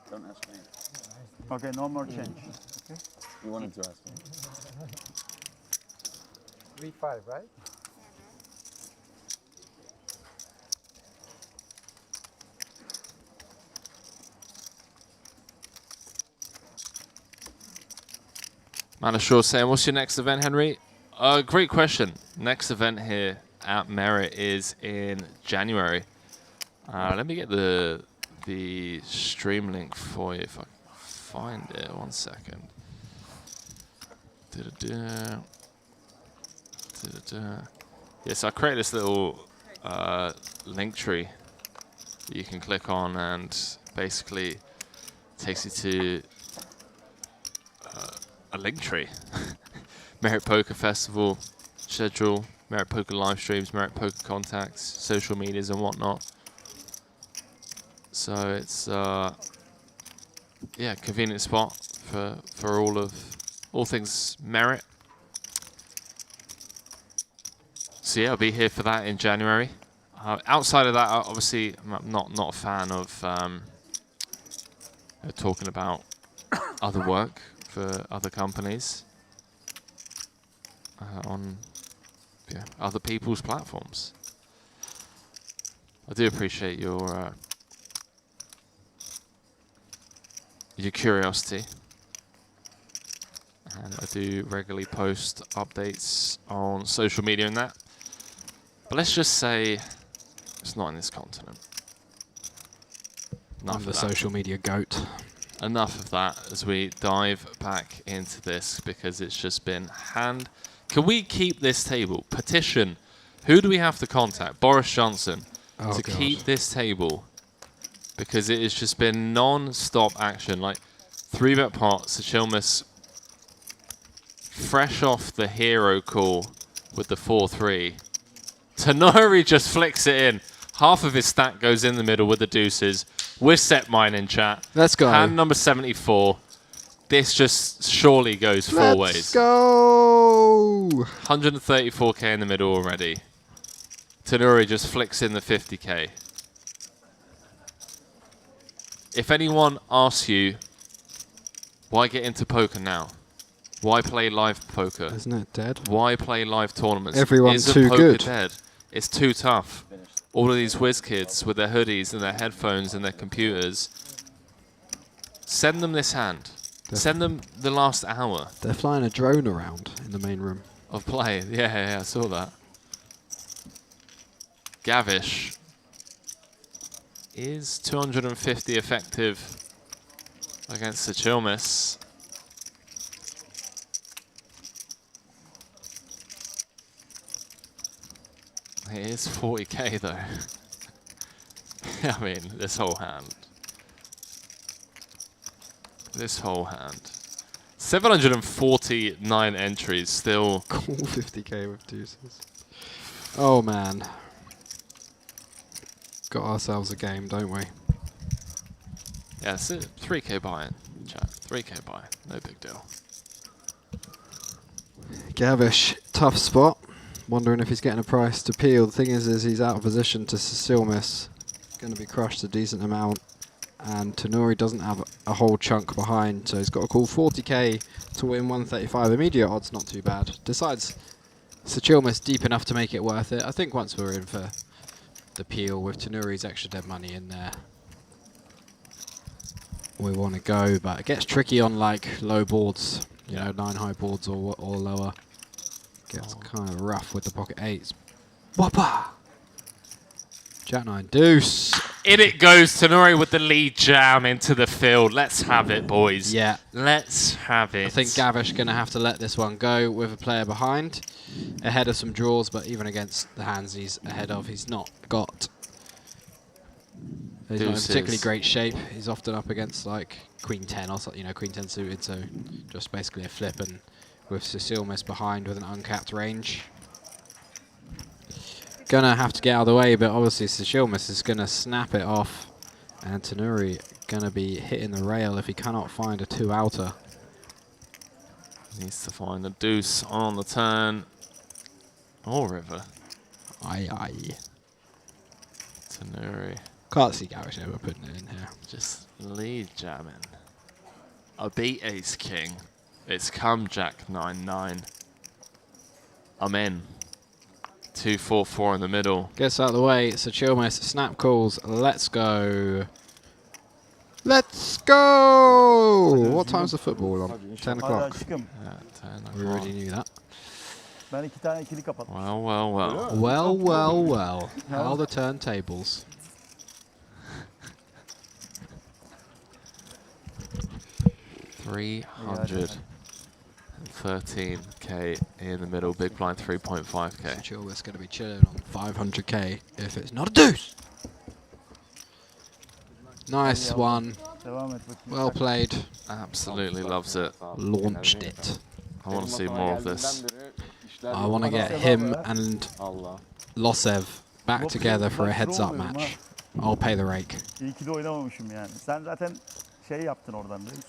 Don't ask me. Okay, no more change. Okay. You wanted to ask me. 3-5, right? Man Ashore saying, what's your next event, Henry? Great question. Next event here at Merit is in January. Let me get the stream link for you if I can find it. 1 second. Yes, I created this little link tree that you can click on, and basically takes you to a link tree. Merit Poker Festival schedule, Merit Poker live streams, Merit Poker contacts, social medias and whatnot. So it's yeah, convenient spot for all things Merit. So yeah, I'll be here for that in January. Outside of that, obviously, I'm not a fan of talking about other work for other companies on other people's platforms. I do appreciate your curiosity, and I do regularly post updates on social media and that. But let's just say it's not in this continent. Enough I'm the of that. social media goat. Enough of that as we dive back into this, because it's just been hand. Can we keep this table? Petition. Who do we have to contact? Boris Johnson to keep this table, because it has just been non-stop action. Like 3-bet pot, Sachilmas fresh off the hero call with the 4-3. Tenori just flicks it in. Half of his stack goes in the middle with the deuces. We're set mine in chat. Let's go. Hand number 74. This just surely goes four ways. Let's go. 134k in the middle already. Tenori just flicks in the 50k. If anyone asks you, why get into poker now? Why play live poker? Isn't it dead? Why play live tournaments? Everyone's Isn't too poker good. dead? It's too tough. All of these whiz kids with their hoodies and their headphones and their computers. Send them this hand. Send them the last hour. They're flying a drone around in the main room. Of play. Yeah, I saw that. Gavish is 250 effective against Sachilmas. It is 40k though. I mean, this whole hand. 749 entries still. Cool 50k with deuces. Oh man. Got ourselves a game, don't we? Yeah, it's 3k buy-in, chat. 3k buy-in, no big deal. Gavish, tough spot. Wondering if he's getting a price to peel. The thing is he's out of position to Silmis. Going to be crushed a decent amount. And Tanuri doesn't have a whole chunk behind, so he's got a cool 40k to win 135. Immediate odds not too bad. Decides Sachilmus deep enough to make it worth it. I think once we're in for the peel with Tanuri's extra dead money in there, we want to go, but it gets tricky on like low boards, you know, 9 high boards or lower. Gets kind of rough with the pocket 8s. Whoppa! Jack 9 deuce. In it goes, Tanuri with the lead jam into the field. Let's have it, boys. Yeah. Let's have it. I think Gavish going to have to let this one go with a player behind, ahead of some draws, but even against the hands he's ahead of, he's not got. He's not in particularly great shape. He's often up against like Queen 10 or something, you know, Queen 10 suited, so just basically a flip, and with Sicilmus behind with an uncapped range. Gonna have to get out of the way, but obviously Sicilmus is gonna snap it off, and Tanuri gonna be hitting the rail if he cannot find a 2-outer. Needs to find a deuce on the turn. Or river. Aye, aye. Tanuri. Can't see Gavish ever putting it in here. Just lead jamming. I beat Ace King. It's come Jack 9-9. I'm in. 2-4-4 in the middle. Gets out of the way. Sachilmus snap calls. Let's go. Let's go! What time's the football on? 10 o'clock. 10 We already knew that. Ben 2 tane ikili kapattım. Well, well, well. Well, well, well. How the turntables. $313k in the middle. Big blind 3.5k. Sachilmus going to be chilling on 500k if it's not a deuce. Nice one. Well played. Absolutely loves it. Launched it. I want to see more of this. I want to get him and Losev back together for a heads-up match. I'll pay the rake. İyi ki de oynamamışım yani. Sen zaten şey yaptın oradan değil mi?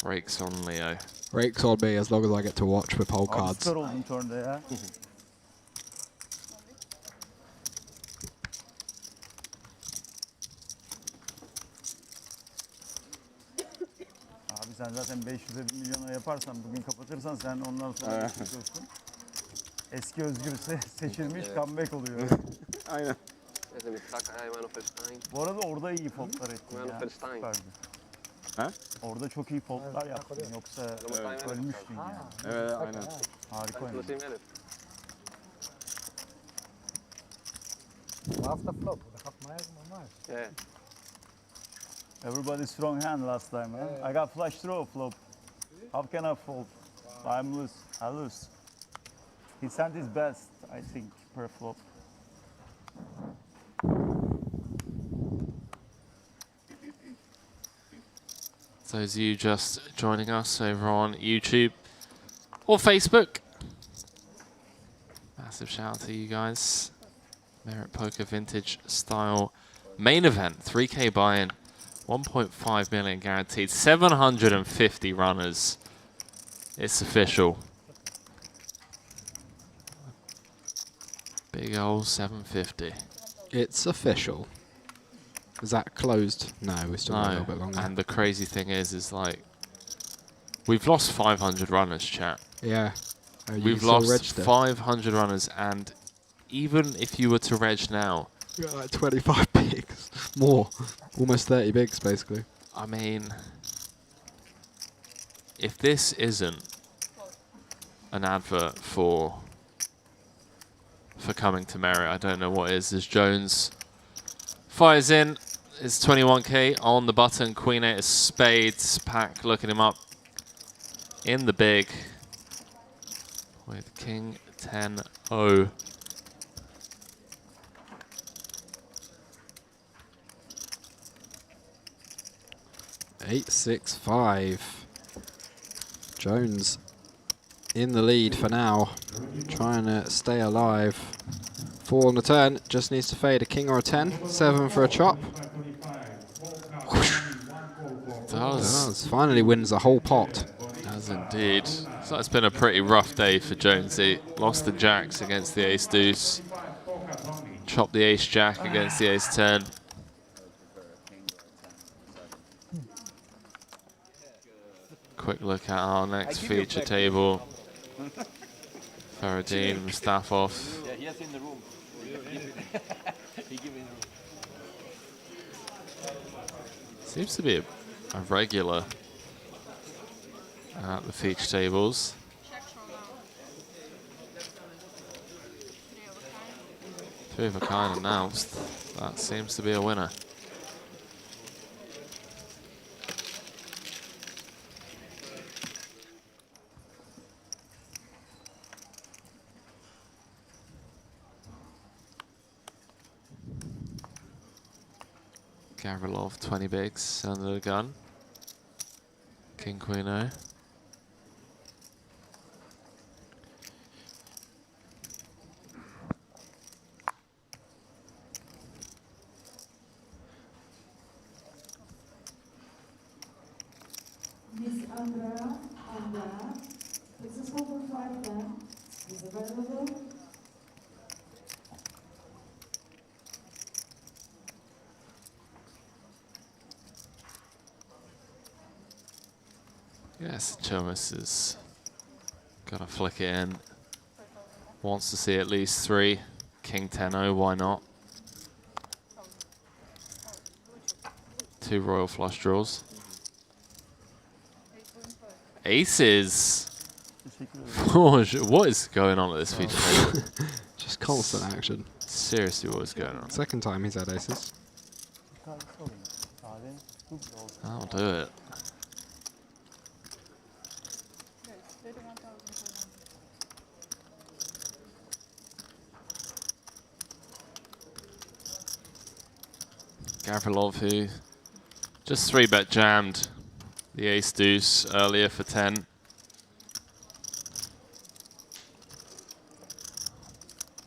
Rakes on Leo. Rakes on me as long as I get to watch with whole Abi cards. süper oldun turnda ya. Abi sen zaten 500'e 1 milyona yaparsan, bugün kapatırsan sen ondan sonra çıkıyorsun. Eski Özgür seçilmiş comeback oluyor. Aynen. Bu arada orada iyi foldlar ettin ya. Süperdi. Ha? Orada çok iyi foldlar yaptın, yoksa ölmüştün yani. Evet, aynen. Harika oynadın. After flop, the half mile, nice. Yeah. Everybody strong hand last time, huh? I got flush draw flop. How can I fold? I'm loose. I lose. He sent his best, I think, per flop. Those of you just joining us over on YouTube or Facebook, massive shout out to you guys. Merit Poker Vintage Style main event, 3k buy-in, 1.5 million guaranteed, 750 runners. It's official. Big old 750. It's official. Is that closed? No, we still got a little bit longer. And the crazy thing is like, we've lost 500 runners, chat. Yeah. We've lost 500 runners, and even if you were to reg now, you got like 25 bigs. More. Almost 30 bigs, basically. I mean, if this isn't an advert for coming to Merit, I don't know what is. As Jones fires in, it's 21k on the button. Queen 8 of spades. Pack looking him up in the big with King 10-0. $865. Jones in the lead for now, trying to stay alive. 4 on the turn, just needs to fade a king or a 10. 7 for a chop. Does. Finally wins the whole pot. Does indeed. So it's been a pretty rough day for Jonesy. Lost the jacks against the ace deuce. Chopped the ace jack against the ace 10. Quick look at our next feature table. Faradine, Mustafov. Yeah, he has in the room. He give in the room. Seems to be a regular at the feature tables. Three of a kind announced. That seems to be a winner. Gavrilov, 20 bigs under the gun. King, Queen, O. Miss Andrea, Princess 1.5 is available. Yes, Chomas has got to flick it in. Wants to see at least 3. King 10-0, why not? 2 royal flush draws. Aces! What is going on at this feature table? Just constant action. Seriously, what is going on? Second time he's had aces. I'll do it. Gavrilov, who just 3-bet jammed the ace deuce earlier for 10.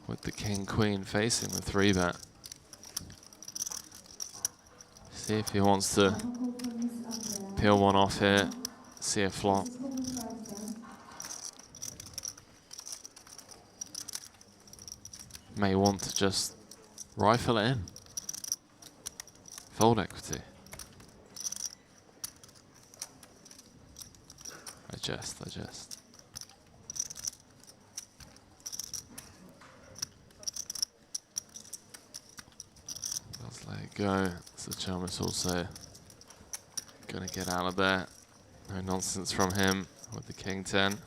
With the king queen facing the 3-bet. See if he wants to peel one off here, see a flop. May want to just rifle it in. Fold equity. I just. Let's let it go. So Chalmers also gonna get out of there. No nonsense from him with the king 10.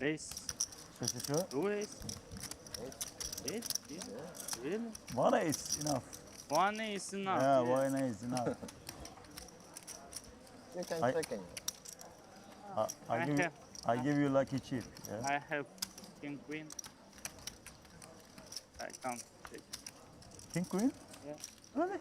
Ace. Two ace. Ace? Yeah. Really? One ace enough. One ace enough. Yeah, one ace enough. You can I- second. I give you lucky chip. Yeah. I have king queen. I can't take. King queen? Yeah. Really?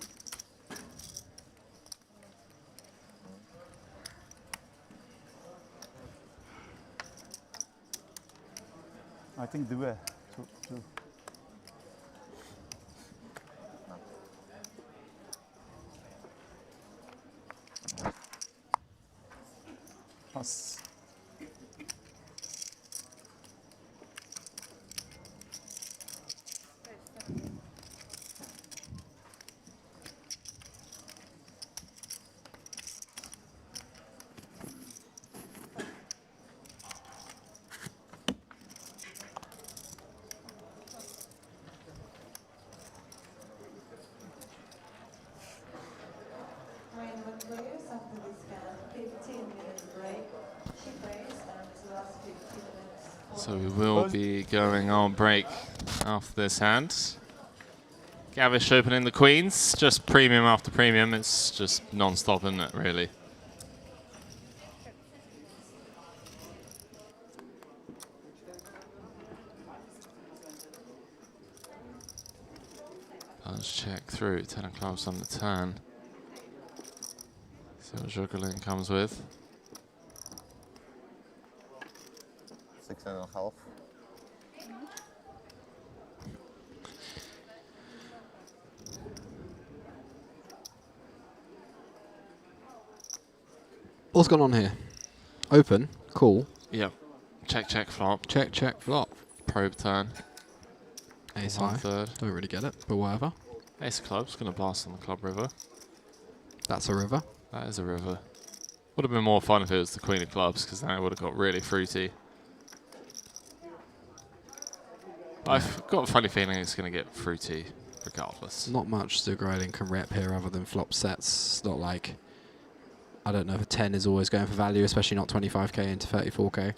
I think the way. Two. Pass. Players after this kind of 15-minute break. She plays and last 15 minutes. So we will be going on break after this hand. Gavish opening the queens, just premium after premium. It's just non-stop, isn't it, really? Let's check through. 10 of clubs on the turn. See what juggling comes with. 6.5. What's going on here? Open. Cool. Yep. Check, check, flop. Check, check, flop. Probe turn. Ace high. 1/3. Don't really get it, but whatever. Ace of clubs. Going to blast on the club river. That's a river. That is a river. Would have been more fun if it was the queen of clubs, because then it would have got really fruity. I've got a funny feeling it's going to get fruity regardless. Not much Zugrading can rep here other than flop sets. It's not like, I don't know if a 10 is always going for value, especially not 25k into 34k.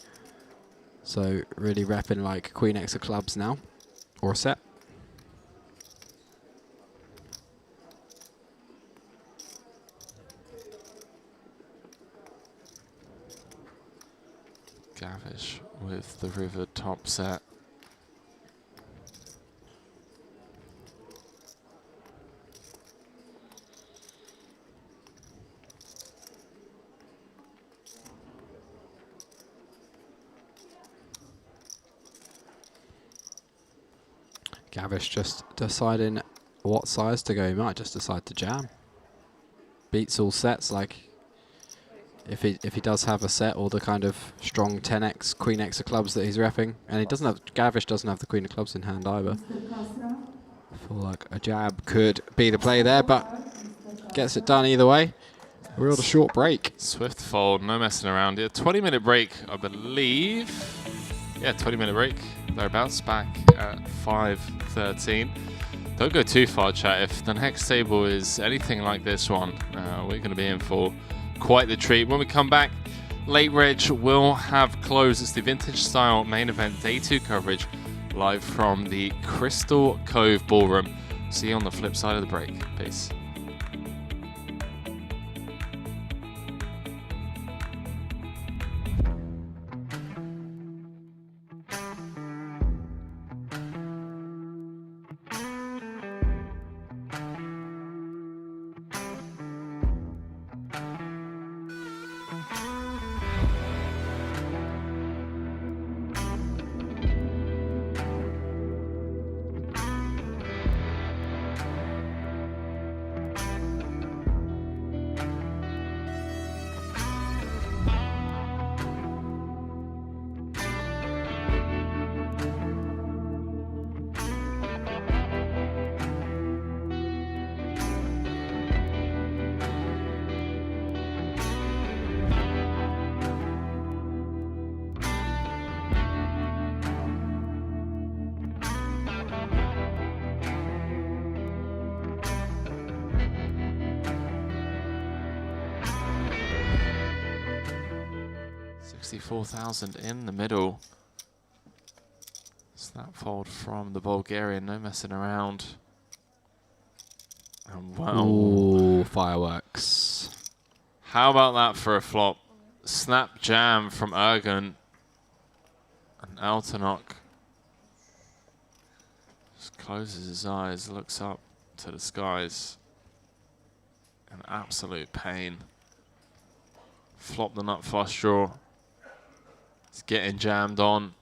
So really repping like queen x of clubs now, or a set. Gavish with the river top set. Gavish just deciding what size to go. He might just decide to jam. Beats all sets. Like if he does have a set or the kind of strong 10x queen x of clubs that he's repping, and he doesn't have, Gavish doesn't have the queen of clubs in hand either. I feel like a jab could be the play there, but gets it done either way. A real short break. Swift fold, no messing around here. 20-minute break, I believe. Yeah, 20-minute break. Thereabouts, back at 5:13. Don't go too far, chat. If the next table is anything like this one, we're going to be in for quite the treat. When we come back, late reg will have closed. It's the vintage style main event day 2 coverage live from the Crystal Cove Ballroom. See you on the flip side of the break. Peace. $64,000 in the middle. Snap fold from the Bulgarian, no messing around. And wow. Ooh, fireworks. How about that for a flop? Snap jam from Ergun. And Altanok just closes his eyes, looks up to the skies. In absolute pain. Flop the nut flush draw. It's getting jammed on.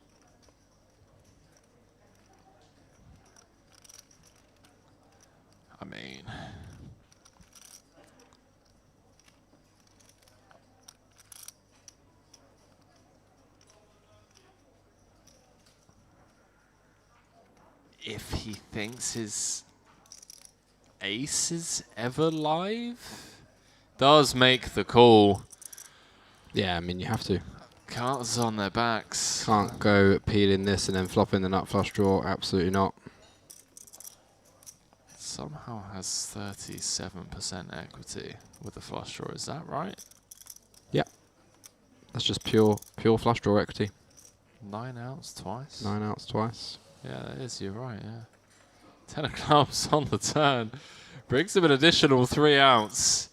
I mean, if he thinks his ace is ever live, does make the call. Yeah, I mean, you have to. Cards on their backs. Can't go peeling this and then flopping the nut flush draw. Absolutely not. Somehow has 37% equity with the flush draw. Is that right? Yeah. That's just pure flush draw equity. 9 outs twice. 9 outs twice. Yeah, that is. You're right. Yeah. 10 of clubs on the turn. Brings him an additional 3 outs.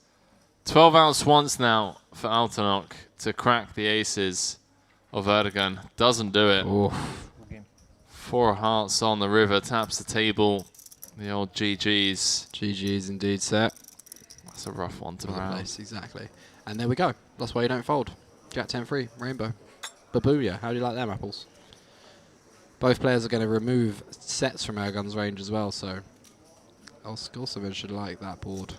12 outs once now for Altanok to crack the aces of Erdogan. Doesn't do it. Oof. 4 hearts on the river. Taps the table. The old GGs. GGs indeed, sir. That's a rough one to Another round. place, exactly. And there we go. That's why you don't fold. Jack 10 free, rainbow. Babuya, how do you like them apples? Both players are going to remove sets from Ergun's range as well, so Skolsovic should like that board.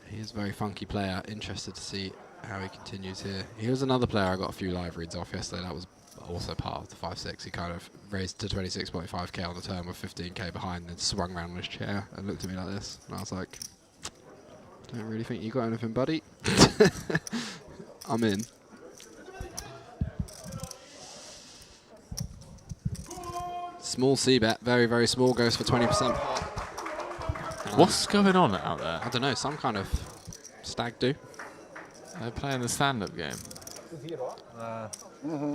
He is a very funky player. Interested to see how he continues here. He was another player I got a few live reads off yesterday. That was also part of the 5-6. He kind of raised to 26.5k on the turn with 15k behind, and then swung around on his chair and looked at me like this. And I was like, don't really think you got anything, buddy. I'm in. Small C-bet, very, very small, goes for 20%. What's going on out there? I don't know, some kind of stag do. They're playing the stand-up game.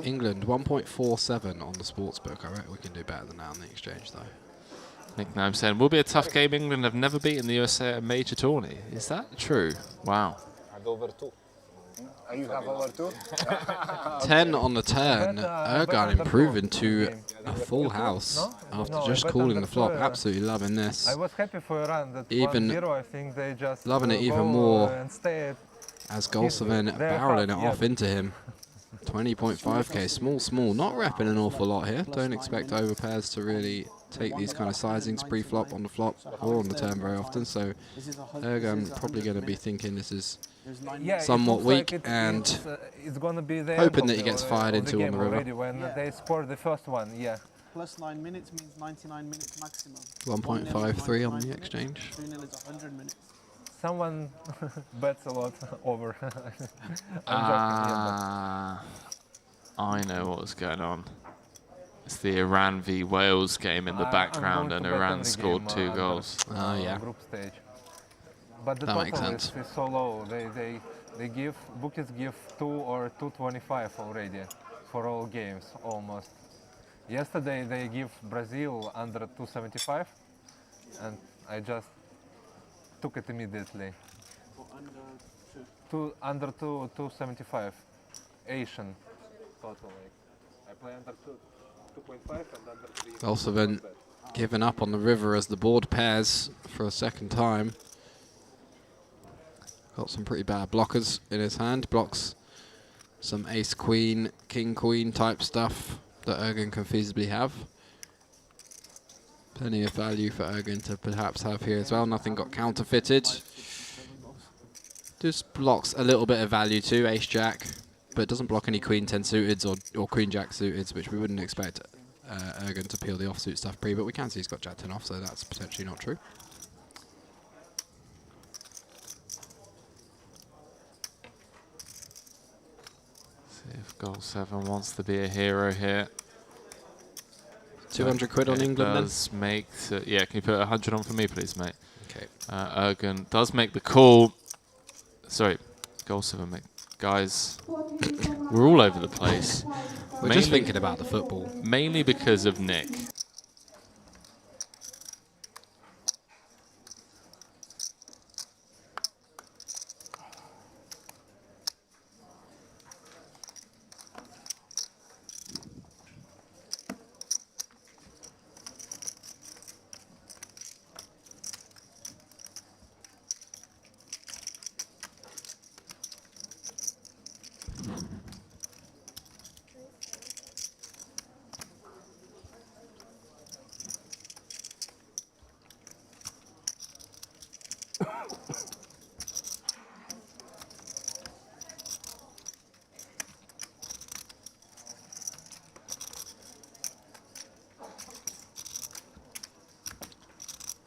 England, 1.47 on the sportsbook. I reckon we can do better than that on the exchange, though. Nickname saying, will be a tough game. England have never beaten the USA at a major tourney. Is that true? Wow. And over 2. You have over 2? 10 on the turn. Ergun improving to a full house after just calling the flop. Absolutely loving this. I was happy for Iran that Even 1-0, I think they just loving it even more as Golsovan barreling it off into him. 20.5k, small, not repping an awful lot here. Don't expect overpairs to really take these kind of sizings pre-flop on the flop or on the turn very often, so Ergun probably going to be thinking this is somewhat weak and it's gonna be the hoping that he gets fired into on the river. When they score the first one, Plus 9 minutes means 99 minutes maximum. 1.53 on the exchange. 2-0 is 100 minutes. Someone bets a lot over. I know what's going on. It's the Iran v Wales game in the background, and Iran scored 2 goals. Oh yeah. Group stage. But the That total makes sense. is so low. They give bookies give 2 or 2.25 already for all games almost. Yesterday they give Brazil under 2.75, and I just took it immediately. Under 2.75 Asian total. I play under 2.5 and under 3. Also been given up on the river as the board pairs for a second time. Got some pretty bad blockers in his hand. Blocks some ace-queen, king-queen type stuff that Ergun can feasibly have. Plenty of value for Ergun to perhaps have here as well. Nothing got counterfeited. Just blocks a little bit of value too, ace-jack, but doesn't block any queen-10 suiteds or queen-jack suiteds, which we wouldn't expect Ergun to peel the offsuit stuff pre, but we can see he's got jack-10 off, so that's potentially not true. See if Golsovan wants to be a hero here. 200 quid on England then? Does make yeah, can you put 100 on for me, please, mate? Okay. Ergun does make the call. Sorry, Golsovan, mate. Guys, we're all over the place. We're just thinking about the football. Mainly because of Nick.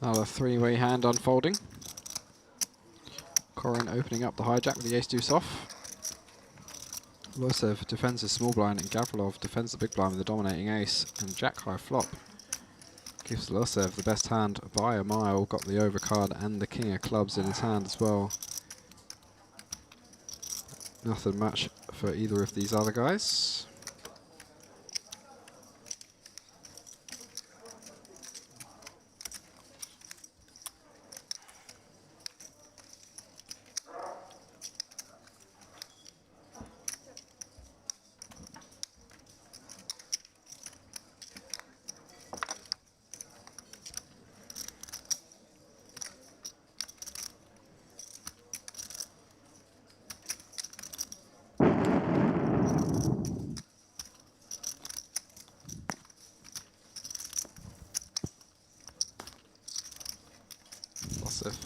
Another three-way hand unfolding. Korin opening up the hijack with the ace-deuce off. Loisev defends his small blind, and Gavrilov defends the big blind with the dominating ace, and jack high flop gives Loisev the best hand by a mile. Got the overcard and the king of clubs in his hand as well. Nothing much for either of these other guys.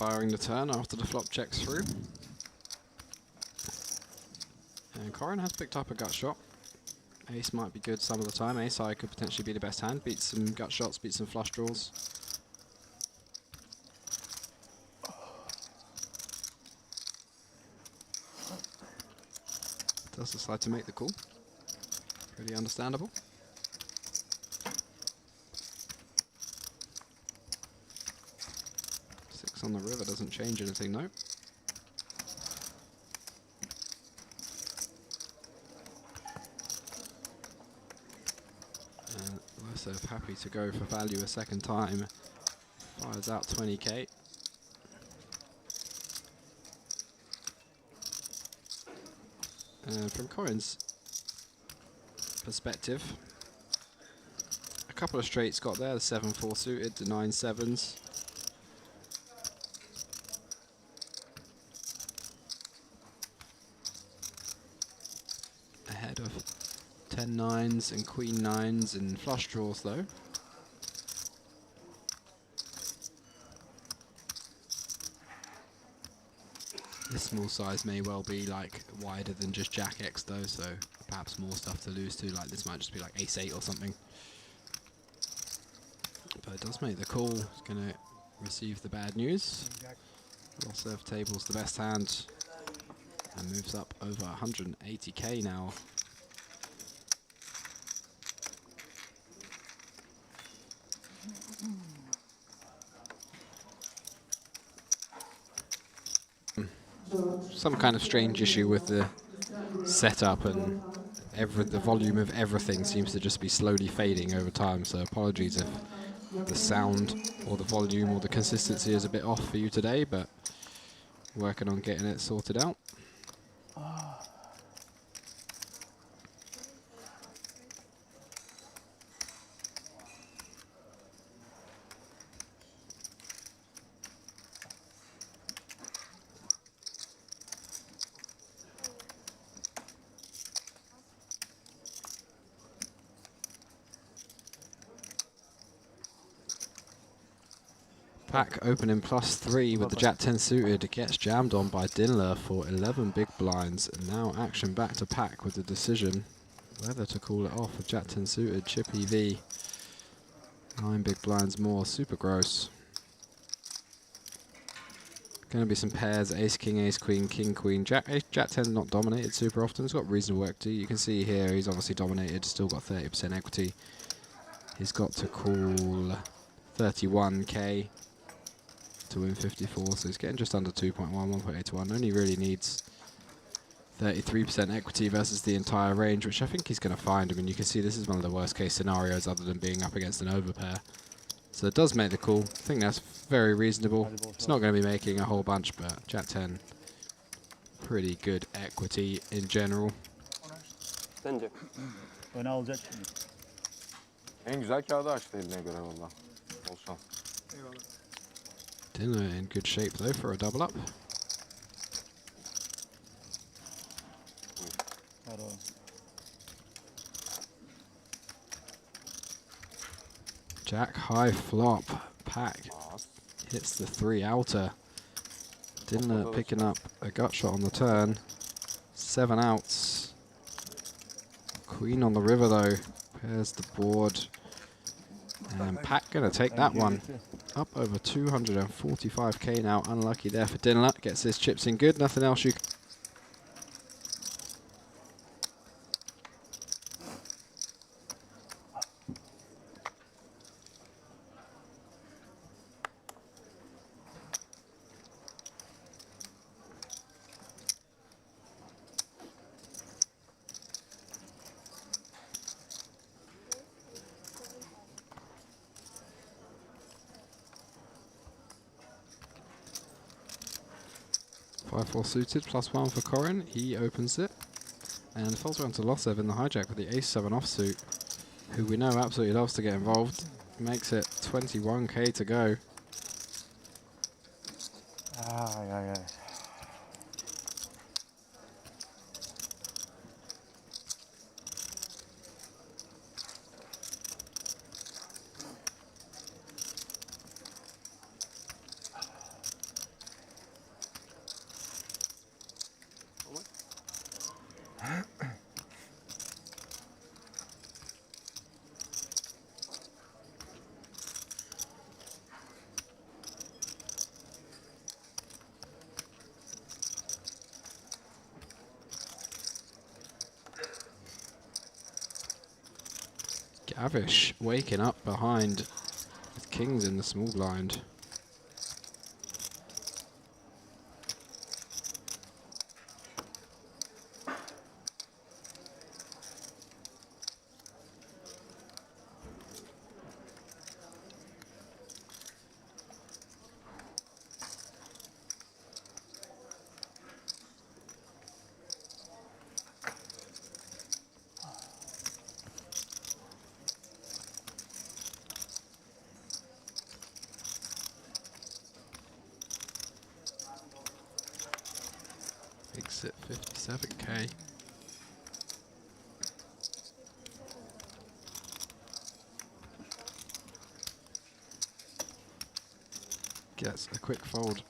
firing the turn after the flop checks through. And Corin has picked up a gut shot. Ace might be good some of the time. Ace high could potentially be the best hand. Beat some gut shots, beat some flush draws. Does decide to make the call. Pretty understandable. Six on the river doesn't change anything, no. Losev happy to go for value a second time. Fires out 20k. And from Corin's perspective, a couple of straights got there, the 7-4 suited, the 9-7s. Ahead of 10-9s and queen-9s and flush draws though. This small size may well be like wider than just Jack X though, so perhaps more stuff to lose to. Like this might just be like Ace 8 or something. But it does make the call. It's going to receive the bad news. Losev tables the best hand and moves up over 180k now. Some kind of strange issue with the setup, and the volume of everything seems to just be slowly fading over time, so apologies if the sound or the volume or the consistency is a bit off for you today, but working on getting it sorted out. Pack opening +3 with the Jack 10 suited, gets jammed on by Dinler for 11 big blinds, and now action back to Pack with the decision whether to call it off with Jack 10 suited, chip EV, 9 big blinds more, super gross. Going to be some pairs, ace king, ace queen, king queen, Jack 10 not dominated super often, he's got reasonable equity. You can see here he's obviously dominated, still got 30% equity. He's got to call 31k. To win 54, so he's getting just under 2.1, 1.8 to 1. Only really needs 33% equity versus the entire range, which I think he's going to find. I mean, you can see this is one of the worst case scenarios other than being up against an overpair. So it does make the call. I think that's very reasonable. It's not going to be making a whole bunch, but Jack 10, pretty good equity in general. Sence? Öne alacak şimdi. En güzel kağıdı açtı eline göre valla. Bol şans. Dinner in good shape though for a double up. Jack high flop. Pack hits the 3 outer. Dinner picking up a gut shot on the turn. 7 outs. Queen on the river though. Pairs the board. And Pack gonna take that one. Up over 245k now. Unlucky there for Dinler. Gets his chips in good. Nothing else you can. Four suited, +1 for Corin. He opens it and falls around to Losev in the hijack with the ace-7 offsuit, who we know absolutely loves to get involved. Makes it 21k to go. Ay ay ay. Gavish waking up behind with kings in the small blind. Exit 57k. Gets a quick fold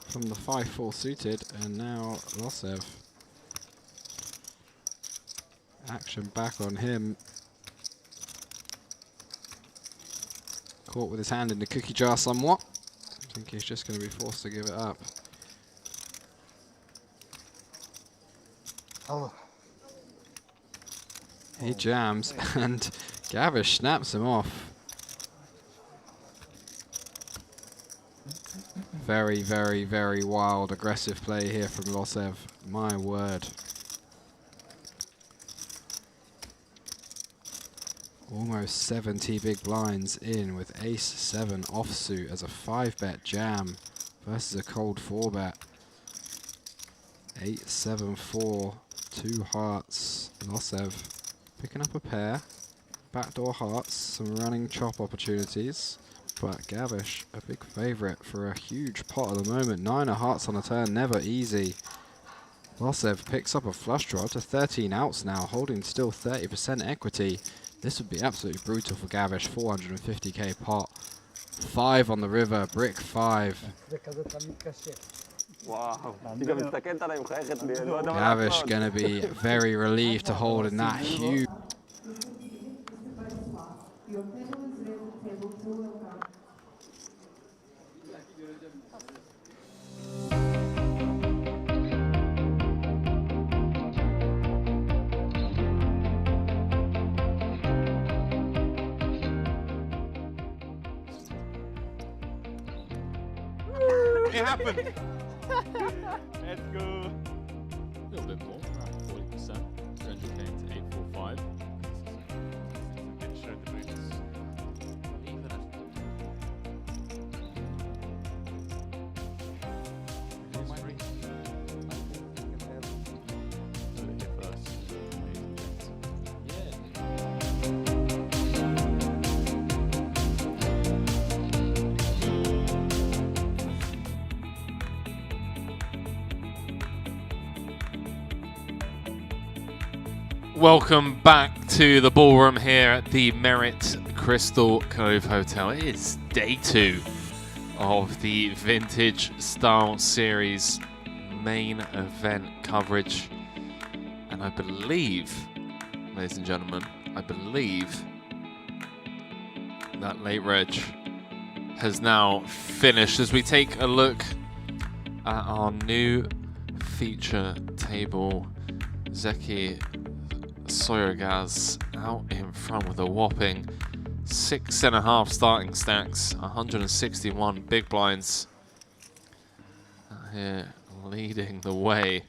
from the 5-4 suited, and now Losev. Action back on him. Caught with his hand in the cookie jar somewhat. I think he's just going to be forced to give it up. Oh. He jams, and Gavish snaps him off. Very, very, very wild, aggressive play here from Losev. My word. Almost 70 big blinds in with ace-7 offsuit as a 5-bet jam versus a cold 4-bet. 8-7-4, 2 hearts. Losev picking up a pair. Backdoor hearts, some running chop opportunities. But Gavish, a big favourite for a huge pot at the moment. 9 of hearts on a turn, never easy. Losev picks up a flush draw to 13 outs now, holding still 30% equity. This would be absolutely brutal for Gavish. 450k pot. 5 on the river, brick 5. Wow. Gavish gonna be very relieved to hold in that huge. It happened. Let's go. A little bit more, around 40%. 300k to 845. Show the boots. Even Welcome back to the ballroom here at the Merit Crystal Cove Hotel. It is day 2 of the Vintage Style Series main event coverage. And I believe, ladies and gentlemen, I believe that late reg has now finished as we take a look at our new feature table. Zeki Soyergaz out in front with a whopping 6.5 starting stacks, 161 big blinds. Here leading the way.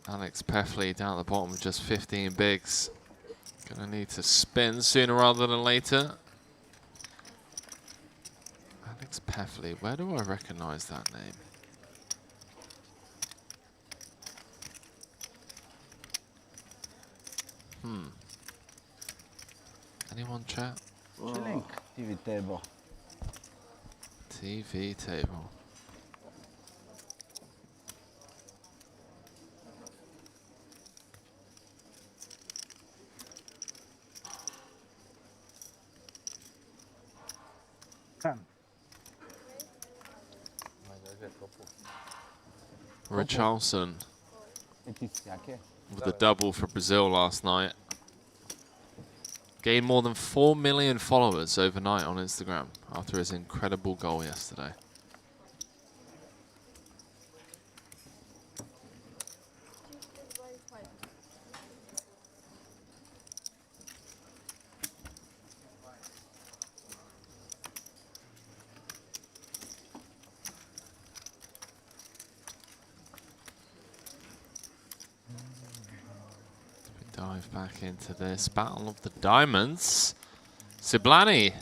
Alex Peffley down at the bottom with just 15 bigs. Gonna need to spin sooner rather than later. Alex Peffley, where do I recognize that name? Anyone chat? Chilling. TV table. TV table. Richarlison with the double for Brazil last night. Gained more than 4 million followers overnight on Instagram after his incredible goal yesterday. Dive back into this battle of the diamonds. Siblani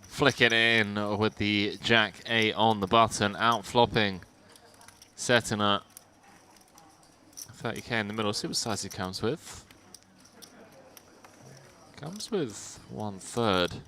flicking in with the Jack 8 on the button, out flopping. Setting up 30k in the middle. See what size he comes with. Comes with 1/3.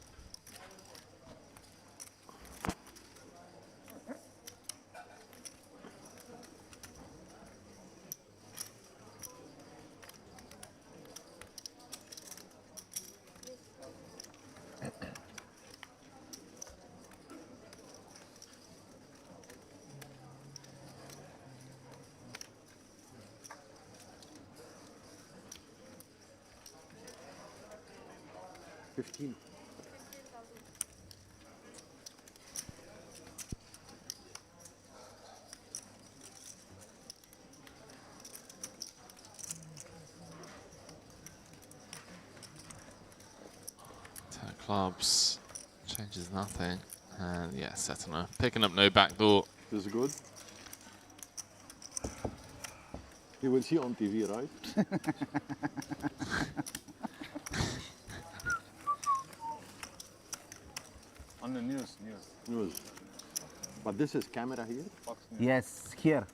Clubs changes nothing, and yeah, setting up, picking up no backdoor. This is good. You will see on TV, right? On the news. News. But this is camera here? Yes, here.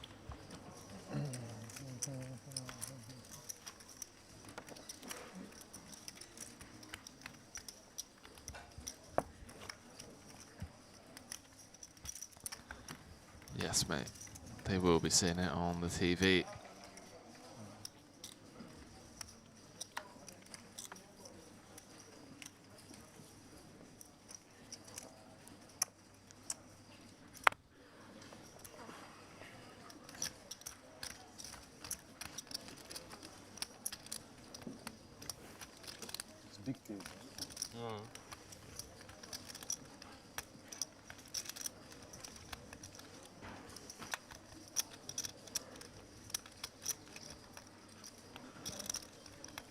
Yes, mate. They will be seeing it on the TV. It's big cake.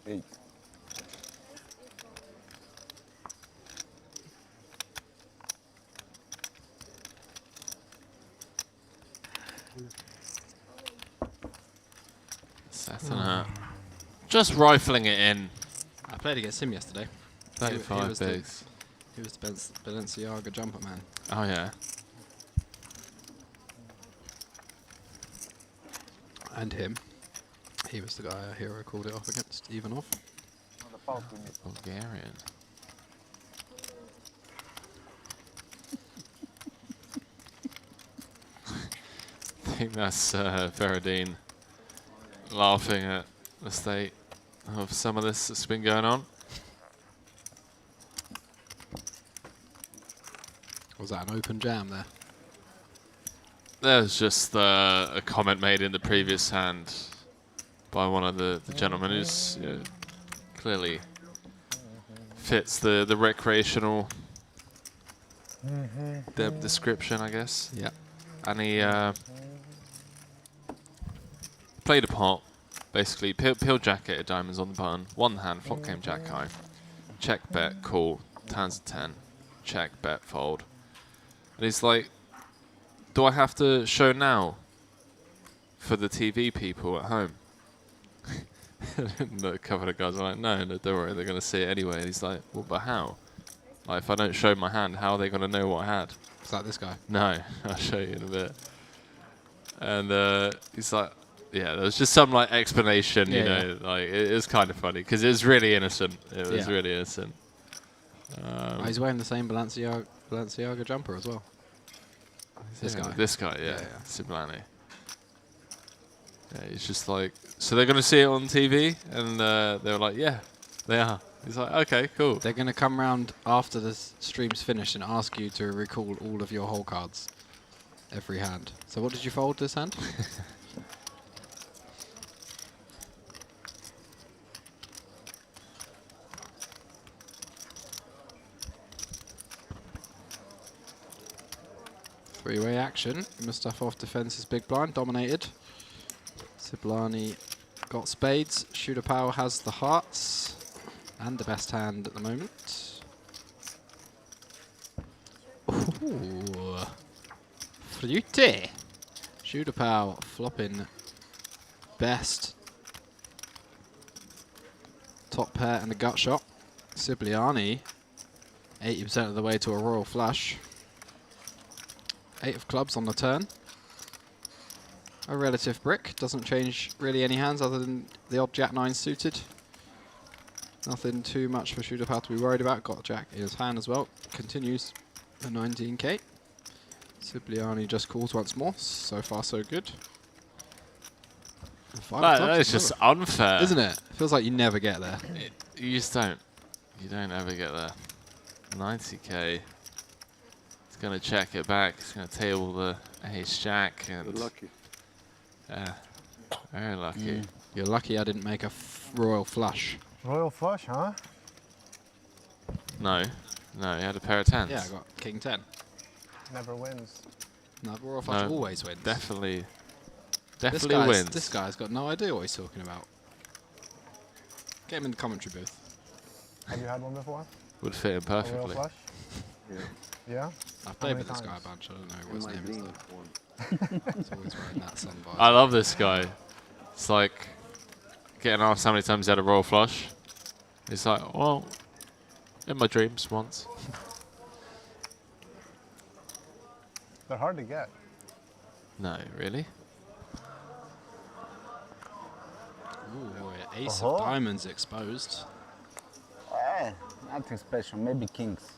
Eight. Setting up. Just rifling it in. I played against him yesterday. 35 bigs. He was the Balenciaga jumper man. Oh yeah. And him. He was the guy Hero called it off against Ivanov. Bulgarian. I think that's Veradine laughing at the state of some of this that's been going on. Was that an open jam there? There's just a comment made in the previous hand by one of the gentlemen who's clearly fits the recreational description, I guess. Yeah. And he played a pot, basically peel jacket of diamonds on the button, one hand, flop came jack high, check bet, call, turns to 10, check bet, fold. And he's like, do I have to show now for the TV people at home? And a couple of guys are like, no, don't worry, they're going to see it anyway. And he's like, well, but how? Like, if I don't show my hand, how are they going to know what I had? Is that this guy? No, I'll show you in a bit. And he's like, yeah, there was just some like explanation, you know, like it was kind of funny because it was really innocent. It was really innocent. He's wearing the same Balenciaga jumper as well. This guy. This guy, yeah. Siblani. Yeah, he's just like, so they're going to see it on TV? And they were like, yeah, they are. He's like, okay, cool. They're going to come round after the stream's finished and ask you to recall all of your hole cards. Every hand. So what did you fold this hand? Three-way action. Mustafov defends his big blind, dominated. Siblani got spades. Shooter Power has the hearts and the best hand at the moment. Ooh. Flute. Shooter Power flopping best. Top pair and a gut shot. Sibliani 80% of the way to a royal flush. 8 of clubs on the turn. A relative brick. Doesn't change really any hands other than the odd Jack 9 suited. Nothing too much for Shooter Power to be worried about. Got Jack in his hand as well. Continues the 19k. Sibliani just calls once more. So far, so good. That is just unfair. Isn't it? Feels like you never get there. You just don't. You don't ever get there. 90k. He's going to check it back. He's going to table the ace-jack. And You're lucky. Yeah, very lucky. You're lucky I didn't make a royal flush. Royal flush, huh? No, he had a pair of 10s. Yeah, I got king 10. Never wins. No, royal flush always wins. Definitely This wins. This guy's got no idea what he's talking about. Get him in the commentary booth. Have you had one before? Would fit him A royal perfectly. flush? Yeah. Yeah? I've played with this guy a bunch. I don't know what his name is though. He's always wearing that sunbars. I love this guy. It's like getting asked how many times he had a royal flush. He's like, well, in my dreams once. They're hard to get. No, really? Ooh, ace of diamonds exposed. Nothing special, maybe kings.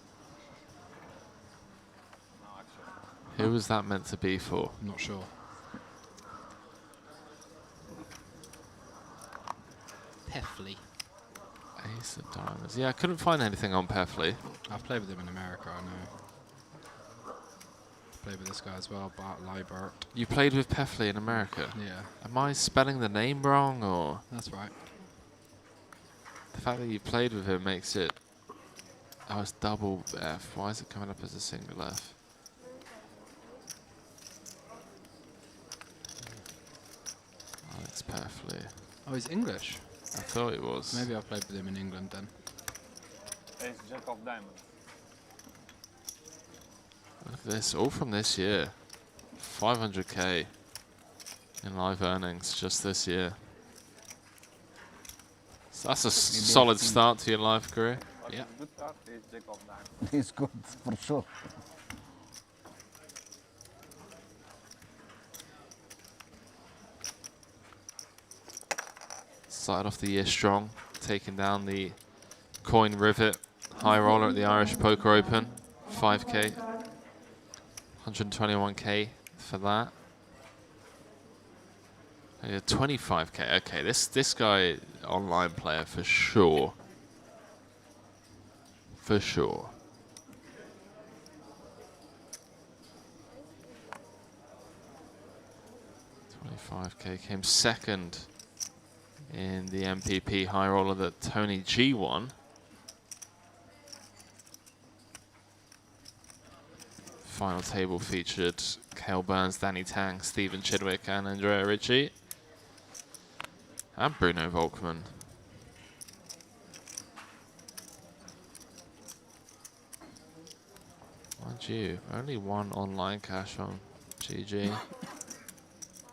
Who was that meant to be for? I'm not sure. Peffley. Ace of diamonds. Yeah, I couldn't find anything on Peffley. I've played with him in America, I know. Played with this guy as well, Bart Liebert. You played with Peffley in America? Yeah. Am I spelling the name wrong, or? That's right. The fact that you played with him makes it... Oh, it's double F. Why is it coming up as a single F? Oh, it's Peffley. Oh, he's English? I thought it was. Maybe I played with him in England then. Ace jack of diamonds. Look at this, all from this year. 500k in live earnings just this year. So that's a solid start to your live career. Yeah. Good card, ace jack of diamonds. It's good, for sure. Started off the year strong, taking down the coin rivet high roller at the Irish Poker Open. 5k, 121k for that. And yeah, 25k. Okay, this guy online player for sure. For sure. $25k, came second in the MPP high roller that Tony G won. Final table featured Cale Burns, Danny Tang, Stephen Chidwick and Andrea Ricci. And Bruno Volkmann. Mind you, only one online cash on GG.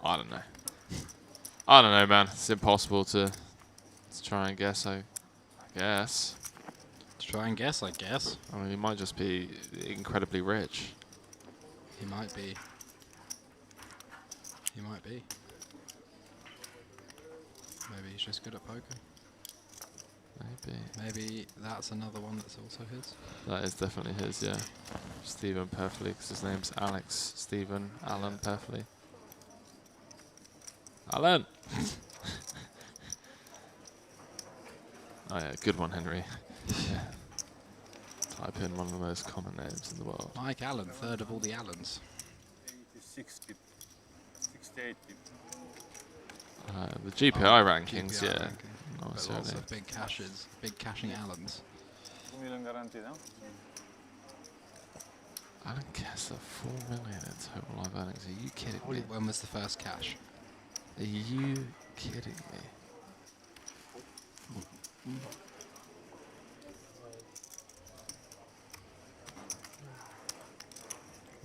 I don't know. I don't know, man. It's impossible to try and guess, I guess. To try and guess, I guess. I mean, he might just be incredibly rich. He might be. He might be. Maybe he's just good at poker. Maybe. Maybe that's another one that's also his. That is definitely his, yeah. Stephen Peffley, because his name's Alex Stephen Allen Peffley. Alan! Oh yeah, good one, Henry. Yeah. Type in one of the most common names in the world. Mike Allen, third of all the Allens. 86 pip. 68 pip. The GPI rankings, GPI yeah. ranking. Not But necessarily. also big cashes, big cashing Allens. 2 million guaranteed, huh? Alan Kessler, 4 million in total live earnings. Are you kidding me? When was the first cash? Are you kidding me?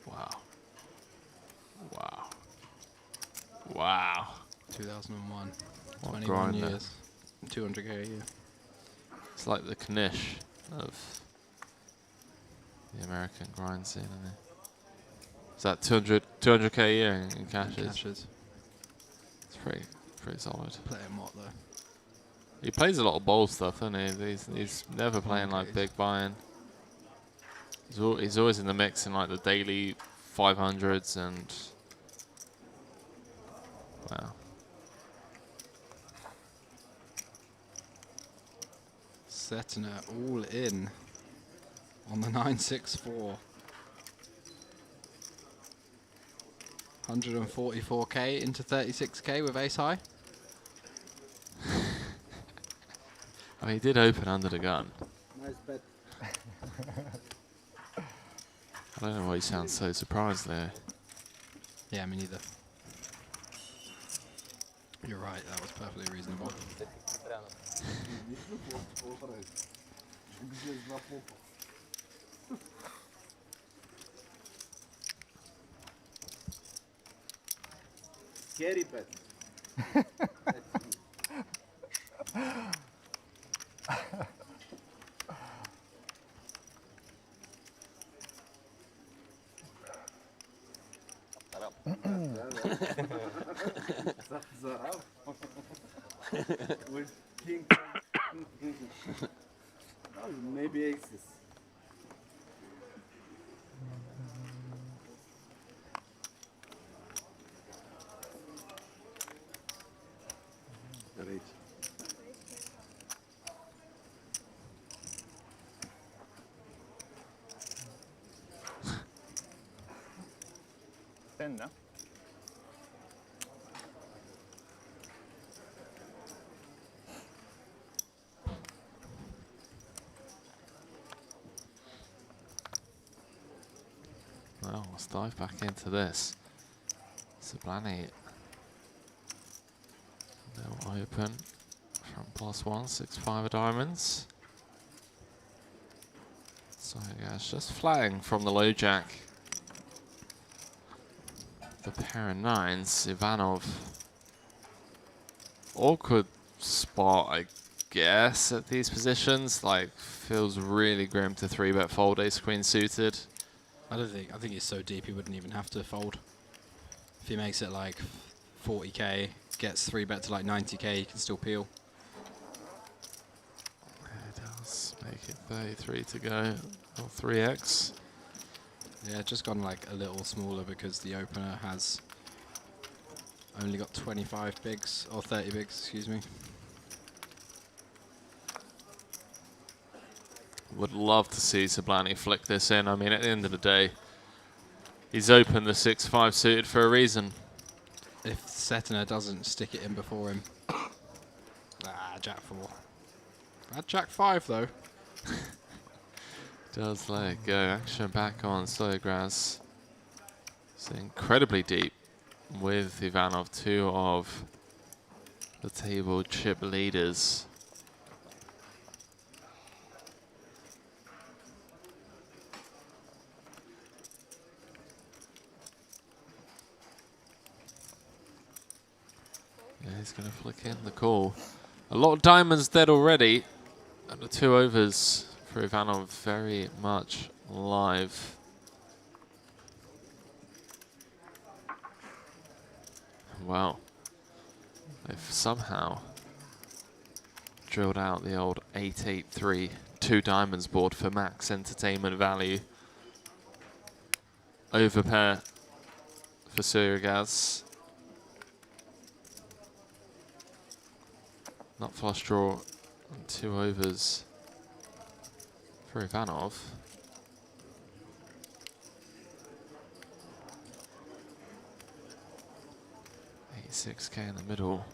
Wow. Wow. Wow. 2001. What 21 grinder. years. 200k a year. It's like the Knish of the American grind scene, isn't it? Is that 200k a year in cashes? Cashes. It's pretty solid. Play him what though? He plays a lot of bowl stuff, doesn't he? He's never playing like Okay. big buy-in. He's always in the mix in like the daily 500s and wow. Setting it all in on the 964. 144k into 36k with ace high. I mean, he did open under the gun. Nice bet. I don't know why he sounds so surprised there. Yeah, me neither. You're right, that was perfectly reasonable. Scary bet. With king, oh, maybe aces. Great. Ten, no? Well, let's dive back into this. Sublani. They'll open from +1, 6-5 of diamonds. So guys, just flatting from the low jack. The pair of nines, Ivanov. Awkward spot, I guess, at these positions. Like, feels really grim to 3-bet fold ace queen suited. I think he's so deep he wouldn't even have to fold. If he makes it like 40k, gets 3-bet to like 90k, he can still peel. It does make it 33 to go, or 3x. Yeah, just gone like a little smaller because the opener has only got 25 bigs, or 30 bigs, excuse me. Would love to see Sublani flick this in. I mean, at the end of the day, he's opened the 6-5 suited for a reason. If Setiner doesn't stick it in before him. Jack 4. Bad Jack 5 though. Does let it go. Action back on Slowgrass. It's incredibly deep with Ivanov, 2 of the table chip leaders. Yeah, he's going to flick in the call. A lot of diamonds dead already. And the 2 overs for Ivanov very much live. Wow. They've somehow drilled out the old 8-8-3 2 diamonds board for max entertainment value. Overpair for Surigaz. Not flush draw, and 2 overs for Ivanov. 86k in the middle.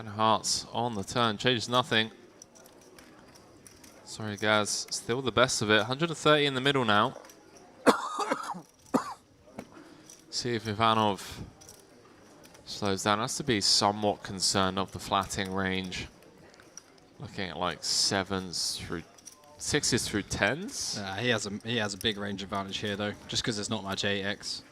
10 hearts on the turn, changes nothing. Sorry, guys, still the best of it. 130 in the middle now. See if Ivanov slows down. Has to be somewhat concerned of the flatting range. Looking at like 7s through 6s through 10s. He has a big range advantage here though, just because there's not much 8x.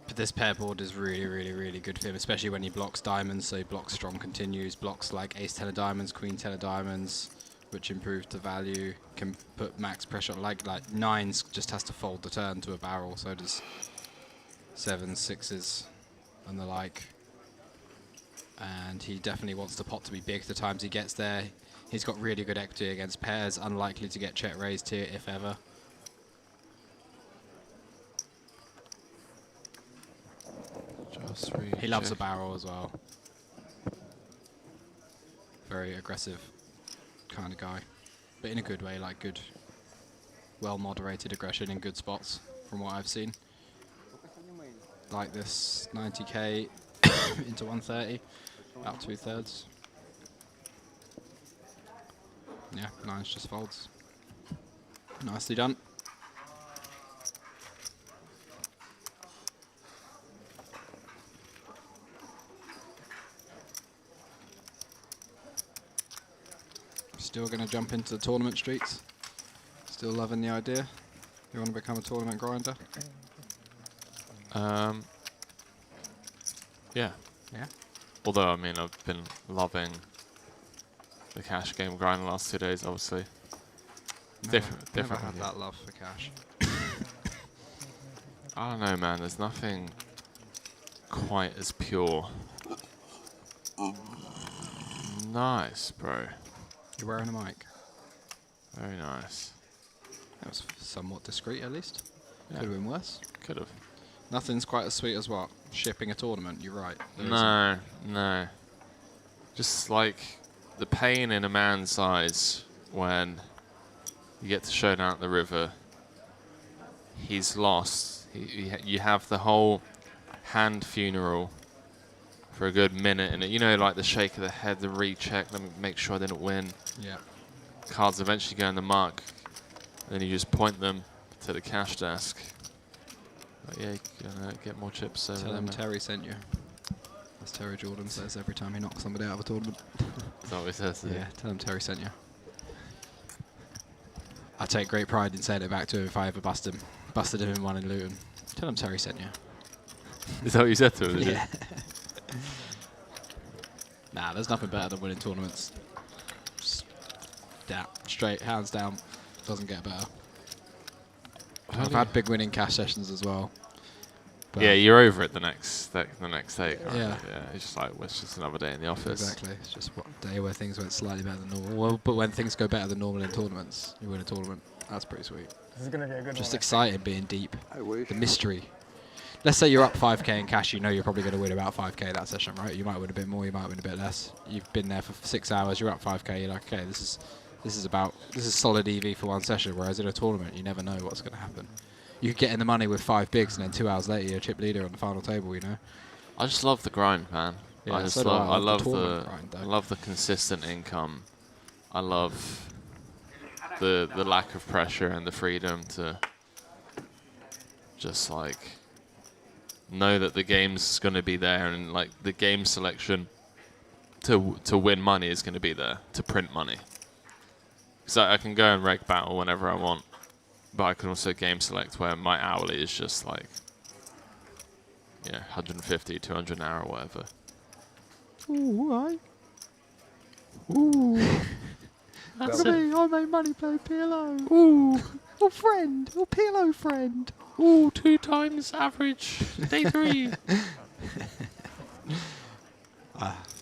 But this pair board is really, really, really good for him, especially when he blocks diamonds. So he blocks strong continues, blocks like ace 10 of diamonds, queen 10 of diamonds, which improves the value. Can put max pressure like 9s just has to fold the turn to a barrel. So does 7s, 6s, and the like. And he definitely wants the pot to be big the times he gets there. He's got really good equity against pairs, unlikely to get check raised here if ever. He loves a barrel as well. Very aggressive kind of guy, but in a good way, like good, well-moderated aggression in good spots from what I've seen. Like this 90k into 130, about 2/3. Yeah, 9s just folds. Nicely done. Still going to jump into the tournament streets. Still loving the idea. You want to become a tournament grinder? Yeah. Yeah. Although, I mean, I've been loving the cash game grind the last 2 days, obviously. Different. Never had that love for cash. I don't know, man. There's nothing quite as pure. Nice, bro. You're wearing a mic. Very nice. That was somewhat discreet, at least. Yeah. Could have been worse. Could have. Nothing's quite as sweet as what? Shipping a tournament, you're right. No. Just like the pain in a man's eyes when you get to showdown at the river. He's lost. You have the whole hand funeral for a good minute, and you know, like the shake of the head, the recheck, let me make sure I didn't win. Yeah. Cards eventually go in the mark, and then you just point them to the cash desk. But yeah, you're gonna get more chips over Tell him there. Terry sent you. As Terry Jordan says every time he knocks somebody out of a tournament. Is that what he says? Yeah, tell him Terry sent you. I take great pride in saying it back to him if I ever busted him in one in Luton. Tell him Terry sent you. Is that what you said to him? Is Yeah. Nah, there's nothing better than winning tournaments. Just straight, hands down, doesn't get better. I've had big winning cash sessions as well. But Yeah, you're over it the next take. Right? Yeah. It's just like, well, it's just another day in the office. Exactly. It's just one day where things went slightly better than normal. Well, but when things go better than normal in tournaments, you win a tournament. That's pretty sweet. This is gonna be a good Just one. exciting being deep. The mystery. Let's say you're up 5k in cash, you know you're probably going to win about 5k that session, right? You might win a bit more, you might win a bit less. You've been there for 6 hours, you're up 5k, you're like, okay, this is solid EV for one session, whereas in a tournament, you never know what's going to happen. You could get in the money with 5 bigs, and then 2 hours later, you're a chip leader on the final table, you know? I just love the grind, man. Yeah, I just so do love, I. I love the the tournament grind, though. I love the consistent income. I love the lack of pressure and the freedom to just like know that the game's going to be there, and like the game selection to win money is going to be there, to print money. So I can go and reg battle whenever I want, but I can also game select where my hourly is just like, yeah, 150, 200 an hour or whatever. Ooh, alright. Ooh. That's me, I made money playing PLO. Ooh. Oh, friend. Oh, PLO friend. Ooh, 2 times average. Day 3.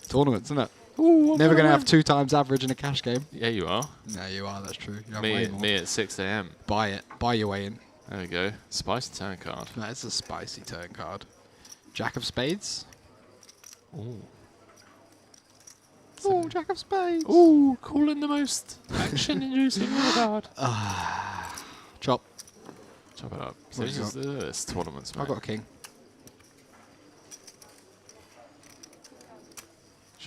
Tournaments, isn't it? Ooh, Never going to have 2 times average in a cash game. Yeah, you are. No, you are, that's true. You have way more. Me at 6 AM. Buy it. Buy your way in. There we go. Spicy turn card. That's a spicy turn card. Jack of Spades. Ooh. Oh, Jack of Spades. Ooh, calling the most action-inducing card. Chop. Chop it up. So What this have you is this tournaments, mate. I've got a king.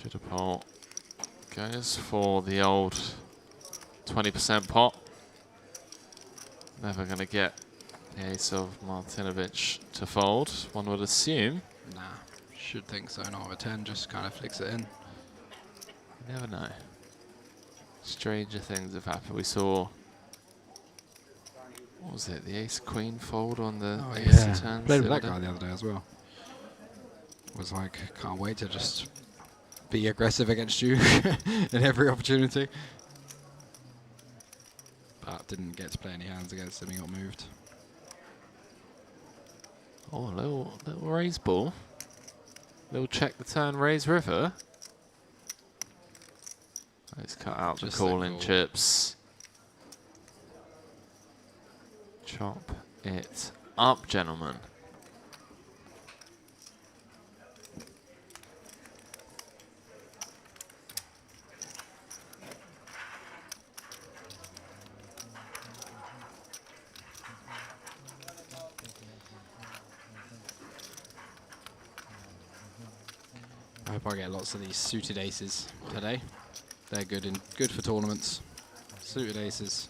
Chitapole goes for the old 20% pot. Never going to get the ace of Martinovic to fold, one would assume. Nah, should think so. Not with a 10, just kind of flicks it in. You never know. Stranger things have happened. We saw, what was it, the ace queen fold on the ace of turns? Played with that guy the other day as well. Was like, can't wait to just be aggressive against you in every opportunity. But didn't get to play any hands against him, he got moved. Oh, a little raise ball. Little check the turn, raise river. Let's cut out Just the calling chips. Chop it up, gentlemen. I hope I get lots of these suited aces today. They're good for tournaments. Suited aces.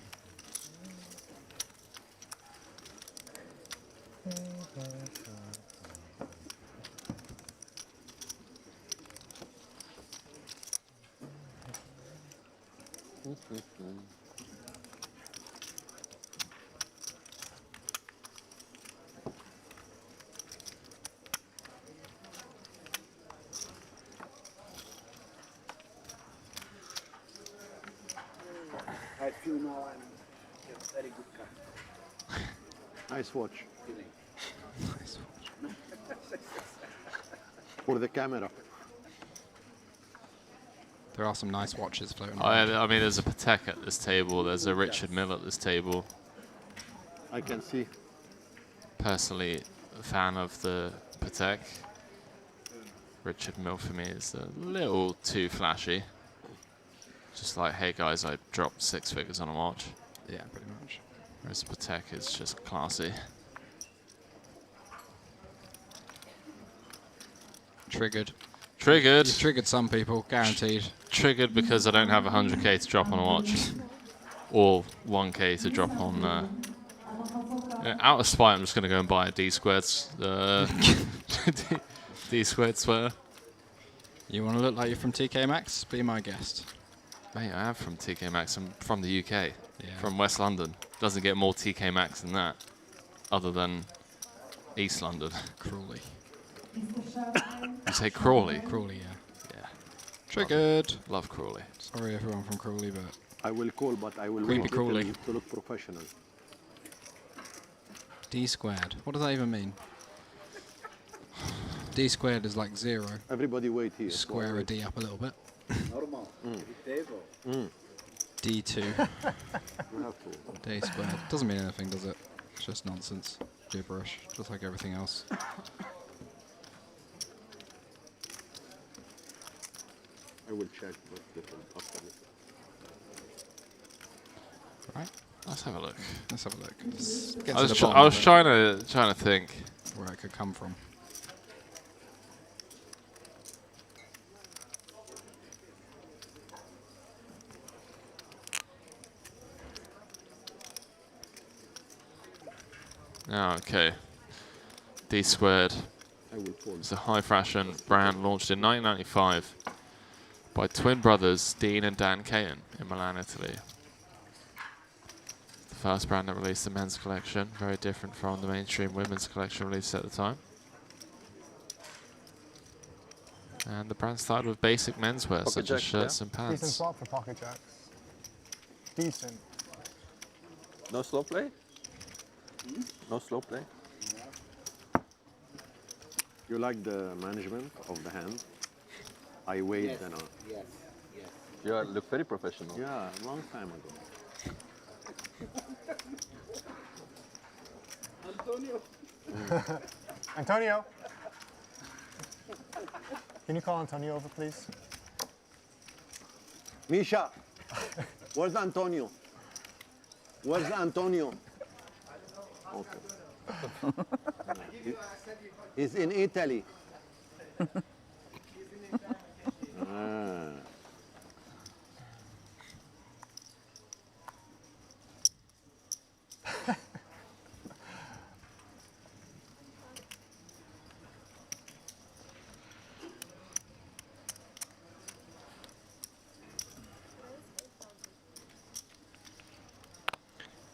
I feel now I'm a very good car. Nice watch. Nice watch. For the camera. There are some nice watches floating I around. mean, there's a Patek at this table. There's a Richard Mill at this table. I can see. Personally, a fan of the Patek. Richard Mill for me is a little too flashy. Just like, hey guys, I dropped 6 figures on a watch. Yeah, pretty much. Whereas Patek is just classy. Triggered. Triggered. You've triggered some people, guaranteed. Triggered because I don't have 100k to drop on a watch. Or 1k to drop on... out of spite, I'm just going to go and buy a D squared D squared sweater. You want to look like you're from TK Maxx? Be my guest. Mate, I am from TK Maxx. I'm from the UK. Yeah. From West London. Doesn't get more TK Maxx than that. Other than East London. Crawley. You say Crawley? Crawley, yeah. Yeah. Triggered. Love Crawley. Sorry everyone from Crawley, but... I will call, but I will Creepy wait Crawley. to look professional. D squared. What does that even mean? D squared is like 0. Everybody wait here. Square a D up a little bit. Normal. Table. D2. We have to. D squared. Doesn't mean anything, does it? It's just nonsense. Gibberish. Just like everything else. I will check, but different after this. Right. Let's have a look. Let's have a look. Let's get I to was, the tr bottom I of was it. trying to think. Where it could come from. Oh, okay. D squared. I will call. It's a high fashion brand launched in 1995 by twin brothers Dean and Dan Cahan in Milan, Italy. The first brand that released the men's collection, very different from the mainstream women's collection released at the time. And the brand started with basic menswear, Pocket such as jacks, shirts yeah? and pants. Decent swap for pocket jacks. Decent. No slow play? No slow play? You like the management of the hand? I wait Yes. and Yes. Yes. You look very professional. yeah, a long time ago. Antonio. Antonio. Can you call Antonio over, please? Misha, where's Antonio? Where's Antonio? Okay. He's in Italy.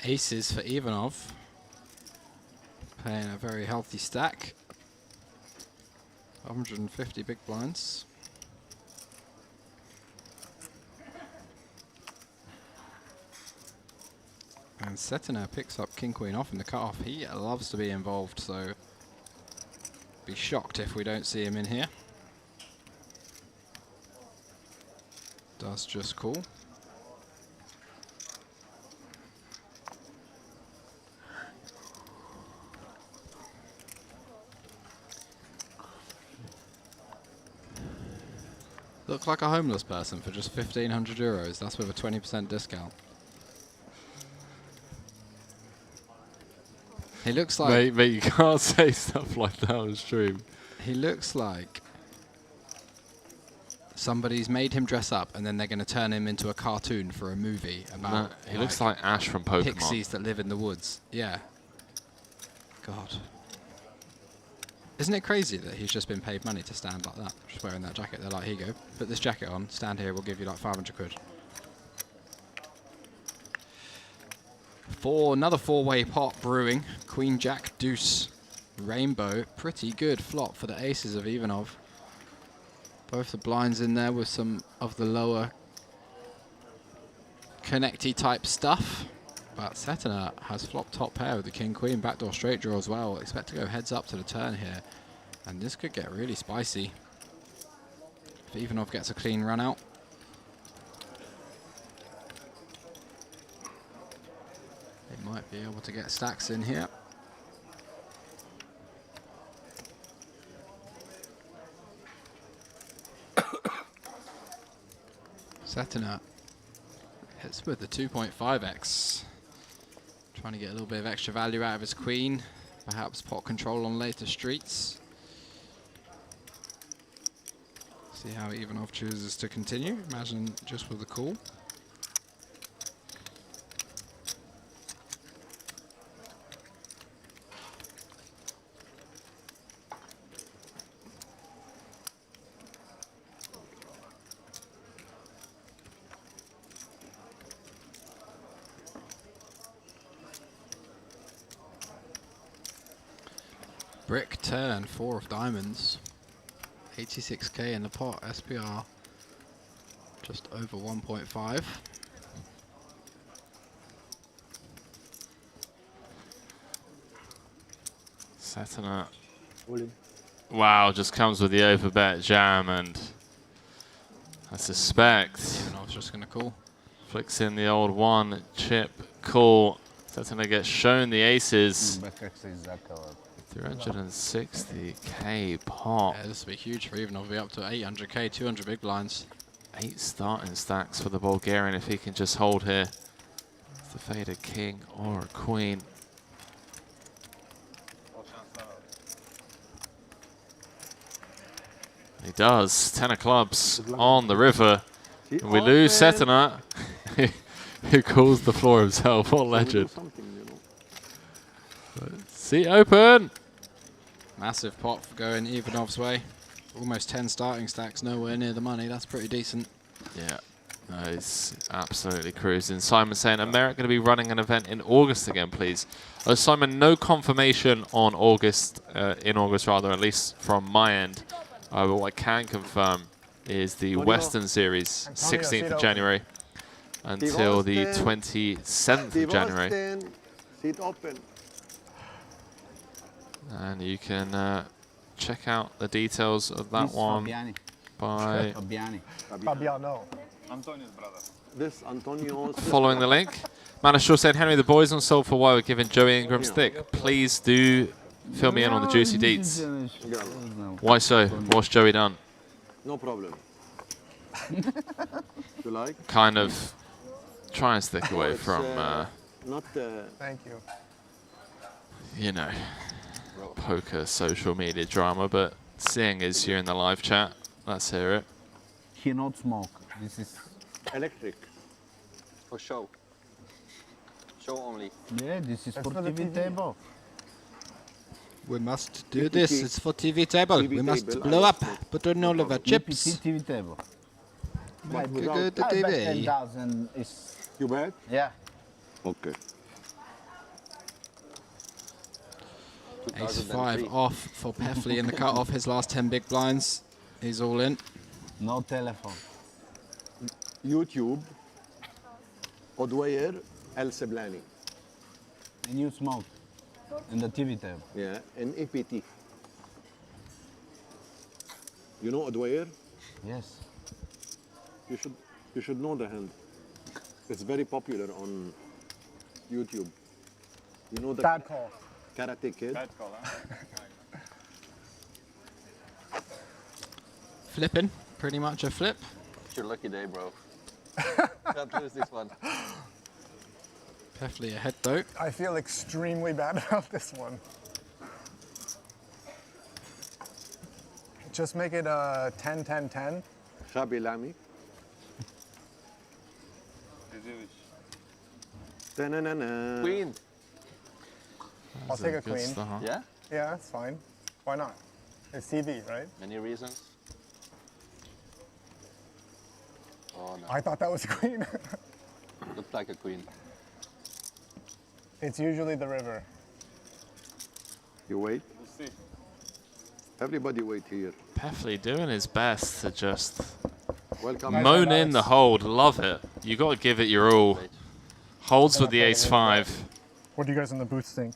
aces for Ivanov. Playing a very healthy stack. 150 big blinds. And Setiner picks up King Queen off in the cutoff. He loves to be involved, so be shocked if we don't see him in here. Does just cool. Look like a homeless person for just 1,500 euros. That's with a 20% discount. He looks like... Mate, you can't say stuff like that on stream. He looks like somebody's made him dress up and then they're going to turn him into a cartoon for a movie about... No, he looks like Ash from Pokemon. Pixies that live in the woods. Yeah. God. Isn't it crazy that he's just been paid money to stand like that? Just wearing that jacket. They're like, here you go. Put this jacket on. Stand here. We'll give you like 500 quid. Another four-way pot brewing. Queen, Jack, Deuce, Rainbow. Pretty good flop for the aces of Ivanov. Both the blinds in there with some of the lower connecty type stuff. But Setiner has flop top pair with the King Queen, backdoor straight draw as well. Expect to go heads up to the turn here. And this could get really spicy if Ivanov gets a clean run out. They might be able to get stacks in here. Setiner hits with the 2.5x. Trying to get a little bit of extra value out of his queen. Perhaps pot control on later streets. See how Ivanov chooses to continue. Imagine just with the call. Brick turn, 4 of diamonds. 86k in the pot, SPR just over 1.5. Setiner. Wow, just comes with the overbet jam, and I suspect I was just going to call. Flicks in the old one chip call. Setiner gets shown the aces. 360k pot. Yeah, this will be huge for Ivanov. We'll be up to 800k, 200 big blinds. 8 starting stacks for the Bulgarian if he can just hold here. It's the fade a king or a queen. He does. 10 of clubs on the river. And we lose Setiner, who calls the floor himself. What a legend. Seat open. Massive pot for going Ivanov's way. Almost 10 starting stacks, nowhere near the money. That's pretty decent. Yeah, no, he's absolutely cruising. Simon saying, America going to be running an event in August again, please. Simon, no confirmation on August, in August rather, at least from my end. But what I can confirm is the Western Series, 16th of January until the 27th of January. Seat open. And you can check out the details of that one by Fabiano. Antonio's brother. This Antonio. following the link. Manashaw said, Henry, the boys on Soul for Why were giving Joey Ingram stick. Please do fill me in on the juicy deets. Why so? What's Joey done? No problem. You like? Kind of try and stick away from, not Thank you. you know, poker social media drama, but seeing as you're in the live chat, let's hear it. He not smoke. This is electric. For show. Show only. yeah. This is for TV table. We must do this. It's for TV table. We must blow up. Put on all of our chips. TV table. Make a good I bet TV. 10,000 is. You bet? Yeah. Okay. Ace-5 off for Peffley in the cut-off. His last 10 big blinds. He's all in. No telephone. YouTube, Odweyer, El Seblani. And you smoke in the TV table. Yeah, and APT. You know Odweyer? Yes. You should know the hand. It's very popular on YouTube. You know the Bad call. Karate Kid? Bad call, huh? Flipping. Pretty much a flip. It's your lucky day, bro. Can't lose this one. Peffley ahead though. I feel extremely bad about this one. Just make it a 10-10-10. Shabi Lami. Queen. I'll take a good queen. start. Yeah? Yeah, that's fine. Why not? It's TV, right? Many reasons. Oh no. I thought that was a queen. Looked like a queen. It's usually the river. You wait. We'll see. Everybody wait here. Peffley doing his best to just Welcome. moan in the hold. Love it. You got to give it your all. Holds with the ace-5. What do you guys in the booth think?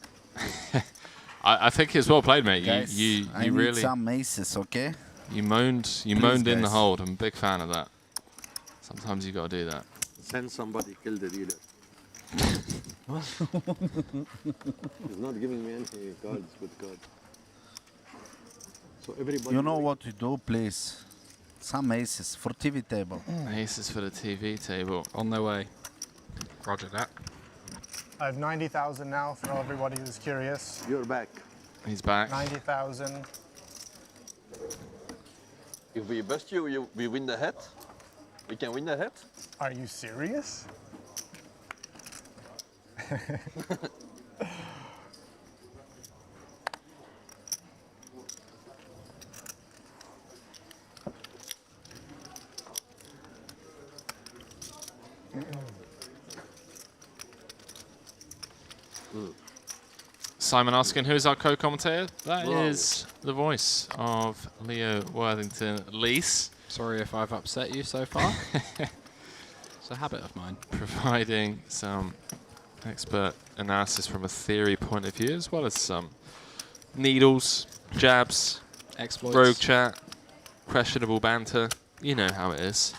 I think it's well played, mate. Guys, You I need really some aces, okay? you moaned in the guys. hold. I'm a big fan of that. Sometimes you got to do that. Send somebody kill the dealer. He's not giving me any cards with God. So everybody. You know what to do, please? Some aces for TV table. Aces for the TV table. On their way. Roger that. I have 90,000 now for everybody who's curious. You're back. He's back. 90,000. If we bust you, we win the head. We can win the head. Are you serious? Simon asking, who's our co-commentator? That Whoa. is the voice of Leo Worthington Lease. Sorry if I've upset you so far. It's a habit of mine. Providing some expert analysis from a theory point of view, as well as some needles, jabs, Exploits. rogue chat, questionable banter. You know how it is.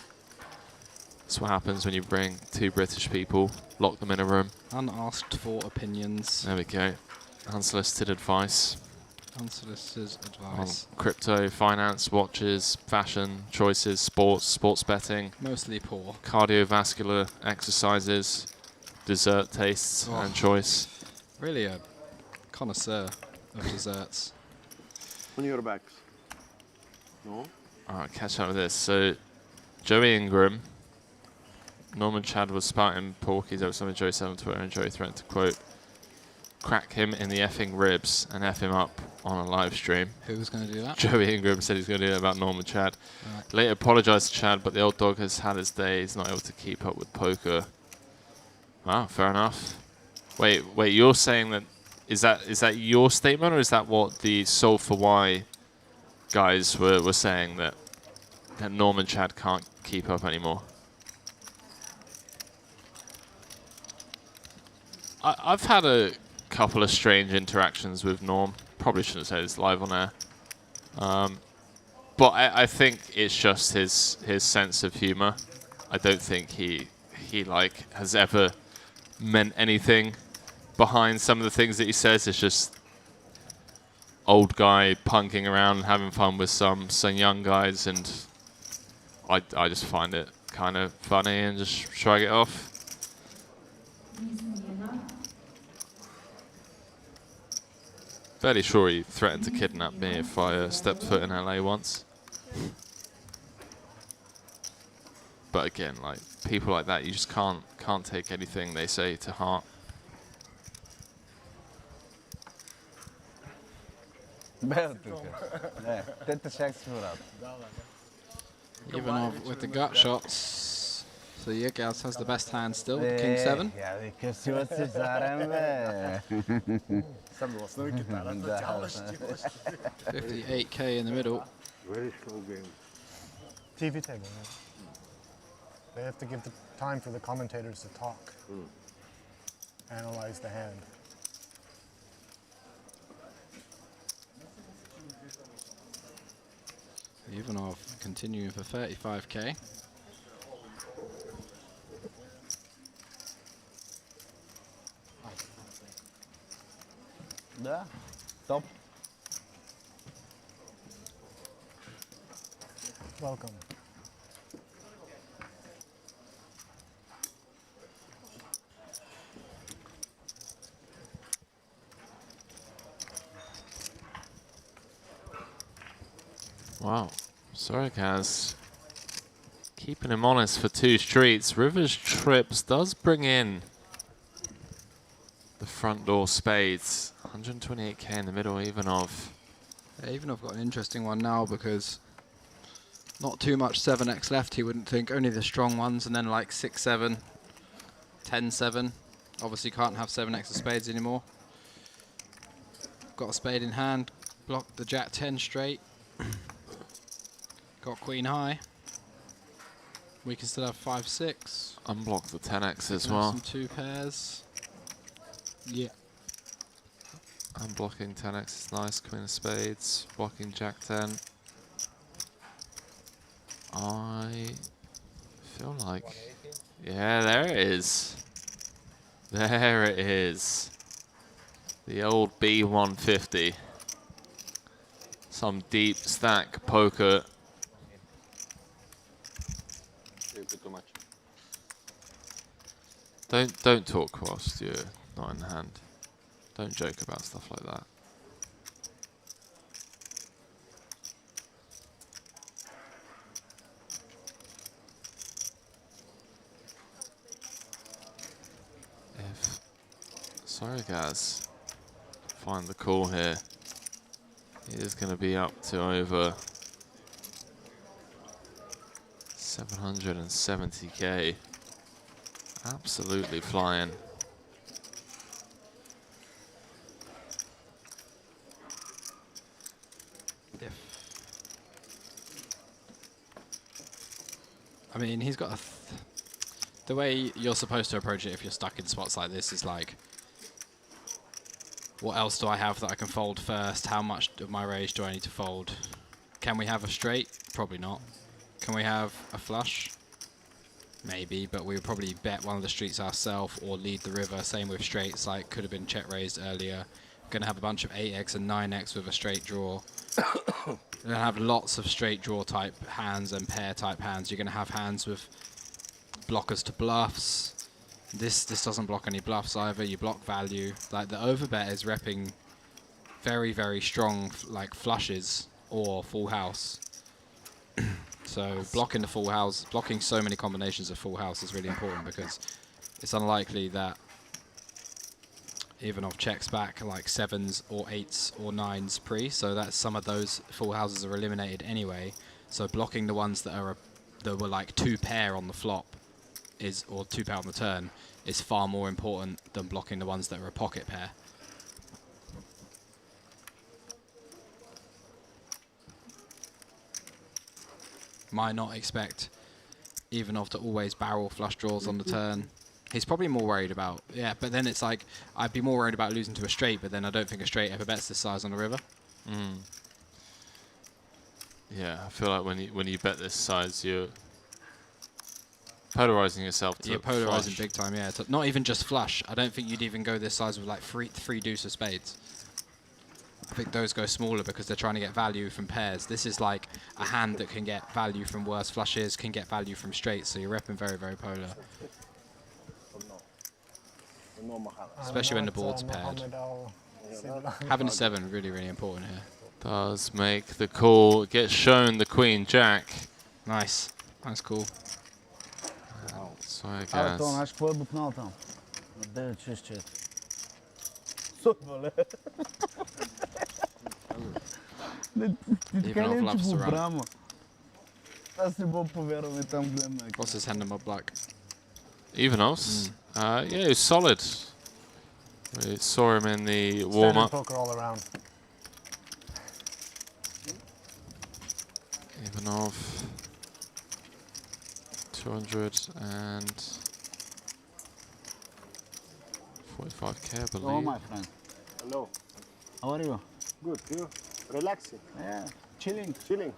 That's what happens when you bring two British people, lock them in a room. Unasked for opinions. There we go. Unsolicited advice Unsolicited on advice. crypto, finance, watches, fashion, choices, sports betting, Mostly poor. cardiovascular exercises, dessert tastes Oh. and choice. Really a connoisseur of desserts. On your backs. No? Alright, catch up with this. So, Joey Ingram, Norman Chad was spouting porkies over some of Joey said on Twitter, and Joey threatened to quote, crack him in the effing ribs and F him up on a live stream. Who was going to do that? Joey Ingram said he's going to do that about Norman Chad. Right. Later apologised to Chad, but the old dog has had his day. He's not able to keep up with poker. Wow, fair enough. Wait, you're saying that is that your statement, or is that what the Solve for Why guys were saying, that Norman Chad can't keep up anymore? I've had a couple of strange interactions with Norm. Probably shouldn't say this live on air. But I think it's just his sense of humour. I don't think he like has ever meant anything behind some of the things that he says. It's just old guy punking around and having fun with some young guys, and I just find it kind of funny and just shrug it off. Fairly sure he threatened to kidnap me if I stepped foot in LA once. But again, like, people like that, you just can't take anything they say to heart. Even with the gut shots, So Yegaz has the best hand still, King 7. Ja, красиво се зарем, бе. Sad bilo s novim kitara, to ćalaš ti možeš. 58k in the middle. Very slow game. TV table, yeah. They have to give the time for the commentators to talk, analyze the hand. Ivanov continuing for 35k. Да, топ. Welcome. Wow. Sorry, Kaz. Keeping him honest for 2 streets. Rivers Trips does bring in the front door spades. 128k in the middle, Ivanov. Yeah, Ivanov got an interesting one now because not too much 7x left, he wouldn't think. Only the strong ones, and then like 6-7, 10-7. Obviously can't have 7x of spades anymore. Got a spade in hand, blocked the Jack 10 straight. Got Queen high. We can still have 5-6. Unblock the 10x as Have well. Some 2 pairs. Yeah. Unblocking 10x is nice. Queen of spades. Blocking Jack 10. I feel like... Yeah, there it is. There it is. The old B150. Some deep stack poker. Too much. Don't talk whilst you're not in hand. Don't joke about stuff like that. If sorry guys, find the call here. He is going to be up to over 770k. Absolutely flying. I mean, he's got a... the way you're supposed to approach it if you're stuck in spots like this is like, what else do I have that I can fold first? How much of my raise do I need to fold? Can we have a straight? Probably not. Can we have a flush? Maybe, but we would probably bet one of the streets ourselves or lead the river. Same with straights, like could have been check raised earlier. Gonna have a bunch of 8x and 9x with a straight draw. You're gonna have lots of straight draw type hands and pair type hands. You're gonna have hands with blockers to bluffs. This doesn't block any bluffs either. You block value. Like the overbet is repping very, very strong like flushes or full house. So blocking the full house, blocking so many combinations of full house is really important because it's unlikely that Ivanov checks back like 7s or 8s or 9s pre, so that some of those full houses are eliminated anyway. So blocking the ones that are that were like 2 pair on the flop is, or 2 pair on the turn, is far more important than blocking the ones that are a pocket pair. Might not expect Ivanov to always barrel flush draws on the turn. He's probably more worried about, yeah, but then it's like, I'd be more worried about losing to a straight, but then I don't think a straight ever bets this size on the river. Mm. Yeah, I feel like when you bet this size, you're polarizing yourself to You're polarizing flush. big time, yeah. Not even just flush. I don't think you'd even go this size with like three deuce of spades. I think those go smaller because they're trying to get value from pairs. This is like a hand that can get value from worse flushes, can get value from straights, so you're repping very, very polar. Especially when the board's paired. Having a 7 really, really important here. Does make the call, gets shown the queen jack. Nice. Nice call. Sorry Абе, guys. то знаеш какво е букнал там? На 9-6-4. Сойба, ле. Ти така ли че го брама? Аз не мога повярвам и там гледам. What's his hand in my black? Ivanov's. Yeah, he was solid. We saw him in the warm-up. Poker all around. Ivanov, 245k, I believe. Hello, my friend. Hello. How are you? Good. You? Relaxing. Yeah, chilling. Chilling.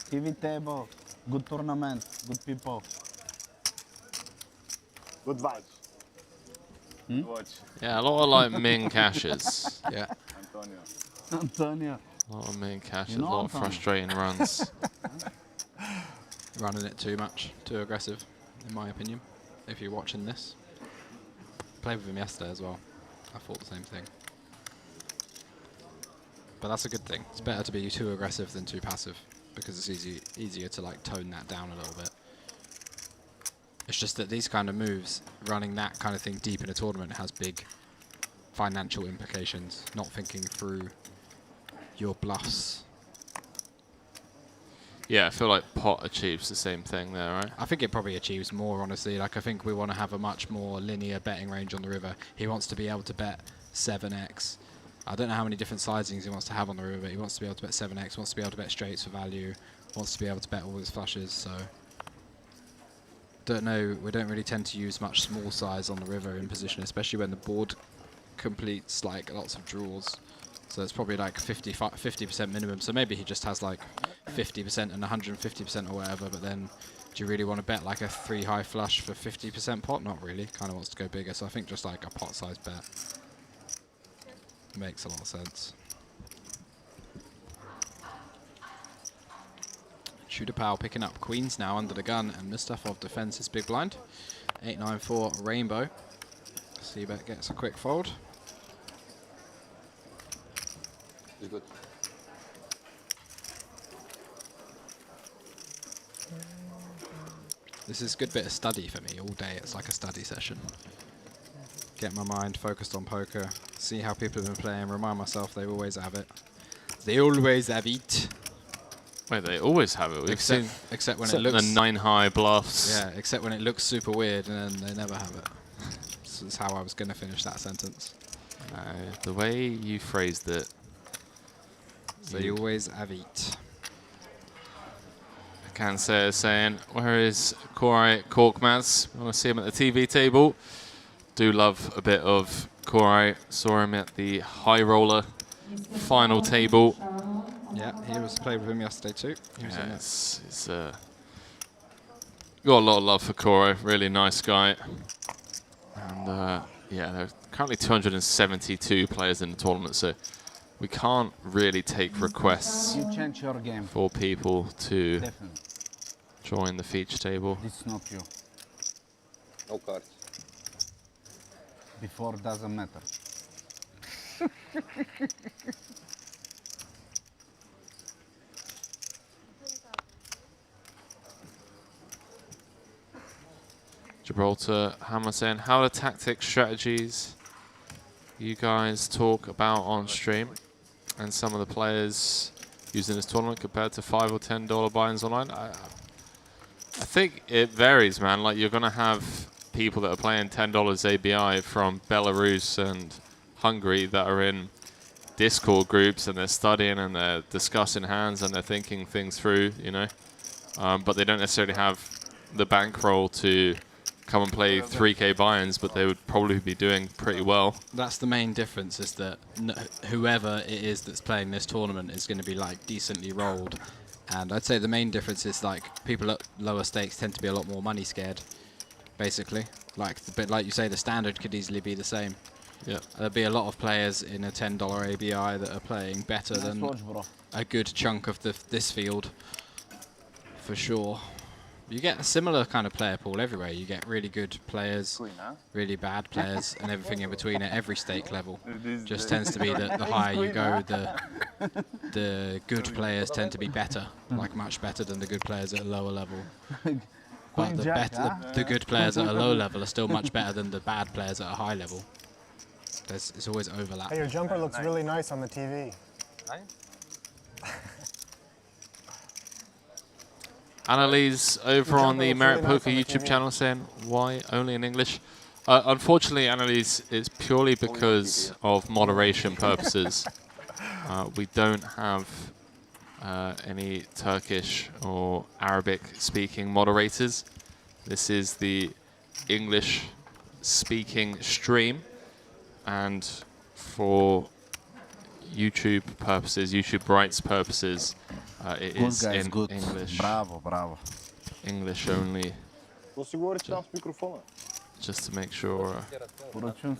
TV table, good tournament, good people. Good vibes. Hmm? Watch. Yeah, a lot of like min caches. Yeah. Antonio. Antonio. A lot of min caches, You know a lot of Antonio. frustrating runs. Running it too much, too aggressive, in my opinion. If you're watching this, played with him yesterday as well. I thought the same thing. But that's a good thing. It's better to be too aggressive than too passive because it's easier to like tone that down a little bit. It's just that these kind of moves, running that kind of thing deep in a tournament has big financial implications. Not thinking through your bluffs. Yeah, I feel like pot achieves the same thing there, right? I think it probably achieves more, honestly. Like, I think we want to have a much more linear betting range on the river. He wants to be able to bet 7x. I don't know how many different sizings he wants to have on the river, but he wants to be able to bet 7x, wants to be able to bet straights for value, wants to be able to bet all his flushes, so... Don't know, we don't really tend to use much small size on the river in position, especially when the board completes, like, lots of draws. So it's probably like 50% minimum. So maybe he just has like 50% and 150% or whatever, but then do you really want to bet like a 3 high flush for 50% pot? Not really. Kind of wants to go bigger. So I think just like a pot size bet makes a lot of sense. Shooter Powell picking up queens now under the gun, and Mustafov defends his big blind. 8-9-4 rainbow. C-bet gets a quick fold. It's good. This is a good bit of study for me all day. It's like a study session. Get my mind focused on poker, see how people have been playing, remind myself they always have it. They always have it. Wait, they always have it. Except when it looks... the 9 high bluffs. Yeah, except when it looks super weird and then they never have it. This is how I was going to finish that sentence. The way you phrased it. They always have it. Cancer saying, where is Koray Korkmaz? I want to see him at the TV table. Do love a bit of Koray. Saw him at the high roller final table. Yeah, he was played with him yesterday too. Yeah, it's got a lot of love for Koray. Really nice guy. And yeah, there are currently 272 players in the tournament, so we can't really take requests You change your game. for people to Definitely. join the feature table. This is not you. No cards. Before doesn't matter. Gibraltar Hammer saying, how are the tactics, strategies you guys talk about on stream and some of the players using this tournament compared to $5 or $10 buy-ins online? I think it varies, man. Like, you're going to have people that are playing $10 ABI from Belarus and Hungary that are in Discord groups and they're studying and they're discussing hands and they're thinking things through, you know. But they don't necessarily have the bankroll to come and play 3K buy-ins, but they would probably be doing pretty well. That's the main difference, is that whoever it is that's playing this tournament is going to be like decently rolled. And I'd say the main difference is like people at lower stakes tend to be a lot more money scared, basically. Like, but like you say, the standard could easily be the same. Yeah, there'll be a lot of players in a $10 ABI that are playing better than a good chunk of this field, for sure. You get a similar kind of player pool everywhere. You get really good players, really bad players, and everything in between at every stake level. Just tends to be that the higher you go, the good players tend to be better, like much better than the good players at a lower level. But the good players at a low level are still much better than the bad players at a high level. It's always overlap. Hey, your jumper looks really nice on the TV. Annalise over on the Merit Poker YouTube channel saying, why only in English? Unfortunately, Annalise, it's purely because of moderation purposes. We don't have any Turkish or Arabic speaking moderators. This is the English speaking stream, and for YouTube purposes, YouTube rights purposes, it is in English. Bravo, bravo. English only. микрофона. Just to make sure. Поръчвам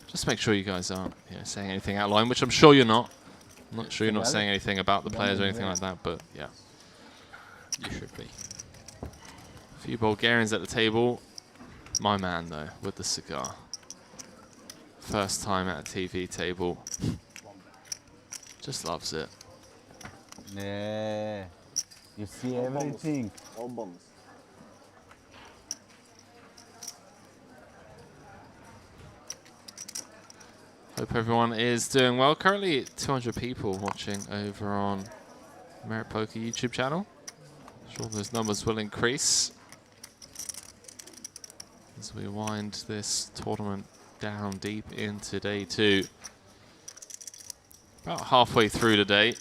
Just to make sure you guys aren't saying anything out of line, which I'm sure you're not. I'm not sure you're not saying anything about the players or anything like that, but yeah. You should be. A few Bulgarians at the table. My man, though, with the cigar. First time at a TV table. Just loves it. Yeah. You see everything. All bombs. Hope everyone is doing well. Currently 200 people watching over on Merit Poker YouTube channel. Sure those numbers will increase as we wind this tournament down deep into day 2. About halfway through today.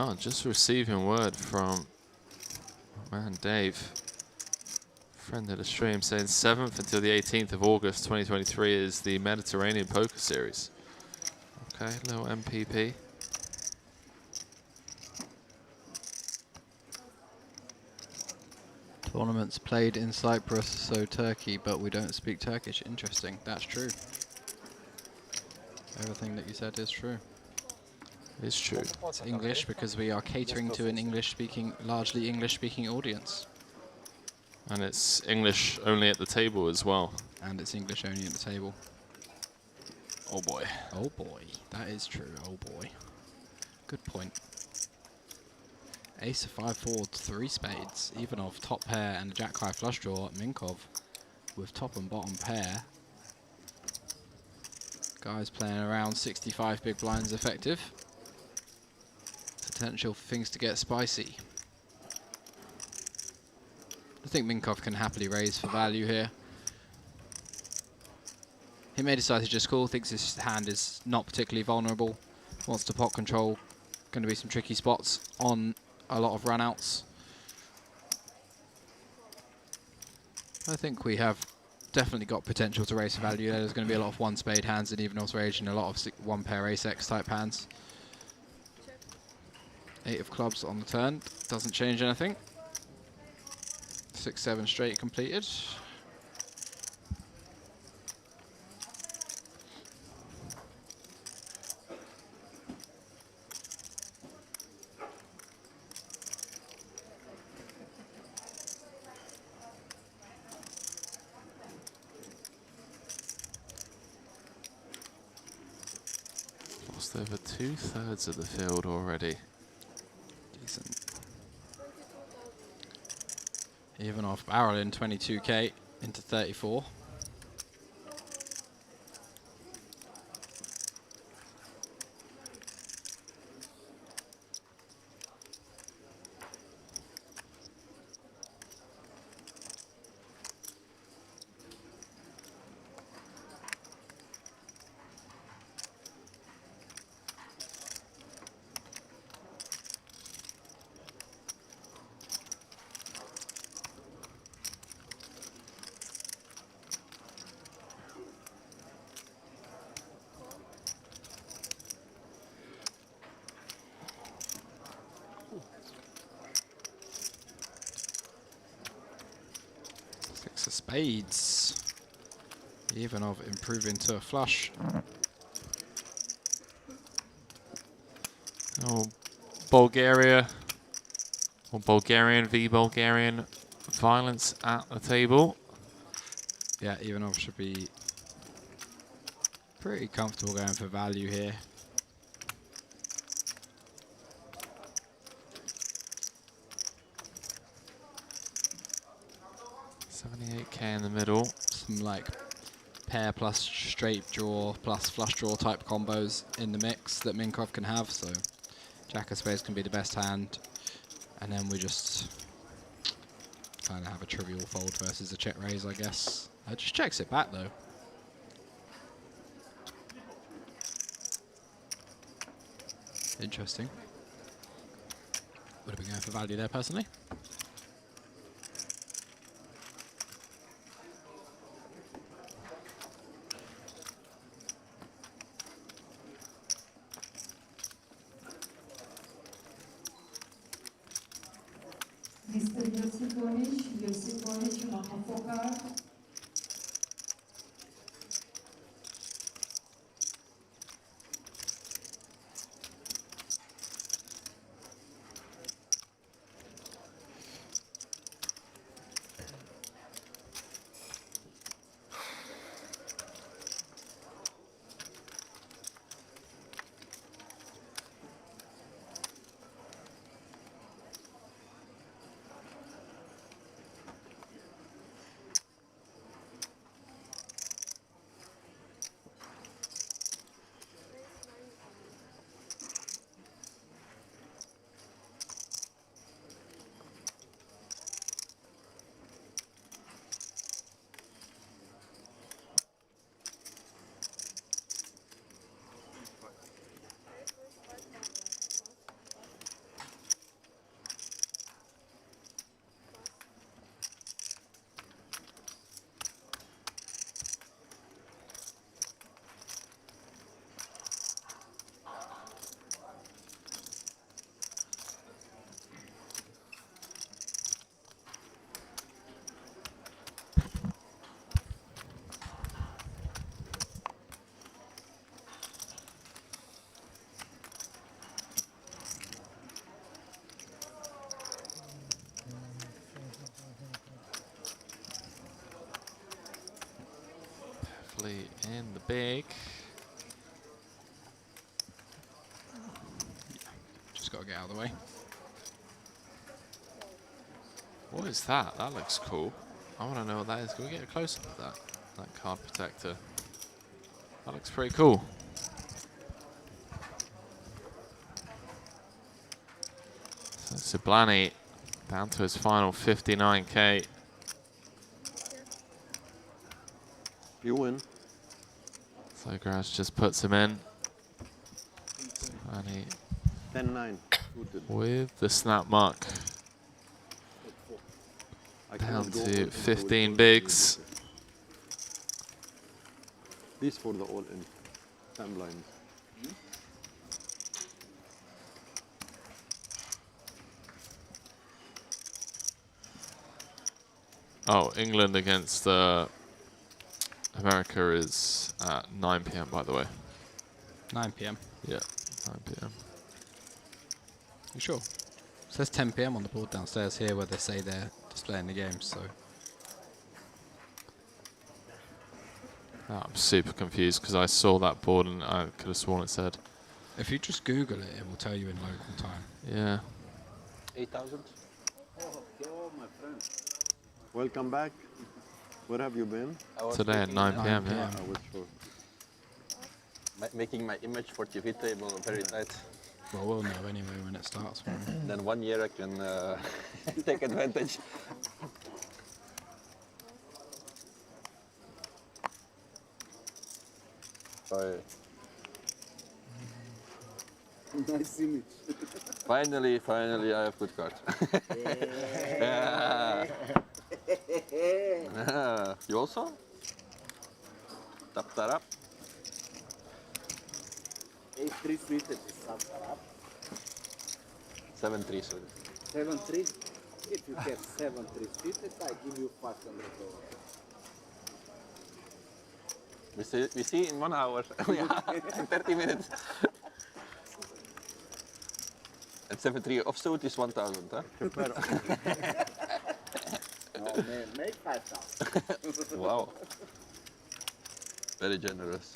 Oh, just receiving word from man Dave, friend of the stream, saying 7th until the 18th of August 2023 is the Mediterranean Poker Series. Okay, little MPP. Tournaments played in Cyprus, so Turkey, but we don't speak Turkish. Interesting. That's true. Everything that you said is true. It's true. It's English because we are catering to an largely English-speaking audience. And it's English only at the table as well. And it's English only at the table. Oh boy. Oh boy. That is true. Oh boy. Good point. Ace of 5-4, 3 spades, even of top pair and a jack-high flush draw. Minkov with top and bottom pair. Guys playing around 65 big blinds effective. Potential for things to get spicy. I think Minkov can happily raise for value here. He may decide to just call, thinks his hand is not particularly vulnerable, wants to pot control. Going to be some tricky spots on a lot of runouts. I think we have definitely got potential to raise for value. There's going to be a lot of 1 spade hands in even odds range and a lot of 1 pair ace-x type hands. 8 of clubs on the turn, doesn't change anything. 6-7 straight completed. Lost over 2/3 of the field already. Decent. Even off barrel in 22k into 34. Spades. Ivanov improving to a flush. Oh, Bulgaria, or Bulgarian v Bulgarian violence at the table. Yeah, Ivanov should be pretty comfortable going for value here. K in the middle. Some like pair plus straight draw plus flush draw type combos in the mix that Minkov can have. So Jack of Spades can be the best hand, and then we just kind of have a trivial fold versus a check raise, I guess. Just checks it back though. Interesting. Would have been going for value there personally. Mr. Josiponic, you want to focar? In the big. Just got to get out of the way. What is that? That looks cool. I want to know what that is. Can we get a close-up of that? That card protector. That looks pretty cool. So Siblani down to his final 59k. You win. So Graz just puts him in. And he 10-9. with the snap mark. Down cannot go to all 15 bigs. These for the all-in 10 blinds. Oh, England against America is at 9 p.m. by the way. 9 p.m. Yeah, 9 p.m. You sure? It says 10 p.m. on the board downstairs here where they say they're displaying the games, so. Oh, I'm super confused because I saw that board and I could have sworn it said. If you just Google it, it will tell you in local time. Yeah. 8,000. Oh, my friend. Welcome back. Where have you been? Today at 9 p.m. Yeah. I was sure. Making my image for TV table very tight. Well, we'll know anyway when it starts. Then 1 year I can take advantage. Sorry. Nice image. Finally, I have good cards. Yeah. You also? Tap that up. 8-3 suited is up. 7-3, sorry. 7-3. If you have 7-3 suited, I give you $500. We see in 1 hour. Yeah, in 30 minutes. And 7-3 offsuit is 1,000, huh? No, man, make 5,000. Wow. Very generous.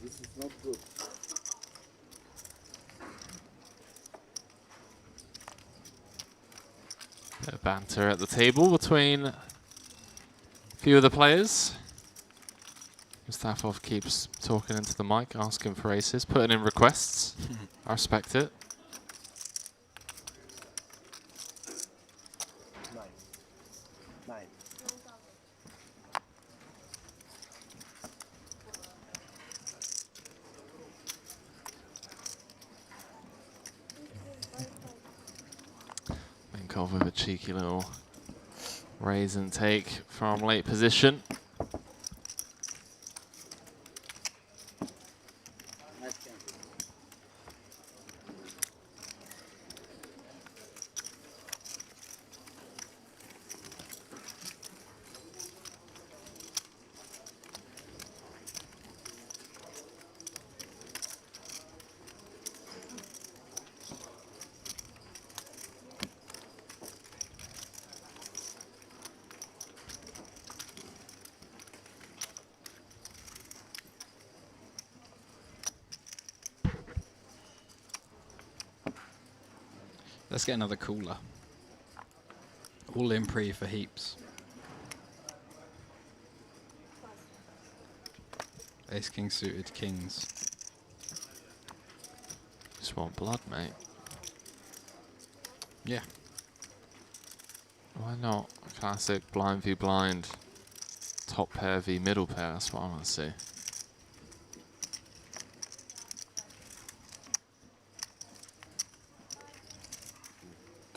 This is not good. Bit of banter at the table between a few of the players. Mustafov keeps talking into the mic, asking for aces, putting in requests. I respect it. And Cove with a cheeky little raise and take from late position. Let's get another cooler. All in pre for heaps. Ace king suited kings. Just want blood, mate. Yeah. Why not? Classic blind v blind. Top pair v middle pair. That's what I want to see.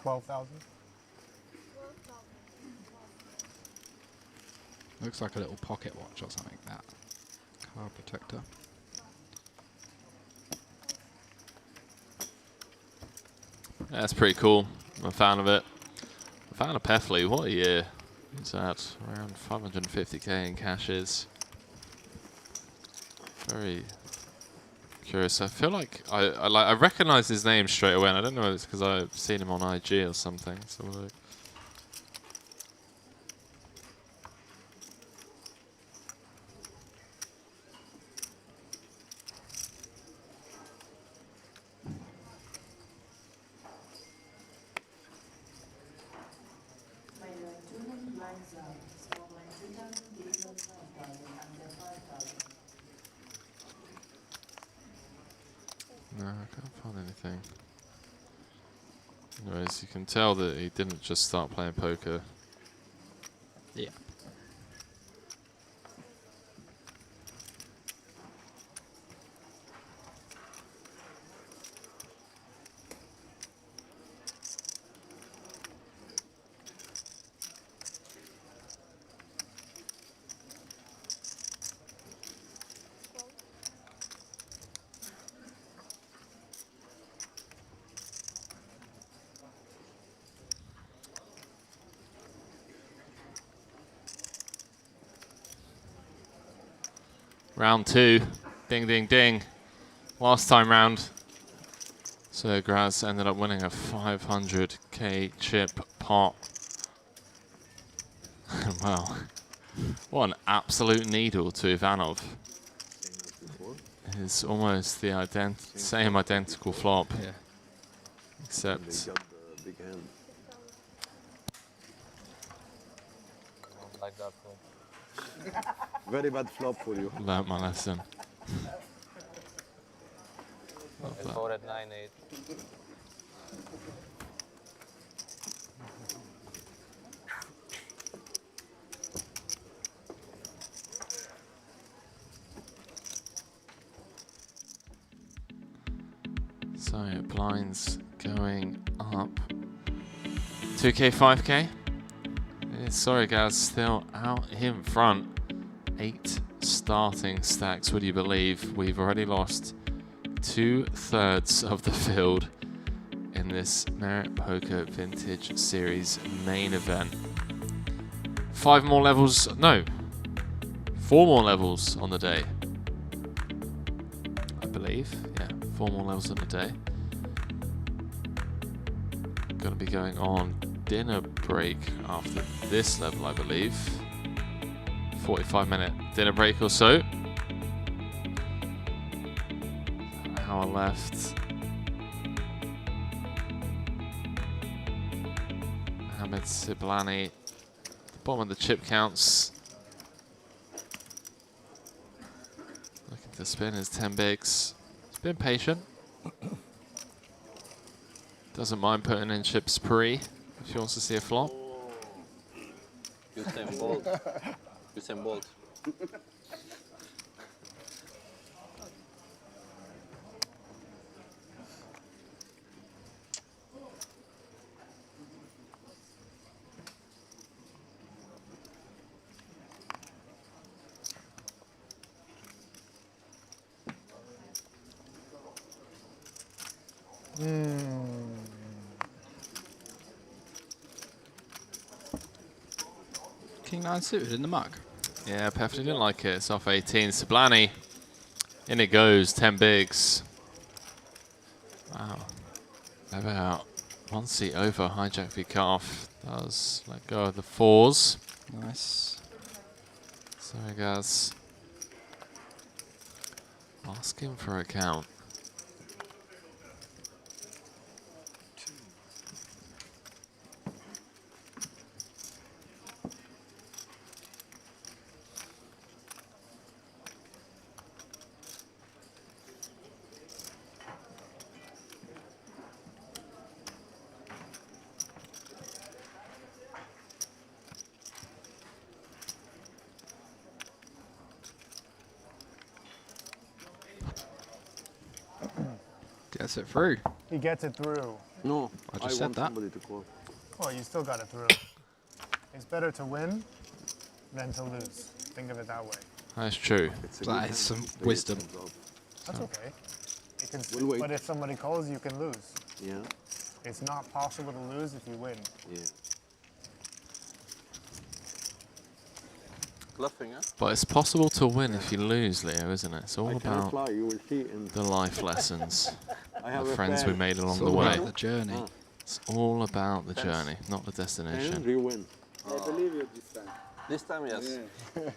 $12,000. Looks like a little pocket watch or something, that card protector. Yeah, that's pretty cool. I'm a fan of it. I'm a fan of Peffley. What a year. He's at around 550k in cashes. Very curious. I feel like I recognize his name straight away, and I don't know if it's because I've seen him on IG or something. So like, no, I can't find anything. Anyways, you can tell that he didn't just start playing poker. Yeah. Round two. Ding, ding, ding. Last time round. So Graz ended up winning a 500k chip pot. Wow. What an absolute needle to Ivanov. It's almost the same identical flop. Yeah. Except Big hand. Like that. Very bad flop for you. learnt my lesson. And 4 at 9-8. So blinds going up. 2k, 5k. Sorry guys, still out in front. 8 starting stacks, would you believe? We've already lost 2/3 of the field in this Merit Poker Vintage Series main event. 5 more levels, no, 4 more levels on the day. I believe, yeah, 4 more levels on the day. Gonna be going on dinner break after this level, I believe. 45-minute dinner break or so. power left. Mohamed Siblani, the bottom of the chip counts. Looking to spin his 10 bigs. He's been patient. Doesn't mind putting in chips pre if he wants to see a flop. Usain Bolt. Usain Bolt. King 9 suited in the mug. Yeah, Pefty didn't like it. It's off 18. Siblani. In it goes. 10 bigs. Wow. About 1 seat over. Hijack v cutoff. Does let go of the 4s. Nice. So he goes. Asking for a count. Gets it through. He gets it through. No, I just said want that. somebody to call. Well, you still got it through. It's better to win than to lose. Think of it that way. That's true. That is some wisdom. That's okay. You can, We'll wait. but if somebody calls, you can lose. Yeah. It's not possible to lose if you win. Yeah. Bluffing, huh? But it's possible to win if you lose, Leo, isn't it? It's all I cannot about fly. You will see. In the life lessons, I have the a friends we plan. made along It's the all way. about the journey. Ah. It's all about the journey, not the destination. And you win. I believe you this time. This time, yes. Yeah.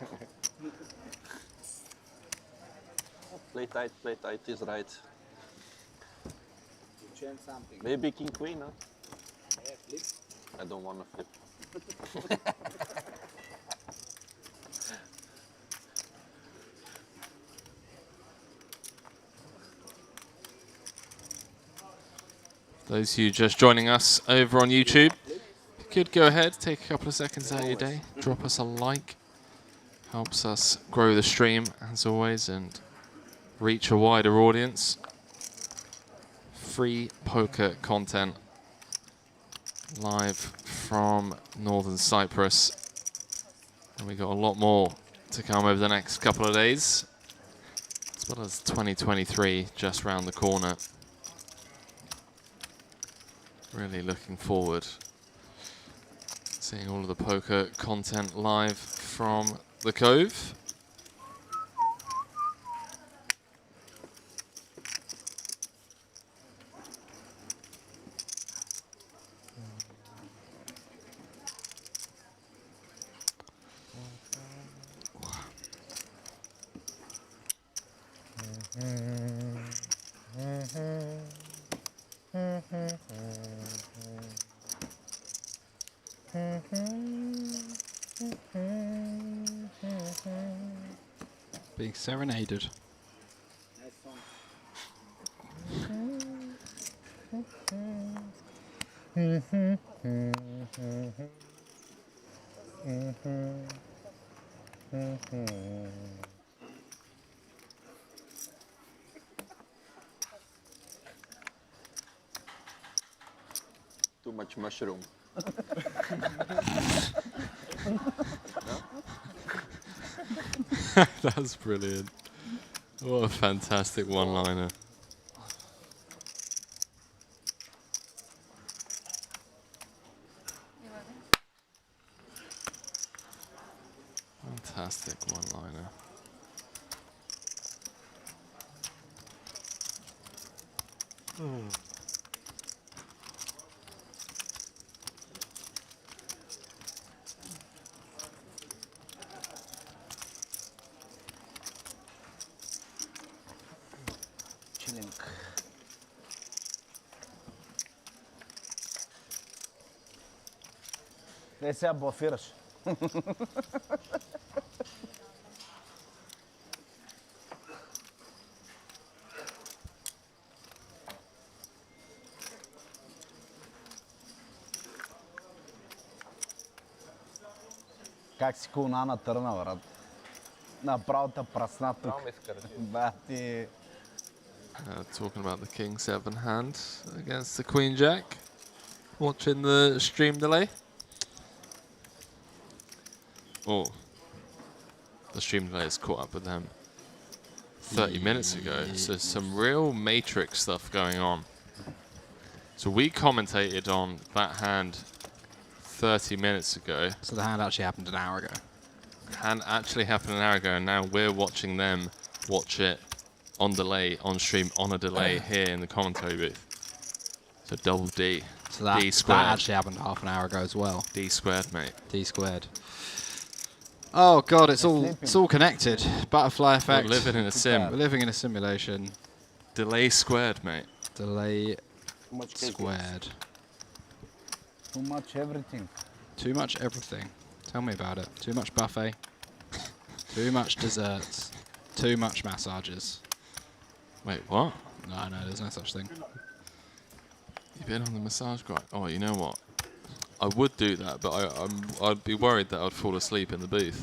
Play tight is right. You change something. Maybe king queen, huh? Yeah, flip. I don't want to flip. Those of you just joining us over on YouTube, if you could go ahead, take a couple of seconds out of your day, drop us a like. Helps us grow the stream, as always, and reach a wider audience. Free poker content live from Northern Cyprus. And we got a lot more to come over the next couple of days, as well as 2023 just round the corner. Really looking forward seeing all of the poker content live from the Cove. Being serenaded. Nice song. Too much mushroom. That's brilliant. What a fantastic one-liner. Fantastic one-liner. Chilling. everything. Let's say about first. Как си кулна на търна, брат? Направо те прасна тук. Бати. Talking about the King 7 hand against the Queen Jack. Watching the stream delay. Oh, the stream delay has caught up with them 30 minutes ago. So some real Matrix stuff going on. So we commentated on that hand 30 minutes ago. So the hand actually happened an hour ago. Hand actually happened an hour ago, and now we're watching them watch it on delay, on stream, on a delay here in the commentary booth. So double D. So that, D squared. that actually happened half an hour ago as well. D squared, mate. D squared. Oh god, it's all connected. Butterfly effect. We're living in a sim. We're living in a simulation. Delay squared, mate. Delay squared. Too much everything. Too much everything. Tell me about it. Too much buffet. Too much desserts. Too much massages. Wait, what? No, there's no such thing. You've been on the massage guy. Oh, you know what? I would do that, but I'd be worried that I'd fall asleep in the booth.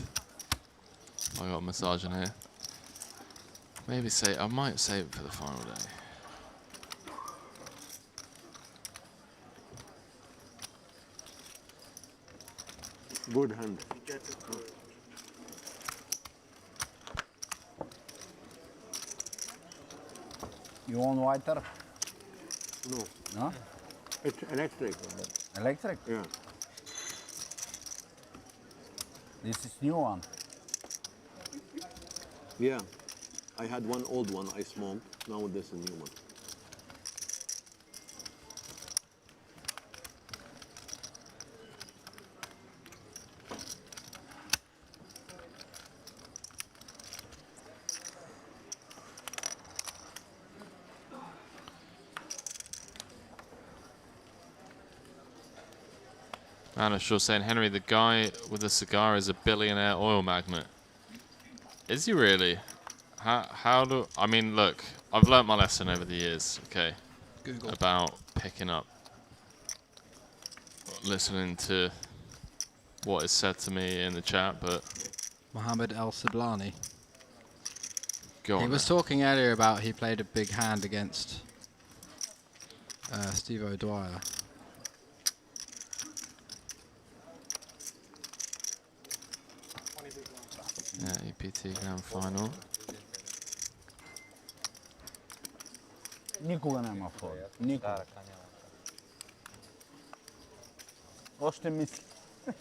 I got a massage in here. Maybe I might save it for the final day. Good hand. You want whiter? No. No? It's electric. Electric? Yeah. This is new one. Yeah. I had one old one I smoked. Now this is a new one. Anish was saying, Henry, the guy with the cigar is a billionaire oil magnate. Is he really? How do... I mean, look, I've learnt my lesson over the years, okay? Google. About picking up, listening to what is said to me in the chat, but... Mohammed El Sablani. Go on. He was talking earlier about he played a big hand against Steve O'Dwyer. Yeah, EPT Grand Final. Никога няма фол. Никога. Още мисли. El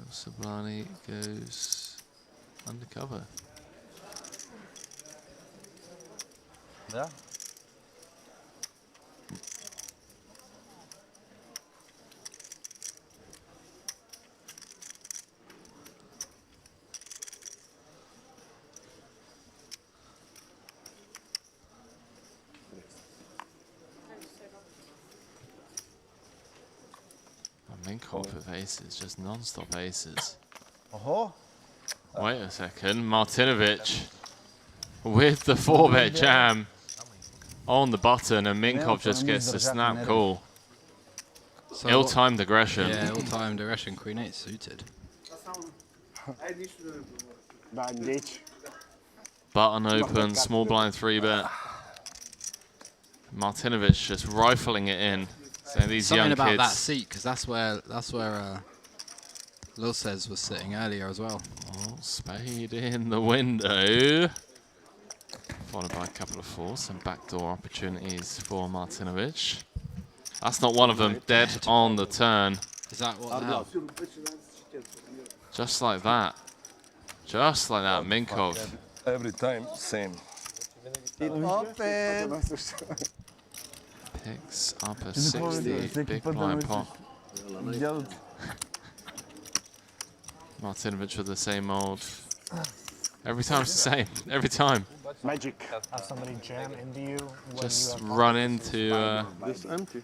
Sablani goes undercover. Да. Minkhoff with aces, just non-stop aces. Oh. Wait a second, Martinovic with the 4-bet jam on the button, and Minkhoff just gets the snap call. So Ill-timed aggression. Yeah, ill-timed aggression. Queen 8 suited. Button open, small blind 3-bet. Martinovic just rifling it in. So these Something young about kids. that seat, because that's where Lil says was sitting earlier as well. Oh, spade in the window. Followed by a couple of fours, some backdoor opportunities for Martinovic. That's not one of them. Dead on the turn. Is that what the hell? Just like that. Just like that, Minkov. Every time, same. Open. Picks up a 60, big blind pot. Martinovic with the same old Every time it's the same. Every time. Magic. Have somebody jam into you. When Just you have run pockets. into This empty.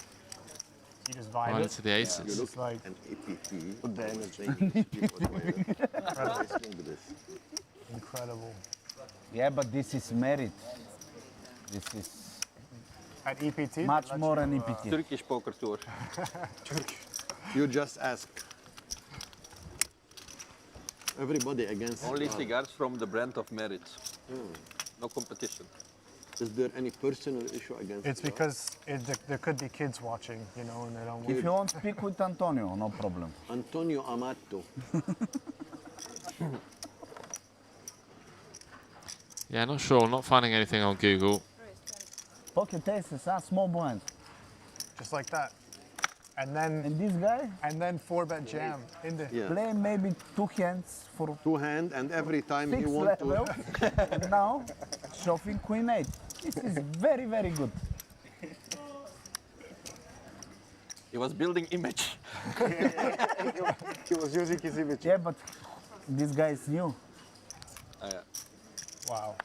You just vibe run it. into the aces. You look It's like an APT. Put the incredible. Yeah, but this is merit. This is At EPT? much more than EPT. Turkish poker tour. You just ask. Everybody against. Only cigars from the brand of merit. No competition. Is there any personal issue against? It's because there could be kids watching, you know, and they don't want If you want to speak with Antonio, no problem. Antonio Amato. Yeah, not sure. Not finding anything on Google. Pocket aces, small blind. just like that. And then this guy? And then 4-bet jam in the Play maybe 2 hands for 2 hands, and every time he 6 wants level. to. And now shoving queen 8. This is very, very good. He was building image. He was using his image. Yeah, but this guy is new. Yeah. Wow.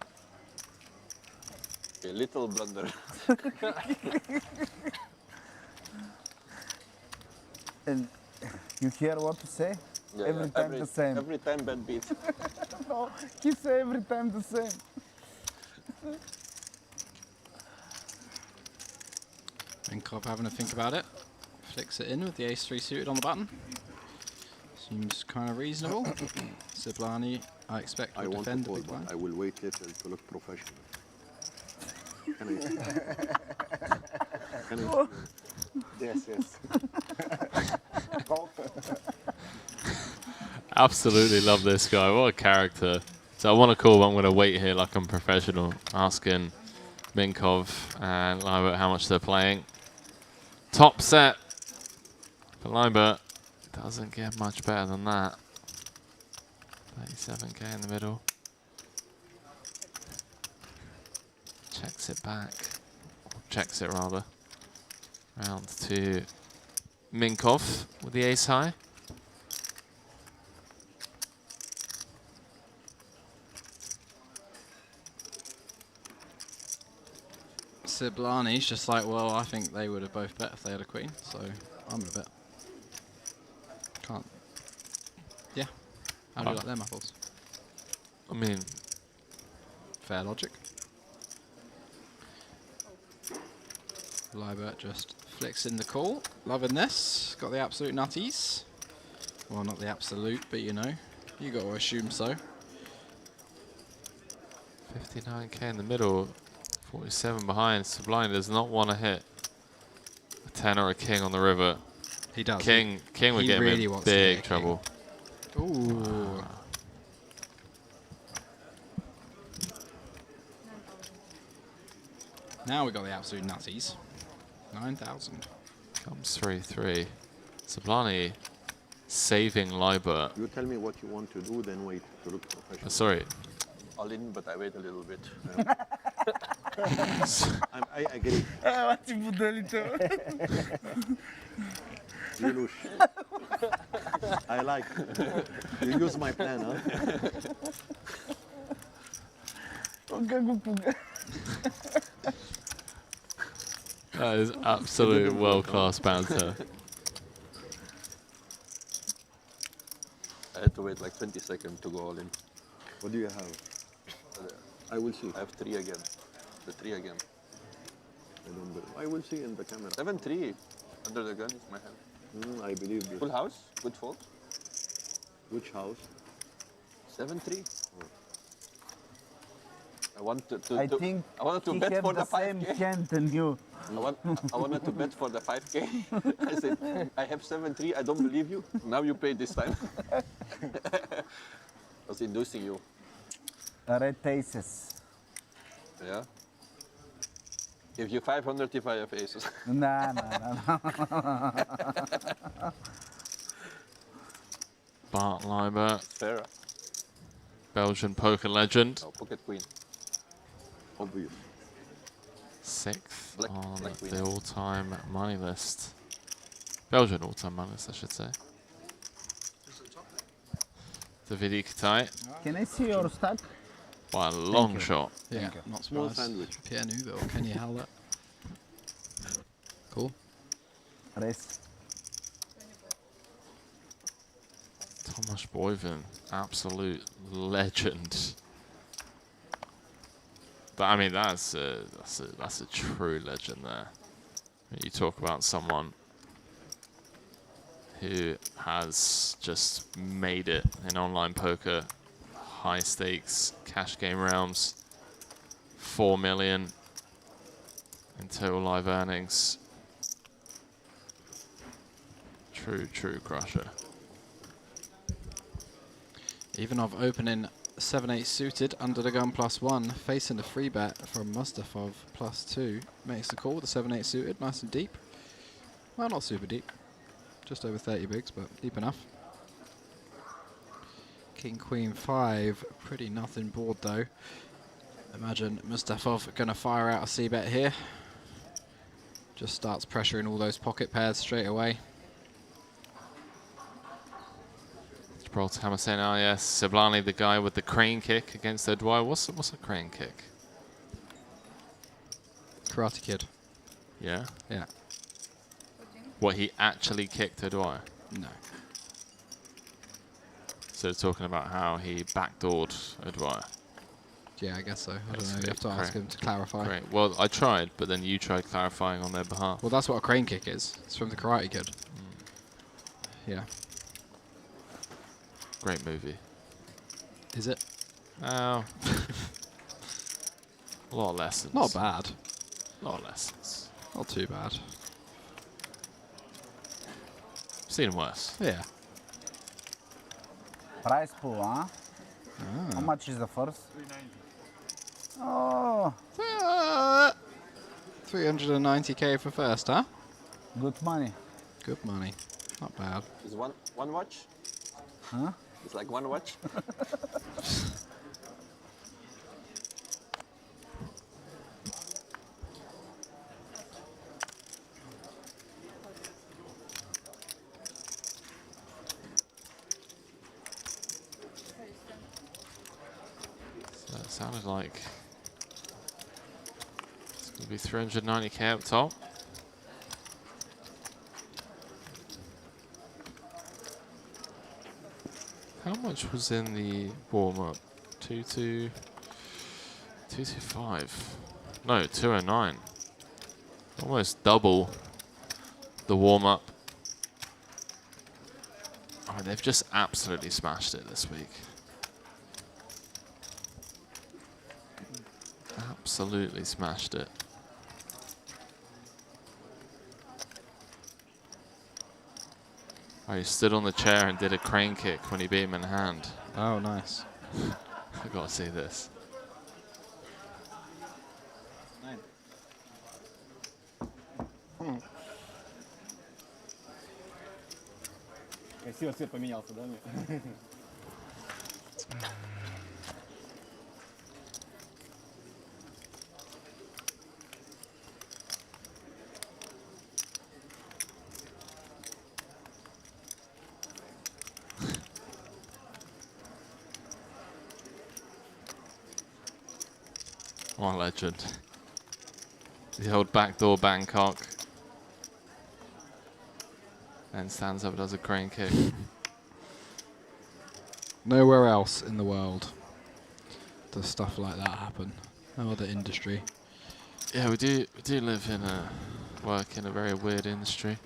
A little blunder. And you hear what to say? Yeah, every time the same. Every time bad beat. No, he say every time the same. And Cove having a think about it. Flicks it in with the ace-3 suited on the button. Seems kind of reasonable. Siblani, I expect, will want to defend a call, big but blind. I will wait little to look professional. Can I? Can I? Yes, yes. Absolutely love this guy. What a character. So I want to call, but I'm going to wait here like I'm professional, asking Minkov and Libert how much they're playing. Top set for Libert. Doesn't get much better than that. 37k in the middle. Checks it back. Checks it rather. Round to Minkov with the ace high. Siblani's just like, well, I think they would have both bet if they had a queen, so I'm going to bet. Can't. Yeah. How do you like them apples? I mean, fair logic. Libert just flicks in the call. Loving this. Got the absolute nutties. Well, not the absolute, but you know, you got to assume so. 59k in the middle, 47 behind. Sublime does not want to hit a 10 or a king on the river. He does. King would get really him in wants to hit big a king. trouble. Ooh. Now we got the absolute nutties. 9,000. Comes 3-3. Sublani saving Libert. You tell me what you want to do, then wait to look professional. Sorry. All in, but I wait a little bit. I agree. Lelouch. I like it. You use my plan, huh? That is absolute world-class banter. I had to wait like 20 seconds to go all in. What do you have? I will see. I have 3 again. The 3 again. I don't believe. I will see in the camera. 7-3 under the gun is my hand. I believe you. Full house, good fold. Which house? 7-3. I wanted to. I think I wanted to he bet have for the the same 5K. hand than you. I wanted to bet for the 5K. I said, I have 7-3. I don't believe you. Now you pay this time. I was inducing you. Red aces. Yeah. Give you 500 if I have aces. Nah. Bart Libert, Fair. Belgian poker legend. Oh, pocket queen. Obvious. 6th Black on queen. the all-time money list. Belgian all-time money list, I should say. David Ikatai. Can I see your stack? By a long shot. Yeah, not Small surprised. sandwich. Pierre Neuville, Kenny Howlett. Cool. Race. Tomasz Boyvin, absolute legend. But I mean, that's a true legend there. You talk about someone who has just made it in online poker, high stakes cash game rounds, 4 million in total live earnings. True crusher. Ivanov opening 7-8 suited under the gun +1, facing the free bet from Mustafov +2. Makes the call with the 7-8 suited, nice and deep. Well, not super deep, just over 30 bigs, but deep enough. King Queen 5, pretty nothing board though. Imagine Mustafov gonna fire out a c-bet here. Just starts pressuring all those pocket pairs straight away. Gibraltar saying, oh yes, Sablani, the guy with the crane kick against O'Dwyer. What's a crane kick? Karate Kid. Yeah? Yeah. What, he actually kicked O'Dwyer? No. So talking about how he backdoored O'Dwyer. Yeah, I guess so. I don't know, you have to ask him to clarify. Great. Well, I tried, but then you tried clarifying on their behalf. Well, that's what a crane kick is. It's from the Karate Kid. Yeah. Great movie. Is it? Oh. A lot of lessons. Not bad. A lot of lessons. Not too bad. Seen worse. Yeah. Price pool, huh? How much is the first? 390. Oh. 390k for first, huh? Good money. Good money. Not bad. Is one watch? Huh? It's like one watch. So it sounded like it's going to be 390k up top. How much was in the warm-up? 225. No, 209. Almost double the warm-up. Oh, they've just absolutely smashed it this week. Absolutely smashed it. Oh, he stood on the chair and did a crane kick when he beat him in hand. Oh, nice. I gotta see this. Красиво цвет поменялся, да? What a legend. The old backdoor Bangkok. Then stands up and does a crane kick. Nowhere else in the world does stuff like that happen. No other industry. Yeah, we do live in work in a very weird industry.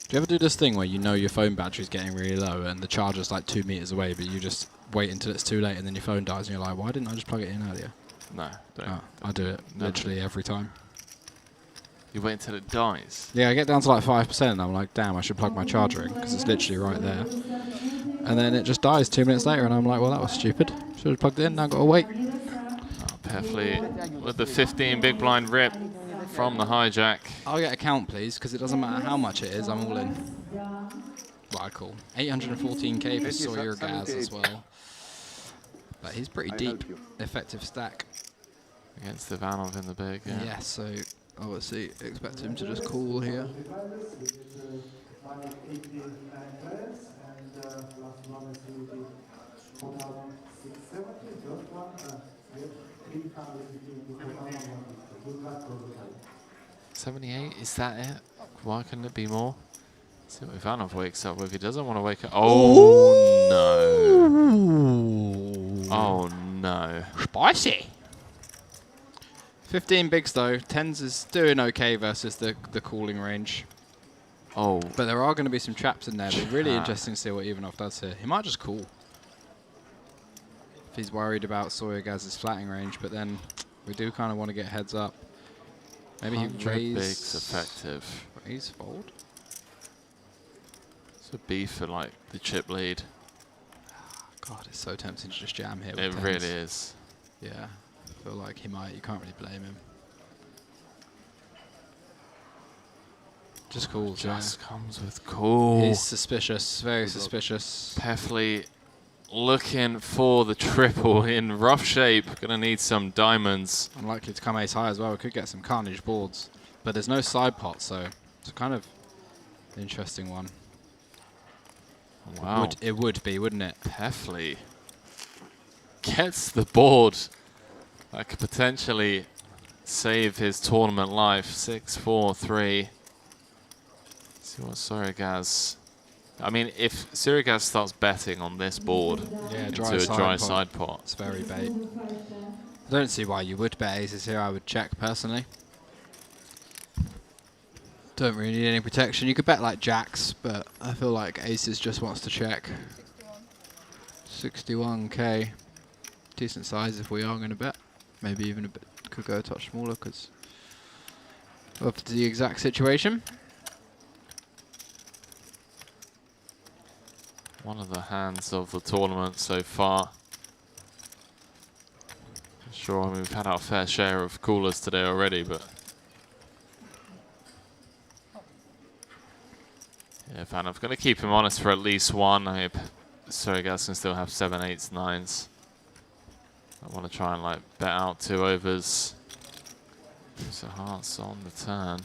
Do you ever do this thing where you know your phone battery's getting really low and the charger's like 2 meters away, but you just wait until it's too late and then your phone dies and you're like, why didn't I just plug it in earlier? No, don't. I do it literally every time. You wait until it dies? Yeah, I get down to like 5% and I'm like, damn, I should plug my charger in because it's literally right there. And then it just dies 2 minutes later and I'm like, well, that was stupid. Should have plugged it in, now I've got to wait. Oh, Perfectly with the 15 big blind rip from the hijack. I'll get a count, please, because it doesn't matter how much it is, I'm all in. What I call 814k for Sawyer Gaz as well. But he's pretty deep. Effective stack. Against Ivanov in the big, yeah. Yeah, so obviously expect him to just call here. $78, is that it? Why couldn't it be more? See what Ivanov wakes up with. He doesn't want to wake up. Oh, no. Oh, no. Spicy. 15 bigs though. 10s is doing okay versus the cooling range. Oh. But there are going to be some traps in there. It'll be really interesting to see what Ivanov does here. He might just call. If he's worried about Soyagaz's flatting range, but then we do kind of want to get heads up. Maybe he bigs effective. Raise fold. It's a B for like the chip lead. God, it's so tempting to just jam here. It with really 10s. is. Yeah, I feel like he might. You can't really blame him. Just calls. Just comes with call. He's suspicious. Very suspicious. Peffley looking for the triple in rough shape. Gonna need some diamonds. Unlikely to come ace high as well. We could get some carnage boards, but there's no side pot, so it's kind of an interesting one. Wow. It would be, wouldn't it? Peffley gets the board. That could potentially save his tournament life. 6-4-3. See what Surigaz. I mean, if Surigaz starts betting on this board into a dry side pot. It's very bait. I don't see why you would bet aces here. I would check personally. Don't really need any protection. You could bet like jacks, but I feel like aces just wants to check. 61k. Decent size if we are going to bet. Maybe even a bit. Could go a touch smaller because of the exact situation. One of the hands of the tournament so far. Sure, I mean, we've had our fair share of callers today already, but yeah, I'm going to keep him honest for at least one. I hope Surigaz can still have 7, 8s, 9s. I want to try and like bet out 2 overs. So hearts on the turn.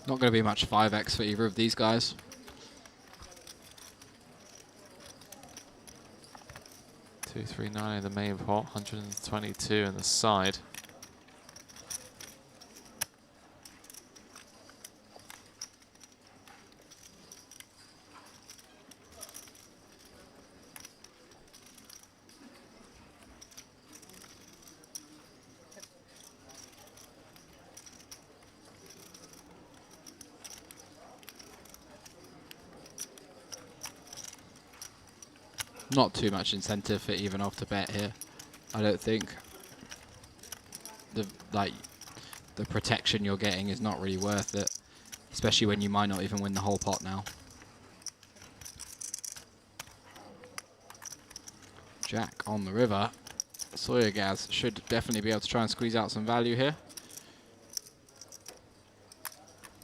Not going to be much 5x for either of these guys. 239 in the main pot, 122 in the side. Not too much incentive for Ivanov to bet here, I don't think. The protection you're getting is not really worth it, especially when you might not even win the whole pot now. Jack on the river. Soyagaz should definitely be able to try and squeeze out some value here.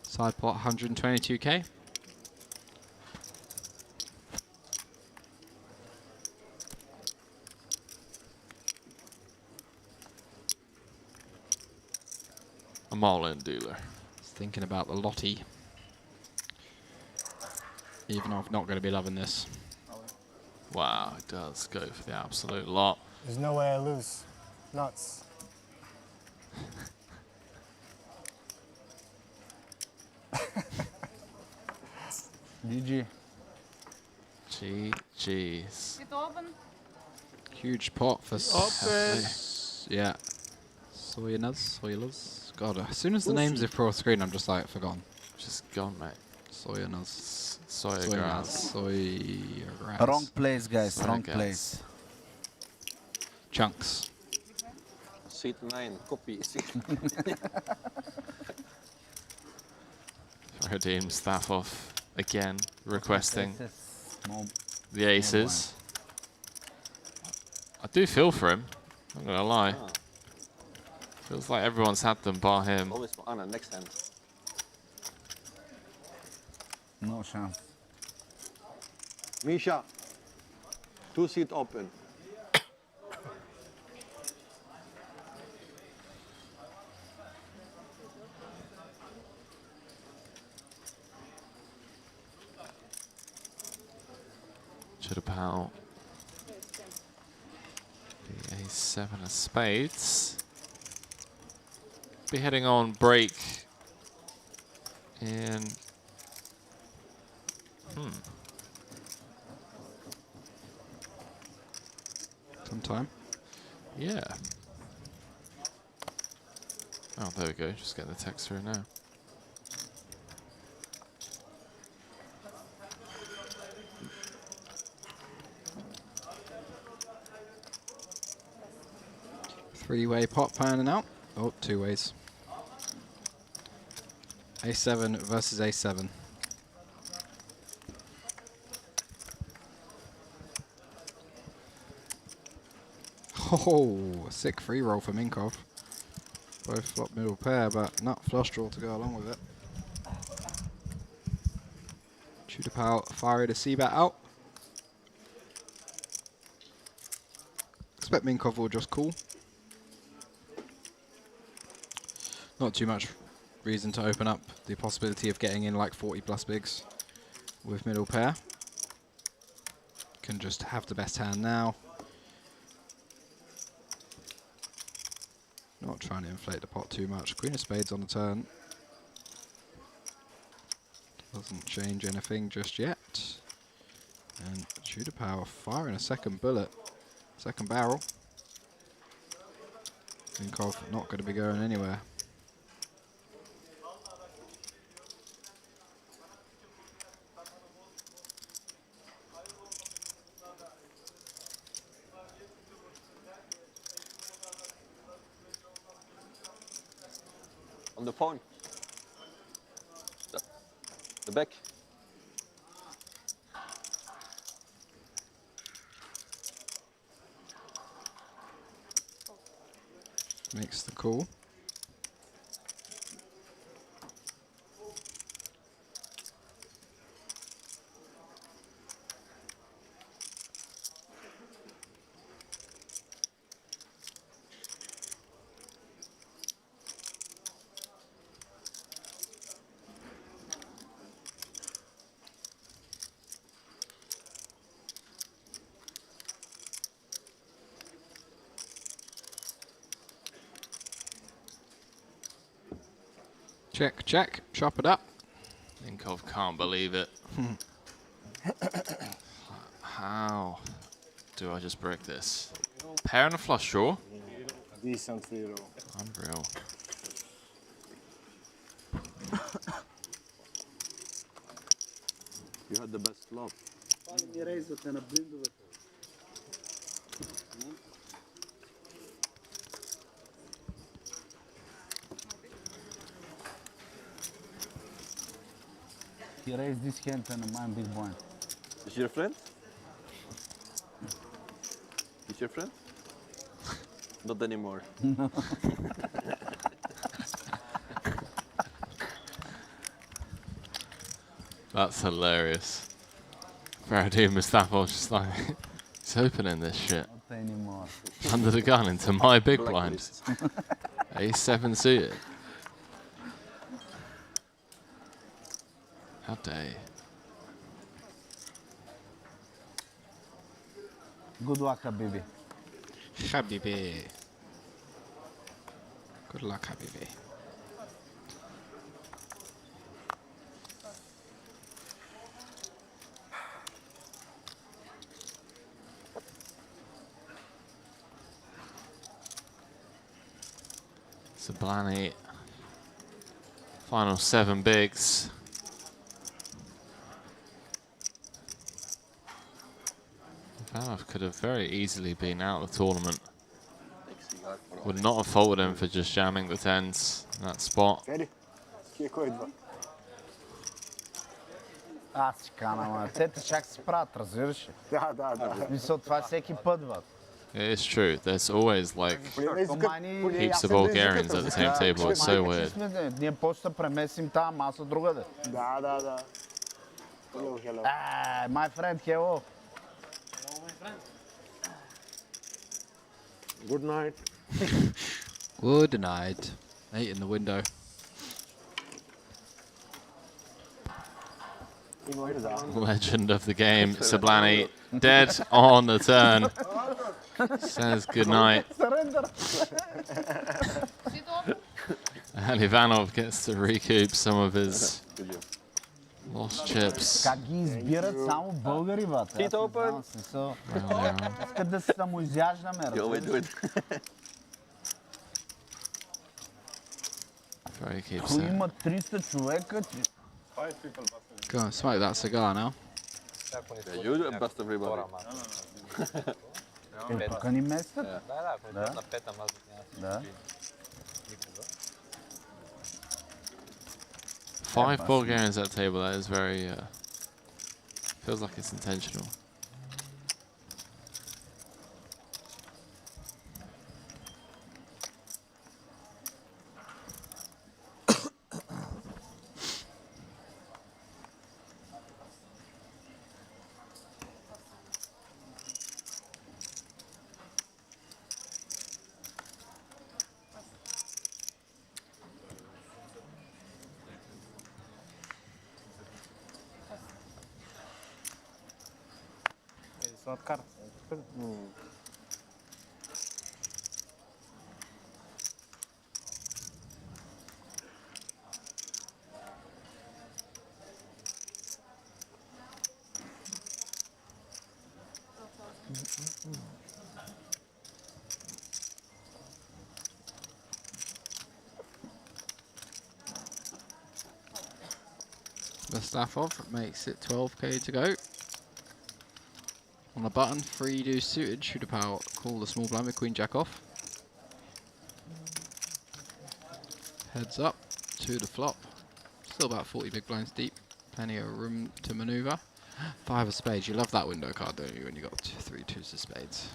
Side pot 122k. I'm all-in dealer. Just thinking about the lottie. Ivanov not going to be loving this. Wow, it does go for the absolute lot. There's no way I lose. Nuts. GG. GG's. Huge pot for Open. Yeah. Soyunuz. God, as soon as the names appear on screen, I'm just like, forgotten. Just gone, mate. Soyunuz. Soyagaz. Soyagaz. Wrong place, guys. Wrong place. Chunks. Seat 9, copy. Radim Staffov again requesting the aces. I do feel for him, I'm not gonna lie. Feels like everyone's had them bar him. Always for Anna, next hand. No chance. Misha, 2 seat open. Should have out the A7 of spades. Be heading on break in Some time. Yeah. Oh, there we go. Just getting the text through now. Three-way pot panning out. Oh, two ways. A7 versus A7. Oh, sick free roll for Minkov. Both flop middle pair, but not flush draw to go along with it. Tudor Pal fire to C-bet out. Expect Minkov will just call. Not too much reason to open up the possibility of getting in like 40 plus bigs with middle pair. Can just have the best hand now. Not trying to inflate the pot too much. Queen of spades on the turn. Doesn't change anything just yet. And Tudor Power firing a second bullet. Second barrel. Minkov not going to be going anywhere. On the phone. The back. Makes the call. Check, check, chop it up. Minkov can't believe it. How do I just break this? Pair and a flush draw. Decent free roll. Unreal. You had the best flop. He raised this hand and I'm big blind. Is your friend? Is your friend? Not anymore. No. That's hilarious. Faraday Mustafa was just like, he's opening this shit. Not anymore. Under the gun into my big blind. A7 suited. How dare you? Good luck, Habibi. Habibi. Good luck, Habibi. Sablani. Final 7 bigs. Valve could have very easily been out of the tournament. Would not have faulted him for just jamming the 10s in that spot. Аз кана, ма. Те чак се правят, разбираш ли? Да. Мисля, това всеки път, бе. It is true. There's always like heaps of Bulgarians at the same table. It's so weird. Ние после се премесим тази маса другаде. Да. Hello. My friend, hello. Good night. Good night. 8 in the window. Legend of the game, Sablani, dead on the turn. Says goodnight. And Ivanov gets to recoup some of his lost chips. Как ги избират само българи, бат. Аз не знам, смисъл. Искат да се самоизяждаме, разбираш. Ако има 300 човека, че... Go on, smoke that cigar now. Yeah, you bust everybody. Тук ни местят? Да. 5 Bulgarians at table, that is very, feels like it's intentional. Not car. Mustafov makes it 12k to go. On a button, 3 deuce suited, shoot a power, call the small blind with queen jack off. Heads up to the flop. Still about 40 big blinds deep. Plenty of room to maneuver. 5 of spades. You love that window card, don't you, when you got 3 twos of spades.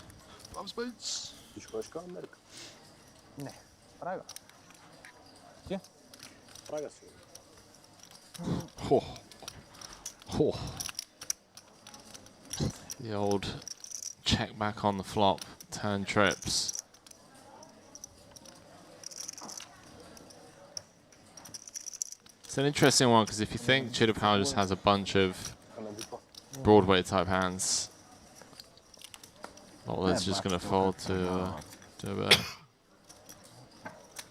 5 spades. Не, Прага. Ти? Прага си. The old check back on the flop, turn trips. It's an interesting one because if you think Chitapau just has a bunch of Broadway type hands, well, that's just going to fold to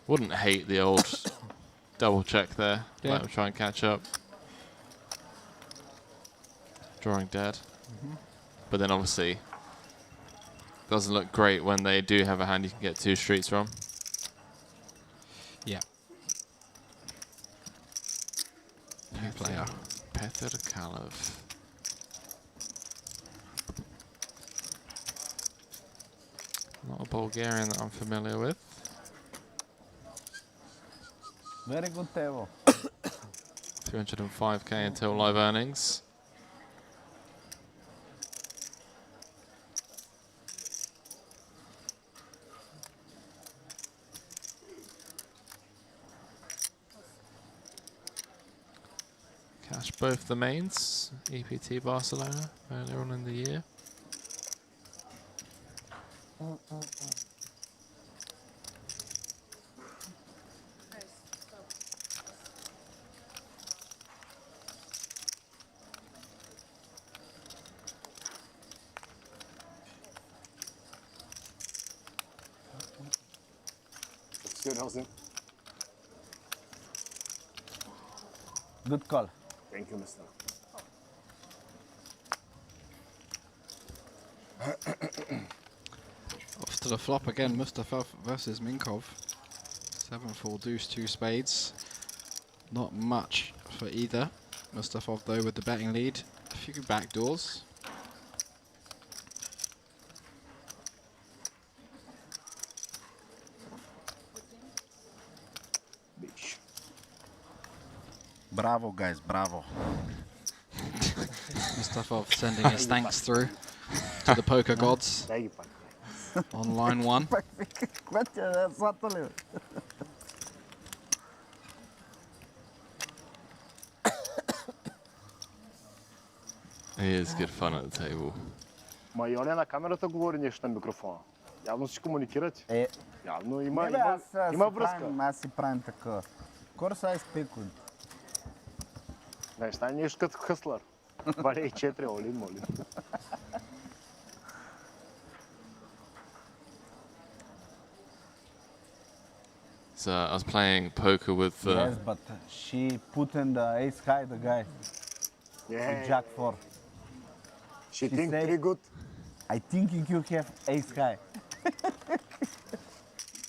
wouldn't hate the old double check there. Yeah. Let him try and catch up. Drawing dead. But then obviously doesn't look great when they do have a hand you can get 2 streets from. Yeah. New player. Petr Kalev. Not a Bulgarian that I'm familiar with. Very good table. 305k until live earnings. Cash both the mains, EPT Barcelona earlier on in the year. That's good, Jose. Good call. Thank you, mister. Off to the flop again, Mustafov versus Minkov. 7-4 deuce, 2 spades. Not much for either. Mustafov though with the betting lead. A few backdoors. Bravo, guys, bravo. Mustafov sending his thanks through to the poker gods on line 1. It is good fun at the table. Ма и оня на камерата говори нещо на микрофона. Явно си комуникирате. Явно има връзка. Аз си правим така. Course I speak with. Не, стане нещо като хъслър. Валя и 4, олин, молим. So I was playing poker with. Yes, but she put in the ace high, the guy. Yeah. With Jack 4. She think pretty good. I think you have ace high.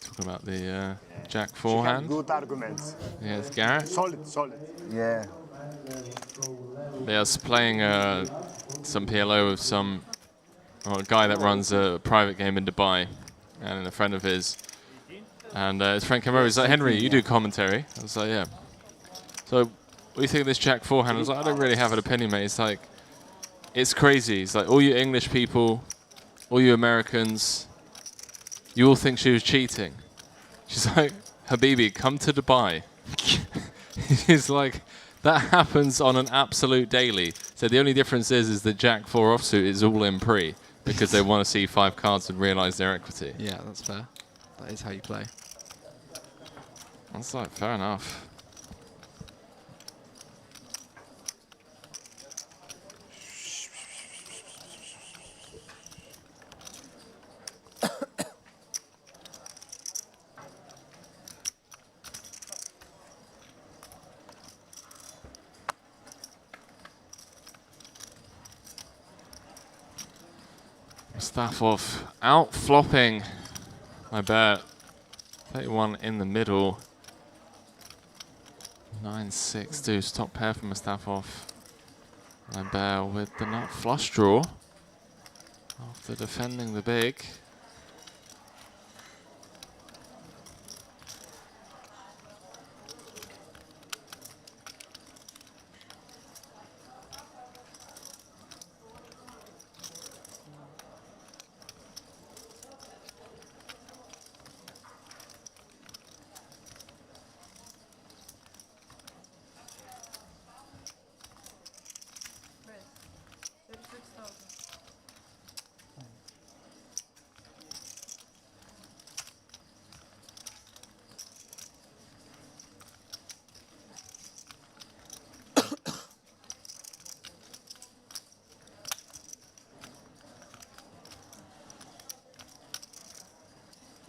Talking about the Jack She 4 had hand. good arguments. Yes, Gareth. Solid, solid. Yeah. Yeah, I was playing some PLO with a guy that runs a private game in Dubai, and a friend of his. And his friend came over, he's like, Henry, you do commentary? I was like, yeah. So, what do you think of this Jack 4 hand? I was like, I don't really have an opinion, mate. He's like, it's crazy. He's like, all you English people, all you Americans, you all think she was cheating. She's like, Habibi, come to Dubai. He's like, that happens on an absolute daily. So the only difference is the Jack 4 offsuit is all in pre, because they want to see 5 cards and realize their equity. Yeah, that's fair. That is how you play. That's like, fair enough. Mustafa out flopping, I bet. 31 in the middle. 9-6 deuce, top pair for Mustafa. I bet with the nut flush draw after defending the big.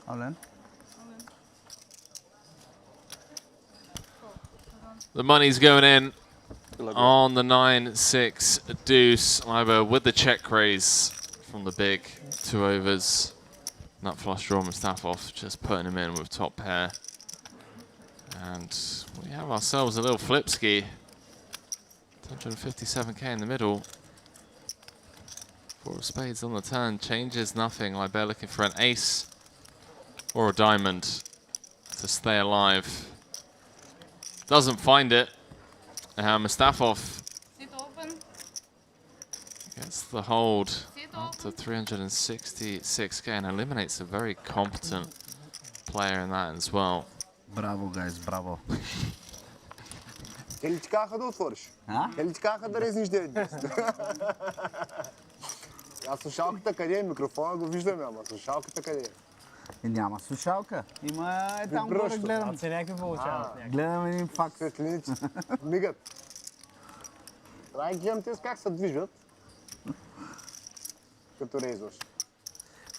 All in. The money's going in on the 9-6 deuce. Iber with the check raise from the big 2 overs. Nut flush draw Mustafov just putting him in with top pair. And we have ourselves a little flip ski. 157k in the middle. 4 of spades on the turn, changes nothing. Iber looking for an ace or a diamond to stay alive. Doesn't find it. Mustafov gets the hold up to 366k and eliminates a very competent player in that as well. Bravo, guys, bravo. Те ли ти казаха да отвориш? Те ли ти казаха да резниш 9-10? А слушалката къде е? Микрофона го виждаме, ама слушалката къде е? Няма слушалка. Има там горе гледам. Аз се някакви получавам. Гледам един факт. Светлиници. Мигат. Трябва да гледам тези как се движат. Като резваш.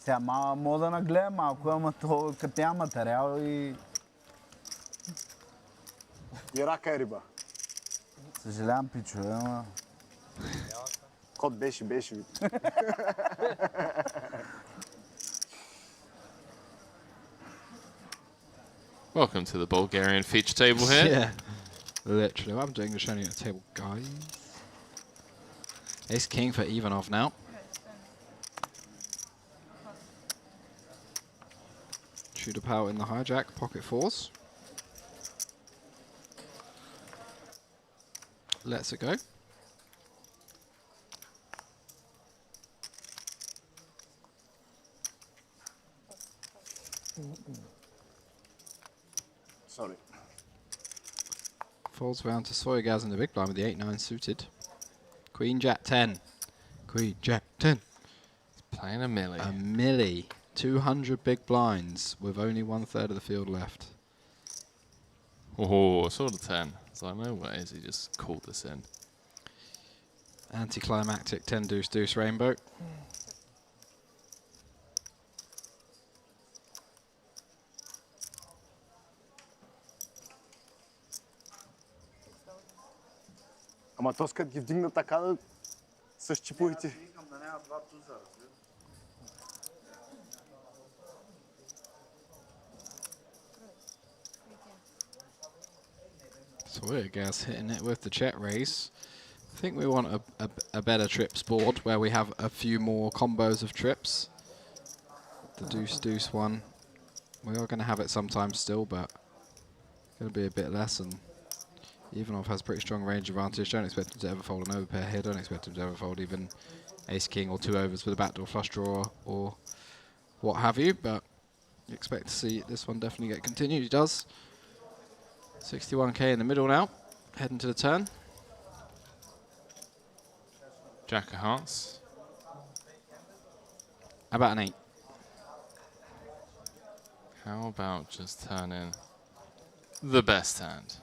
Сега мога да нагледам малко, ама то като няма материал и... И рака е риба. Съжалявам, пичове, ама... Кот беше вид. Welcome to the Bulgarian feature table here. Yeah, literally. I'm doing English only at the table, guys. Ace king for Ivanov now. Shooter power in the hijack, pocket 4s. Lets it go. Sorry. Folds round to Soyagaz in the big blind with the 8-9 suited. Queen Jack 10. Queen Jack 10. He's playing a milli. A milli. 200 big blinds with only 1/3 of the field left. Oh, I saw the 10. So I know what it is. He just called this in. Anticlimactic 10 deuce deuce rainbow. Ама то като ги вдигна така да с чиповете. Swear guys hitting it with the check raise. I think we want a better trips board where we have a few more combos of trips. The deuce deuce one, we are going to have it sometimes still, but going to be a bit less. And Ivanov has pretty strong range advantage. Don't expect him to ever fold an overpair here. Don't expect him to ever fold even ace king or 2 overs with a backdoor flush draw or what have you. But you expect to see this one definitely get continued. He does. 61k in the middle now, heading to the turn. Jack of hearts. How about an 8? How about just turning the best hand?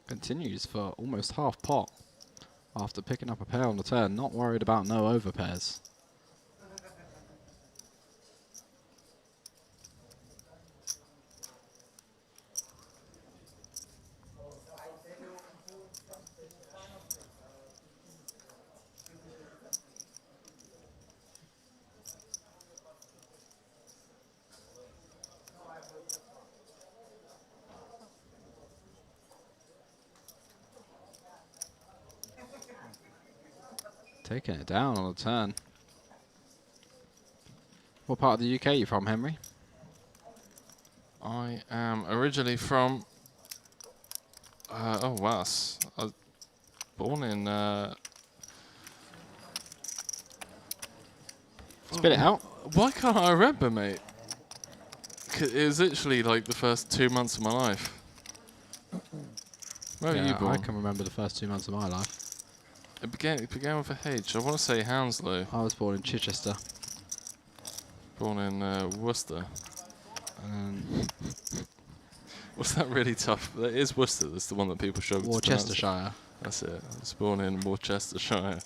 Continues for almost half pot after picking up a pair on the turn. Not worried about no overpairs. Taking it down on the turn. What part of the UK are you from, Henry? I am originally from... oh, wow. I was born in... Spit it out. Why can't I remember, mate? It was literally like the first 2 months of my life. Where were you born? I can remember the first 2 months of my life. It began with a H. I want to say Hounslow. I was born in Chichester. Born in Worcester. Was that really tough? That is Worcester. That's the one that people struggle to pronounce. Worcestershire. That's it. I was born in Worcestershire.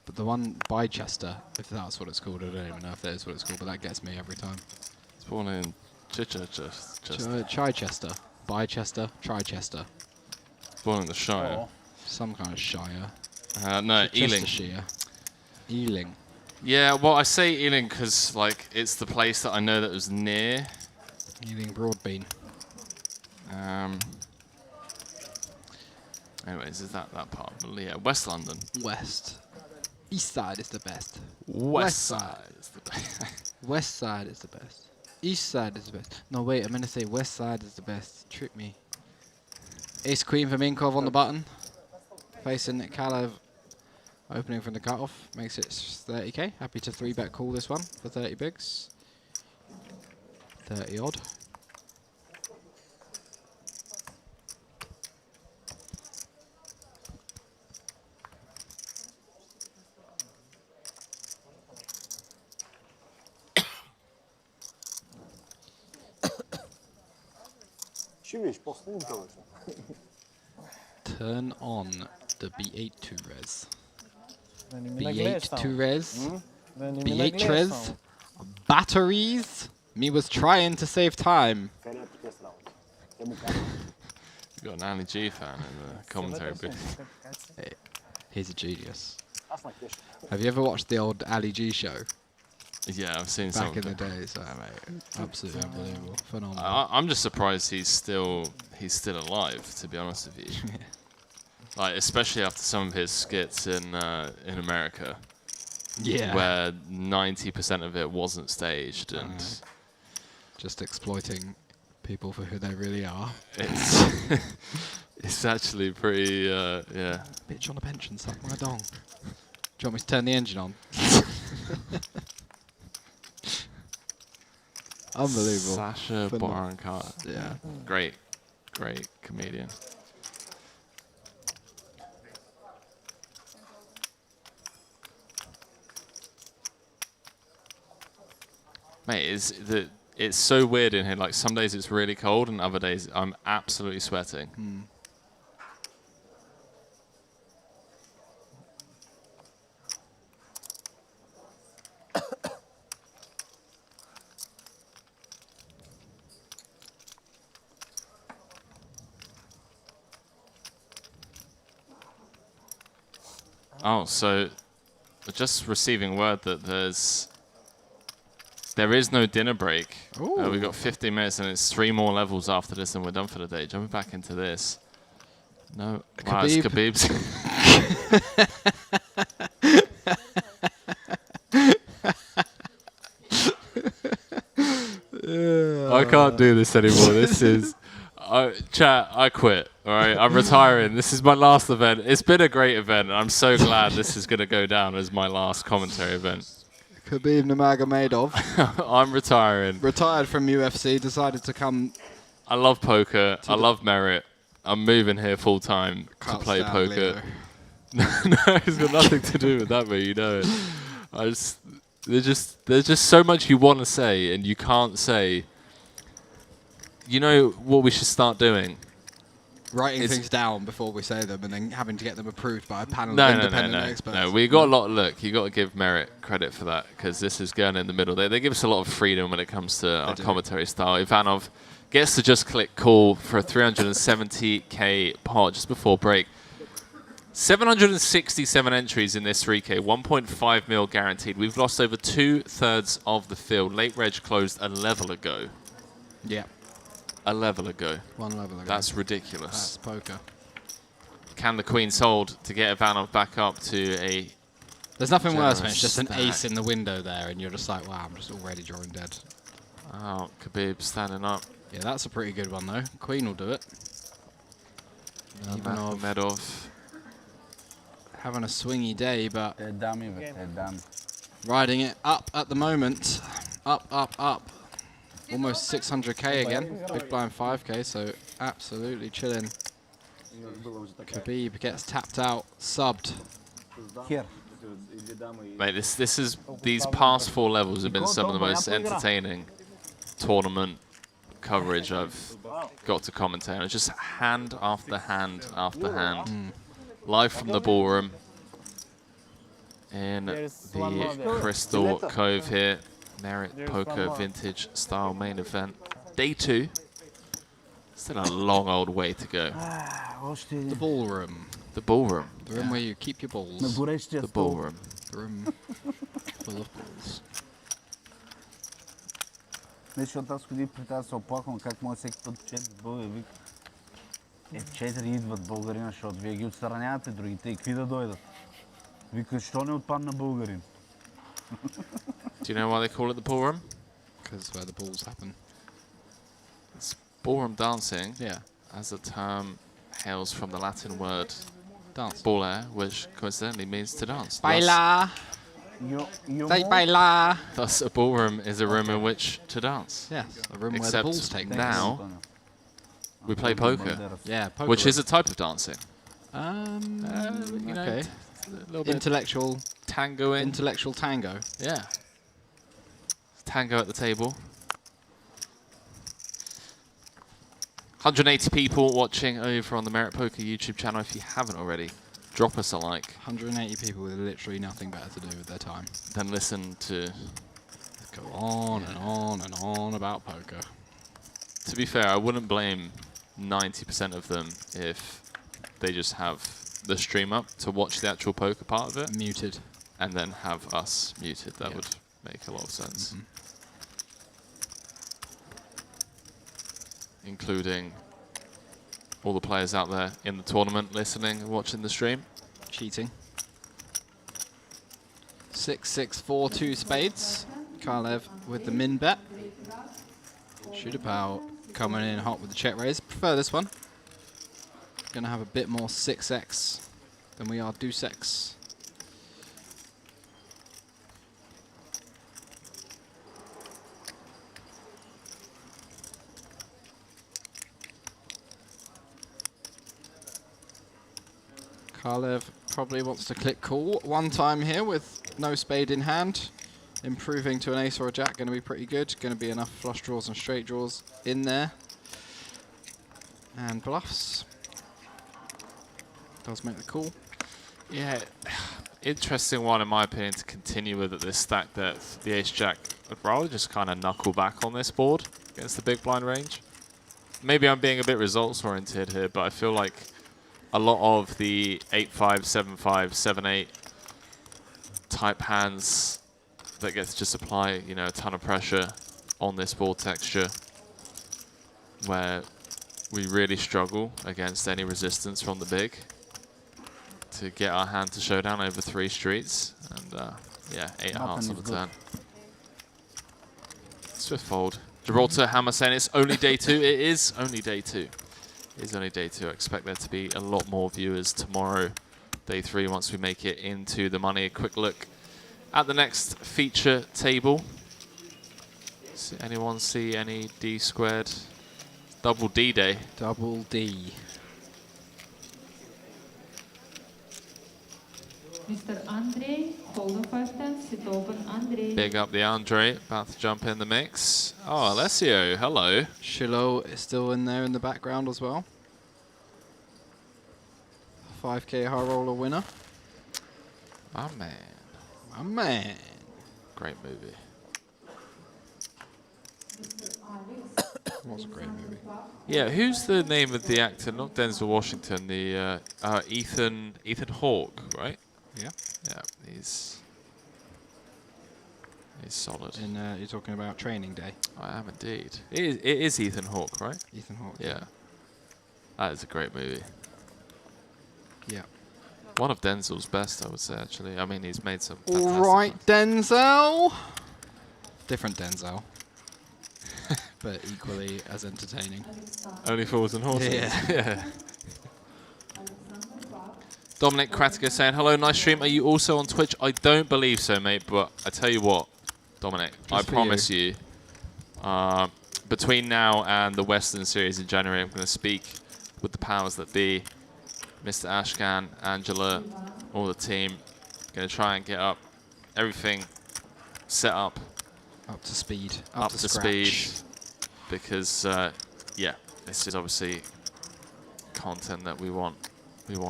But the one by Chester, if that's what it's called, I don't even know if that is what it's called, but that gets me every time. It's born in Chichester. Chichester. Bychester, Trichester. Born in the Shire. Oh. Some kind of shire. No, Ealing. Ealing. Yeah, well, I say Ealing because like it's the place that I know that was near. Ealing Broadbean. Anyways, is that part? Yeah, West London. West. East side is the best. West side is the best. West side is the best. East side is the best. No, wait, I'm going to say west side is the best. Trick me. Ace queen for Minkov on the button. Facing Kalev, opening from the cutoff, makes it 30k. Happy to 3-bet call this one for 30 bigs. 30 odd. Turn on the B8 to res. B8 to res. B8 res. Batteries. Me was trying to save time. We've got an Ali G fan in the commentary booth. Hey, he's a genius. Have you ever watched the old Ali G show? Yeah, I've seen back in the days. Oh, mate, absolutely unbelievable, phenomenal. I'm just surprised he's still alive. To be honest with you, like especially after some of his skits in America, where 90% of it wasn't staged and just exploiting people for who they really are. It's actually pretty yeah. Bitch on a pension, suck my dong. Do you want me to turn the engine on? Unbelievable. Sasha Baron Carter. Yeah. Great comedian. Mate, it's so weird in here. Like some days it's really cold, and other days I'm absolutely sweating. Oh, so we're just receiving word that there is no dinner break. We've got 15 minutes and it's 3 more levels after this and we're done for the day. Jumping back into this. No. Wow, it's Khabib's. I can't do this anymore. This is... chat, I quit. All right, I'm retiring. This is my last event. It's been a great event. I'm so glad this is going to go down as my last commentary event. Khabib Nurmagomedov. I'm retiring. Retired from UFC, decided to come... I love poker. I love merit. I'm moving here full time to play poker. No, it's got nothing to do with that, but you know it. There's just so much you want to say and you can't say. You know what we should start doing? Writing things down before we say them and then having to get them approved by a panel of independent experts. No, we got a lot. Look, you got to give Merit credit for that because this is going in the middle. They give us a lot of freedom when it comes to our commentary style. Ivanov gets to just click call for a 370k pot just before break. 767 entries in this 3K, 1.5 mil guaranteed. We've lost over 2/3 of the field. Late reg closed a level ago. Yeah. A level ago. 1 level ago. That's ridiculous. That's poker. Can the queen sold to get Ivanov back up to a... There's nothing worse than it's just an ace in the window there and you're just like, wow, I'm just already drawing dead. Oh, Khabib standing up. Yeah, that's a pretty good one though. Queen will do it. Medov. Having a swingy day, but riding it up at the moment. Up, up, up. Almost 600k again. Big blind 5k, so absolutely chilling. Khabib gets tapped out, subbed. Here. Mate, these past 4 levels have been some of the most entertaining tournament coverage I've got to commentate on. It's just hand after hand after hand. Live from the ballroom in the Crystal Cove here. Merit Poker Vintage Style main event. Day 2. Still a long old way to go. The ballroom. The ballroom. The room where you keep your balls. The ballroom. The room full of balls. Защото аз ходих при тази се оплаквам как може всеки път 4 българи вика. 4 идват българина, защото вие ги отстранявате другите и какви да дойдат. Вика, що не отпадна българин? Do you know why they call it the ballroom? Because where the balls happen. It's ballroom dancing. Yeah. As a term hails from the Latin word dance, baller, which coincidentally means to dance. Baila. Say baila. Thus, a ballroom is a room in which to dance. Yes, a room where the balls take place. Now, we play poker. Yeah, poker. Which is a type of dancing. You know, okay. A little bit intellectual tangoing. Intellectual tango. Yeah. Tango at the table. 180 people watching over on the Merit Poker YouTube channel. If you haven't already, drop us a like. 180 people with literally nothing better to do with their time than listen to go on and on and on about poker. To be fair, I wouldn't blame 90% of them if they just have the stream up to watch the actual poker part of it. Muted. And then have us muted. That would make a lot of sense. Including all the players out there in the tournament listening and watching the stream. Cheating. 6-6-4 2 spades. Kalev with the min bet. Shootapow coming in hot with the check raise. Prefer this one. Gonna have a bit more 6x than we are deuce x. Kalev probably wants to click call one time here with no spade in hand. improving to an ace or a jack, going to be pretty good. Going to be enough flush draws and straight draws in there. And bluffs. Does make the call. Yeah, interesting one in my opinion to continue with at this stack depth. The ace-jack, I'd rather just kind of knuckle back on this board against the big blind range. Maybe I'm being a bit results-oriented here, but I feel like a lot of the 8-5, 7-5, 7-8 type hands that gets just apply, you know, a ton of pressure on this board texture, where we really struggle against any resistance from the big to get our hand to showdown over 3 streets. And yeah, 8 of hearts on the turn. Swift fold. Gibraltar Hammer saying it's only day 2. It is only day 2. It is only day 2. I expect there to be a lot more viewers tomorrow, day 3, once we make it into the money. A quick look at the next feature table. Anyone see any D squared? Double D day. Double D. Mr. Andre, hold on 5-10, sit open, Andre. Big up the Andre, about to jump in the mix. Oh, Alessio, hello. Shiloh is still in there in the background as well. 5K high roller winner. My man. My man. Great movie. Was a great movie. Yeah, who's the name of the actor? Not Denzel Washington, the Ethan Hawke, right? Yeah. Yeah, he's solid. And you're talking about Training Day. I am indeed. It is Ethan Hawke, right? Ethan Hawke. Yeah. That is a great movie. Yeah. One of Denzel's best, I would say, actually. I mean, he's made some fantastic All right, Denzel. Different Denzel. But equally as entertaining. Only Fools and Horses. Yeah. Yeah. Dominic Kratica saying, hello, nice stream. Are you also on Twitch? I don't believe so, mate, but I tell you what, Dominic, I promise you, between now and the Western Series in January, I'm going to speak with the powers that be, Mr. Ashkan, Angela, all the team. Going to try and get up everything set up. Up to speed. Up to speed. Because, yeah, this is obviously content that we want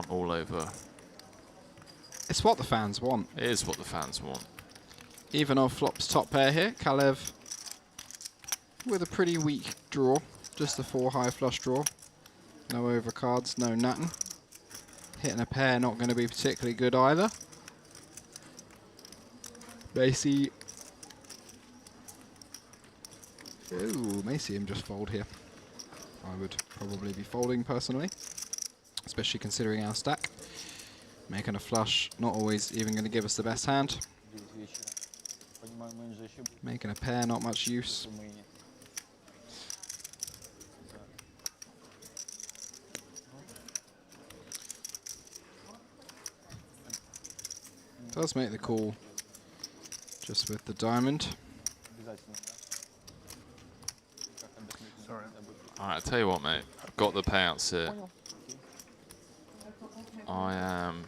all over. It's what the fans want. It is what the fans want. Even off flops top pair here. Kalev with a pretty weak draw. Just a 4 high flush draw. No overcards, no nothing. Hitting a pair not going to be particularly good either. Macy. Ooh, may see him just fold here. I would probably be folding personally, especially considering our stack. Making a flush, not always even going to give us the best hand. Making a pair, not much use. Does make the call just with the diamond. Alright, I'll tell you what, mate. I've got the payouts here. I am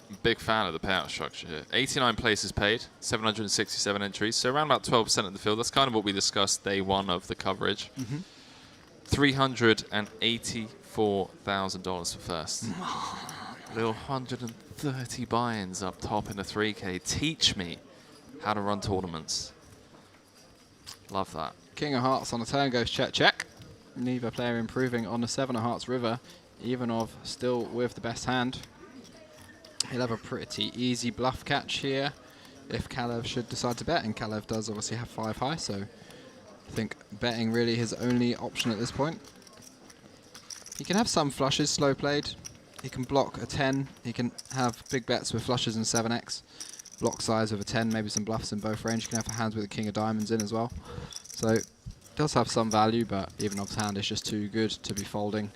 a big fan of the payout structure here. 89 places paid, 767 entries, so around about 12% of the field. That's kind of what we discussed day 1 of the coverage. $384,000 for first. Little 130 buy-ins up top in a 3K. Teach me how to run tournaments. Love that. King of Hearts on the turn goes check, check. Neither player improving on the 7 of Hearts river. Ivanov still with the best hand. He'll have a pretty easy bluff catch here if Kalev should decide to bet, and Kalev does obviously have 5 high, so I think betting really his only option at this point. He can have some flushes slow played. He can block a 10. He can have big bets with flushes and 7x. Block size with a 10, maybe some bluffs in both range. You can have hands with a king of diamonds in as well. So it does have some value, but Ivanov's hand is just too good to be folding.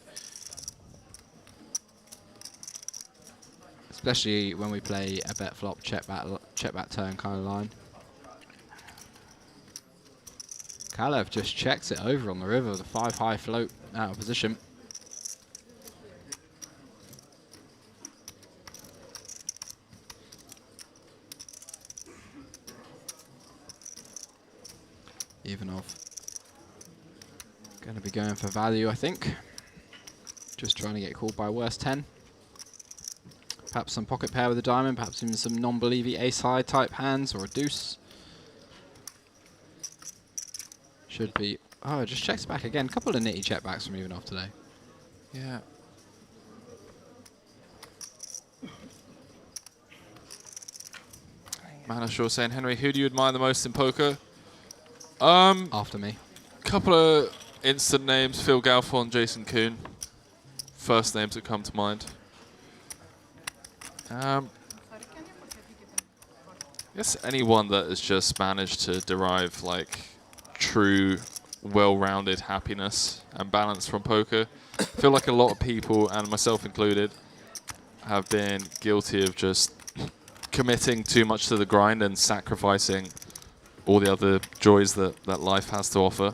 Especially when we play a bet flop, check back turn kind of line. Kalev just checks it over on the river with a 5 high float out of position. Ivanov. Going to be going for value, I think. Just trying to get called by worst 10. Perhaps some pocket pair with a diamond, perhaps even some non-believy ace-high type hands or a deuce. Should be... Oh, just checks back again. A couple of nitty check backs from Ivanov today. Yeah. Manashaw saying, Henry, who do you admire the most in poker? After me. Couple of instant names, Phil Galfond, Jason Kuhn. First names that come to mind. I guess anyone that has just managed to derive like true, well-rounded happiness and balance from poker. I feel like a lot of people, and myself included, have been guilty of just committing too much to the grind and sacrificing all the other joys that life has to offer.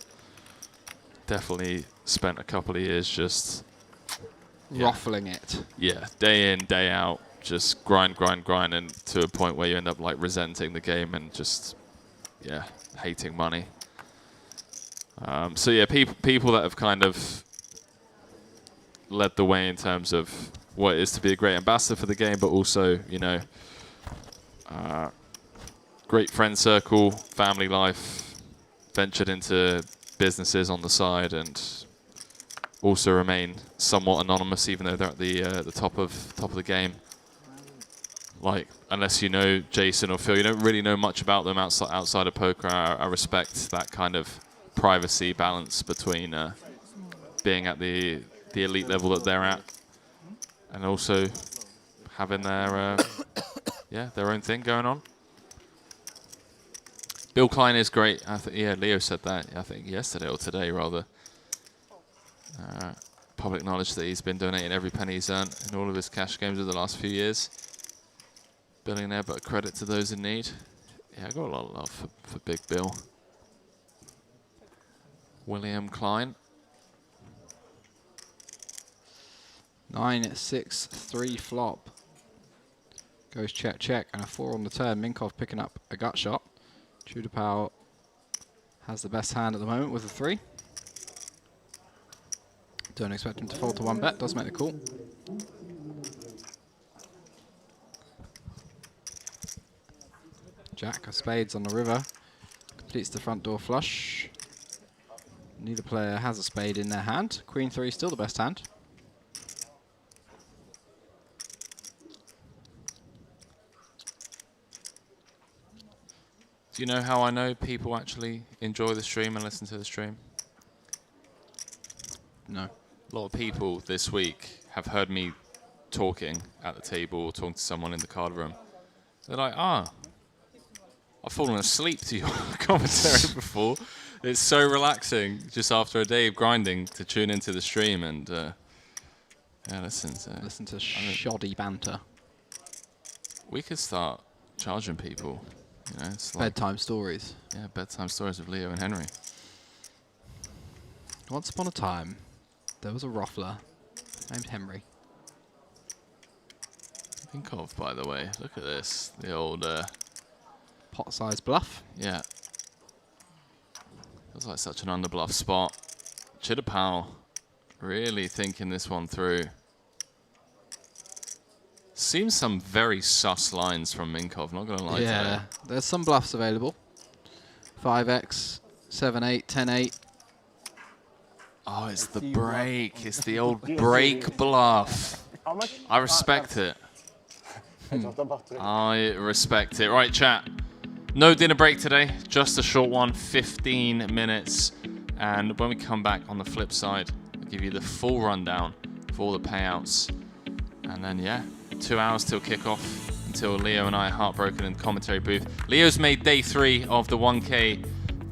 Definitely spent a couple of years just ruffling it. Yeah, day in, day out, just grind, and to a point where you end up like resenting the game and just, yeah, hating money. So yeah, people that have kind of led the way in terms of what it is to be a great ambassador for the game, but also, you know, great friend circle, family life, ventured into businesses on the side, and also remain somewhat anonymous, even though they're at the top of the game. Like, unless you know Jason or Phil, you don't really know much about them outside of poker. I respect that kind of privacy balance between being at the elite level that they're at, and also having their their own thing going on. Bill Klein is great. Yeah, Leo said that, I think yesterday or today rather. Public knowledge that he's been donating every penny he's earned in all of his cash games over the last few years. Billionaire, but credit to those in need. Yeah, I got a lot of love for Big Bill. William Klein. 9-6-3 flop. Goes check, check, and a 4 on the turn. Minkov picking up a gut shot. Chudapau has the best hand at the moment with a 3. Don't expect him to fold to 1 bet. Does make the call. Jack of spades on the river. Completes the front door flush. Neither player has a spade in their hand. Queen 3 still the best hand. Do you know how I know people actually enjoy the stream and listen to the stream? No. A lot of people this week have heard me talking at the table or talking to someone in the card room. They're like, I've fallen asleep to your commentary before. It's so relaxing just after a day of grinding to tune into the stream and listen to shoddy banter. We could start charging people. You know, it's like bedtime stories. Yeah, bedtime stories of Leo and Henry. Once upon a time, there was a ruffler named Henry. Think of, by the way, look at this. The old pot-sized bluff. Yeah. Feels like such an underbluff spot. Chudapau really thinking this one through. Seems some very sus lines from Minkov, not going to lie to you. Yeah, there's some bluffs available. 5x, 7-8, 10-8. Oh, it's the break. It's the old break bluff. How much? I respect it. I respect it. Right, chat. No dinner break today. Just a short one, 15 minutes. And when we come back on the flip side, I'll give you the full rundown of all the payouts. And then, yeah, 2 hours till kickoff until Leo and I are heartbroken in the commentary booth. Leo's made day 3 of the 1K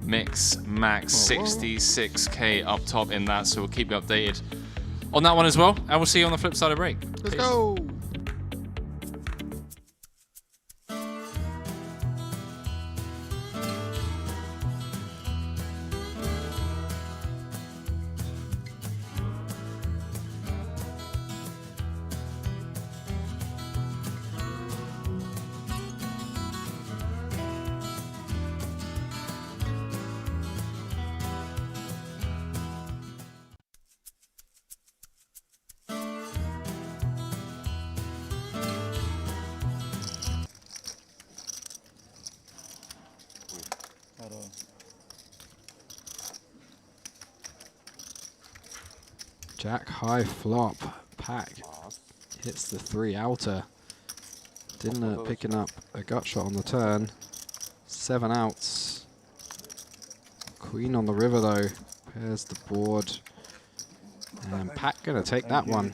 mix max, 66K up top in that, so we'll keep you updated on that one as well. And we'll see you on the flip side of break. Let's go. Jack high flop. Pack hits the 3 outer. Dinler picking up a gut shot on the turn. 7 outs. Queen on the river though. Pairs the board. And Pack gonna take that one.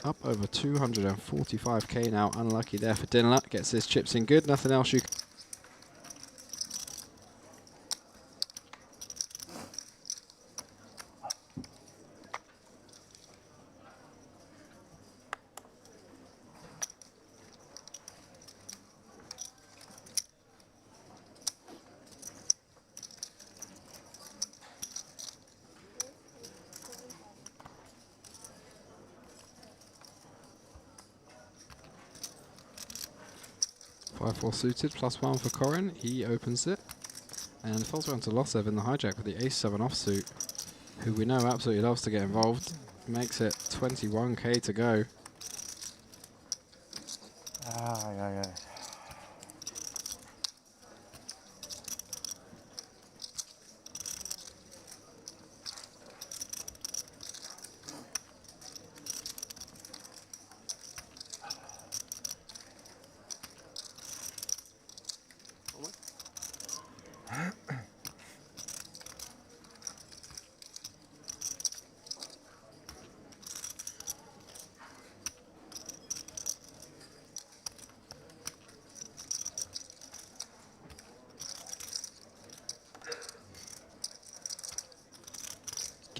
Up over 245k now. Unlucky there for Dinler. Gets his chips in good. Nothing else you can. 5-4 suited, +1 for Corin. He opens it and falls around to Losev in the hijack with the ace-7 offsuit, who we know absolutely loves to get involved. Makes it 21k to go.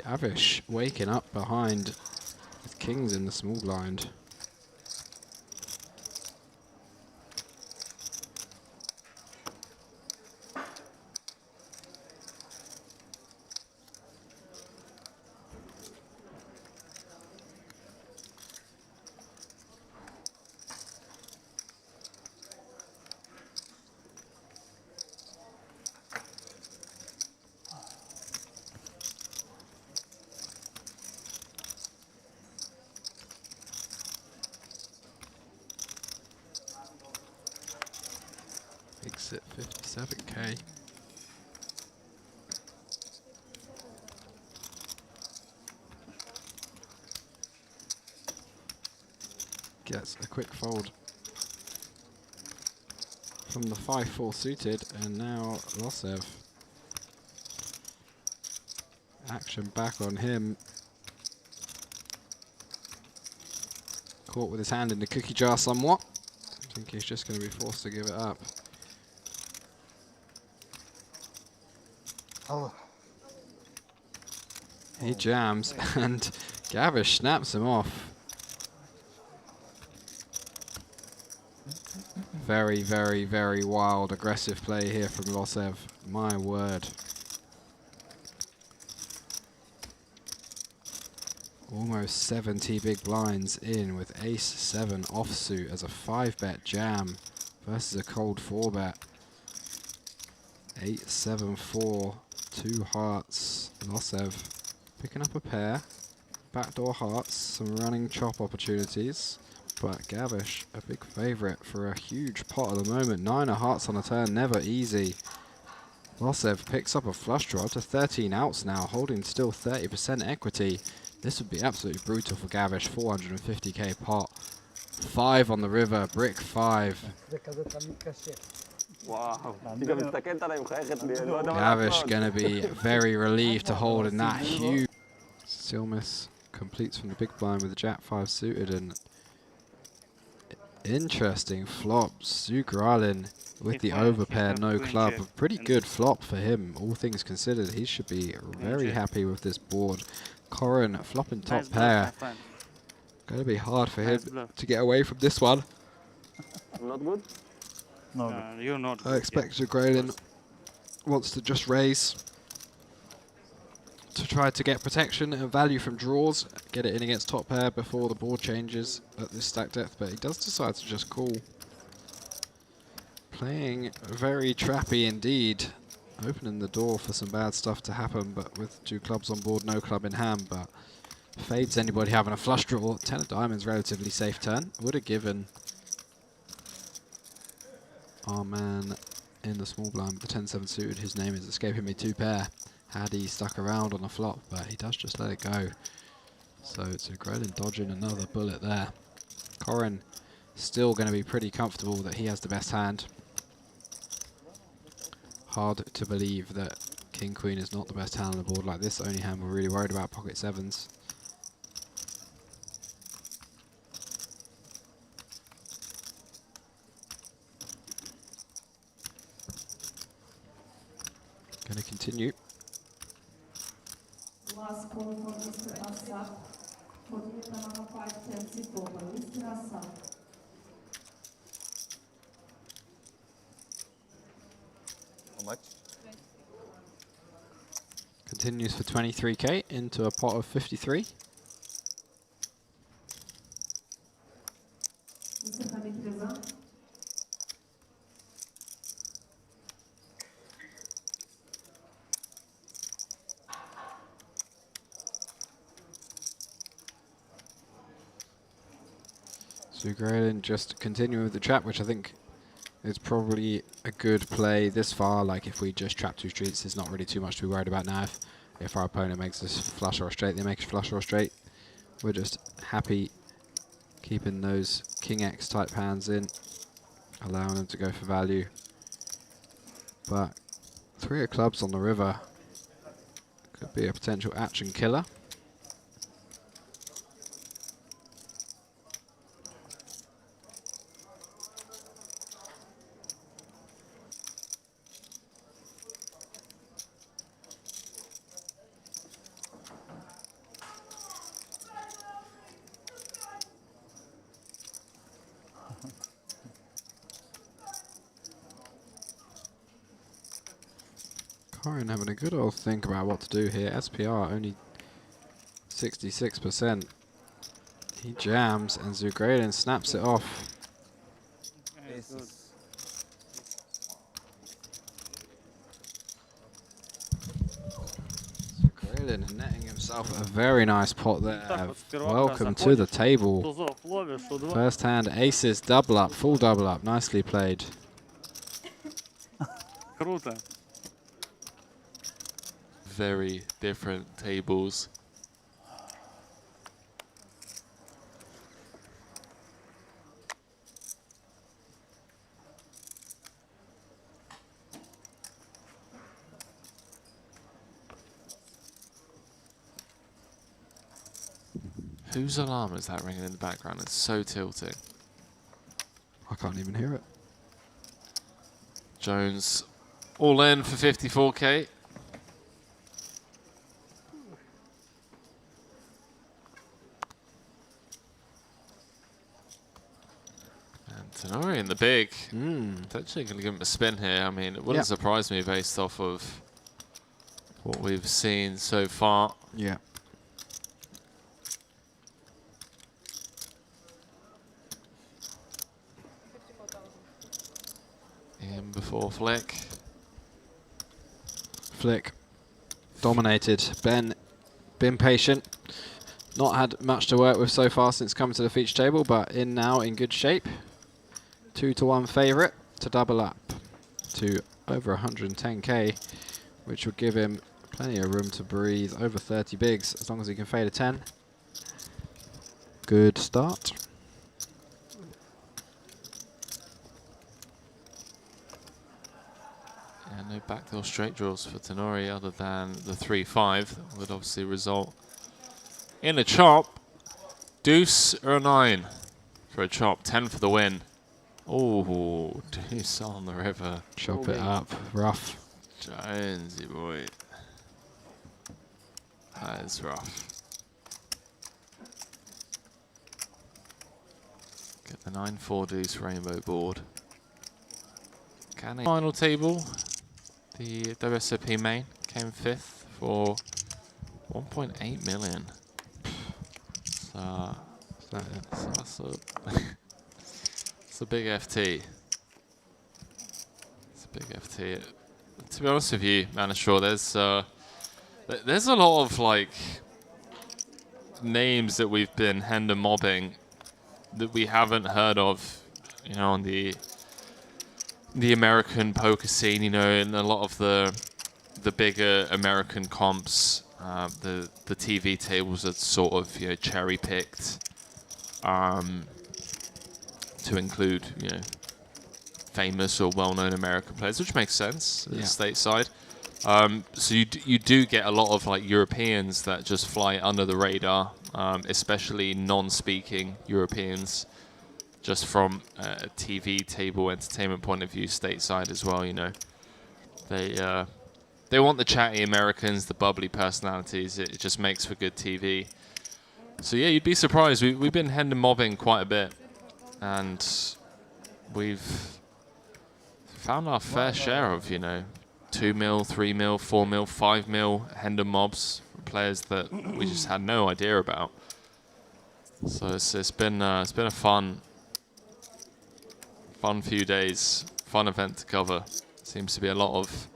Gavish waking up behind with kings in the small blind. Makes it 57k. Gets a quick fold from the 5-4 suited, and now Losev. Action back on him. Caught with his hand in the cookie jar somewhat. I think he's just going to be forced to give it up. Oh. He jams and Gavish snaps him off. Very, very, very wild, aggressive play here from Losev. My word. Almost 70 big blinds in with ace-7 offsuit as a 5-bet jam versus a cold 4-bet. 8-7-4, 2 hearts. Losev picking up a pair. Backdoor hearts, some running chop opportunities. But Gavish, a big favourite for a huge pot at the moment. 9 of hearts on a turn, never easy. Losev picks up a flush draw to 13 outs now, holding still 30% equity. This would be absolutely brutal for Gavish. 450k pot. 5 on the river, brick 5. Wow. Gavish gonna be very relieved to hold in that huge. Still miss completes from the big blind with the Jack 5 suited, and interesting flop. Zugralin with the overpair, no club. A pretty good flop for him, all things considered. He should be very happy with this board. Corin flopping top pair. Gonna be hard for him to get away from this one. Not good? No, you're not. I expect Zugralin wants to just raise to try to get protection and value from draws, get it in against top pair before the board changes at this stack depth, but he does decide to just call. Playing very trappy indeed, opening the door for some bad stuff to happen, but with 2 clubs on board, no club in hand, but fades anybody having a flush draw. 10 of diamonds, relatively safe turn. Would have given our man in the small blind with the 10-7 suited, whose name is escaping me, 2 pair, had he stuck around on the flop, but he does just let it go. So Zugrelin dodging another bullet there. Corin still going to be pretty comfortable that he has the best hand. Hard to believe that King Queen is not the best hand on the board like this. Only hand we're really worried about, pocket sevens. Going to continue. Last call for Mr. Assad. For the number 510 over. Mr. Assad. How much? Continues for 23k into a pot of 53. Mr. Hamid Reza. Zugrelin just continuing with the trap, which I think is probably a good play this far. Like if we just trap 2 streets, there's not really too much to be worried about now. If our opponent makes us flush or a straight, they make us flush or a straight. We're just happy keeping those King X type hands in, allowing them to go for value. But 3 of clubs on the river could be a potential action killer. Corin having a good old think about what to do here. SPR only 66%. He jams and Zugrelin snaps it off. Zugrelin netting himself a very nice pot there. Welcome to the table. First hand aces, double up, full double up. Nicely played. Very different tables. Whose alarm is that ringing in the background? It's so tilting. I can't even hear it. Jones all in for 54k. Tenori in the big. Potentially going to give him a spin here. I mean, it wouldn't surprise me based off of what we've seen so far. Yeah. In before Flick. Flick dominated. Ben, been patient. Not had much to work with so far since coming to the feature table, but in now in good shape. 2-1 favourite to double up to over 110k, which would give him plenty of room to breathe. Over 30 bigs as long as he can fade a 10. Good start. Yeah, no backdoor straight draws for Tenori other than the 3-5. That would obviously result in a chop. Deuce or a 9 for a chop. 10 for the win. Oh, deuce on the river. Chop it up. Rough. Jonesy boy. That is rough. Get the 9-4 deuce rainbow board. Final table. The WSOP main came 5th for 1.8 million. So that's it's a big FT. It's a big FT. To be honest with you, Manashaw, there's a lot of like names that we've been hand and mobbing that we haven't heard of, you know, on the American poker scene, you know, and a lot of the bigger American comps The TV tables are sort of cherry picked to include famous or well-known American players, which makes sense stateside. So you do get a lot of like Europeans that just fly under the radar, especially non-speaking Europeans, just from a TV table entertainment point of view, stateside as well. They want the chatty Americans, the bubbly personalities. It just makes for good TV. So yeah, you'd be surprised. We've been Hendon mobbing quite a bit, and we've found our fair share of 2 mil, 3 mil, 4 mil, 5 mil Hendon mobs from players that we just had no idea about. So it's been a fun few days, fun event to cover. Seems to be a lot of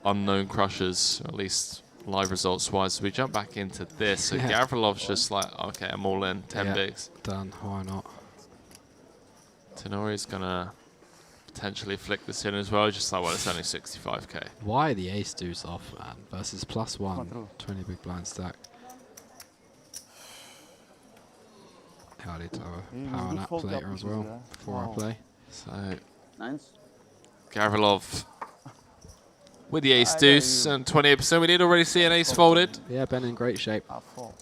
unknown crushers, or at least live results wise. We jump back into this. So Gavrilov's just like, okay, I'm all in. 10 bigs. Done. Why not? Tenori's gonna potentially flick this in as well. Just like, well, it's only 65k. Why the ace deuce off, man? Versus +1, 20 big blind stack. Howdy to have a power nap later as well before I play. So Gavrilov with the ace deuce and 28%. We did already see an ace folded. Yeah, Ben in great shape.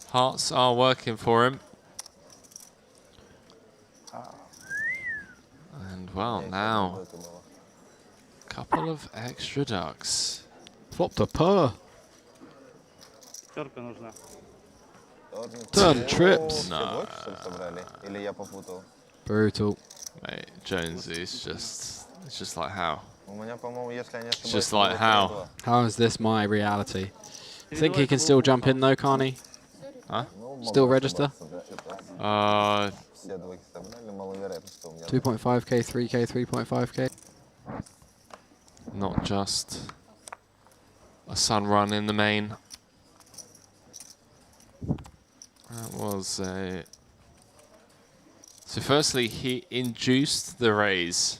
Hearts are working for him. And well, now a couple of extra ducks. Flopped a purr. Turn trips. No. Brutal. Mate, Jonesy is it's just like how? It's just like how? How is this my reality? Think he can still jump in though, can't he? Huh? Still register? 2.5k, 3k, 3.5k. Not just a sun run in the main. That was a... So firstly, he induced the raise.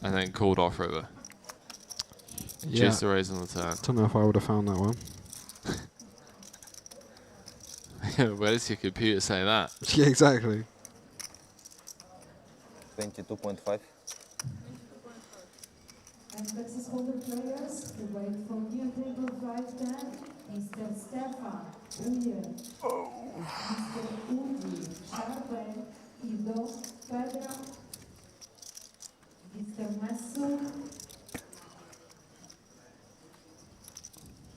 And then called off river. Induced the raise on the turn. Don't know if I would have found that one. Where does your computer say that? Yeah, exactly. 22.5. And Texas Hold'em players to wait for new table 510, Mr. Stefan Ujer, Mr. Udi, Sharpe, Ido, Pedra, Mr. Messu,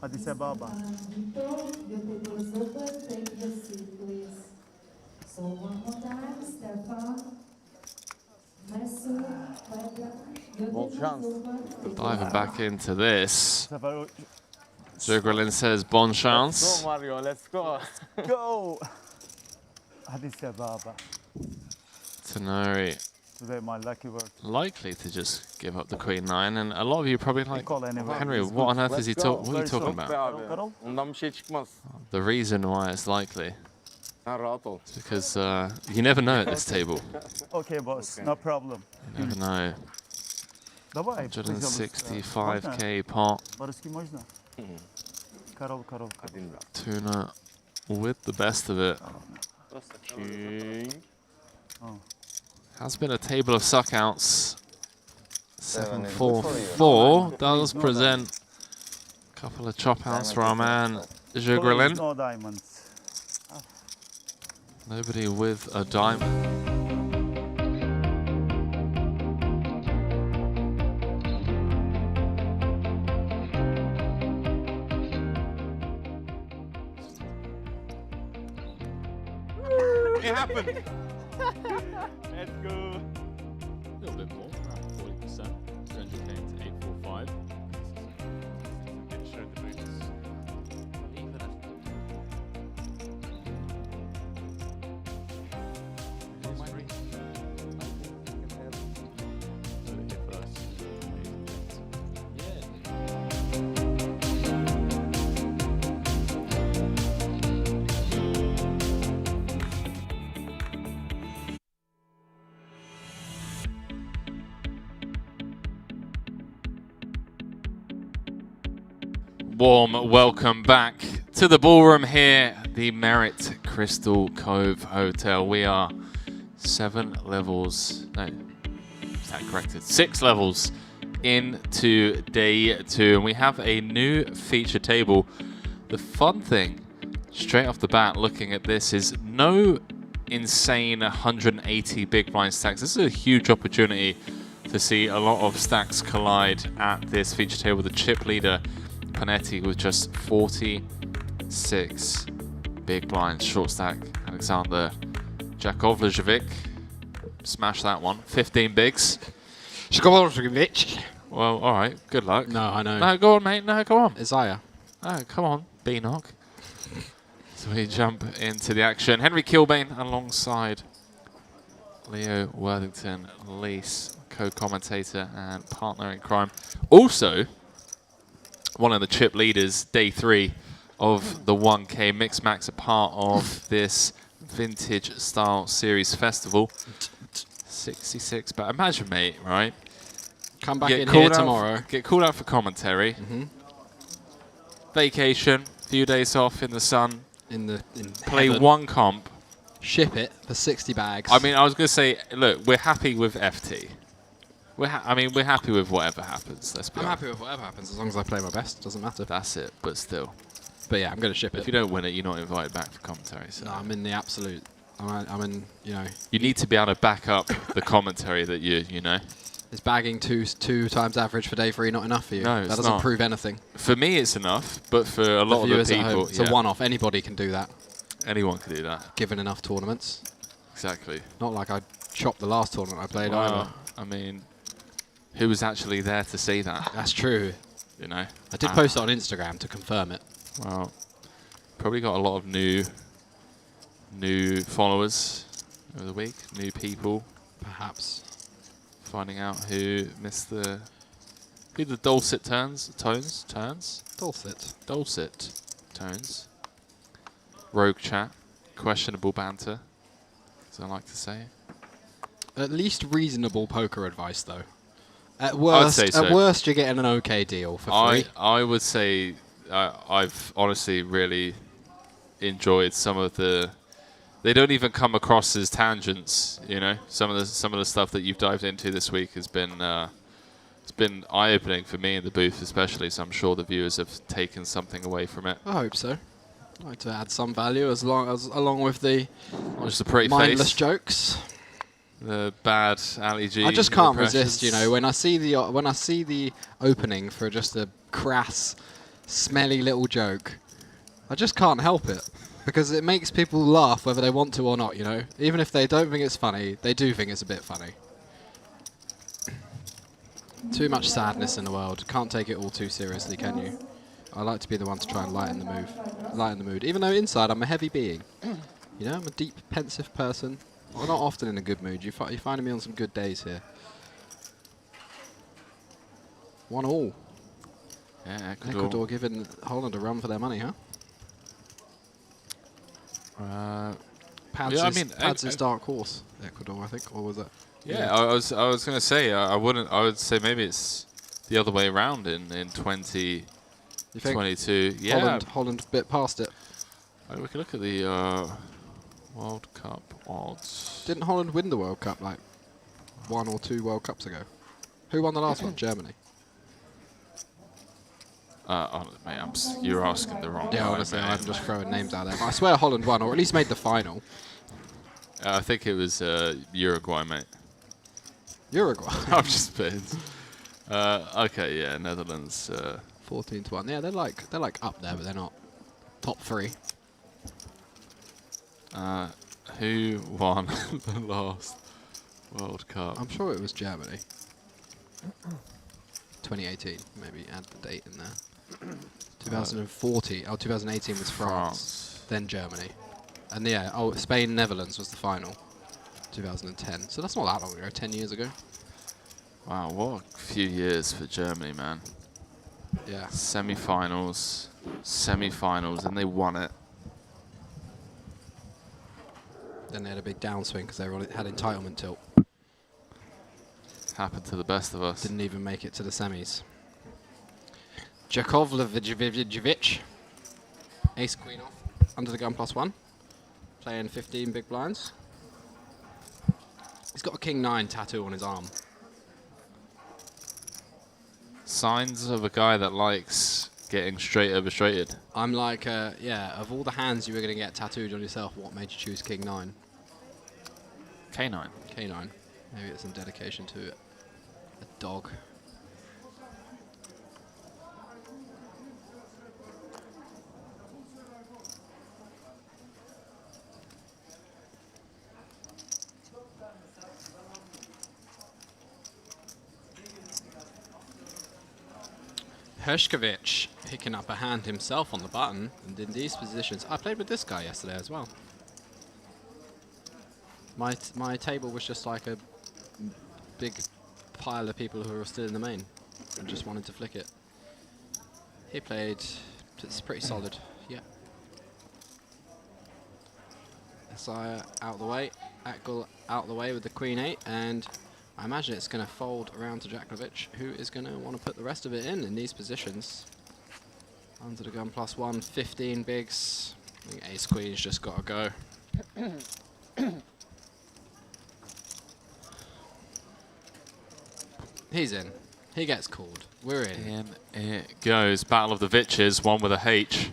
Addis Ababa. Vito, your table is open, take your seat, please. So one more time, Stefan, Messu, Pedra, your table is open. Diving back into this. Zugralin says, bon chance. Let's go, Mario, let's go. Go! Addis Ababa. Tenori. Today, my lucky word. Likely to just give up the queen nine, and a lot of you probably like, Henry, what on earth is he what are you talking about? The reason why it's likely is because you never know at this table. Okay, boss, no problem. You never know. 165k pot. Tuna with the best of it. Has been a table of suckouts. 7-4-4 does present a couple of chop outs for our man Zugralin. No diamonds. Nobody with a diamond. It happened. Let's go. A little bit more, around 40%. 200k to 845. Didn't show the boots. Even warm welcome back to the ballroom here, the Merit Crystal Cove Hotel. We are 7 levels, no, is that corrected? 6 levels into day 2, and we have a new feature table. The fun thing, straight off the bat, looking at this, is no insane 180 big blind stacks. This is a huge opportunity to see a lot of stacks collide at this feature table. The chip leader, Panetti, with just 46 big blinds. Short stack, Alexander Jakovljevic, smash that one. 15 bigs. Well, all right, good luck. No, I know. No, go on, mate. No, go on. Isaiah. Oh, come on, B-Knock. So we jump into the action. Henry Kilbane alongside Leo Worthington, Lease, co-commentator and partner in crime. Also, one of the chip leaders, day 3 of the 1K Mix Max, a part of this Vintage Style Series Festival. 66, but imagine, mate, right? Come back in here tomorrow. Get called out for commentary. Vacation, few days off in the sun. Play heaven. 1 comp. Ship it for 60 bags. I mean, I was going to say, look, we're happy with FT. We're happy with whatever happens. Let's be I'm honest. happy with whatever happens as long as I play my best. Doesn't matter. That's it, but still. But yeah, I'm going to ship it. If you don't win it, you're not invited back for commentary. So. No, I'm in the absolute. I'm in, you know. You need to be able to back up the commentary that you know. Is bagging two times average for day 3 not enough for you? No, that doesn't prove anything. For me, it's enough, but for a lot of the people, it's a one-off. Anybody can do that. Anyone can do that. Given enough tournaments. Exactly. Not like I chopped the last tournament I played either. I mean, who was actually there to see that? That's true. You know. I did post it on Instagram to confirm it. Well, probably got a lot of new followers over the week, new people. Perhaps. Finding out who missed the dulcet tones. Dulcet tones. Rogue chat, questionable banter, as I like to say. At least reasonable poker advice, though. At worst, you're getting an okay deal for free. I would say I've honestly really enjoyed some of the. They don't even come across as tangents, you know. Some of the stuff that you've dived into this week has been it's been eye-opening for me in the booth, especially. So I'm sure the viewers have taken something away from it. I hope so. I'd like to add some value along with the just a pretty mindless face. Jokes. The bad Ali G. I just can't resist, you know, when I see the opening for just a crass, smelly little joke. I just can't help it. Because it makes people laugh whether they want to or not, you know. Even if they don't think it's funny, they do think it's a bit funny. Too much sadness in the world. Can't take it all too seriously, can you? I like to be the one to try and lighten the mood. Even though inside I'm a heavy being. You know, I'm a deep, pensive person. I'm not often in a good mood. You're finding me on some good days here. 1-1. Yeah, Ecuador giving Holland a run for their money, huh? Pads is dark horse, Ecuador, I think, or was it? Yeah, I was going to say I would say maybe it's the other way around in 2022. Yeah, Holland bit past it. We can look at the World Cup odds. Didn't Holland win the World Cup like 1 or 2 World Cups ago? Who won the last one? Germany. Mate, you're asking the wrong. Yeah, honestly, I'm just throwing names out there. But I swear Holland won, or at least made the final. I think it was Uruguay, mate. Uruguay. I'm just playing. Okay, yeah, Netherlands. 14-1. Yeah, they're like up there, but they're not top 3. Who won the last World Cup? I'm sure it was Germany. 2018. Maybe add the date in there. 2014. 2018 was France. Then Germany. And yeah, Spain, Netherlands was the final. 2010. So that's not that long ago. 10 years ago. Wow, what a few years for Germany, man. Yeah. Semi-finals, and they won it. Then they had a big downswing because they had entitlement tilt. Happened to the best of us. Didn't even make it to the semis. Jakovlevich. Ace queen off. Under the gun +1. Playing 15 big blinds. He's got a king 9 tattoo on his arm. Signs of a guy that likes getting straight over straighted. I'm like, yeah, of all the hands you were going to get tattooed on yourself, what made you choose king 9? K9. K9. Maybe it's some dedication to a dog. Hershkovich picking up a hand himself on the button, and in these positions, I played with this guy yesterday as well. My table was just like a big pile of people who were still in the main and just wanted to flick it. He played, it's pretty solid, yeah. Sire out the way, Akgul out the way with the queen 8, and I imagine it's going to fold around to Jakovlevich, who is going to want to put the rest of it in these positions. Under the gun +1, 15 bigs. I think ace queen's just got to go. He's in. He gets called. We're in. In it goes. Battle of the Vitches, one with a H.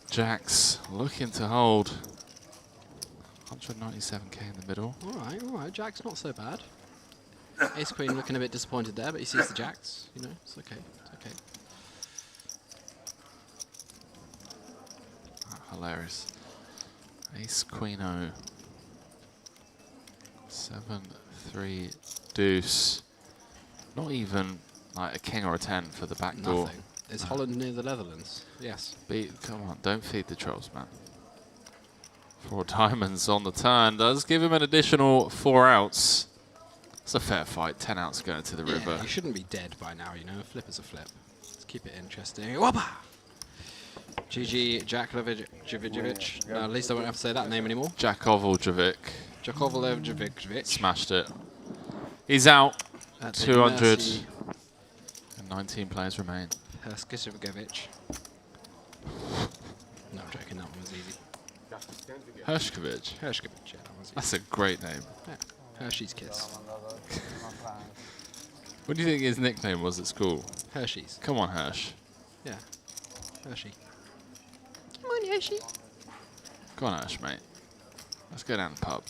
Jack's looking to hold. 197k in the middle. All right. Jack's not so bad. Ace queen looking a bit disappointed there, but he sees the jacks. You know, it's okay. It's okay. Oh, hilarious. Ace queen O. 7-3 deuce. Not even like a king or a 10 for the back door. Nothing. Is Holland near the Netherlands? Yes. Come on, don't feed the trolls, man. 4 diamonds on the turn does give him an additional 4 outs. It's a fair fight. 10 outs going to the river. You shouldn't be dead by now, you know. A flip is a flip. Let's keep it interesting. Whoppa! GG Jakovlevich. No, at least I won't have to say that name anymore. Jakovlevich. Jakovlevich. Smashed it. He's out. At 219 players remain. Hershkovich. No, I'm joking. That one was easy. Hershkovich. Hershkovich, yeah, that was easy. That's a great name. Yeah. Hershey's Kiss. What do you think his nickname was at school? Hershey's. Come on, Hersh. Yeah. Hershey. Come on, Hershey. Go on, Hersh, mate. Let's go down the pub.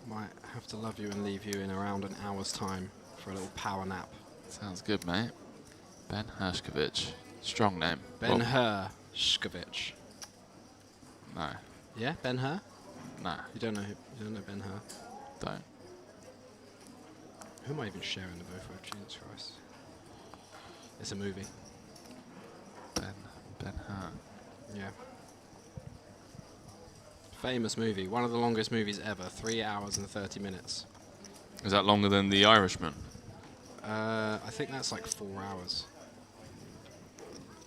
Might have to love you and leave you in around an hour's time for a little power nap. Sounds good, mate. Ben Hershkovich. Strong name. Ben Hershkovich. No. Yeah, Ben Hur? No. You don't know Ben Hur? Don't. Who am I even sharing the both with? Jesus Christ. It's a movie. Ben Hur. Yeah. Famous movie. One of the longest movies ever. 3 hours and 30 minutes. Is that longer than The Irishman? I think that's like 4 hours.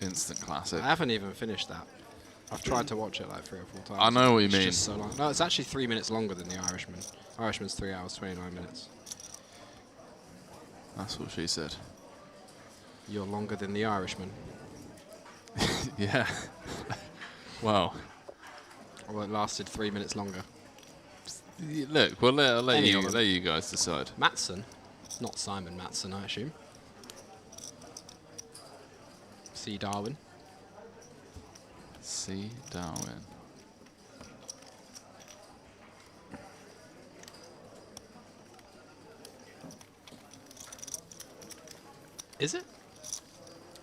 Instant classic. I haven't even finished that. I've tried to watch it like 3 or 4 times. I know what you It's mean. just so long. No, it's actually 3 minutes longer than The Irishman. Irishman's 3 hours, 29 minutes. That's what she said. You're longer than The Irishman. Yeah. Well. Well, it lasted 3 minutes longer. Look, we'll let you guys decide. Mattson. Not Simon Mattson, I assume. C. Darwin. C. Darwin. Is it?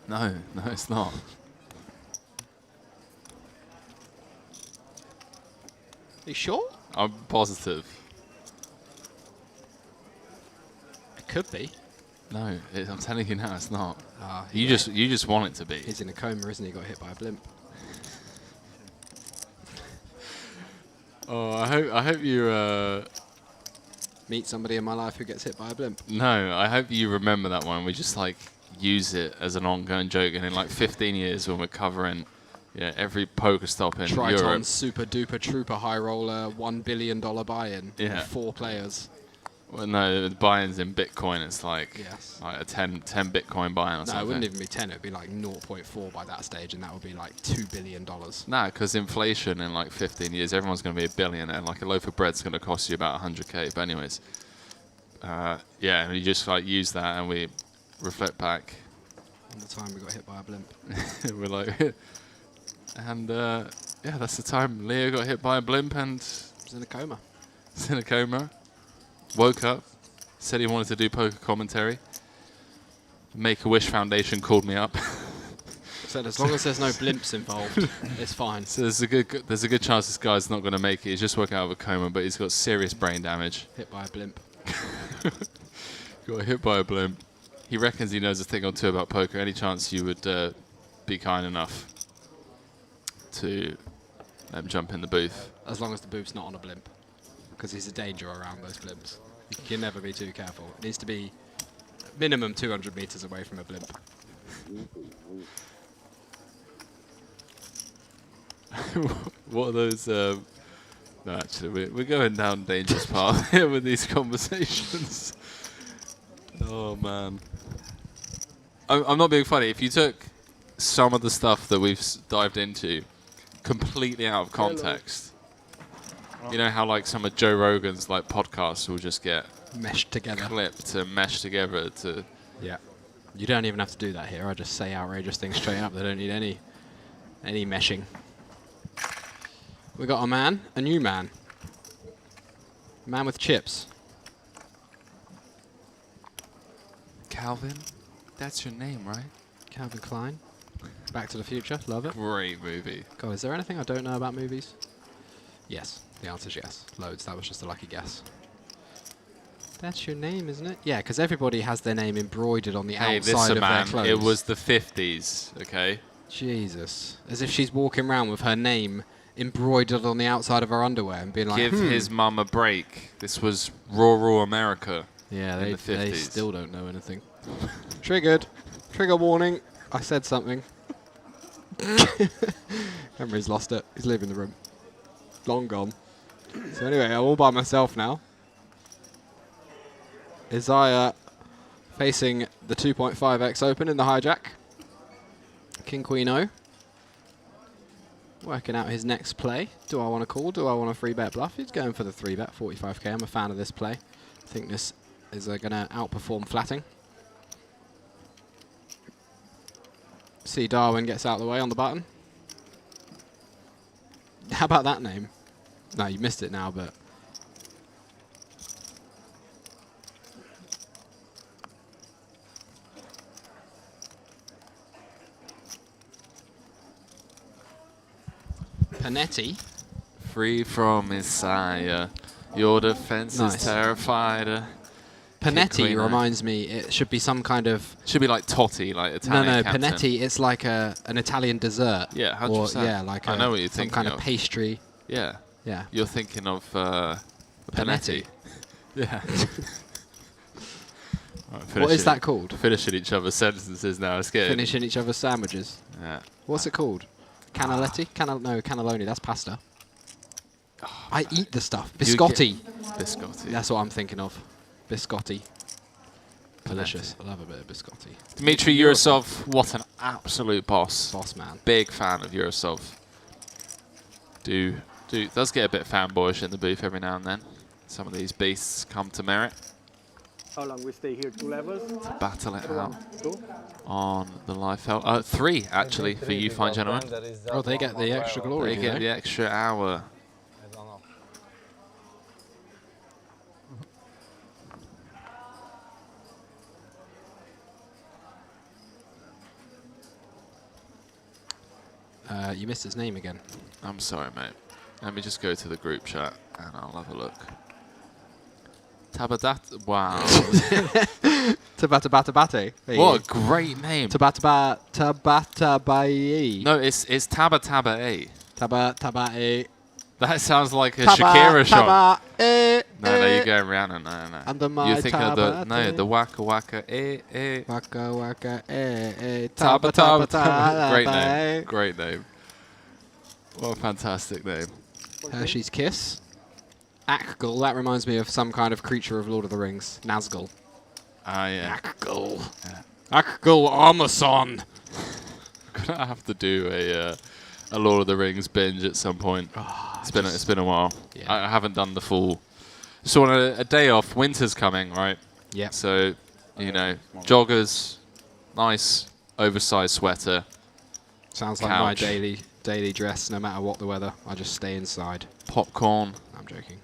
No, it's not. Are you sure? I'm positive. It could be. No, I'm telling you now, it's not. You just want it to be. He's in a coma, isn't he? Got hit by a blimp. Oh, I hope you meet somebody in my life who gets hit by a blimp. No, I hope you remember that one. We just like use it as an ongoing joke, and in like 15 years when we're covering Yeah, every poker stop in Triton Europe. Super Duper Trooper High Roller $1 billion buy-in. Yeah. 4 players. Well, no, the buy-ins in Bitcoin, it's like, Yes. like a 10 Bitcoin buy-in or No, something. it wouldn't even be 10. It would be like 0.4 by that stage, and that would be like $2 billion. Nah, because inflation in like 15 years, everyone's going to be a billionaire. Like a loaf of bread's going to cost you about 100k. But anyways, yeah, we just like use that and we reflect back. On the time we got hit by a blimp. We're like, and yeah, that's the time Leo got hit by a blimp and was in a coma. Was in a coma. Woke up, said he wanted to do poker commentary. Make-A-Wish Foundation called me up. Said as long as there's no blimps involved, it's fine. So there's a good chance this guy's not going to make it. He's just woke out of a coma, but he's got serious brain damage. Hit by a blimp. Got hit by a blimp. He reckons he knows a thing or two about poker. Any chance you would be kind enough to let him jump in the booth? As long as the booth's not on a blimp, because he's a danger around those blimps. You can never be too careful. It needs to be minimum 200 meters away from a blimp. What are those? No, actually, we're going down dangerous path here with these conversations. Oh man, I'm not being funny. If you took some of the stuff that we've dived into completely out of context, you know how like some of Joe Rogan's like podcasts will just get meshed together, clipped and meshed together to. Yeah, you don't even have to do that here. I just say outrageous things straight up. They don't need any meshing. We got a new man with chips. Calvin, that's your name, right? Calvin Klein. Back to the Future, love it. Great movie. God, is there anything I don't know about movies? Yes, the answer's yes. Loads, that was just a lucky guess. That's your name, isn't it? Yeah, because everybody has their name embroidered on the outside of their clothes. It was the 50s, okay? Jesus. As if she's walking around with her name embroidered on the outside of her underwear and being like, Give his mum a break. This was rural America. Yeah, in the 50s. They still don't know anything. Triggered. Trigger warning. I said something. Henry's lost it. He's leaving the room. Long gone. So anyway, I'm all by myself now. Isaiah facing the 2.5x open in the hijack. King Queen O. Working out his next play. Do I want to call? Do I want a 3-bet bluff? He's going for the 3-bet, 45k. I'm a fan of this play. I think this is going to outperform flatting. See Darwin gets out of the way on the button. How about that name? No, you missed it now, but... Panetti. Free from Messiah. Your defense is terrified. Panetti reminds me, it should be some kind of... Should be like Totti, like Italian No, captain. Panetti, it's like an Italian dessert. Yeah, 100%. Or, yeah, like I know what you're some thinking kind of of. pastry. Yeah. Yeah. You're thinking of Panetti. Yeah. What is that called? Finishing each other's sentences now. It's good. Finishing each other's sandwiches. Yeah. What's it called? Cannelletti? No, cannelloni. That's pasta. I eat the stuff. Biscotti. Biscotti. That's what I'm thinking of. Biscotti. Delicious. I love a bit of biscotti. Dmitry Yurosov, what an absolute boss. Boss man. Big fan of Yurosov. Does get a bit fanboyish in the booth every now and then. Some of these beasts come to merit. How long we stay here? 2 levels? To battle it out 2? on the live felt. 3 actually for you fine gentlemen. Oh, they get the extra glory. They get the extra hour. I don't know. You missed his name again. I'm sorry, mate. Let me just go to the group chat and I'll have a look. Tabadat. Wow. Tabatabatabate. What a great name. Tabatabae. No, it's Tabatabae. Tabatabae. That sounds like a Shakira song. No, you're going Rihanna. No. Under my You're thinking of the Waka Waka Waka Waka Taba Taba. Great name. Great name. What a fantastic name. Hershey's Kiss. Akgul, that reminds me of some kind of creature of Lord of the Rings. Nazgul. Ah, yeah. Akgul. Akgul Armason. Gonna have to do a Lord of the Rings binge at some point. It's been a while. Yeah. I haven't done the full. So on a day off, winter's coming, right? Yeah. So, you know, joggers, nice oversized sweater. Sounds like my daily dress. No matter what the weather, I just stay inside. Popcorn. I'm joking.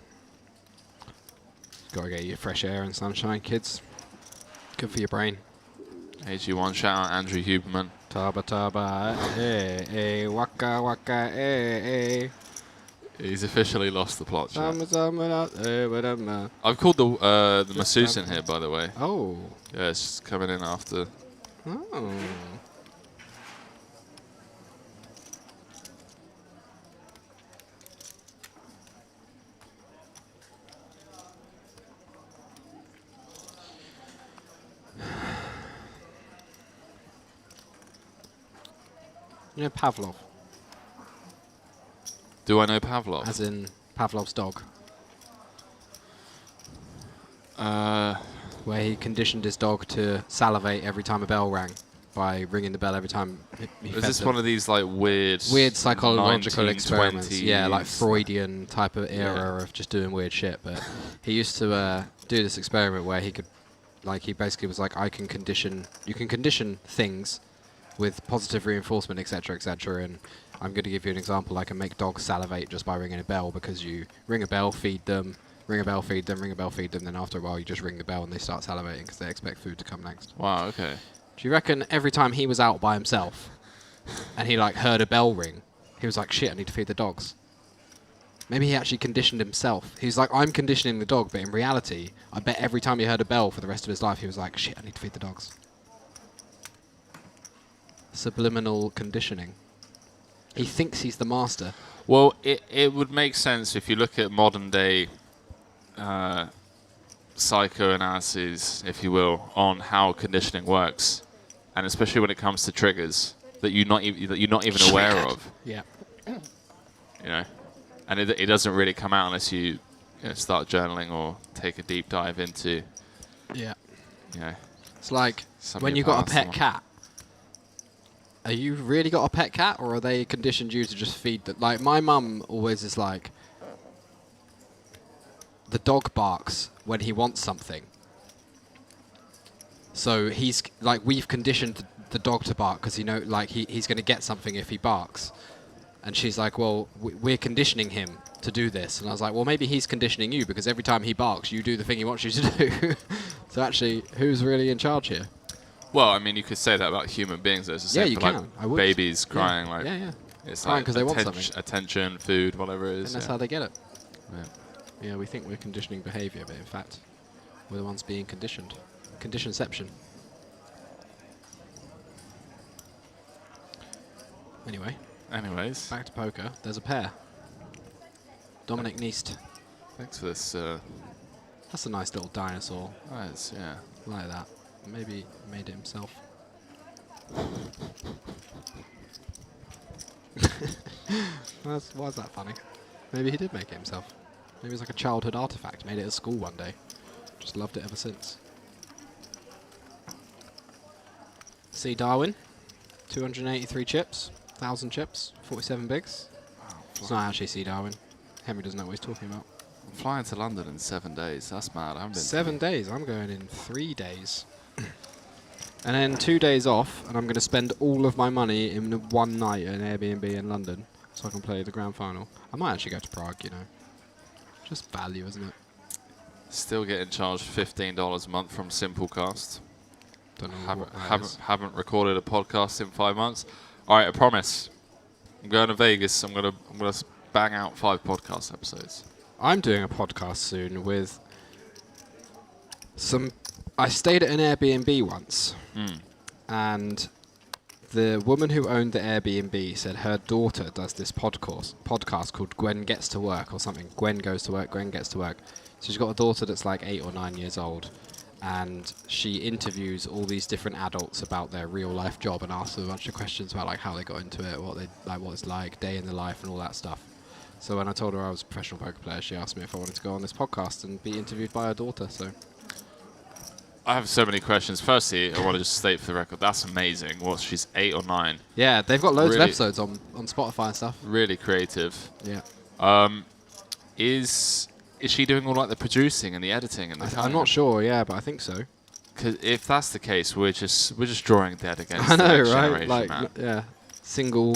Gotta get you fresh air and sunshine, kids. Good for your brain. AG1, shout out Andrew Huberman. Taba taba, waka waka, He's officially lost the plot. Chat. I've I've called the masseuse in here, by the way. Oh. Yeah, it's just coming in after. Oh. You know Pavlov? Do I know Pavlov? As in Pavlov's dog. Where he conditioned his dog to salivate every time a bell rang by ringing the bell every time he Is fed this them. one of these like weird psychological experiments? 1920s? Yeah, like Freudian type of era of just doing weird shit. But he used to do this experiment where he could, like, he basically was like, you can condition things with positive reinforcement, etc., etc. And I'm going to give you an example. I can make dogs salivate just by ringing a bell, because you ring a bell, feed them, ring a bell, feed them, ring a bell, feed them. Then after a while, you just ring the bell and they start salivating because they expect food to come next. Wow. Okay. Do you reckon every time he was out by himself and he like heard a bell ring, he was like, shit, I need to feed the dogs? Maybe he actually conditioned himself. He's like, I'm conditioning the dog, but in reality, I bet every time he heard a bell for the rest of his life, he was like, shit, I need to feed the dogs. Subliminal conditioning. He thinks he's the master. Well, it would make sense if you look at modern day psychoanalyses, if you will, on how conditioning works, and especially when it comes to triggers that you're not even aware of. Yeah. You know, and it doesn't really come out unless you start journaling or take a deep dive into. Yeah. You know, it's like when you got a pet cat. Are you really got a pet cat, or are they conditioned you to just feed them? Like, my mum always is like, the dog barks when he wants something. So he's like, we've conditioned the dog to bark because he's going to get something if he barks. And she's like, well, we're conditioning him to do this. And I was like, well, maybe he's conditioning you, because every time he barks, you do the thing he wants you to do. So actually, who's really in charge here? well, I mean, you could say that about human beings. There's the same you for can. like I would. babies crying, like it's crying like because they want something. attention, food, whatever it is. And that's how they get it. Yeah. Yeah, we think we're conditioning behaviour, but in fact, we're the ones being conditioned. Conditionception. Anyway. Anyways. Back to poker. There's a pair. Dominic Neist. Thanks for this. That's a nice little dinosaur. Nice, yeah. Like that. Maybe he made it himself. Why is that funny? Maybe he did make it himself. Maybe it's like a childhood artifact. Made it at school one day. Just loved it ever since. C. Darwin. 283 chips. 1,000 chips. 47 bigs. Wow, it's not actually C. Darwin. Henry doesn't know what he's talking about. I'm flying to London in 7 days. That's mad. I haven't been 7 days. I'm going in 3 days. And then 2 days off, and I'm going to spend all of my money in one night at an Airbnb in London, so I can play the grand final. I might actually go to Prague, you know. Just value, isn't it? Still getting charged $15 a month from Simplecast. Don't know haven't recorded a podcast in 5 months. All right, I promise. I'm going to Vegas. I'm gonna bang out 5 podcast episodes. I'm doing a podcast soon with some. I stayed at an Airbnb once, and the woman who owned the Airbnb said her daughter does this podcast called Gwen Gets to Work or something. Gwen Goes to Work, Gwen Gets to Work. So she's got a daughter that's like 8 or 9 years old, and she interviews all these different adults about their real life job and asks them a bunch of questions about like how they got into it, what it's like, day in the life, and all that stuff. So when I told her I was a professional poker player, she asked me if I wanted to go on this podcast and be interviewed by her daughter. So I have so many questions. Firstly, I want to just state for the record, that's amazing. What, she's 8 or 9? Yeah, they've got loads of episodes on Spotify and stuff. Really creative. Yeah. Is she doing all like the producing and the editing and the I'm not sure, yeah, but I think so. Because if that's the case, we're just drawing dead against I know, the next right? generation, Like, man. yeah, single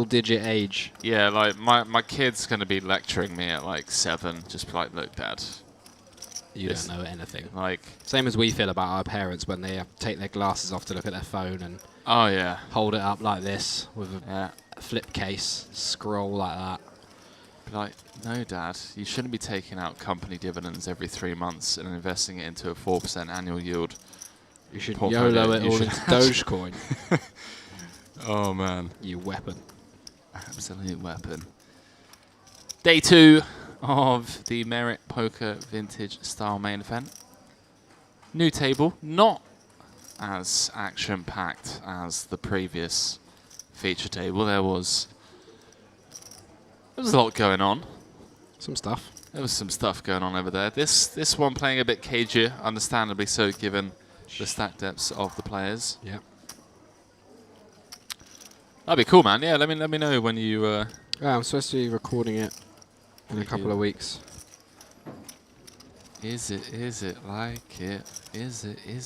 digit age. Yeah, like my kid's gonna be lecturing me at like 7, just be like, look, Dad. You don't know anything. Like, same as we feel about our parents when they take their glasses off to look at their phone and hold it up like this with a flip case, scroll like that. Be like, no, Dad, you shouldn't be taking out company dividends every 3 months and investing it into a 4% annual yield. You should YOLO it all into Dogecoin. Oh, man. You weapon. Absolute weapon. Day 2 of the Merit Poker Vintage Style main event. New table, not as action-packed as the previous feature table. There was a lot going on. Some stuff. There was some stuff going on over there. This one playing a bit cagier, understandably so, given the stack depths of the players. Yeah. That'd be cool, man. Yeah, let me know when you. Yeah, I'm supposed to be recording it in a couple of weeks. Is it like it? Is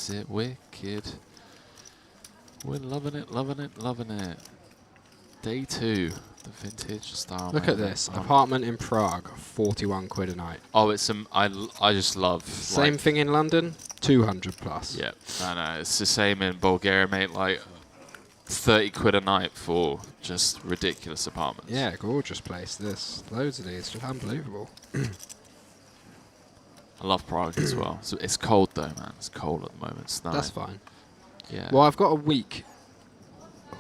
it wicked? We're loving it. Day 2, the vintage style. Look at this. Apartment in Prague, 41 quid a night. Oh, it's I just love. Same thing in London, 200 plus. Yeah, I know. It's the same in Bulgaria, mate. Like 30 quid a night for just ridiculous apartments. Yeah, gorgeous place. This loads of these, just unbelievable. I love Prague as well. So it's cold though, man. It's cold at the moment. It's snowing. That's fine. Yeah. Well, I've got a week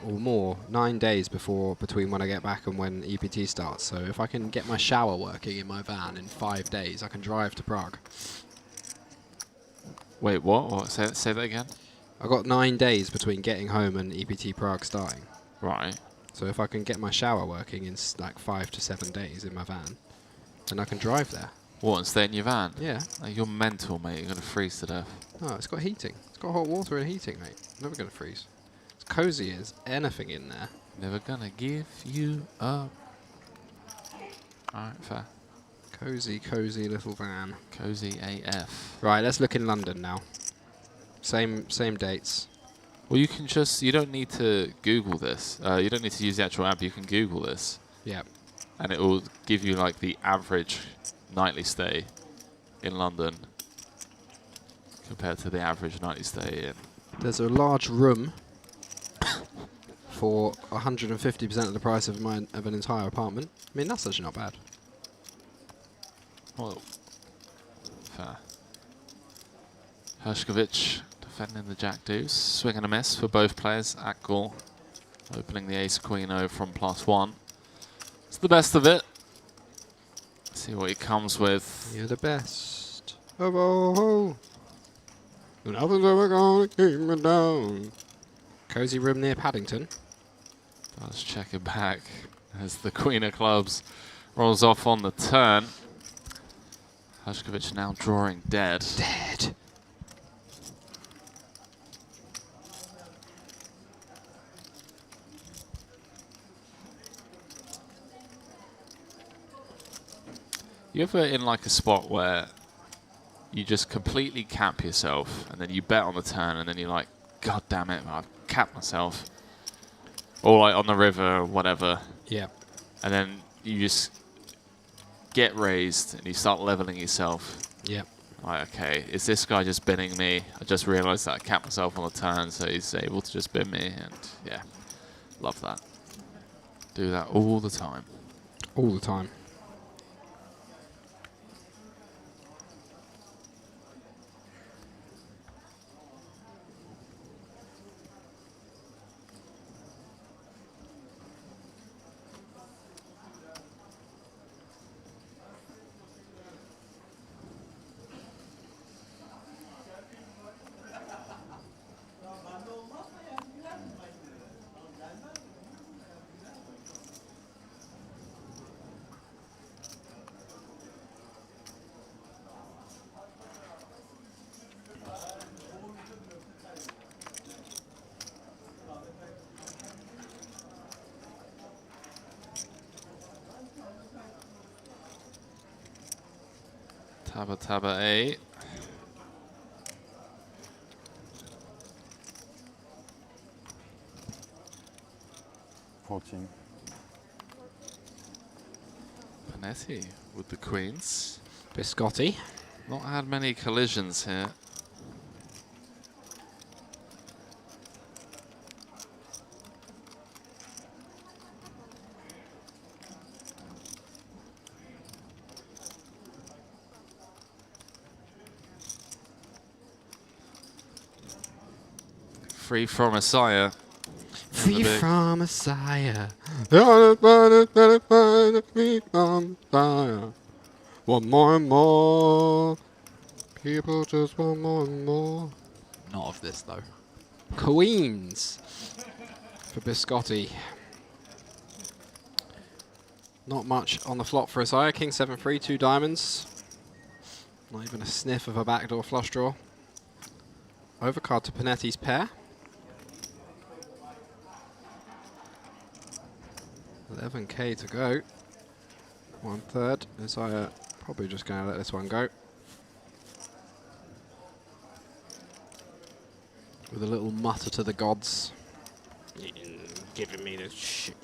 or more, 9 days between when I get back and when EPT starts. So if I can get my shower working in my van in 5 days, I can drive to Prague. Wait, what? Say that again? I've got 9 days between getting home and EPT Prague starting. Right. So if I can get my shower working in like 5 to 7 days in my van, then I can drive there. What, and stay in your van? Yeah. Like, you're mental, mate. You're going to freeze to death. No, it's got heating. It's got hot water and heating, mate. Never going to freeze. It's cozy as anything in there. Never going to give you up. Alright, fair. Cozy little van. Cozy AF. Right, let's look in London now. Same dates. Well, you don't need to Google this. You don't need to use the actual app. You can Google this. Yeah. And it will give you like the average nightly stay in London compared to the average nightly stay in. There's a large room for 150% of the price of an entire apartment. I mean, that's actually not bad. Well, fair. Hershkovich defending the jack deuce, swing and a miss for both players. Akgul opening the ace queen O from +1. It's the best of it. See what he comes with. You're the best of all. Nothing's ever gonna keep me down. Cozy room near Paddington. Let's check it back as the queen of clubs rolls off on the turn. Hershkovich now drawing dead. Dead. You ever in like a spot where you just completely cap yourself and then you bet on the turn and then you're like, God damn it, I've capped myself. Or like on the river or whatever. Yeah. And then you just get raised and you start leveling yourself. Yeah. Like, okay, is this guy just binning me? I just realized that I capped myself on the turn, so he's able to just bin me. And yeah, love that. Do that all the time. All the time. Taba A. 14. Panetti with the queens. Biscotti. Not had many collisions here. Free from Messiah. Free from Messiah. One more and more. People just want more and more. Not of this though. Queens for Biscotti. Not much on the flop for Isaiah. King 7-3, 2 diamonds. Not even a sniff of a backdoor flush draw. Overcard to Panetti's pair. 11k to go. 1/3. Isaiah probably just going to let this one go. With a little mutter to the gods. Giving me this shit.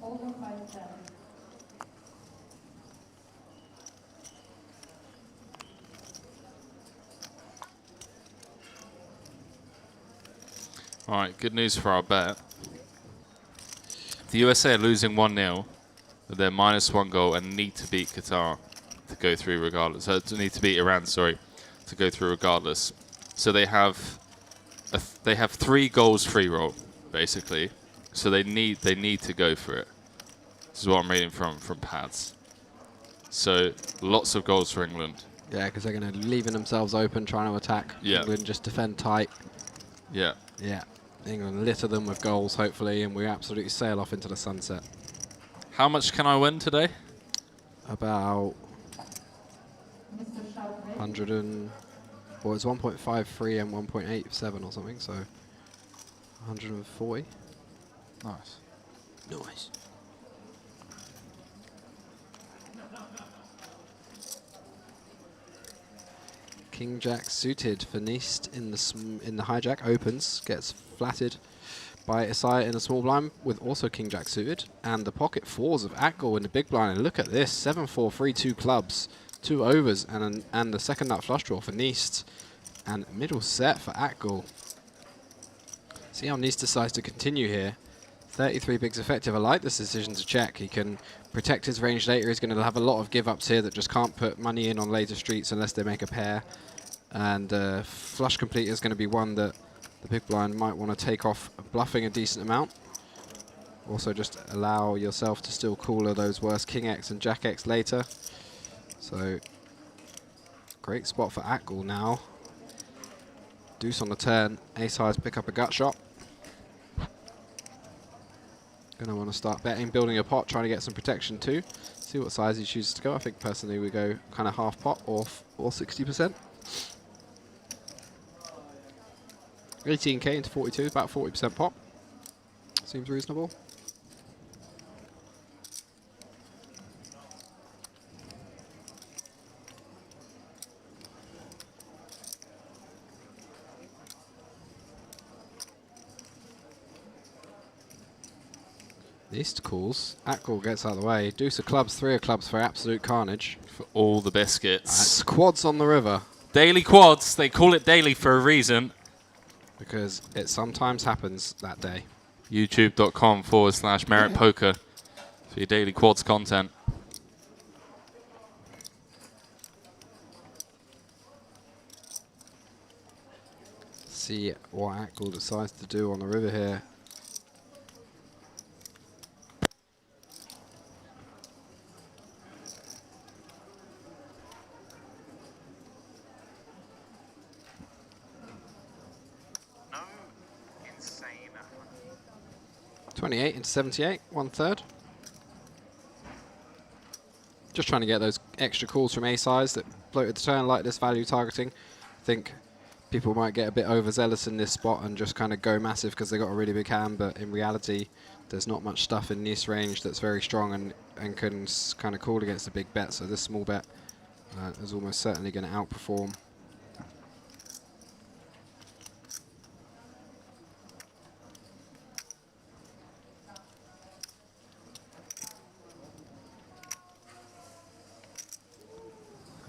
Over 5-7. All right, good news for our bet. The USA are losing 1-0, but they're -1 goal and need to beat Qatar to go through regardless. So to need to beat Iran, sorry, to go through regardless. So they have 3 goals free roll basically. So they need to go for it. This is what I'm reading from pads. So lots of goals for England. Yeah, because they're going to leaving themselves open, trying to attack. Yeah. England just defend tight. Yeah. Yeah. England litter them with goals, hopefully, and we absolutely sail off into the sunset. How much can I win today? About 100 and... Well, it's 1.53 and 1.87 or something, so 140. Nice. Nice. King Jack suited for Neist in the hijack, opens, gets flatted by Isaiah in a small blind with also King Jack suited, and the pocket fours of Atgall in the big blind. And look at this, 7-4, 3-2 clubs, 2 overs, and the second nut flush draw for Neist, and middle set for Atgall. See how Neist decides to continue here. 33 bigs effective. I like this decision to check. He can protect his range later. He's going to have a lot of give-ups here that just can't put money in on later streets unless they make a pair. And flush complete is going to be one that the big blind might want to take off bluffing a decent amount. Also just allow yourself to still cooler those worst King X and Jack X later. So great spot for Atgall now. Deuce on the turn. Ace highs pick up a gut shot. Gonna want to start betting, building a pot, trying to get some protection too. See what size he chooses to go. I think personally we go kind of half pot or 60%. 18k into 42, about 40% pop. Seems reasonable. Neist calls. Atgall gets out of the way. Deuce of clubs, 3 of clubs for absolute carnage. For all the biscuits. That's quads on the river. Daily quads. They call it daily for a reason. Because it sometimes happens that day. YouTube.com/merit poker for your daily quads content. See what Akgul decides to do on the river here. No insane. 28 into 78, 1/3. Just trying to get those extra calls from A-sides that floated the turn like this value targeting. I think people might get a bit overzealous in this spot and just kind of go massive because they got a really big hand, but in reality, there's not much stuff in this range that's very strong and can kind of call against a big bet. So this small bet is almost certainly going to outperform.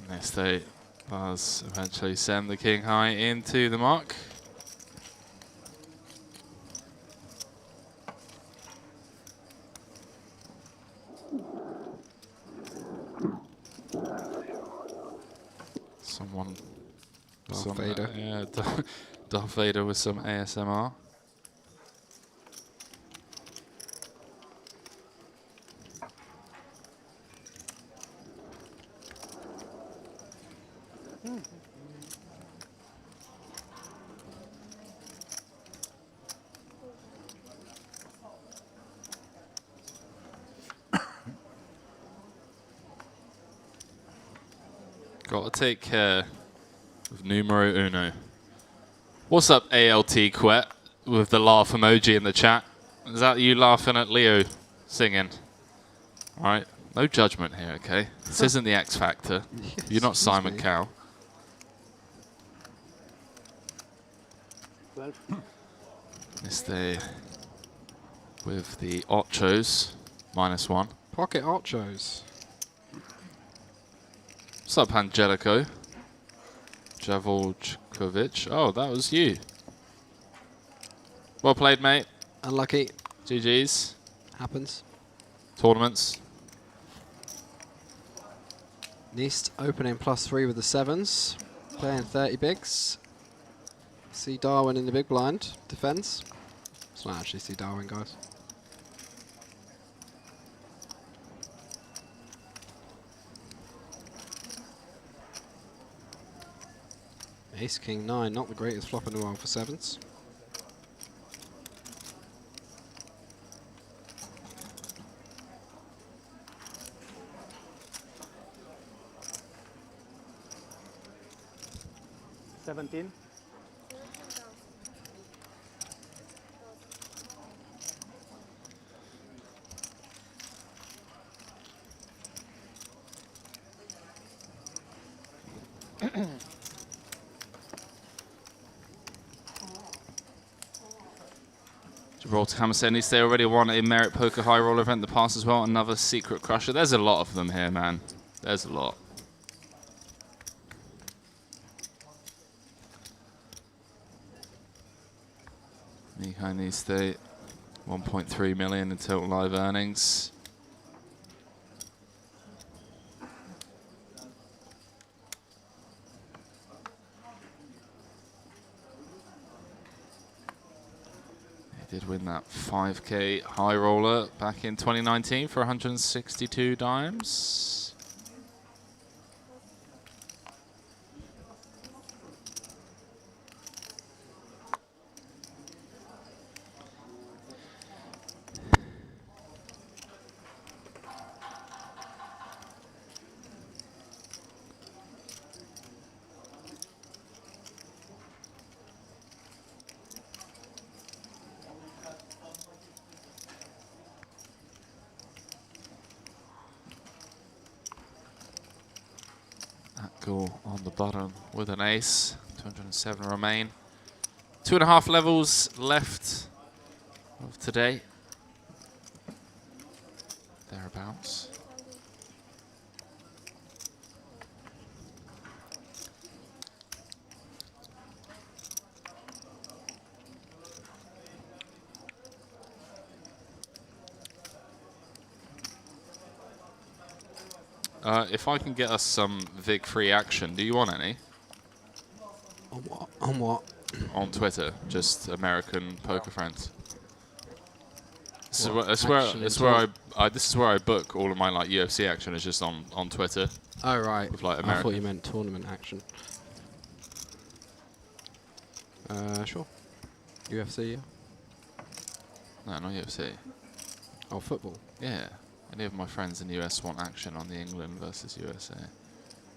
Next they does eventually send the king high into the mark. Someone, Darth Vader. Yeah, Darth Vader with some ASMR. Got to take care of numero uno. What's up, ALT Quet, with the laugh emoji in the chat? Is that you laughing at Leo singing? All right, no judgment here, okay? This isn't the X Factor. Yes, You're not Simon me. Cowell. 12. Stay with the ochos, -1. Pocket ochos. What's up, Angelico? Javolkovic. Oh, that was you. Well played, mate. Unlucky. GG's. Happens. Tournaments. Neist opening +3 with the 7s. Playing 30 bigs. See Darwin in the big blind. Defends. It's not actually see Darwin, guys. Ace King 9, not the greatest flop in the world for 7s. $17. Gibraltar Hammer said they already won a Merit Poker High Roller event in the past as well. Another Secret Crusher. There's a lot of them here, man. There's a lot. Mihai Niste, 1.3 million in total live earnings. Did win that 5K high roller back in 2019 for 162 dimes. Go on the bottom with an ace. 207 remain. 2.5 levels left of today. Thereabouts. If I can get us some VIG free action, do you want any? On what? On what? on Twitter, just American poker friends. So What, this is where I book all of my like UFC action is just on Twitter. Oh right. With, like, I thought you meant tournament action. Sure. UFC, yeah. No, not UFC. Oh, football. Yeah. Any of my friends in the US want action on the England versus USA.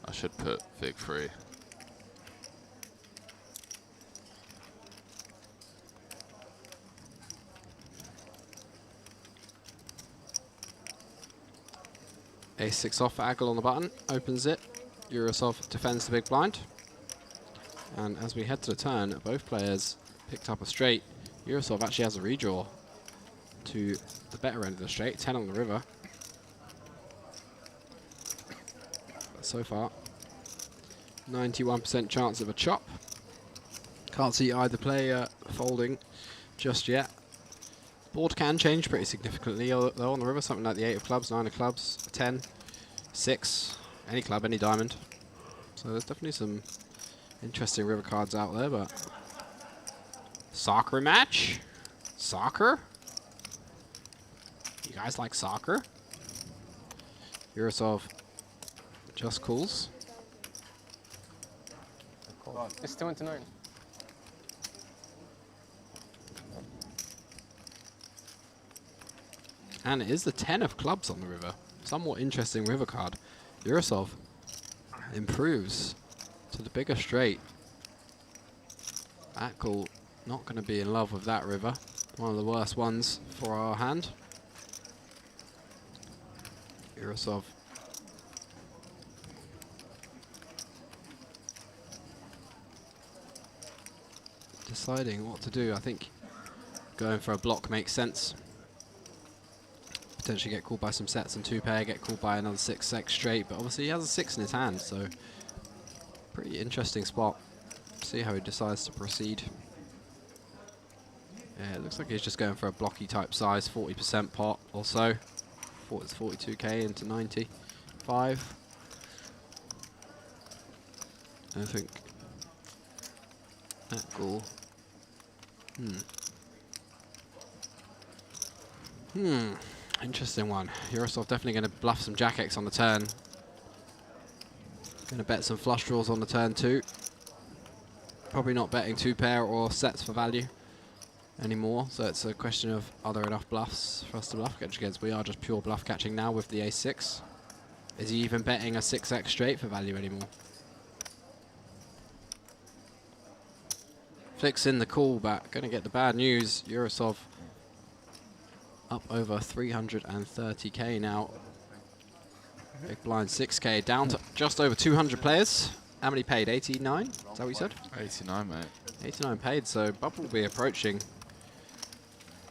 I should put Fig free. A6 off, Aggle on the button, opens it. Yurosov defends the big blind. And as we head to the turn, both players picked up a straight. Yurosov actually has a redraw to the better end of the straight, 10 on the river. But so far, 91% chance of a chop. Can't see either player folding just yet. Board can change pretty significantly though on the river, something like the 8 of clubs, 9 of clubs, 10, 6, any club, any diamond. So there's definitely some interesting river cards out there, but soccer match? Soccer? You guys like soccer? Yurosov just calls. It's 29. And it is the 10 of clubs on the river. Somewhat interesting river card. Yurosov improves to the bigger straight. Akul not going to be in love with that river. One of the worst ones for our hand. Yurosov deciding what to do. I think going for a block makes sense. Potentially get called by some sets and 2-pair, get called by another 6-6 straight, but obviously he has a 6 in his hand, so pretty interesting spot. See how he decides to proceed. Yeah, it looks like he's just going for a blocky type size, 40% pot or so. It's 42k into 95. I think that goal. Interesting one. Yurosov definitely going to bluff some Jack-X on the turn. Going to bet some flush draws on the turn too. Probably not betting 2-pair or sets for value anymore. So it's a question of are there enough bluffs for us to bluff catch against? We are just pure bluff catching now with the ace-6. Is he even betting a 6x straight for value anymore? Flicks in the call back. Going to get the bad news. Yurosov up over 330k now. Big blind 6k down to just over 200 players. How many paid? 89? Is that what you said? 89, mate. 89 paid, so bubble will be approaching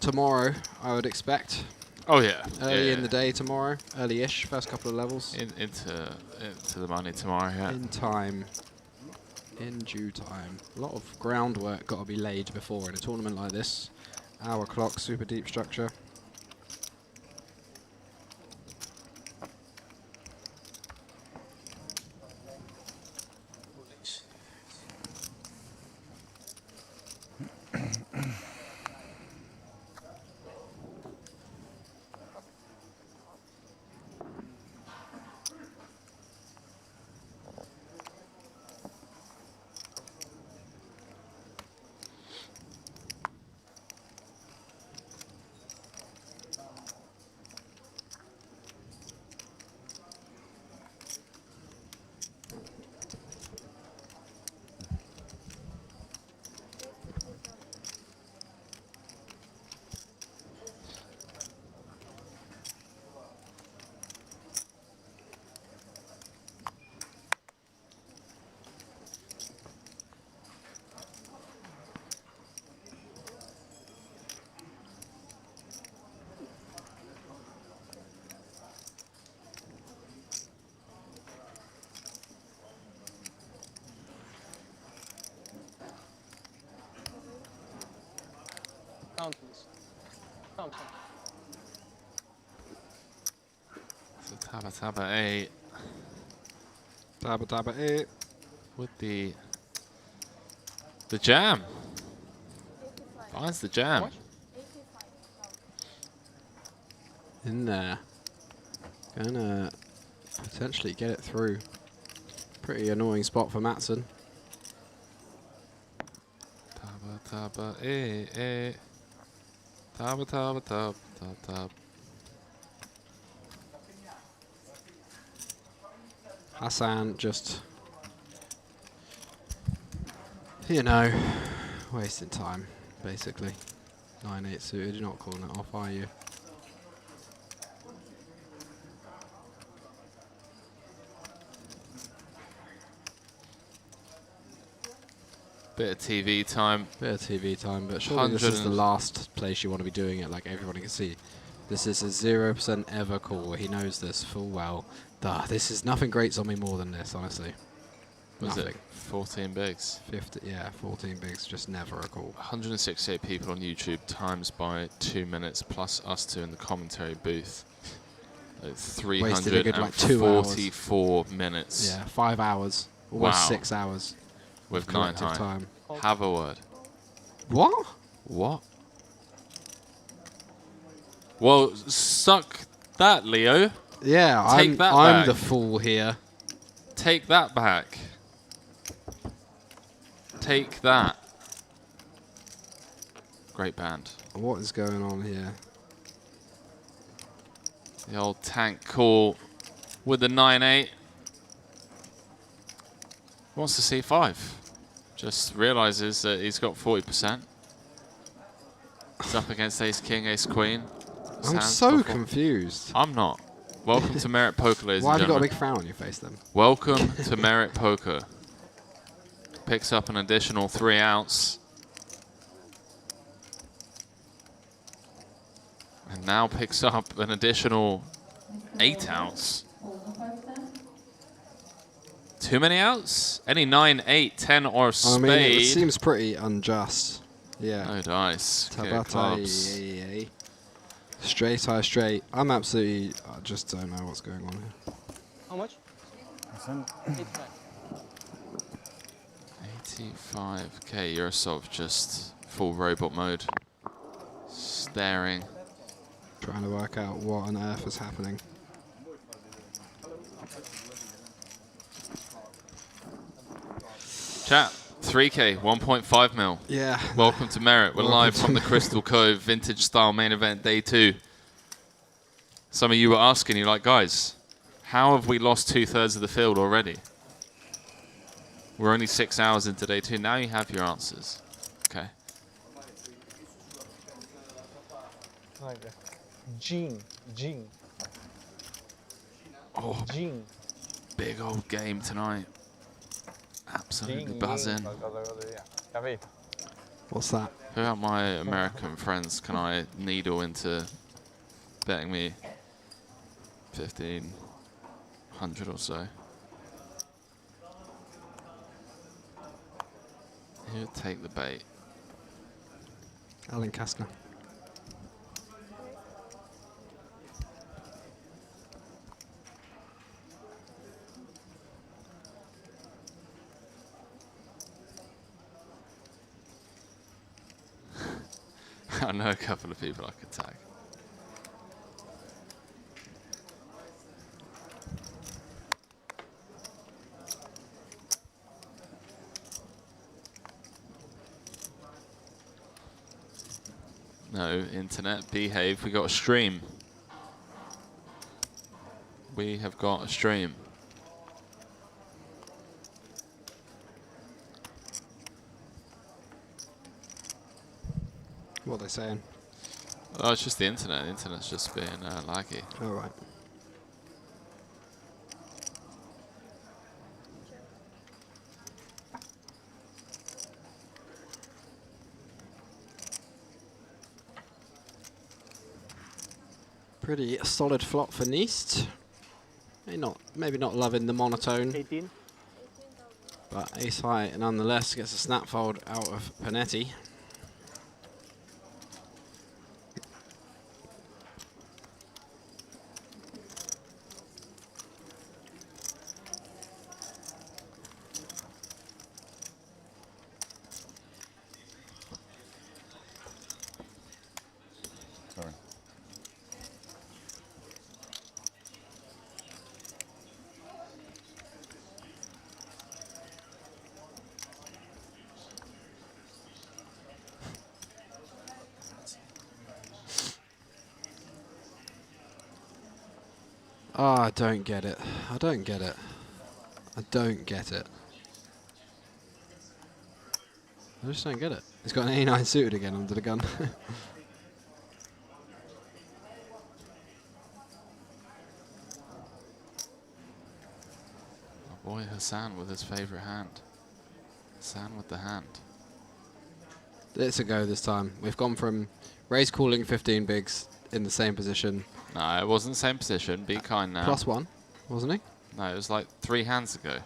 tomorrow, I would expect. Oh yeah. Early in the day tomorrow, early-ish, first couple of levels. Into the money tomorrow, yeah. In time. In due time. A lot of groundwork got to be laid before in a tournament like this. Hour clock, super deep structure. Count, please. Count. So Taba 8. Taba 8. With the The jam. Finds the jam. In there. Gonna potentially get it through. Pretty annoying spot for Matson. Taba, taba, eh, eh. Taba, taba, tab, tab, tab. Hassan just, you know, wasting time, basically. 9-8 suited, you're not calling it off, are you? Bit of TV time. Bit of TV time, but surely this is the last place you want to be doing it, like everybody can see. This is a 0% ever call. He knows this full well. Duh, this is nothing grates on me more than this, honestly. Was Nothing. it 14 bigs? 50, yeah, 14 bigs, just never a call. 168 people on YouTube times by 2 minutes, plus us two in the commentary booth. Wasted a good, like, 2 hours. 344 minutes. Yeah, 5 hours. Almost Wow. 6 hours. With of 9 collective high. time. Have a word. What? What? Well, suck that, Leo. Yeah, I'm I'm the fool here. Take that back. Take that. Great band. What is going on here? The old tank call with the 9-8. Wants to see 5. Just realizes that he's got 40%. He's up against ace king, ace queen. I'm so confused. I'm not. Welcome to Merit Poker, ladies Why and have you got a gentlemen. big frown on your face then? Welcome to Merit Poker. Picks up an additional 3 outs. And now picks up an additional 8 outs. Too many outs? Any 9, 8, 10 or spade? I mean, it seems pretty unjust. Yeah. No dice. Tabata, Clubs. yeah. Straight high straight. I'm absolutely, I just don't know what's going on here. How much? 85k. Yurosov just full robot mode. Staring. Trying to work out what on earth is happening. Chat, 3k, 1.5 mil. Yeah. Welcome to Merit. We're Welcome live to from the Crystal Cove Vintage Style Main Event Day 2. Some of you were asking, you're like, guys, how have we lost 2/3 of the field already? We're only 6 hours into Day 2. Now you have your answers. Okay. Like that. Gene. Oh, Gene. big old game tonight. Absolutely buzzing. What's that? Who out my American friends can I needle into betting me 1,500 or so? Who'd take the bait? Alan Kastner. I know a couple of people I could tag. No, internet, behave. We got a stream. We have got a stream. What are they saying? Oh, it's just the internet. The internet's just being laggy. All right. Pretty solid flop for Neist. Maybe not loving the monotone. 18. But ace high nonetheless gets a snap fold out of Panetti. Oh, I don't get it. I don't get it. I don't get it. I just don't get it. He's got an 89 suited again under the gun. Oh boy, Hassan with his favourite hand. Hassan with the hand. It's a go this time. We've gone from Ray's calling 15 bigs in the same position. No, it wasn't the same position. Be kind now. +1, wasn't he? No, it was like 3 hands ago.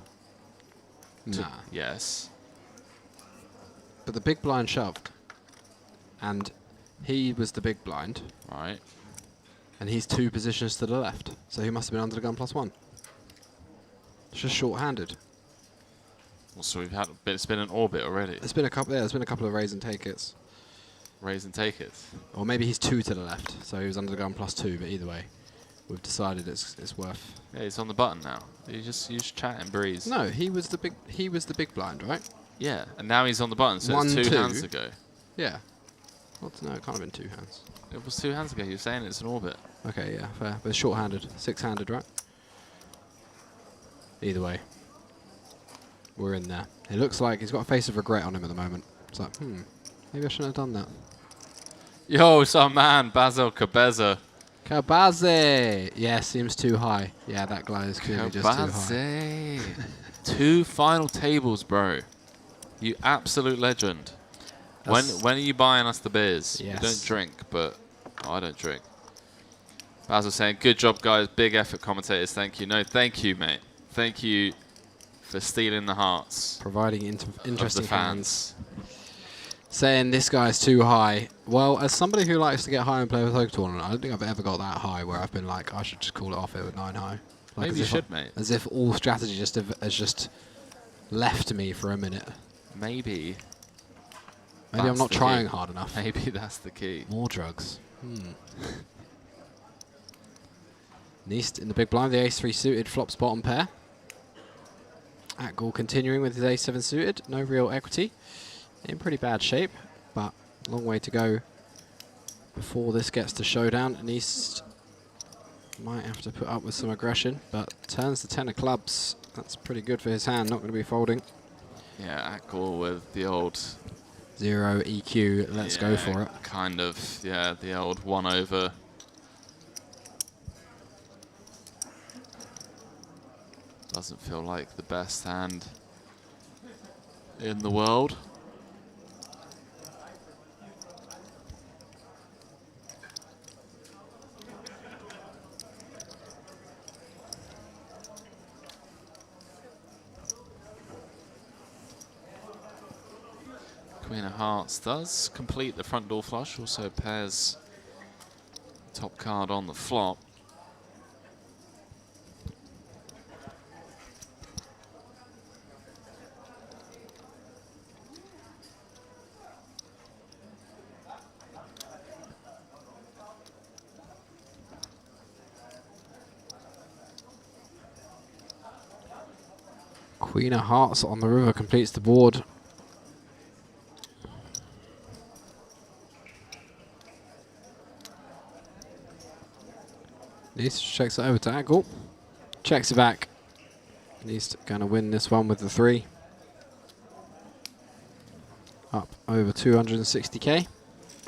Nah. Yes. But the big blind shoved. And he was the big blind. Right. And he's 2 positions to the left. So he must have been under the gun +1. It's just short-handed. Well, so we've had it's been an orbit already. There's been a couple. Yeah, there's been a couple of raise and take it's. Raise and take it. Or maybe he's 2 to the left, so he was under the gun +2. But either way, we've decided it's worth. Yeah, he's on the button now. You just chat and breeze. No, he was the big blind, right? Yeah, and now he's on the button, so it's 2 hands ago. Yeah. What? No, it can't have been 2 hands. It was 2 hands ago. You're saying it's an orbit. Okay, yeah, fair. But it's short-handed, 6-handed, right? Either way, we're in there. It looks like he's got a face of regret on him at the moment. It's like, maybe I shouldn't have done that. Yo, some man, Basil Cabeza. Kabaze! Yeah, seems too high. Yeah, that glide is clearly just too high. 2 final tables, bro. You absolute legend. When are you buying us the beers? Yes. You don't drink, but I don't drink. Basil saying, good job, guys. Big effort, commentators. Thank you. No, thank you, mate. Thank you for stealing the hearts. Providing interesting of the fans. Saying this guy's too high. Well, as somebody who likes to get high and play with poker tournament, I don't think I've ever got that high where I've been like, I should just call it off here with 9 high. Like Maybe you should, mate. As if all strategy has just left me for a minute. Maybe I'm not trying hard enough. Maybe that's the key. More drugs. Neist in the big blind, the ace-3 suited flops bottom pair. Atgall continuing with his ace-7 suited, no real equity. In pretty bad shape, but long way to go before this gets to showdown. Neist might have to put up with some aggression, but turns the 10 of clubs. That's pretty good for his hand, not going to be folding. Yeah, Atgall with the old 0 EQ, let's go for it. Kind of, yeah, the old 1 over. Doesn't feel like the best hand in the world. Queen of Hearts does complete the front door flush, also pairs top card on the flop. Queen of Hearts on the river completes the board. Neist checks it over to Atgall. Checks it back. Neist going to win this one with the 3. Up over 260k.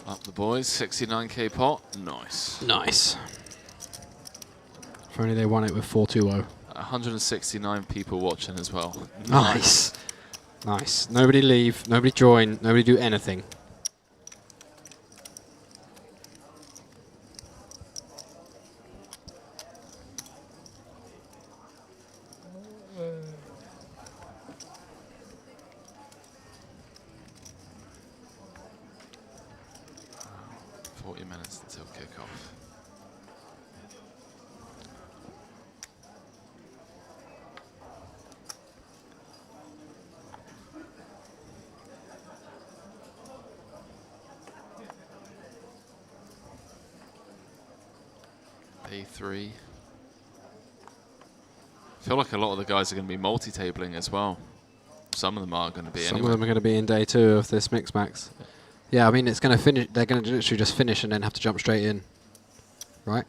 Up the boys, 69k pot. Nice. Nice. If only they won it with 4-2-0. 169 people watching as well. Nice. Nice. Nobody leave, nobody join, nobody do anything. Until kickoff. A3. I feel like a lot of the guys are going to be multi-tabling as well. Some of them are going to be. Some of them are going to be in day 2 of this mix max. Yeah, I mean, it's going to finish. They're going to literally just finish and then have to jump straight in, right?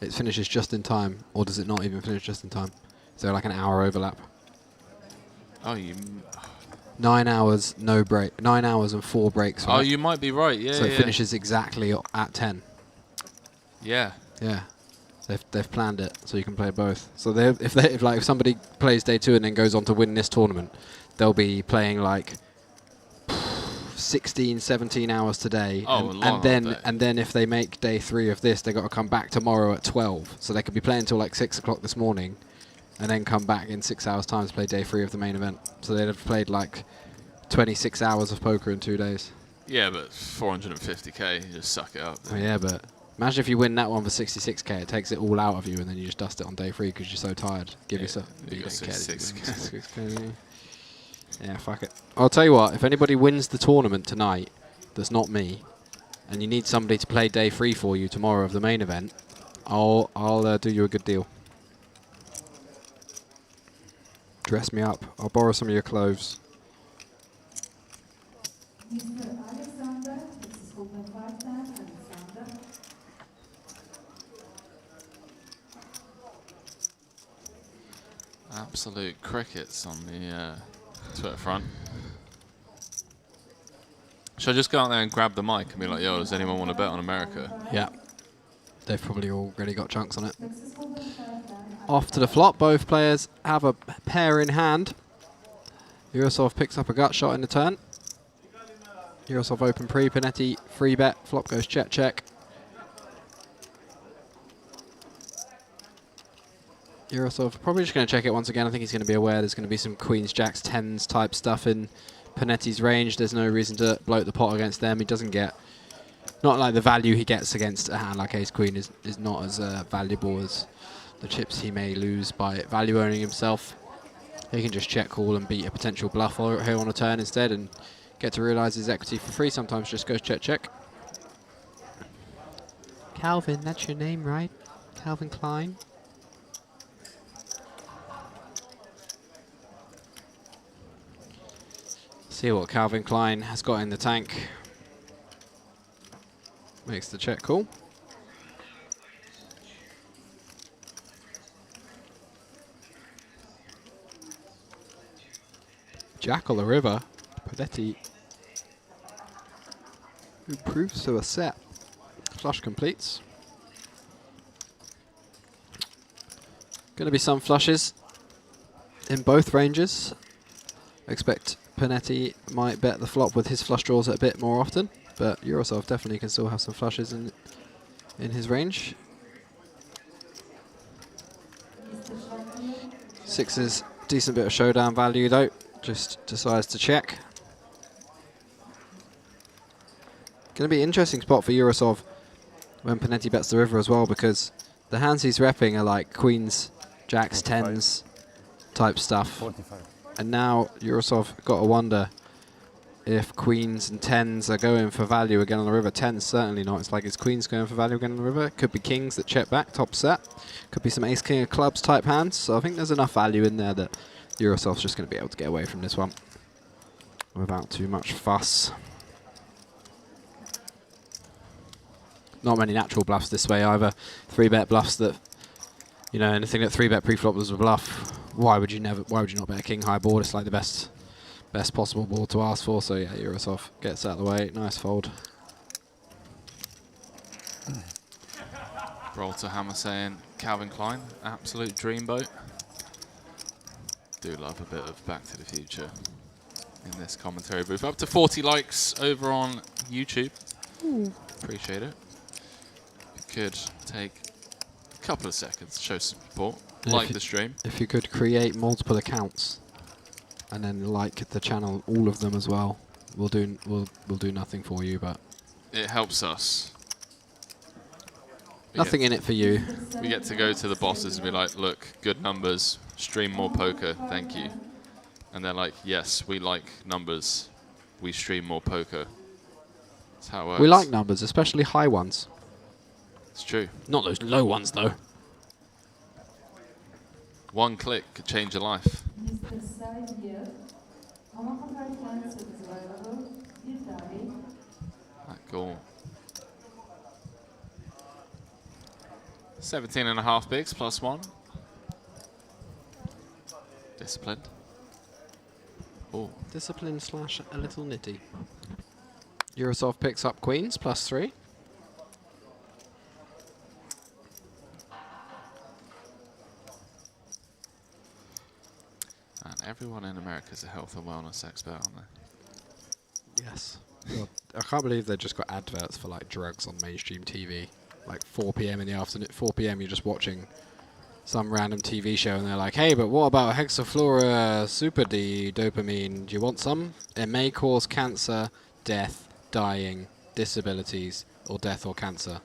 it finishes just in time, or does it not even finish just in time? Is there like an hour overlap? Oh, you. 9 hours, no break. 9 hours and 4 breaks. Right? Oh, you might be right. Yeah. So it yeah. finishes exactly at 10. Yeah. Yeah. They've planned it so you can play both. So if somebody plays day 2 and then goes on to win this tournament, they'll be playing like 16, 17 hours today. Oh, and then if they make day 3 of this, they got to come back tomorrow at 12. So they could be playing until like 6 o'clock this morning, and then come back in 6 hours time to play day 3 of the main event. So they'd have played like 26 hours of poker in 2 days. Yeah, but 450k, you just suck it up. Oh, yeah, but imagine if you win that one for 66k, it takes it all out of you, and then you just dust it on day 3 because you're so tired. Give yourself. You got 66k. Yeah, fuck it. I'll tell you what, if anybody wins the tournament tonight, that's not me, and you need somebody to play day 3 for you tomorrow of the main event, I'll do you a good deal. Dress me up. I'll borrow some of your clothes. Mr. Alexander, this is open 5 times, Alexander. Absolute crickets on the Twitter front. Should I just go out there and grab the mic and be like, yo, does anyone want to bet on America? Yeah. They've probably already got chunks on it. Off to the flop. Both players have a pair in hand. Yurosov picks up a gut shot in the turn. Yurosov open pre, Panetti free bet. Flop goes check, check. Yurosov probably just going to check it once again. I think he's going to be aware there's going to be some queens, jacks, tens type stuff in Panetti's range. There's no reason to bloat the pot against them. He doesn't get, not like the value he gets against a hand like ace queen is not as valuable as the chips he may lose by value owning himself. He can just check call and beat a potential bluff here on a turn instead and get to realize his equity for free. Sometimes just goes check, check. Calvin, that's your name, right? Calvin Klein. See what Calvin Klein has got in the tank. Makes the check call. Jack on the river. Panetti improves to a set. Flush completes. Going to be some flushes in both ranges. Expect Panetti might bet the flop with his flush draws a bit more often, but Yurosov definitely can still have some flushes in his range. Sixes, decent bit of showdown value though. Just decides to check. Going to be an interesting spot for Yurosov when Panetti bets the river as well, because the hands he's repping are like queens, jacks, 45. Tens type stuff. 45. And now Yurosov got to wonder if queens and tens are going for value again on the river. Tens certainly not. It's like his queens going for value again on the river. Could be kings that check back, top set. Could be some ace king of clubs type hands. So I think there's enough value in there that Yurosov's just going to be able to get away from this one without too much fuss. Not many natural bluffs this way either. 3-bet bluffs that, you know, anything that 3-bet pre-flop was a bluff. Why would you not bet a king high board? It's like the best possible board to ask for. So yeah, Yurosov gets out of the way. Nice fold. Roll to hammer saying Calvin Klein, absolute dreamboat. Do love a bit of Back to the Future in this commentary booth. Up to 40 likes over on YouTube. Ooh. Appreciate it. Could take a couple of seconds to show some support. Like the stream. If you could create multiple accounts and then like the channel, all of them as well, we'll do nothing for you, but it helps us. Nothing in it for you. We get to go to the bosses and be like, look, good numbers, stream more poker, thank you. And they're like, yes, we like numbers, we stream more poker. That's how it works. We like numbers, especially high ones. It's true. Not those low ones, though. One click could change your life. That goal. 17.5 bigs +1. Disciplined. Oh. Discipline / a little nitty. Yurosov picks up queens +3. And everyone in America is a health and wellness expert, aren't they? Yes. God, I can't believe they just got adverts for like drugs on mainstream TV. Like 4 p.m. in the afternoon. 4 p.m. you're just watching some random TV show and they're like, hey, but what about hexaflora super D dopamine? Do you want some? It may cause cancer, death, dying, disabilities, or death or cancer.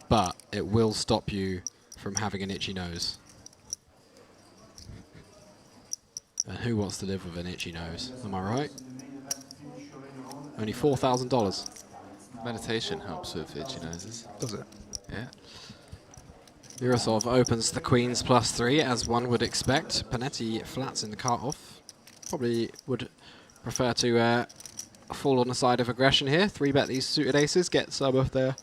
But it will stop you from having an itchy nose. And who wants to live with an itchy nose? Am I right? Only $4,000. Meditation helps with itchy noses. Does it? Yeah. Yurosov opens the queens +3, as one would expect. Panetti flats in the cut-off. Probably would prefer to fall on the side of aggression here. 3-bet these suited aces, get some of their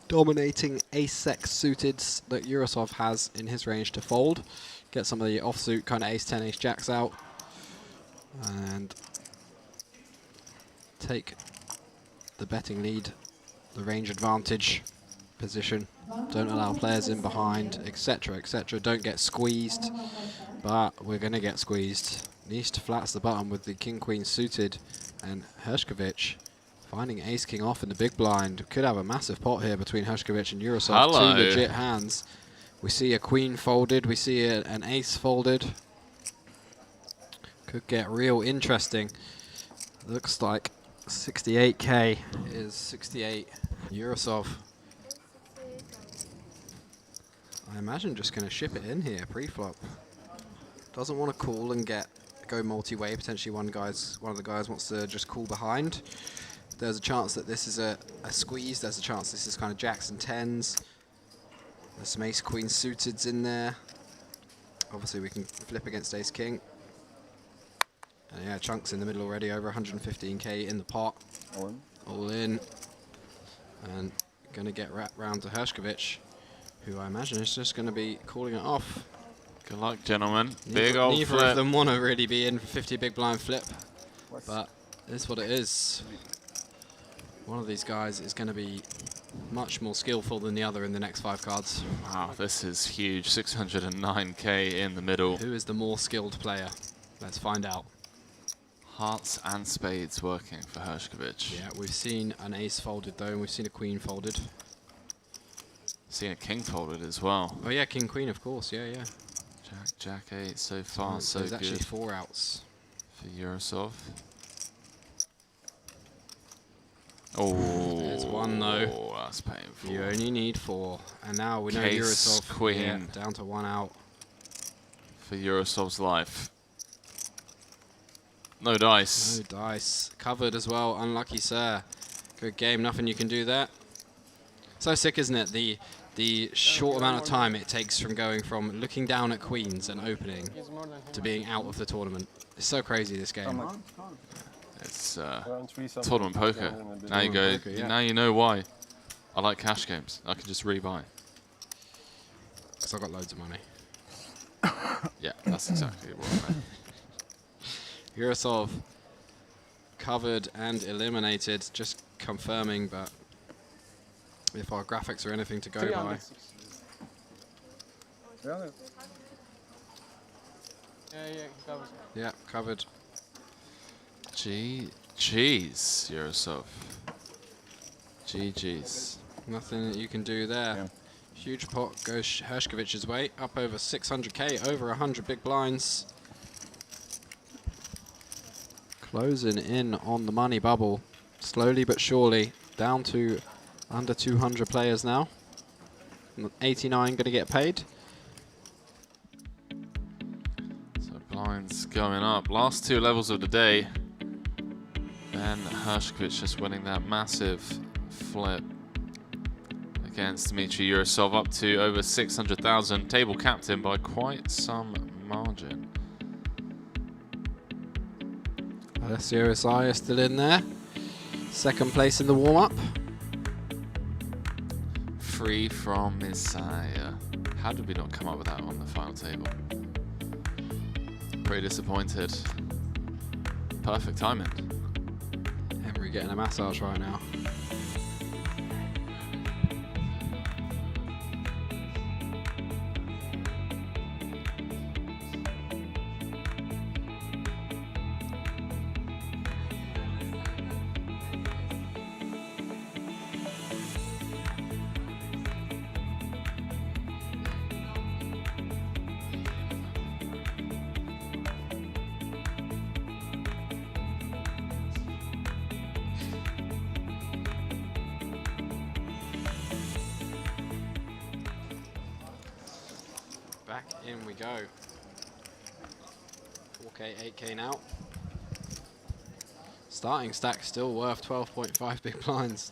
dominating ace-sex suiteds that Yurosov has in his range to fold. Get some of the offsuit kind of ace-10, ace-jacks out. And take the betting lead, the range advantage position. Don't allow players in behind, etc., etc. Don't get squeezed, but we're going to get squeezed. Nist flats the button with the king-queen suited, and Hershkovich finding ace-king off in the big blind. Could have a massive pot here between Hershkovich and Yurosov. Hello. Two legit hands. We see a queen folded, we see an ace folded. Could get real interesting. Looks like 68k is 68 Yurosov. I imagine just going to ship it in here pre-flop. Doesn't want to call and go multi-way. Potentially one of the guys wants to just call behind. There's a chance that this is a squeeze. There's a chance this is kind of jacks and tens. There's some ace queen suiteds in there. Obviously we can flip against ace king. And yeah, chunks in the middle already, over 115k in the pot. All in. All in. And going to get wrapped round to Hershkovich, who I imagine is just going to be calling it off. Good luck, gentlemen. Big old Neither flip. of them want to really be in for 50 big blind flip. But it is what it is. One of these guys is going to be much more skillful than the other in the next 5 cards. Wow, this is huge. 609k in the middle. Who is the more skilled player? Let's find out. Hearts and spades working for Hershkovich. Yeah, we've seen an ace folded though, and we've seen a queen folded. Seen a king folded as well. Oh yeah, king queen of course, yeah, yeah. Jack 8 so far, so there's good. actually 4 outs. For Yurosov. Oh, there's one though. Oh, that's painful. You only need 4. And now we know Case Yurosov queen. down to 1 out. For Yurosov's life. No dice. No dice. Covered as well. Unlucky, sir. Good game. Nothing you can do there. So sick, isn't it? The short amount of time it takes from going from looking down at queens and opening to being out of the tournament. It's so crazy, this game. It's tournament poker. Now you go. Poker, yeah. Now you know why I like cash games. I can just rebuy. Because I've got loads of money. Yeah, that's exactly what I meant. Yurosov covered and eliminated, just confirming, but if our graphics are anything to go by. Yeah, covered. Yeah, covered. GG's, Yurosov. GG's. Nothing that you can do there. Yeah. Huge pot goes Hershkovich's way, up over 600k, over 100 big blinds. Closing in on the money bubble, slowly but surely, down to under 200 players now. 89 going to get paid. So blinds going up. Last 2 levels of the day. And Hershkovich just winning that massive flip against Dmitry Yurosov, up to over 600,000. Table captain by quite some margin. Alessio Isai is still in there. Second place in the warm-up. free from Messiah. How did we not come up with that on the final table? Pretty disappointed. Perfect timing. Henry getting a massage right now. Back in we go. 4K, 8K now. Starting stack still worth 12.5 big blinds.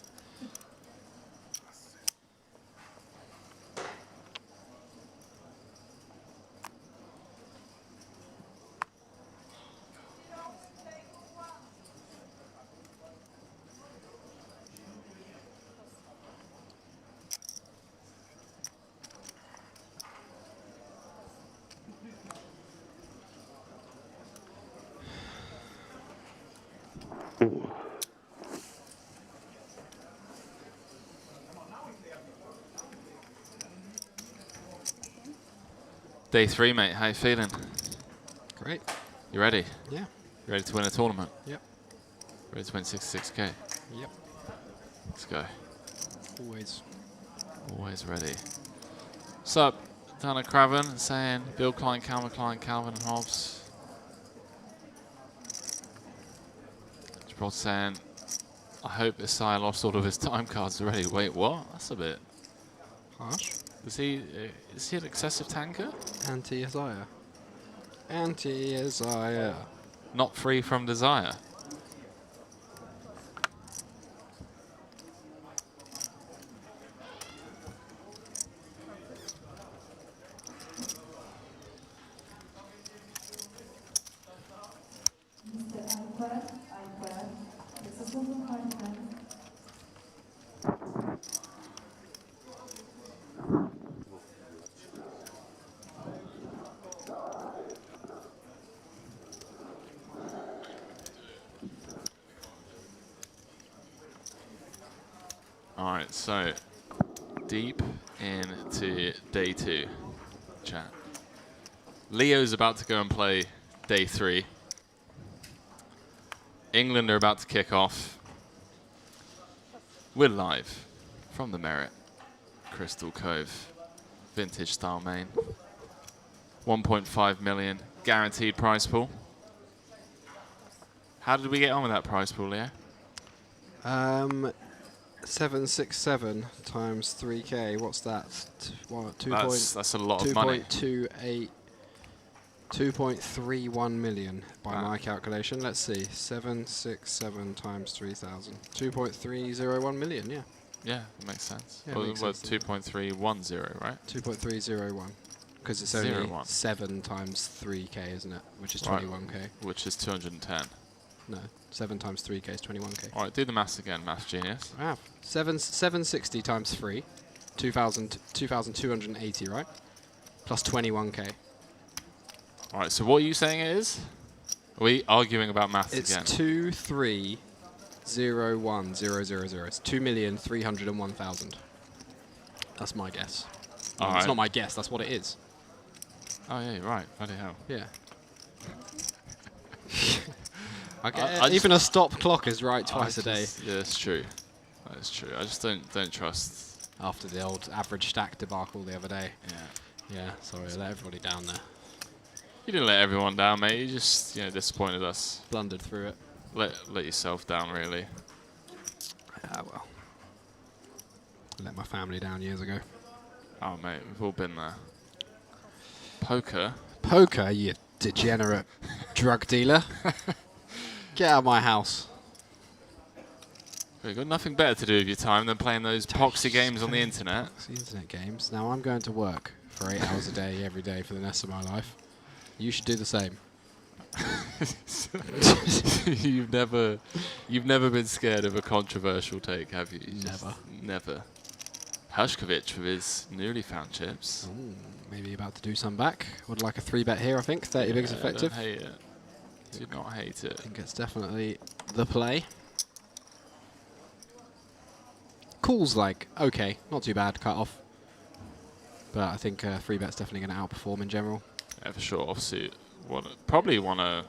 Day 3, mate. How you feeling? Great. You ready? Yeah. You ready to win a tournament? Yep. Ready to win 66k? Yep. Let's go. Always. Always ready. What's up? Dana Craven saying Bill Klein, Calvin and Hobbs. Gibraltar saying, I hope Isaiah lost all of his time cards already. Wait, what? That's a bit harsh. Is he an excessive tanker? Anti-Isaiah. Anti-Isaiah. Not free from desire. Alright, so deep into day 2, chat. Leo's about to go and play day 3. England are about to kick off. We're live from the Merit, Crystal Cove, vintage style main. 1.5 million guaranteed prize pool. How did we get on with that prize pool, Leo? 767 times 3K. What's that? That's a lot of money. 2.31 million by my calculation. Let's see. 767 times 3,000. 2.301 million. Yeah. Yeah, it makes sense. Yeah, Well, makes well, sense. 2.310, right? 2.301. Because it's only 7 times 3K, isn't it? Which is 21K. Which is 210. No, 7 times 3K is 21K. All right, do the maths again, maths genius. I have. 760 times 3, 2,280, right? Plus 21K. All right, so what are you saying it is? Are we arguing about maths again? It's 2,301,000. It's 2,301,000. That's my guess. All It's right. not my guess. That's what it is. Oh yeah, you're right. Bloody hell. Yeah. Even a stop clock is right twice a day. Yeah, that's true. That's true. I just don't trust. After the old average stack debacle the other day. Yeah. Yeah. Sorry, I let everybody down there. You didn't let everyone down, mate. You just disappointed us. Blundered through it. Let yourself down, really. Ah well. I let my family down years ago. Oh mate, we've all been there. Poker. Poker, you degenerate drug dealer. Get out of my house. You've got nothing better to do with your time than playing those poxy games on the internet. Poxy internet games. Now I'm going to work for 8 hours a day, every day for the rest of my life. You should do the same. You've never been scared of a controversial take, have you? Never. Never. Hershkovich with his newly found chips. Ooh, maybe about to do some back. Would like a 3-bet here, I think. 30 bigs effective. Don't hate it. Do not hate it. I think it's definitely the play. Cool's like, okay, not too bad, cut off. But I think 3-bet's definitely going to outperform in general. Yeah, for sure. Offsuit. Probably want a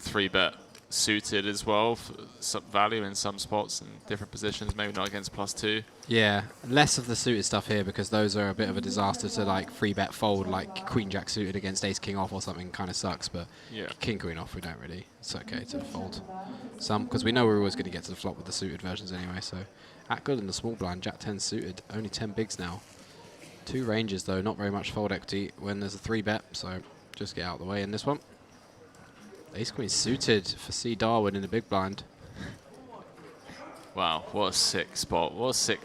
3-bet suited as well for some value in some spots and different positions. Maybe not against +2. Yeah, less of the suited stuff here because those are a bit of a disaster to like 3-bet fold, like Queen Jack suited against Ace King off or something kind of sucks. But yeah. King Queen off, we don't really. It's okay to fold some because we know we're always going to get to the flop with the suited versions anyway. So at good in the small blind, Jack 10 suited, only 10 bigs now. 2 ranges though, not very much fold equity when there's a 3-bet. So just get out of the way in this one. Ace Queen suited for C Darwin in the big blind. Wow, what a sick spot. What a sick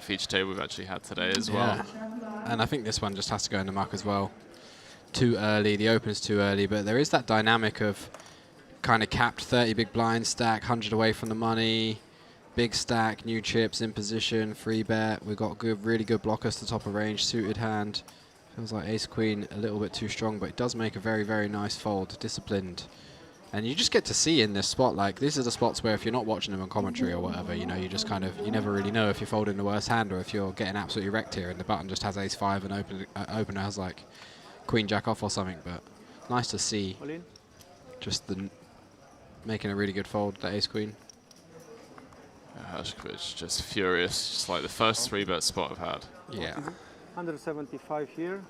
feature table we've actually had today as well. And I think this one just has to go in the muck as well. Too early, the open's too early, but there is that dynamic of kind of capped 30 big blind stack, 100 away from the money, big stack, new chips in position, 3-bet. We've got good, really good blockers to top of range, suited hand. Feels like Ace Queen a little bit too strong, but it does make a very, very nice fold, disciplined. And you just get to see in this spot, like, these are the spots where if you're not watching them on commentary or whatever, you know, you just kind of, you never really know if you're folding the worst hand or if you're getting absolutely wrecked here and the button just has Ace-5 and opener has, like, Queen Jack off or something. But nice to see just making a really good fold, the Ace Queen. Hershkovich just furious, just like the first 3-bet spot I've had. Yeah. 175 here.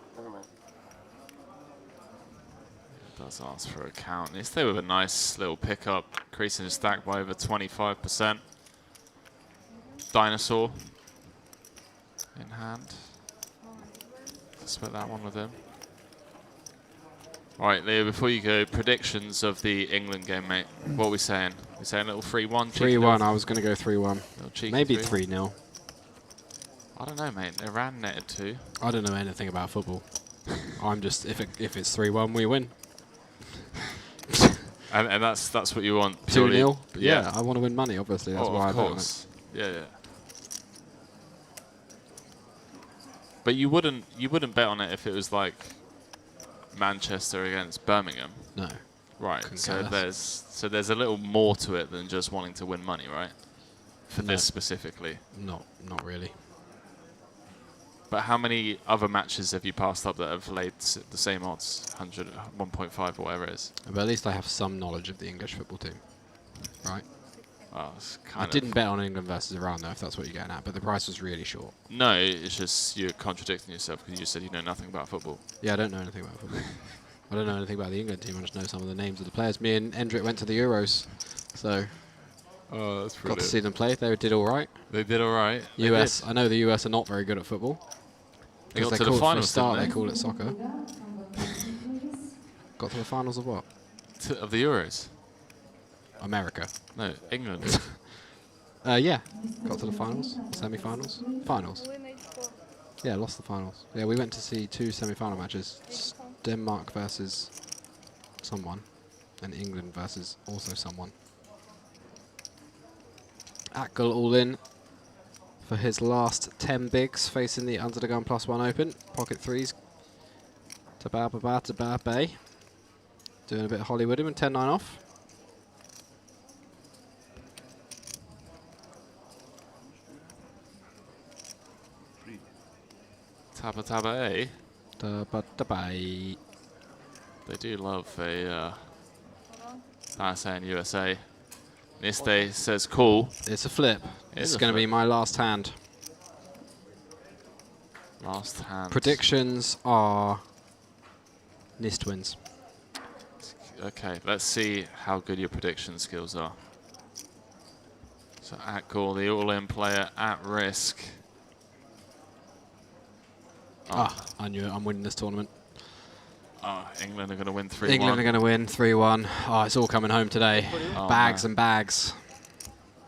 Does ask for a count. They stay with a nice little pickup, increasing his stack by over 25%. Dinosaur in hand. Split that one with him. All right, Leo, before you go, predictions of the England game, mate. What are we saying? We saying a little 3-1? 3-1, I was going to go 3-1. Maybe 3-0. I don't know, mate. Iran netted 2. I don't know anything about football. I'm just, if it's 3-1, we win. and that's what you want. 2-0. Yeah, I want to win money. Obviously, that's why I bet on it. Yeah. But you wouldn't bet on it if it was like Manchester against Birmingham. No. Right. So there's a little more to it than just wanting to win money, right? For this specifically. Not really. But how many other matches have you passed up that have laid the same odds, 100, 1.5 or whatever it is? But at least I have some knowledge of the English football team, right? Well, I didn't bet on England versus Iran, though, if that's what you're getting at, but the price was really short. No, it's just you're contradicting yourself because you said you know nothing about football. Yeah, I don't know anything about football. I don't know anything about the England team. I just know some of the names of the players. Me and Endrick went to the Euros, so that's got to see them play. They did all right. They did all right. US, I know the US are not very good at football. They got to the finals, for a start, didn't they call it soccer. Got to the finals of what? Of the Euros. America. No, England. Yeah, got to the finals, semi-finals, finals. Yeah, lost the finals. Yeah, we went to see 2 semi-final matches: Denmark versus someone, and England versus also someone. Akgul all in for his last 10 bigs, facing the Under the Gun +1 open. Pocket threes. Tababe. Doing a bit of Hollywood him and 10-9 off. Taba, eh? They do love a ISA in USA. Niste says cool. It's a flip. It's going to be my last hand. Last hand. Predictions are Nist wins. Okay, let's see how good your prediction skills are. So Akgul, the all-in player, at risk. I knew it. I'm winning this tournament. Oh, England are going to win 3-1. England are going to win 3-1. Oh, it's all coming home today. Oh, bags and bags.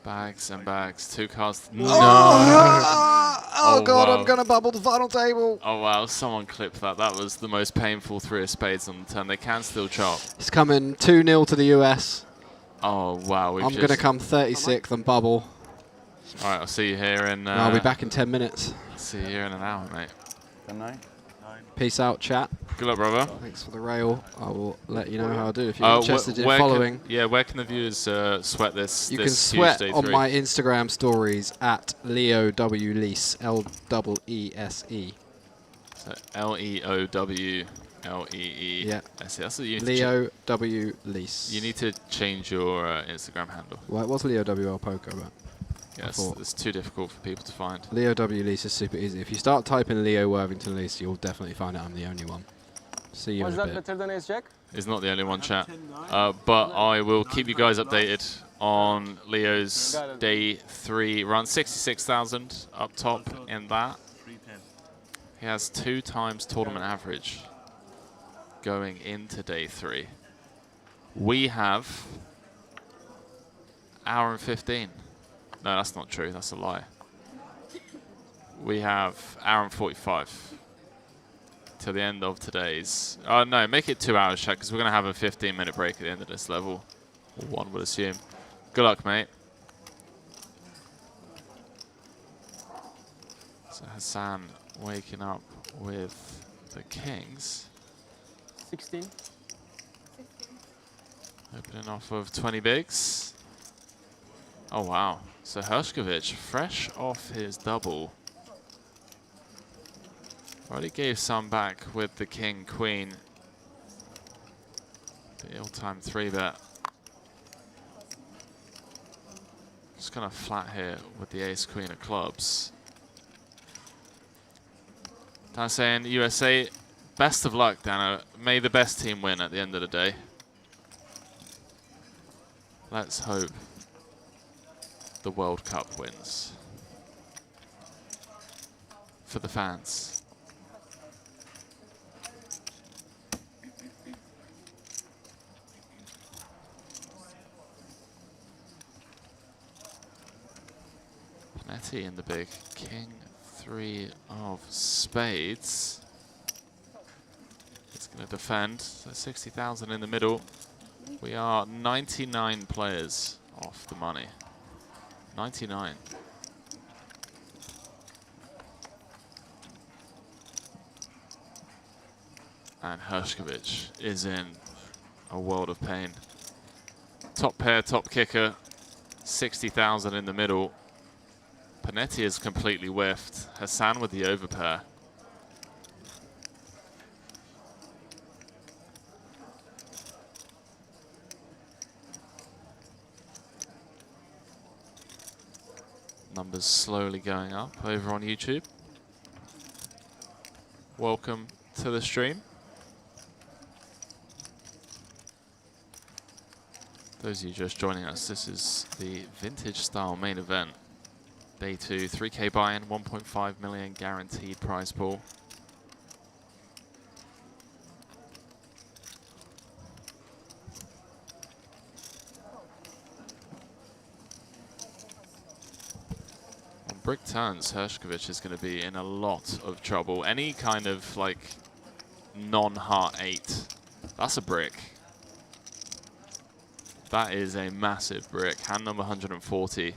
Bags and bags. 2 cards. No. Oh God, wow. I'm going to bubble the final table. Oh, wow. Someone clipped that. That was the most painful 3 of spades on the turn. They can still chop. It's coming 2-0 to the US. Oh, wow. I'm going to come 36th and bubble. All right, I'll see you here in... I'll be back in 10 minutes. See you here in an hour, mate. Good night. Peace out, chat. Good luck, brother. Thanks for the rail. I will let you know how I do if you're interested in following. Where can the viewers sweat this? You this can sweat huge on Day3? my Instagram stories at Leo W Leese, L-E-E-S-E. So Leowleese. Yeah. That's what you need Leo W Leese. You need to change your Instagram handle. Well, what's Leo WL Poker about? Yes, it's too difficult for people to find. Leo W Leese is super easy. If you start typing Leo Worthington Leese, you'll definitely find out I'm the only one. See you in a bit. Was that better than Ace Jack? He's not the only one, chat. But I will keep you guys updated on Leo's Day 3 run. 66,000 up top in that. He has 2 times tournament average going into Day 3. We have hour and 15. No, that's not true. That's a lie. We have hour and 45 to the end of today's. Oh no, make it 2 hours, chat, because we're going to have a 15-minute break at the end of this level. Or one would assume. Good luck, mate. So Hassan waking up with the kings. 16. Opening off of 20 bigs. Oh wow. So Hershkovich, fresh off his double. Already gave some back with the king, queen. The all-time 3-bet. Just gonna flat here with the ace, queen of clubs. Dan saying, USA, best of luck, Dano. May the best team win at the end of the day. Let's hope the World Cup wins. For the fans. Panetti in the big. King 3 of spades. It's going to defend. So 60,000 in the middle. We are 99 players off the money. 99. And Hershkovich is in a world of pain. Top pair, top kicker. 60,000 in the middle. Panetti is completely whiffed. Hassan with the overpair. Numbers slowly going up over on YouTube. Welcome to the stream. Those of you just joining us, this is the vintage style main event. Day 2, 3K buy-in, 1.5 million guaranteed prize pool. On brick turns, Hershkovich is going to be in a lot of trouble. Any kind of like non-heart 8, that's a brick. That is a massive brick. Hand number 140.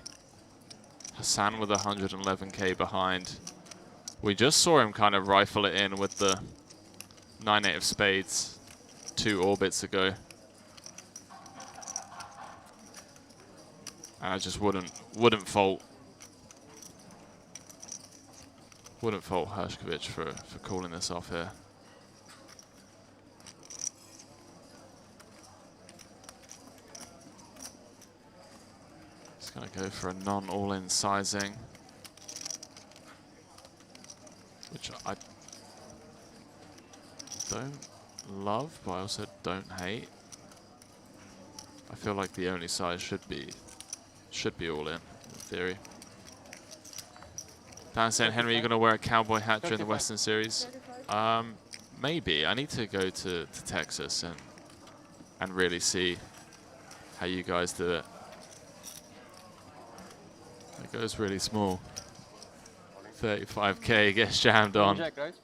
Hassan with 111k behind. We just saw him kind of rifle it in with the 9-8 of spades 2 orbits ago. And I just wouldn't fault Hershkovich for calling this off here. Going to go for a non-all-in sizing, which I don't love, but I also don't hate. I feel like the only size should be all-in, in theory. Dan saying, Henry, you're going to wear a cowboy hat during the Western Series? Maybe. I need to go to Texas and really see how you guys do it. It goes really small. 35k gets jammed on. Jack, right?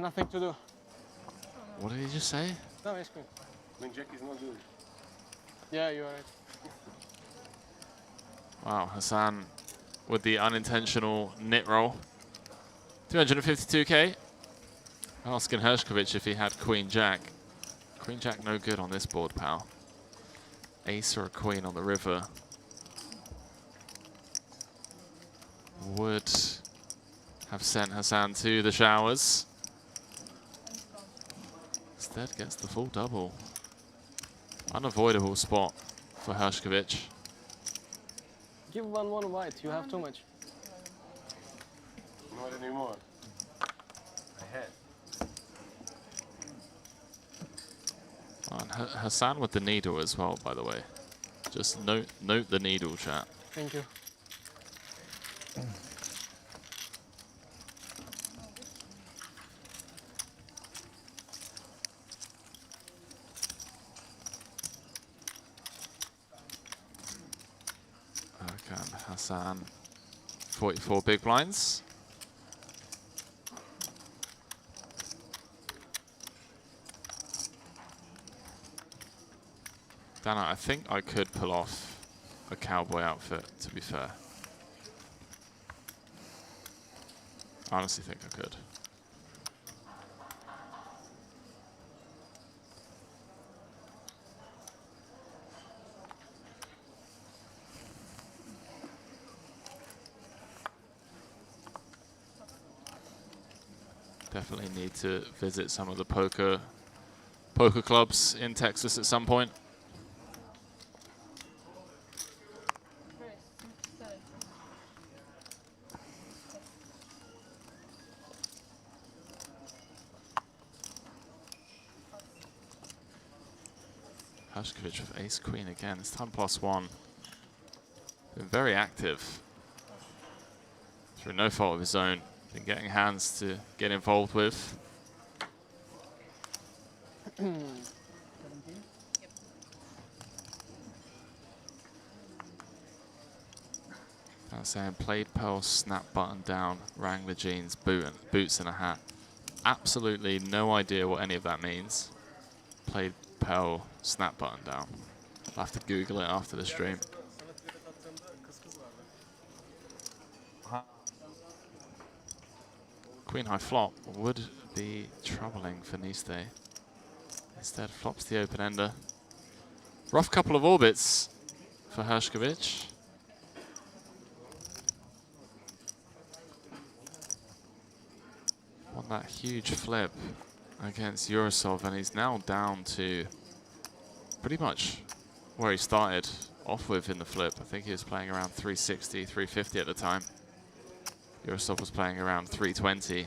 Nothing to do. What did he just say? No, it's good. Queen Jack is not good. Yeah, you're right. Wow, Hassan with the unintentional nit roll. 252k. Asking Hershkovich if he had Queen Jack. Queen Jack no good on this board, pal. Ace or a queen on the river would have sent Hassan to the showers. Instead gets the full double. Unavoidable spot for Hershkovich. Give 1-1 white. You have too much. Not anymore. Ahead. And Hassan with the needle as well, by the way. Just note the needle, chat. Thank you. Okay, and Hassan, 44 big blinds. Dana, I think I could pull off a cowboy outfit, to be fair. I honestly think I could. Definitely need to visit some of the poker clubs in Texas at some point. Hershkovich with ace queen again. It's time +1. Been very active. Through no fault of his own. Been getting hands to get involved with. I'm saying played pearl, snap button down, Wrangler jeans, boots and a hat. Absolutely no idea what any of that means. Played pearl, snap button down. I'll have to Google it after the stream. Queen high flop would be troubling for Niste. Instead flops the open ender. Rough couple of orbits for Hershkovich. Won that huge flip against Yurosov, and he's now down to pretty much where he started off with in the flip. I think he was playing around 360, 350 at the time. Yurosov was playing around 320.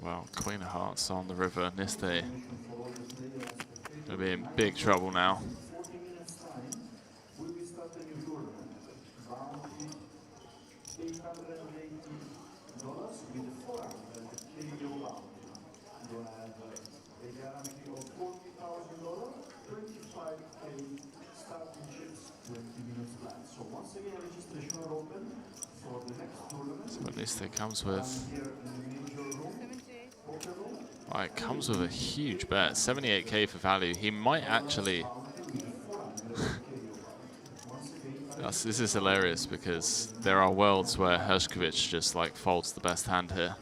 Well, Queen of Hearts on the river. Niste gonna be in big trouble now. So at least it comes with... Well, it comes with a huge bet, 78k for value. He might actually... This is hilarious because there are worlds where Hershkovich just like folds the best hand here.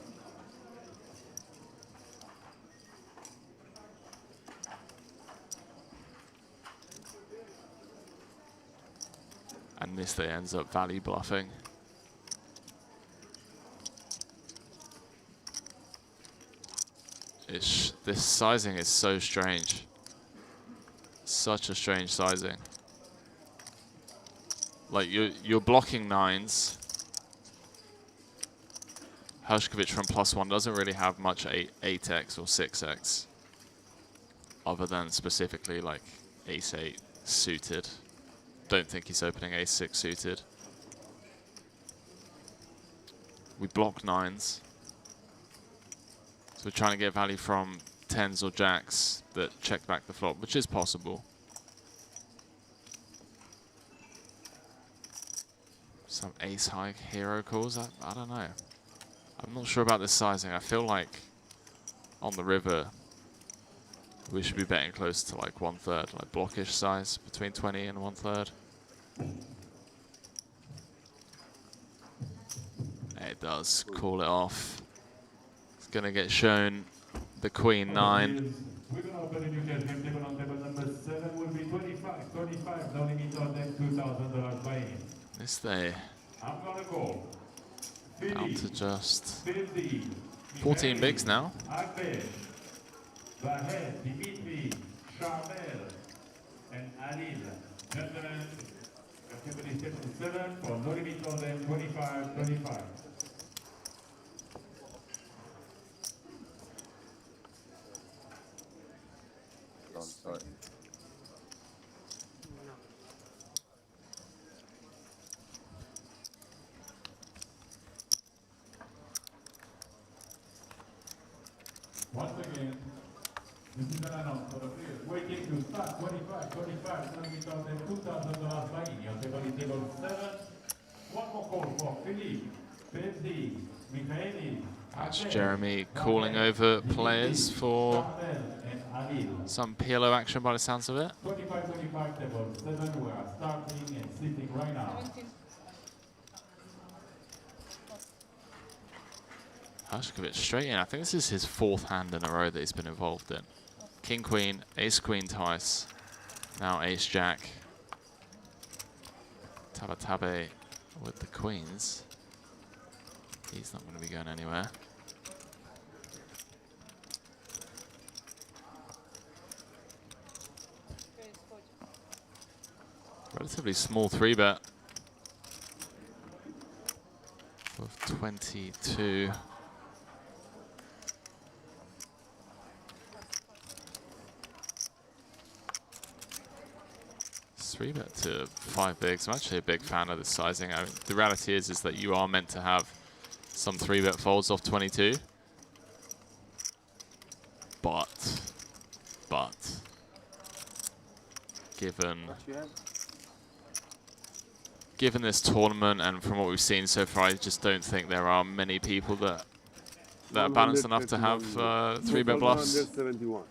And Niste ends up value bluffing. This sizing is so strange. Such a strange sizing. Like you're blocking nines. Hershkovich from +1 doesn't really have much 8x or 6x. Other than specifically like ace-8 suited. Don't think he's opening ace-6 suited. we block 9s. So we're trying to get value from 10s or jacks that check back the flop, which is possible. Some ace high hero calls, I don't know. I'm not sure about this sizing. I feel like on the river we should be betting close to like 1/3, like blockish size, between 20 and 1/3. It does call it off. It's gonna get shown the Queen 9. We're going to open a new cash game table on table number 7 will be 25, no limit on them, $2,000 buy-in. This day I'm going to go down to just 50, 14 bigs now. Ahmed, Vahed, Dimitri, Charmel, and Alil. Gentlemen, table is table 7 for no limit on them, 25. Oh, sorry. Once again, this is an announcement for the players waiting to start 25, no limit on them, $2,000 buy-in. Your table is table 7. One more call for Philippe, Benzi, Michaeli. That's Jeremy calling over players for some PLO action by the sounds of it. 25 table 7, we are starting and sitting right now. Hashkovich straight in. I think this is his 4th hand in a row that he's been involved in. King Queen, Ace Queen twice, now Ace Jack. Tabe with the queens. He's not going to be going anywhere. Relatively small 3-bet of 22. Three bet to 5 bigs. I'm actually a big fan of the sizing. I mean, the reality is that you are meant to have some 3-bet folds off 22. But given this tournament and from what we've seen so far, I just don't think there are many people that are balanced enough to have 3-bet bluffs. 171.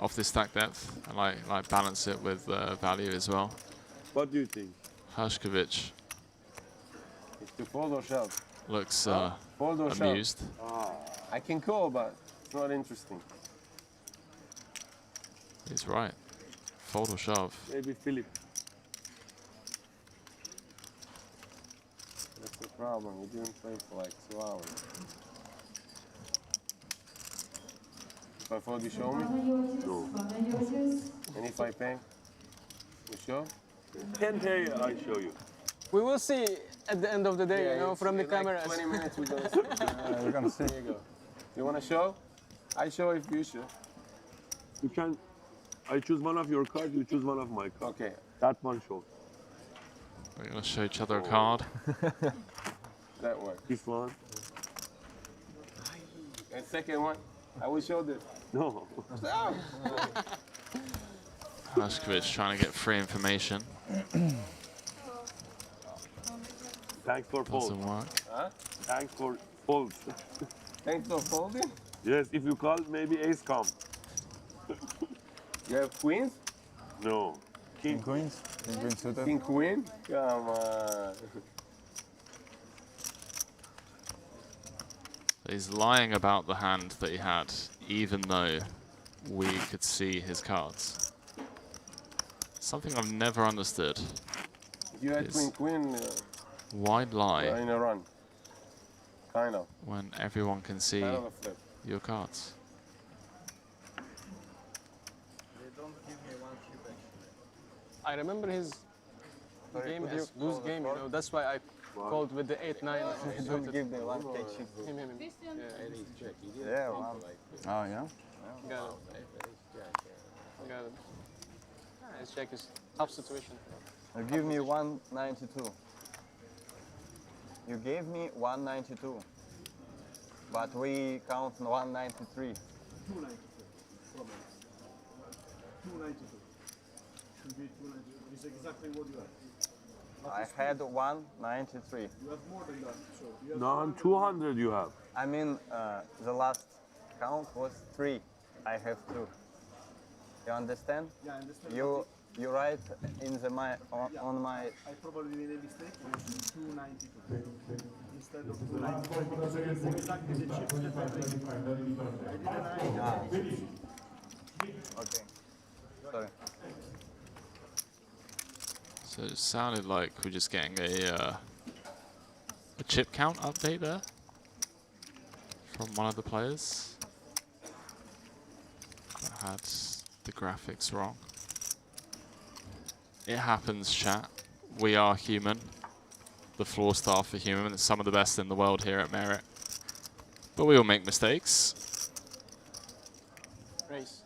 Off this stack depth, and like balance it with value as well. What do you think? Hashkovich It's to fold or shove. looks Fold or amused. shove. I can call, but it's not interesting. He's right. Fold or shove. Maybe Philip. That's the problem. You didn't play for like 2 hours. If I fold, you show me? No. And if I pay, you show? 10 pay, I show you. We will see at the end of the day, Yeah, you know, from the like cameras. 20 minutes we're gonna see. We're gonna see. There you go. You wanna show? I show if you show. You can. I choose one of your cards, you choose one of my cards. Okay. That one shows. We're gonna show each other a card. That works. This one. And second one, I will show this. No. Hashkovich trying to get free information. Thanks for fold. Doesn't work. Huh? Thanks for fold. Thanks for folding. Yes, if you call, maybe ace come. You have queens? No. King Queens? King Queen suited? King queen? Come on. He's lying about the hand that he had, even though we could see his cards. Something I've never understood. You had is queen, why lie in a run. Kind of. when everyone can see Kind of a flip. your cards? I remember his game could you as loose call the game, you card? know. That's why I called with the 8-9. Don't give me one catch. Him. Yeah, wow. Oh, yeah? Got it. Got it. His check is tough situation. Give me 192. You gave me 192, but we count 193. 292. Problem. 292. Should be 292. It's exactly what you have. I had 193. You have more than that. So you have No, on 200 you have. I mean, the last count was 3. I have 2. You understand? Yeah, I understand. You write in the on my. I probably made a mistake. It was 292 instead of 293 because it's exactly the chips that I didn't have. Okay. Sorry. So it sounded like we're just getting a chip count update there from one of the players that had the graphics wrong. It happens, chat. We are human. The floor staff are human. It's some of the best in the world here at Merit. But we all make mistakes. Race.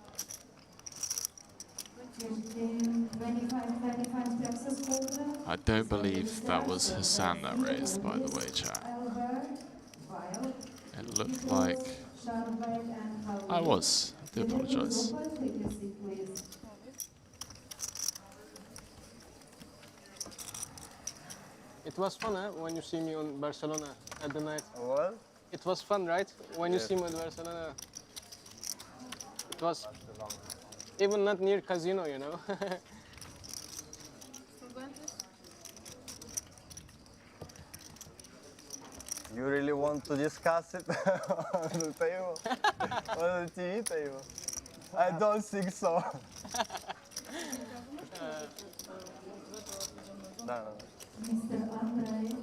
25 Texas holder. I don't believe that was Hassan that raised, by the way, chat. It looked like I was. I do apologize. It was fun, huh? When you see me on Barcelona at the night. What? It was fun, right? When Yes. you see me in Barcelona. It was even not near casino, you know. You really want to discuss it on the table? On the TV table? I don't think so. No. Mr. Andrei.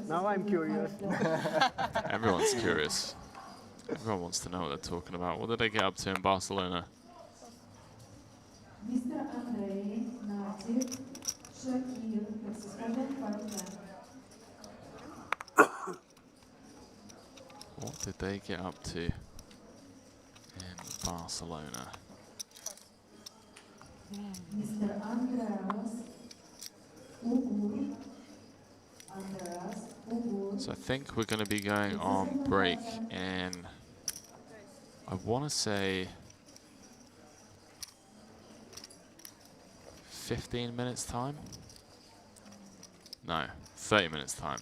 Now I'm curious. Everyone's curious. Everyone wants to know what they're talking about. What did they get up to in Barcelona? Mr. Andrei Nativ, Shakir, versus 1.500. What did they get up to in Barcelona? Mr. Andreas Ugur. So I think we're going to be going on break in, I want to say, 15 minutes time? No, 30 minutes time.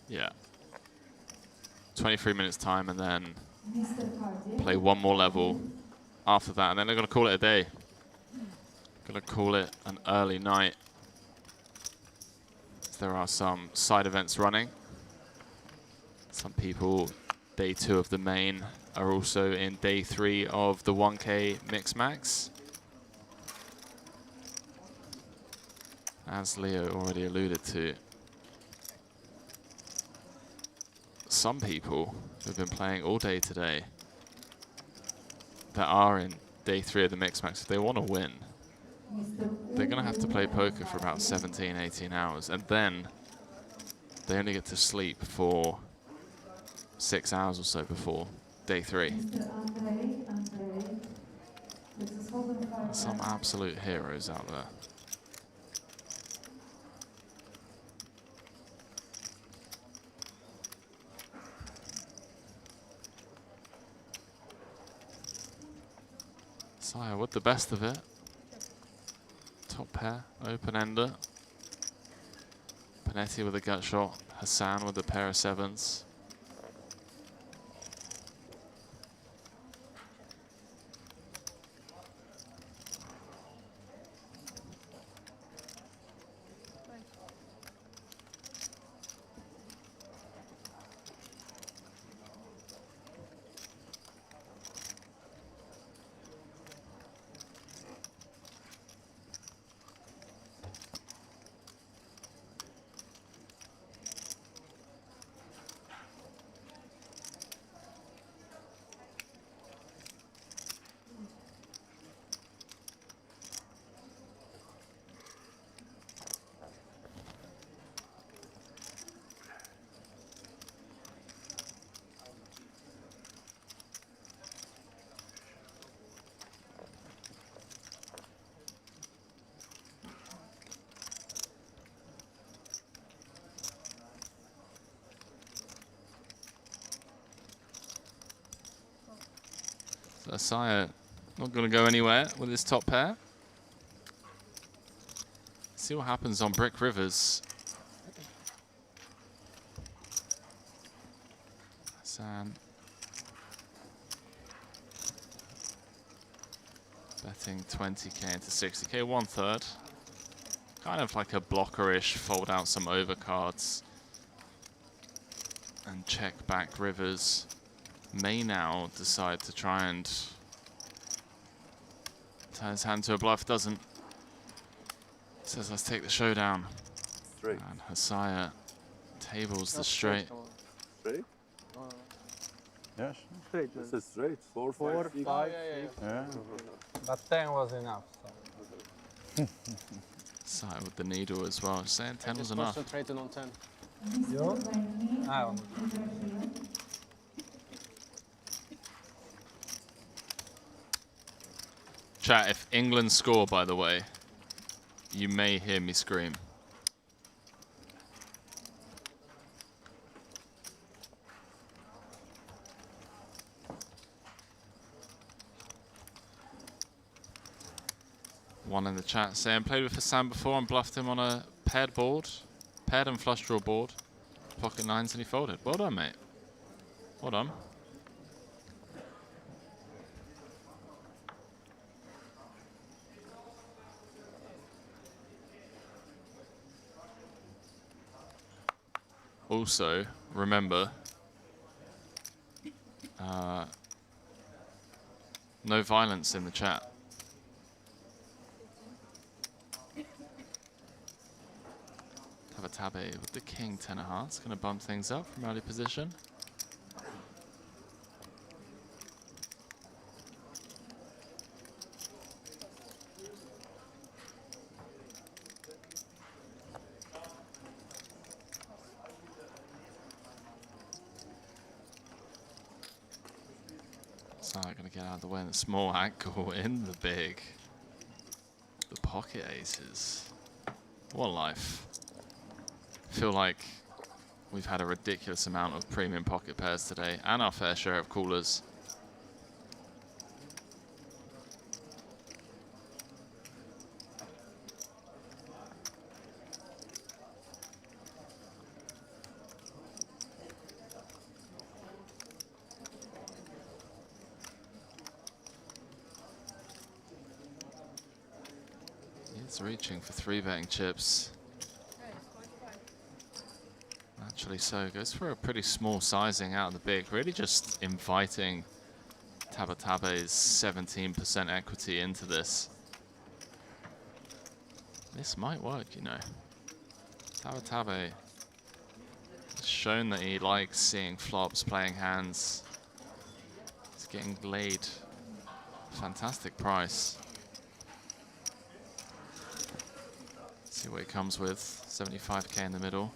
Yeah. 23 minutes time, and then play one more level after that, and then they're going to call it a day. Going to call it an early night. There are some side events running. Some people, day 2 of the main, are also in day 3 of the 1K Mix Max. As Leo already alluded to, some people who've been playing all day today that are in day 3 of the Mix Max, if they want to win, they're going to have to play poker for about 17, 18 hours, and then they only get to sleep for 6 hours or so before day 3. Some absolute heroes out there. Sire with the best of it. Top pair, open-ender. Panetti with a gut shot. Hassan with a pair of 7s. So Asaya not going to go anywhere with his top pair. See what happens on Brick Rivers. Hassan betting 20k into 60k, 1/3. Kind of like a blocker-ish, fold out some overcards and check back Rivers. May now decide to try and turn his hand to a bluff, doesn't. Says, let's take the showdown. Straight. And Hasaya tables the straight. Straight? Yes. Straight. This is straight. 4, 4, 5, 6. 5, Yeah. But 10 was enough. So. Hasaya with the needle as well. Just saying 10 was Just enough. concentrated on 10. You? Chat, if England score, by the way, you may hear me scream. One in the chat saying, played with Hassan before and bluffed him on a paired board, paired and flush draw board, pocket nines, and he folded. Well done, mate. Well done. Also, remember, no violence in the chat. Tabe with the king, 10 of hearts, going to bump things up from early position. So I'm going to get out of the way in the small ankle, in the big. The pocket aces. What life. Feel like we've had a ridiculous amount of premium pocket pairs today and our fair share of callers. It's reaching for 3-betting chips. Actually, so goes for a pretty small sizing out of the big, really just inviting Tabe's 17% equity into this. This might work, you know. Tabe has shown that he likes seeing flops, playing hands. He's getting laid. Fantastic price. See what he comes with. 75k in the middle.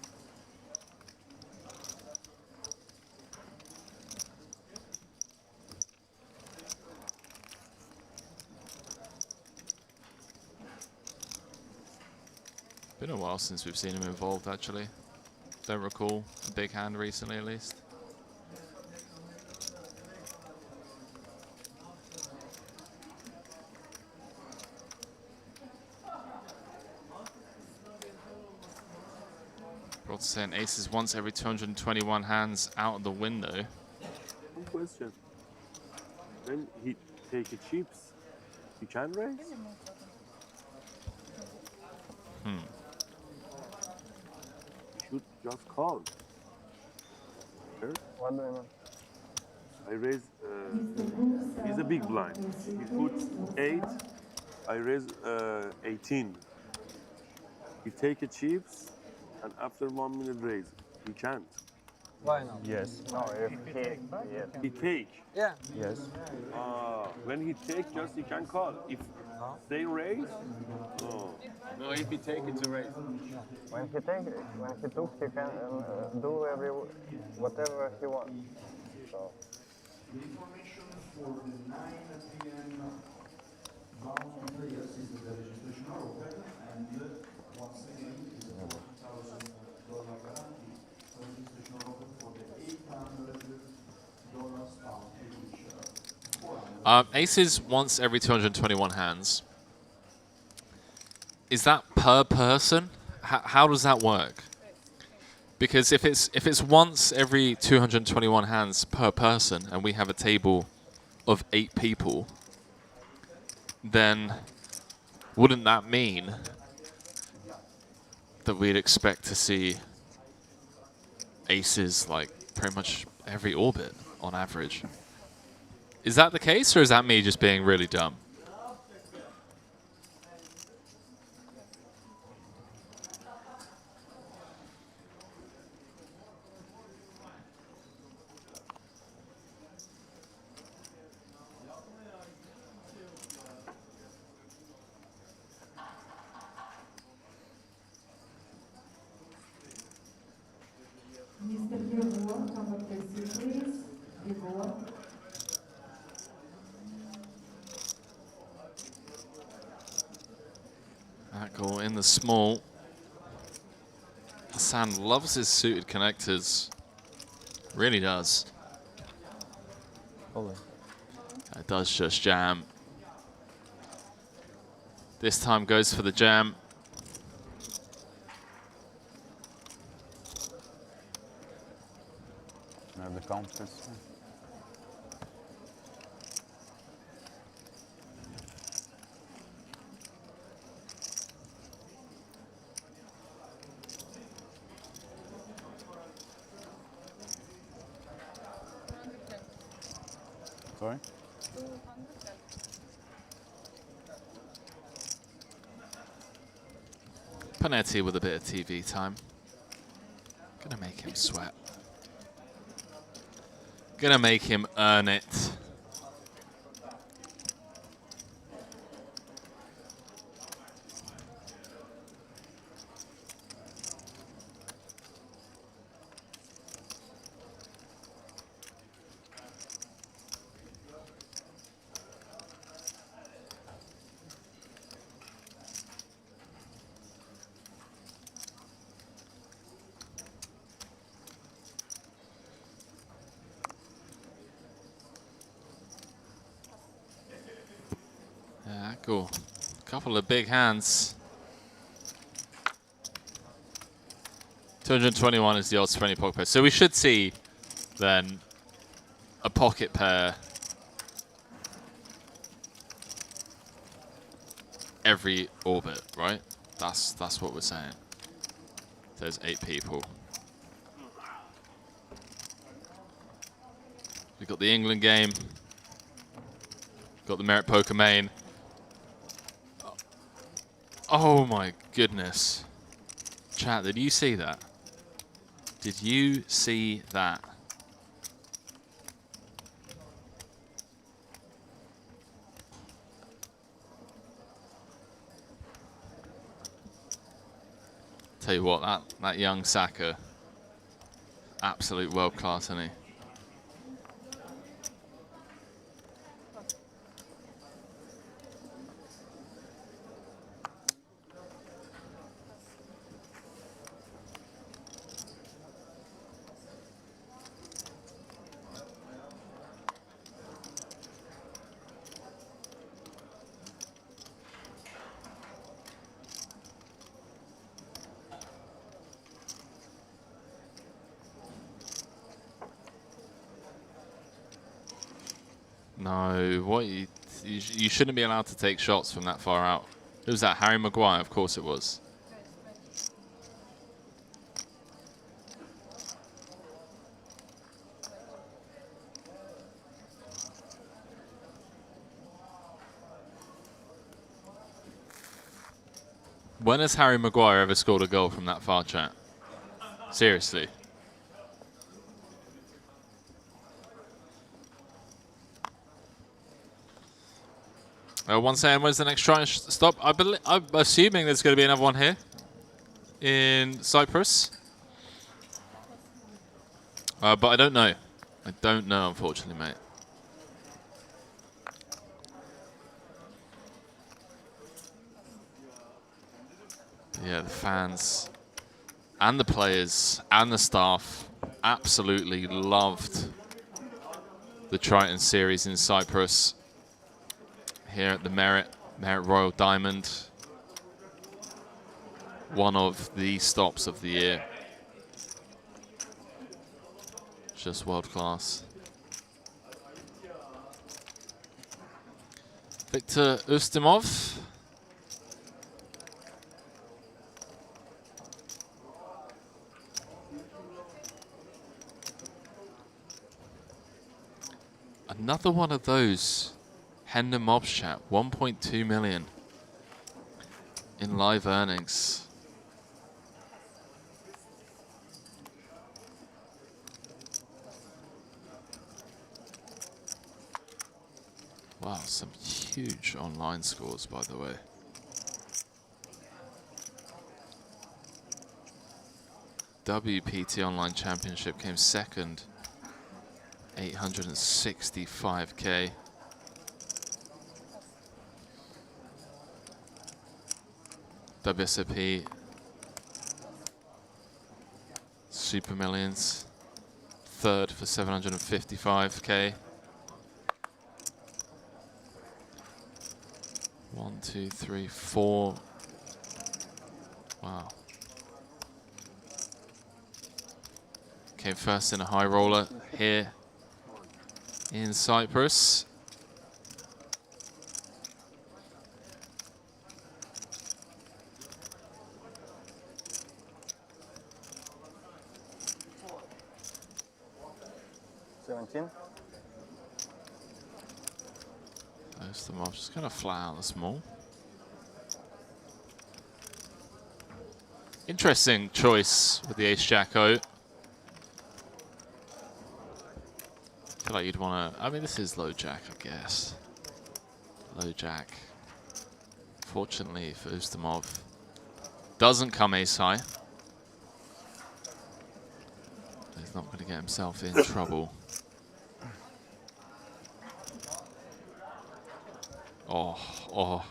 Been a while since we've seen him involved, actually. Don't recall a big hand recently, at least. Broad saying aces once every 221 hands out of the window. One question. When he take a chips, he can raise? Hmm. Should just call. Sure. What do you mean? I raise, he's a big blind. He puts 8, I raise 18. He take a chips, and after 1 minute raise, he can't. Why not? Yes. No, if he, yes. He take. Yeah. Yes. When he take, just he can call. If they raise, no. No, if he take it to raise. When he took, he can do whatever he wants. So. The information for the 9 p.m. bound players is that the registration are open, and once again is a $40,000 guarantee. So registration are open for the $800 bound, which 400 Aces once every 221 hands. Is that per person? How does that work? Because if it's once every 221 hands per person, and we have a table of 8 people, then wouldn't that mean that we'd expect to see aces like pretty much every orbit on average? Is that the case, or is that me just being really dumb? Mr. Gilmore, number 30, please. Gilmore. That goal in the small. Hassan loves his suited connectors. Really does. It does just jam. This time goes for the jam. The counters. Sorry? Panetti with a bit of TV time. Gonna make him sweat. Gonna make him earn it. Yeah, cool. Couple of big hands. 221 is the odds for any pocket pair. So we should see then a pocket pair every orbit, right? That's what we're saying. There's 8 people. We've got the England game. Got the Merit Poker main. Oh my goodness. Chat, did you see that? Did you see that? Tell you what, that young Saka, absolute world class, isn't he? No, what you shouldn't be allowed to take shots from that far out. Who was that? Harry Maguire, of course it was. When has Harry Maguire ever scored a goal from that far, chat? Seriously. One saying, where's the next try and stop? I'm assuming there's going to be another one here in Cyprus. But I don't know. I don't know, unfortunately, mate. Yeah, the fans and the players and the staff absolutely loved the Triton series in Cyprus. here at the Merit Royal Diamond. One of the stops of the year. Just world class. Victor Ustimov. Another one of those Hender Mobs chat, 1.2 million in live earnings. Wow, some huge online scores, by the way. WPT Online Championship came second, 865k. WSOP Super Millions, third for 755k. 1, 2, 3, 4. Wow. Came first in a high roller here in Cyprus. Most of them, I'm just going to flat out the small. Interesting choice with the ace-jack-o. I feel like you'd want to... I mean, this is low jack, I guess. Low jack. Fortunately for Ustimov, doesn't come ace high. He's not going to get himself in trouble. Oh.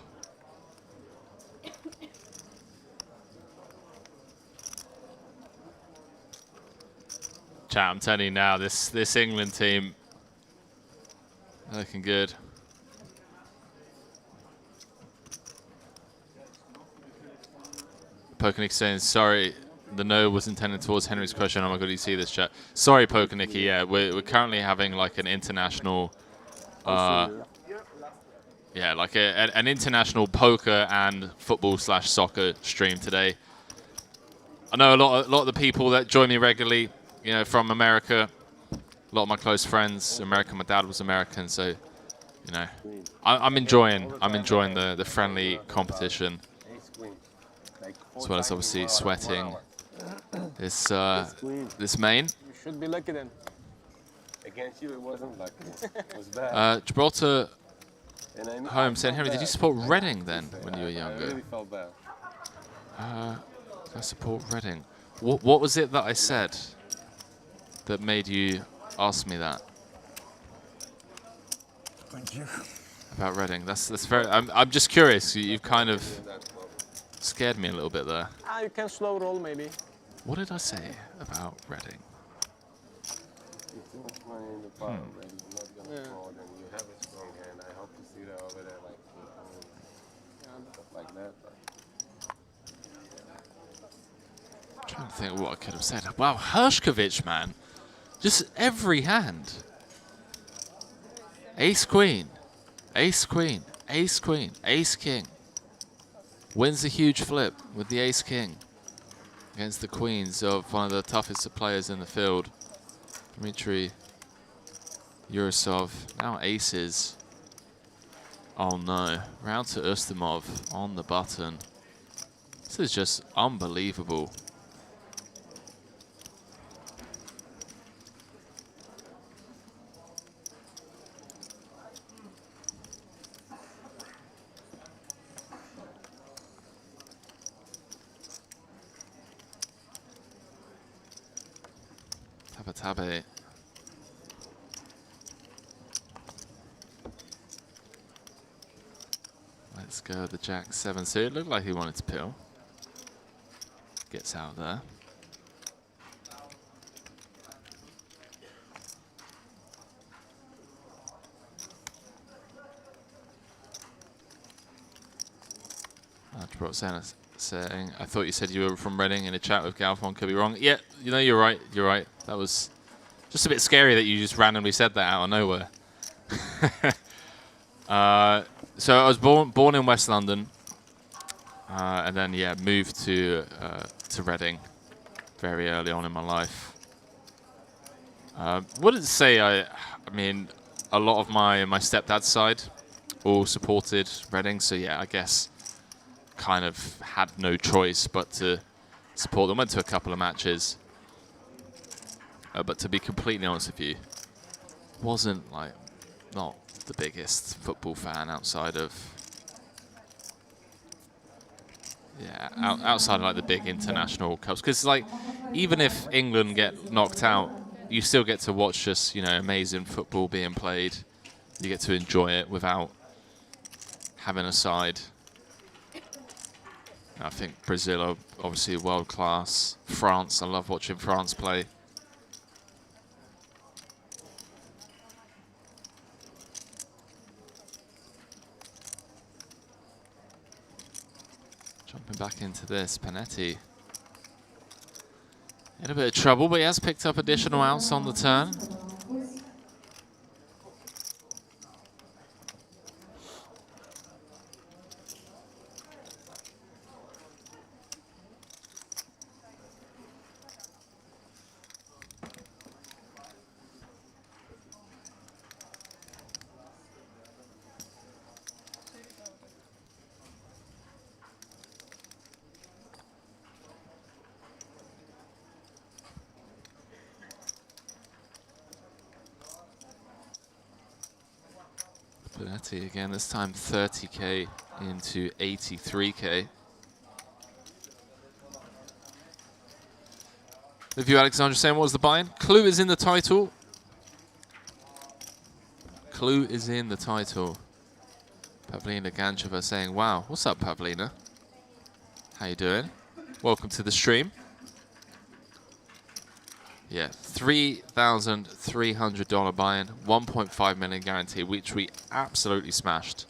Chat, I'm telling you now, this England team, looking good. Pokenik saying, sorry, the no was intended towards Henry's question. Oh my god, you see this, chat? Sorry, Pokenik. Yeah, we're currently having like an international, yeah, like an international poker and football/soccer stream today. I know a lot of the people that join me regularly, you know, from America. A lot of my close friends, American. My dad was American, so you know, I'm enjoying the friendly competition, as well as obviously sweating this main. You should be lucky then. Against you, it wasn't lucky. It was bad. Gibraltar Home saying, Henry, did you support Reading then when you were younger? I really felt bad. I support Reading. What was it that I said that made you ask me that? Thank you. About Reading. That's very. I'm just curious. You've kind of scared me a little bit there. You can slow roll maybe. What did I say about Reading? Too much money in the pot, man. You're not gonna fold, and you have a strong hand. I hope to see that over there, like stuff like that. I'm trying to think of what I could have said. Wow, Hershkovich, man. Just every hand. Ace queen, ace queen, ace queen, ace king. Wins a huge flip with the ace king against the queens of one of the toughest players in the field, Dmitry Yurosov. Now aces. Oh no. Round to Ustimov on the button. This is just unbelievable. Tabe. Let's go the Jack-7 suit. It looked like he wanted to pill. Gets out there. saying, I thought you said you were from Reading in a chat with Galfon. Could be wrong. Yeah, you know, you're right. You're right. That was just a bit scary that you just randomly said that out of nowhere. So I was born in West London, and then yeah, moved to Reading very early on in my life. Wouldn't say I mean, a lot of my stepdad's side all supported Reading, so yeah, I guess kind of had no choice but to support them. Went to a couple of matches, but to be completely honest with you, wasn't like not the biggest football fan outside of outside of like the big international cups, because like even if England get knocked out, you still get to watch just, you know, amazing football being played. You get to enjoy it without having a side. I think Brazil are obviously world class. France, I love watching France play. Jumping back into this, Panetti in a bit of trouble, but he has picked up additional outs on the turn. Panetti again, this time 30k into 83k. The view, Alexandra, saying, what was the buy-in? Clue is in the title. Clue is in the title. Pavlina Gancheva saying, wow, what's up, Pavlina? How you doing? Welcome to the stream. Yeah, $3,300 buy-in, 1.5 million guarantee, which we absolutely smashed.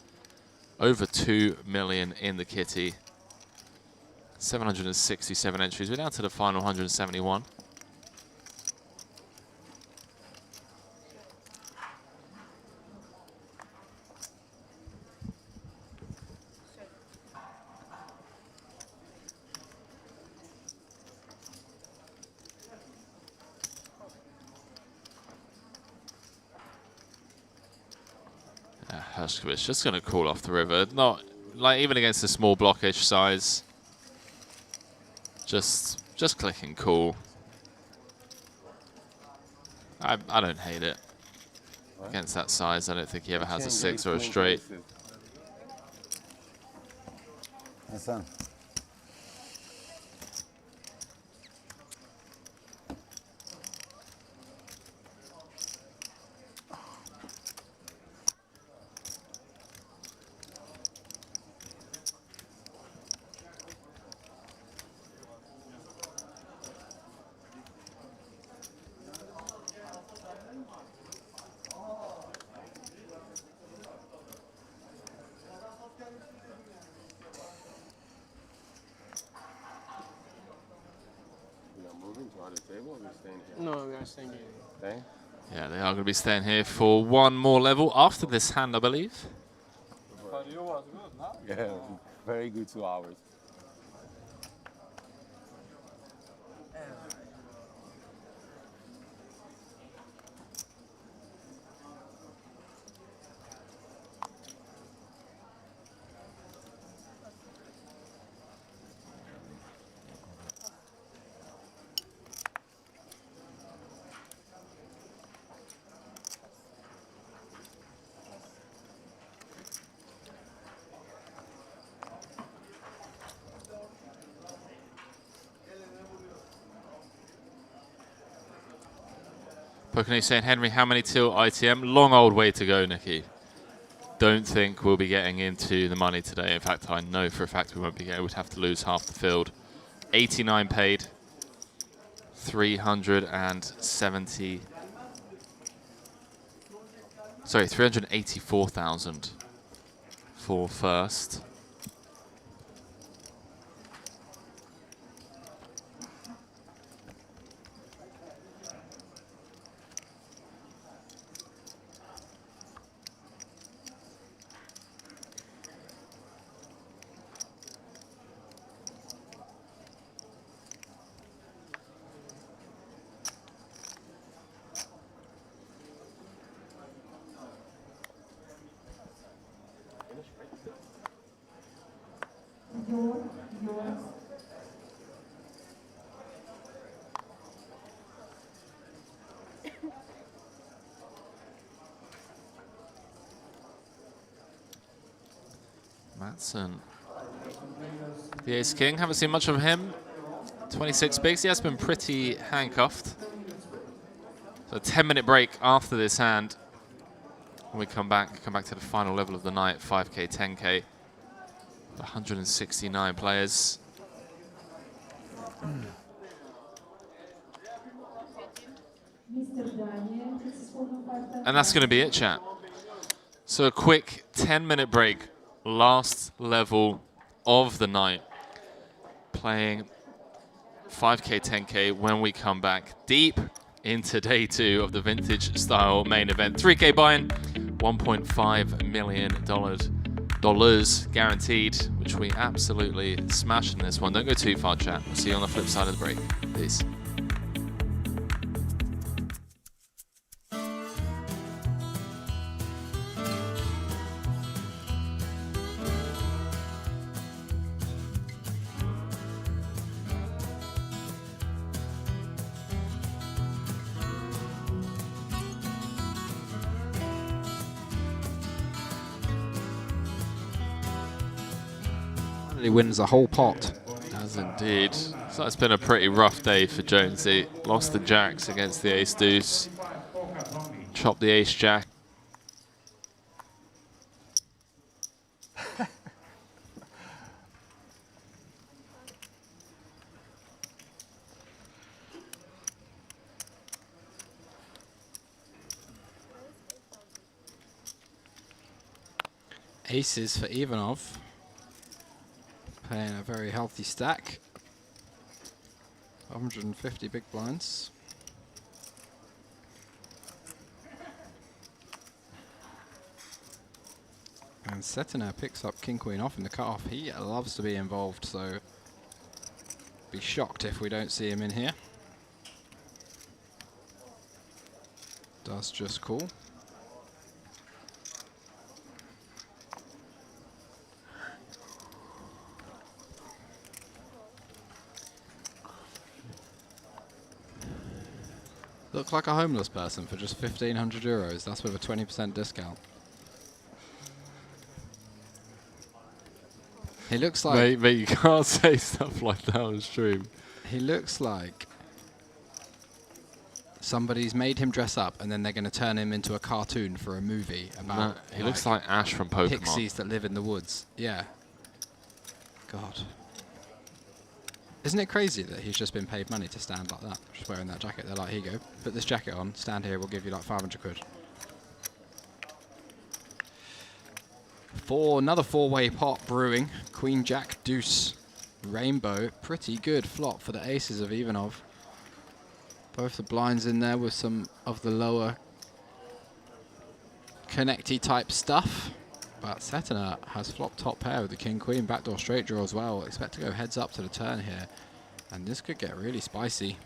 Over 2 million in the kitty. 767 entries. We're down to the final 171. Hershkovich just going to call off the river. Not like even against a small blockish size. Just clicking cool. I don't hate it. What? Against that size, I don't think he ever has a 6 or a straight. Hassan. No, we are staying here. Staying? Yeah, they are going to be staying here for one more level after this hand, I believe. For you was good, no? Yeah, very good 2 hours. Pokene saying, Henry, how many till ITM? Long old way to go, Nikki. Don't think we'll be getting into the money today. In fact, I know for a fact we won't be getting. We'd have to lose half the field. 89 paid. 370. Sorry, 384,000 for first. Matson. The ace king, haven't seen much of him. 26 bigs, he has been pretty handcuffed. So a 10-minute break after this hand. When we come back to the final level of the night, 5K, 10K. 169 players. And that's going to be it, chat. So a quick 10-minute break, last level of the night. Playing 5K, 10K when we come back deep into day 2 of the vintage style main event. 3K buy-in, $1.5 million guaranteed, which we absolutely smashed in this one. Don't go too far, chat. We'll see you on the flip side of the break. Peace. He wins the whole pot. Does indeed. So it's been a pretty rough day for Jonesy. Lost the jacks against the ace deuce. Chopped the ace jack. Aces for Ivanov. Playing a very healthy stack. 150 big blinds. And Setiner picks up King Queen off in the cutoff. He loves to be involved, so be shocked if we don't see him in here. Does just cool. Look like a homeless person for just 1,500 euros. That's with a 20% discount. He looks like... Mate, you can't say stuff like that on stream. He looks like somebody's made him dress up and then they're going to turn him into a cartoon for a movie about... No, he looks like Ash from Pokemon. Pixies that live in the woods. Yeah. God. Isn't it crazy that he's just been paid money to stand like that, just wearing that jacket? They're like, here you go, put this jacket on, stand here, we'll give you like 500 quid. Another four-way pot brewing. Queen, Jack, Deuce, Rainbow. Pretty good flop for the aces of Ivanov. Both the blinds in there with some of the lower connecty type stuff. But Setiner has flopped top pair with the King Queen, backdoor straight draw as well. Expect to go heads up to the turn here. And this could get really spicy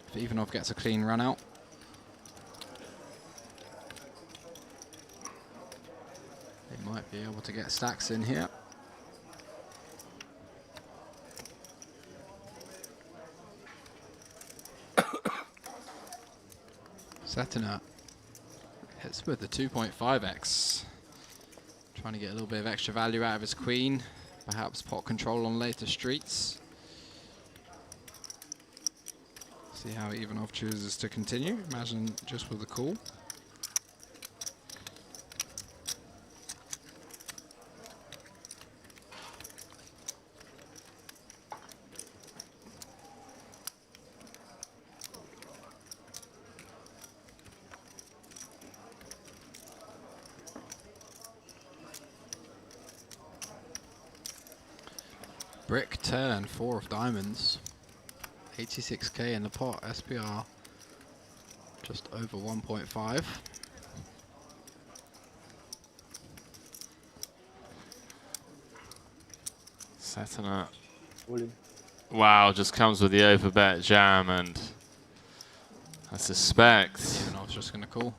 if Ivanov gets a clean run out. They might be able to get stacks in here. Setiner hits with the 2.5x. Trying to get a little bit of extra value out of his queen. Perhaps pot control on later streets. See how Ivanov chooses to continue. Imagine just with the call. Brick turn, 4 of diamonds. 86k in the pot, SPR just over 1.5. Setiner. Wow, just comes with the overbet jam, and I suspect Ivanov's just going to call.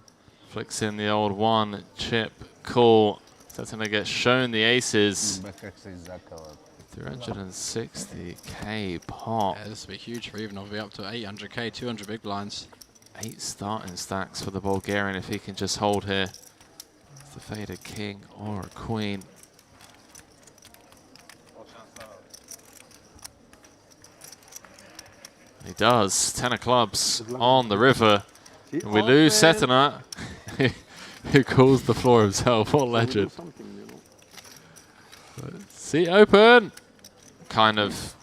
Flicks in the old one chip call. Setiner gets shown the aces. 360k pot. Yeah, this will be huge for Ivanov. Be up to 800k, 200 big blinds. 8 starting stacks for the Bulgarian if he can just hold here. It's the faded king or a queen. He does. 10 of clubs on the river. And we lose Setana, who calls the floor himself. What a legend. See, open. Kind of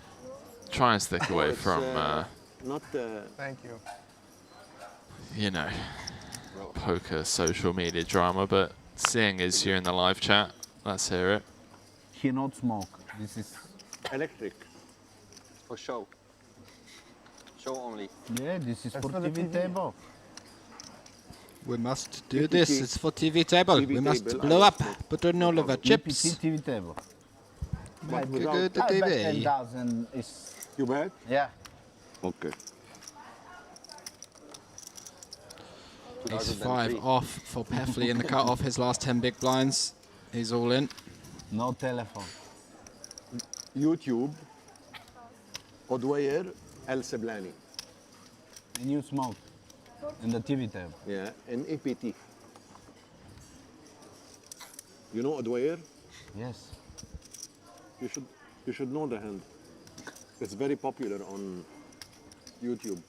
try and stick away from, Thank you. you know, poker social media drama, but seeing as you're in the live chat, let's hear it. He not smoke. This is electric. For show. Show only. Yeah, this is for TV table. We must do this. It's for TV table. We must blow up. Put on all of our chips. TV table. But Good without- to I bet TV. 10,000 is. You bet? Yeah. Okay. Ace 5 off for Peffley in the cut off his last 10 big blinds. He's all in. No telephone. YouTube. Odwayer El Seblani. And you smoke in the TV table. Yeah, and APT. You know Odwayer? Yes. You should know the hand. It's very popular on YouTube.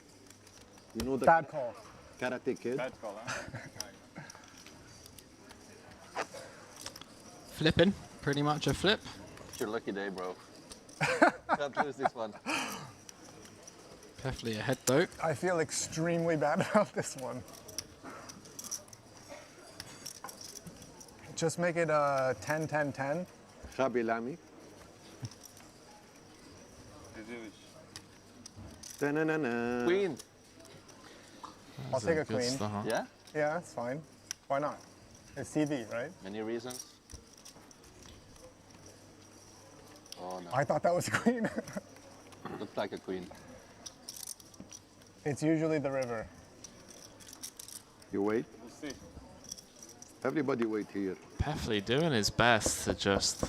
You know the Bad call. Karate Kid? Bad call, huh? Flipping. Pretty much a flip. It's your lucky day, bro. Can't lose this one. Peffley ahead though. I feel extremely bad about this one. Just make it 10-10-10. Shabi Lami. Queen. I'll take a good queen. start. Yeah? Yeah, that's fine. Why not? It's TV, right? Any reasons? Oh no. I thought that was a queen. Looks like a queen. It's usually the river. You wait? We'll see. Everybody wait here. Peffley doing his best to just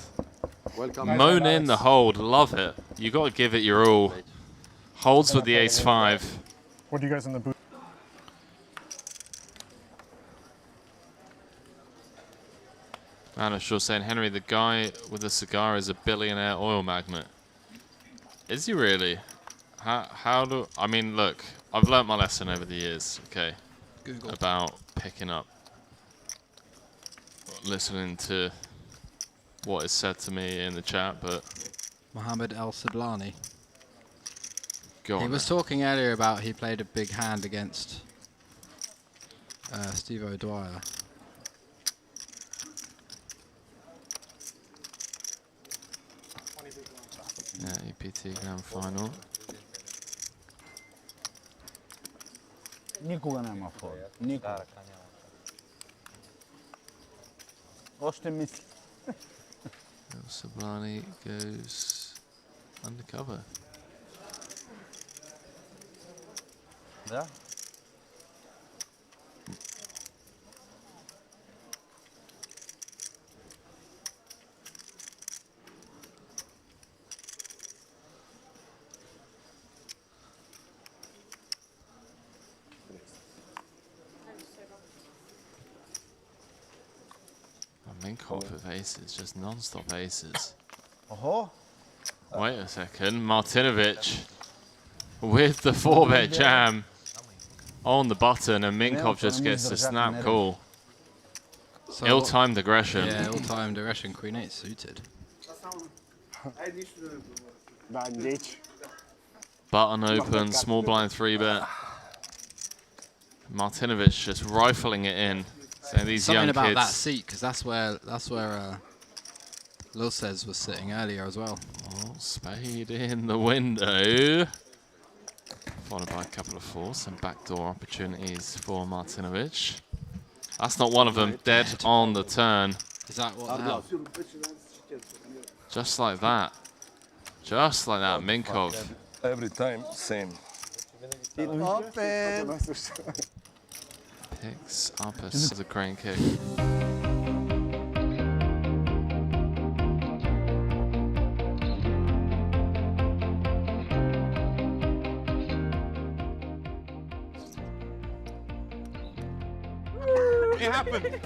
Welcome. moan in the hold. Love it. You got to give it your all. Holds with the ace 5. What are you guys in the booth? Anish saying, Henry, the guy with the cigar is a billionaire oil magnate. Is he really? How do... I mean, look, I've learnt my lesson over the years, okay? Google. About picking up, listening to what is said to me in the chat, but... Mohammed El Sablani. Go on. He was talking earlier about he played a big hand against Steve O'Dwyer. Yeah, EPT Grand Final. Никога няма фол. Никога. Още мисли. Sablani goes undercover. Да. Minkhoff with aces, just non-stop aces. Oh. Wait a second, Martinovic with the 4-bet jam on the button, and Minkhoff just gets the snap call. So Ill-timed aggression. Yeah, ill-timed aggression. Queen 8 suited. Button open, small blind 3-bet. Martinovic just rifling it in. So these Something young about kids. that seat, because that's where Lil says was sitting earlier as well. Oh, spade in the window. Followed by a couple of fours, some backdoor opportunities for Martinovic. That's not one of them. Dead on the turn. Is that what the hell? Just like that. Just like that, Minkov. Every time, same. Open. Picks up a crane kick. It happened.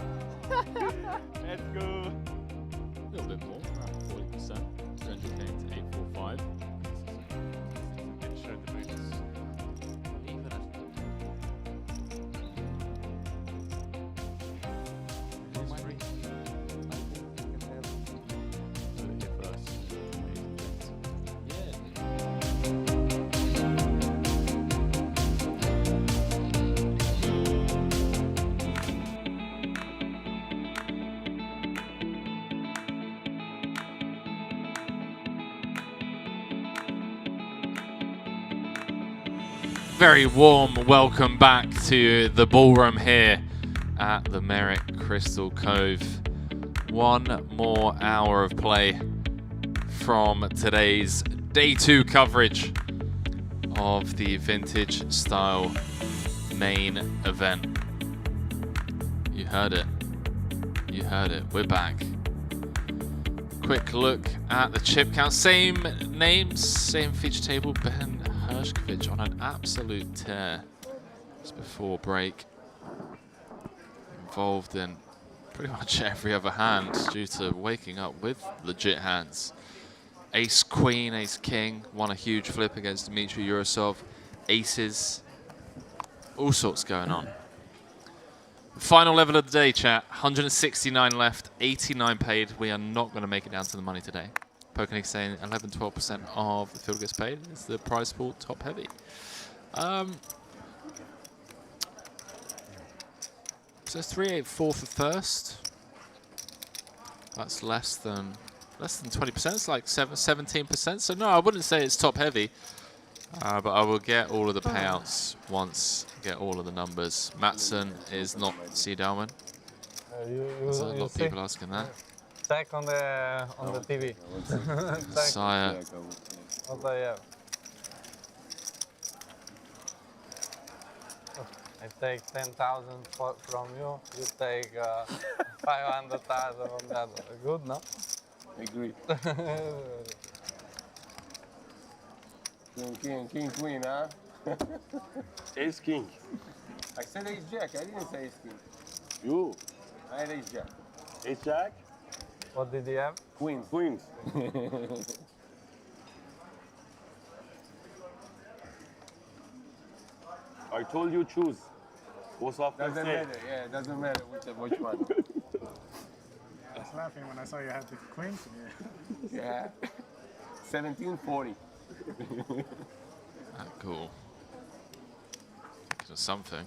Let's go. A little bit more, around 40%. 300k to 845. Didn't show the boots. Very warm welcome back to the ballroom here at the Merrick Crystal Cove. One more hour of play from today's day 2 coverage of the vintage style main event. You heard it. You heard it. We're back. Quick look at the chip count. Same names, same feature table. Ben Hershkovich on an absolute tear just before break. Involved in pretty much every other hand due to waking up with legit hands. Ace Queen, Ace King, won a huge flip against Dmitry Yurosov. Aces, all sorts going on. Final level of the day, chat. 169 left, 89 paid. We are not going to make it down to the money today. Pokernick saying 11-12% of the field gets paid. It's the prize pool top heavy. So 384 for first. That's less than 20%. It's like 17%. So no, I wouldn't say it's top heavy. But I will get all of the payouts once I get all of the numbers. Matson is not C. Dalman. There's a lot of people asking that. Check on the TV. Sire. What I have. I take 10,000 from you. You take 500,000 from the other. Good, no? Agree. King, queen, huh? Ace king. I said ace jack. I didn't say ace king. You. I had ace jack. Ace jack. What did you have? Queens. Queens. I told you choose. What's off the Doesn't matter. Yeah, doesn't matter which one. I was laughing when I saw you had the queen. Yeah. 1740. Cool. Or something.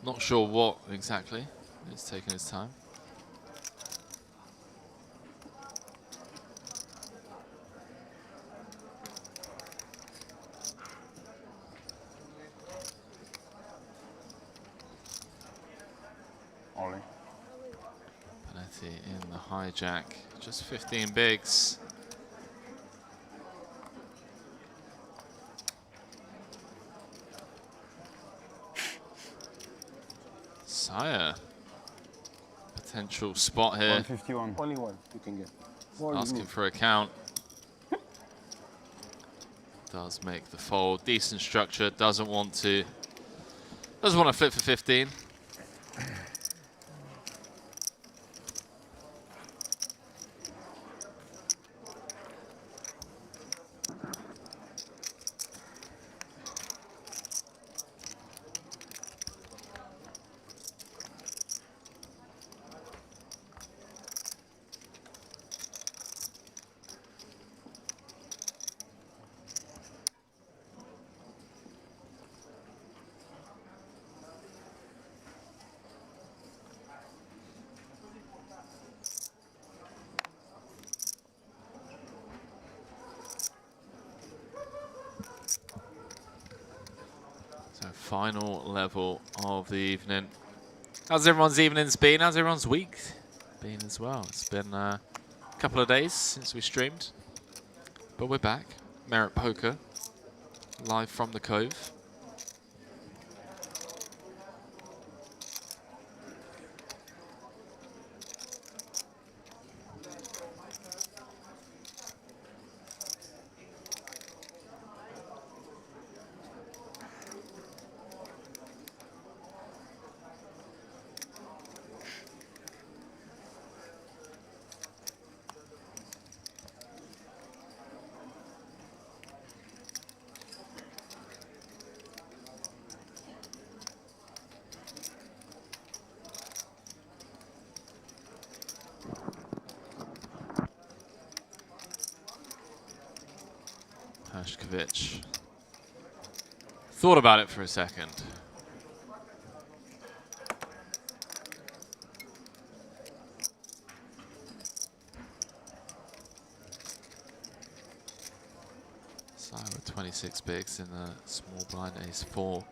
Not sure what exactly. It's taking its time. Panetti in the hijack. Just 15 bigs. Sire. Potential spot here. 151. Only one you can get. Asking for a count. Does make the fold. Decent structure. Doesn't want to flip for 15. Final level of the evening. How's everyone's evenings been? How's everyone's week been as well? It's been a couple of days since we streamed, but we're back. Merrick Poker, live from the Cove. Hershkovich. Thought about it for a second. So with 26 bigs in the small blind, ace 4.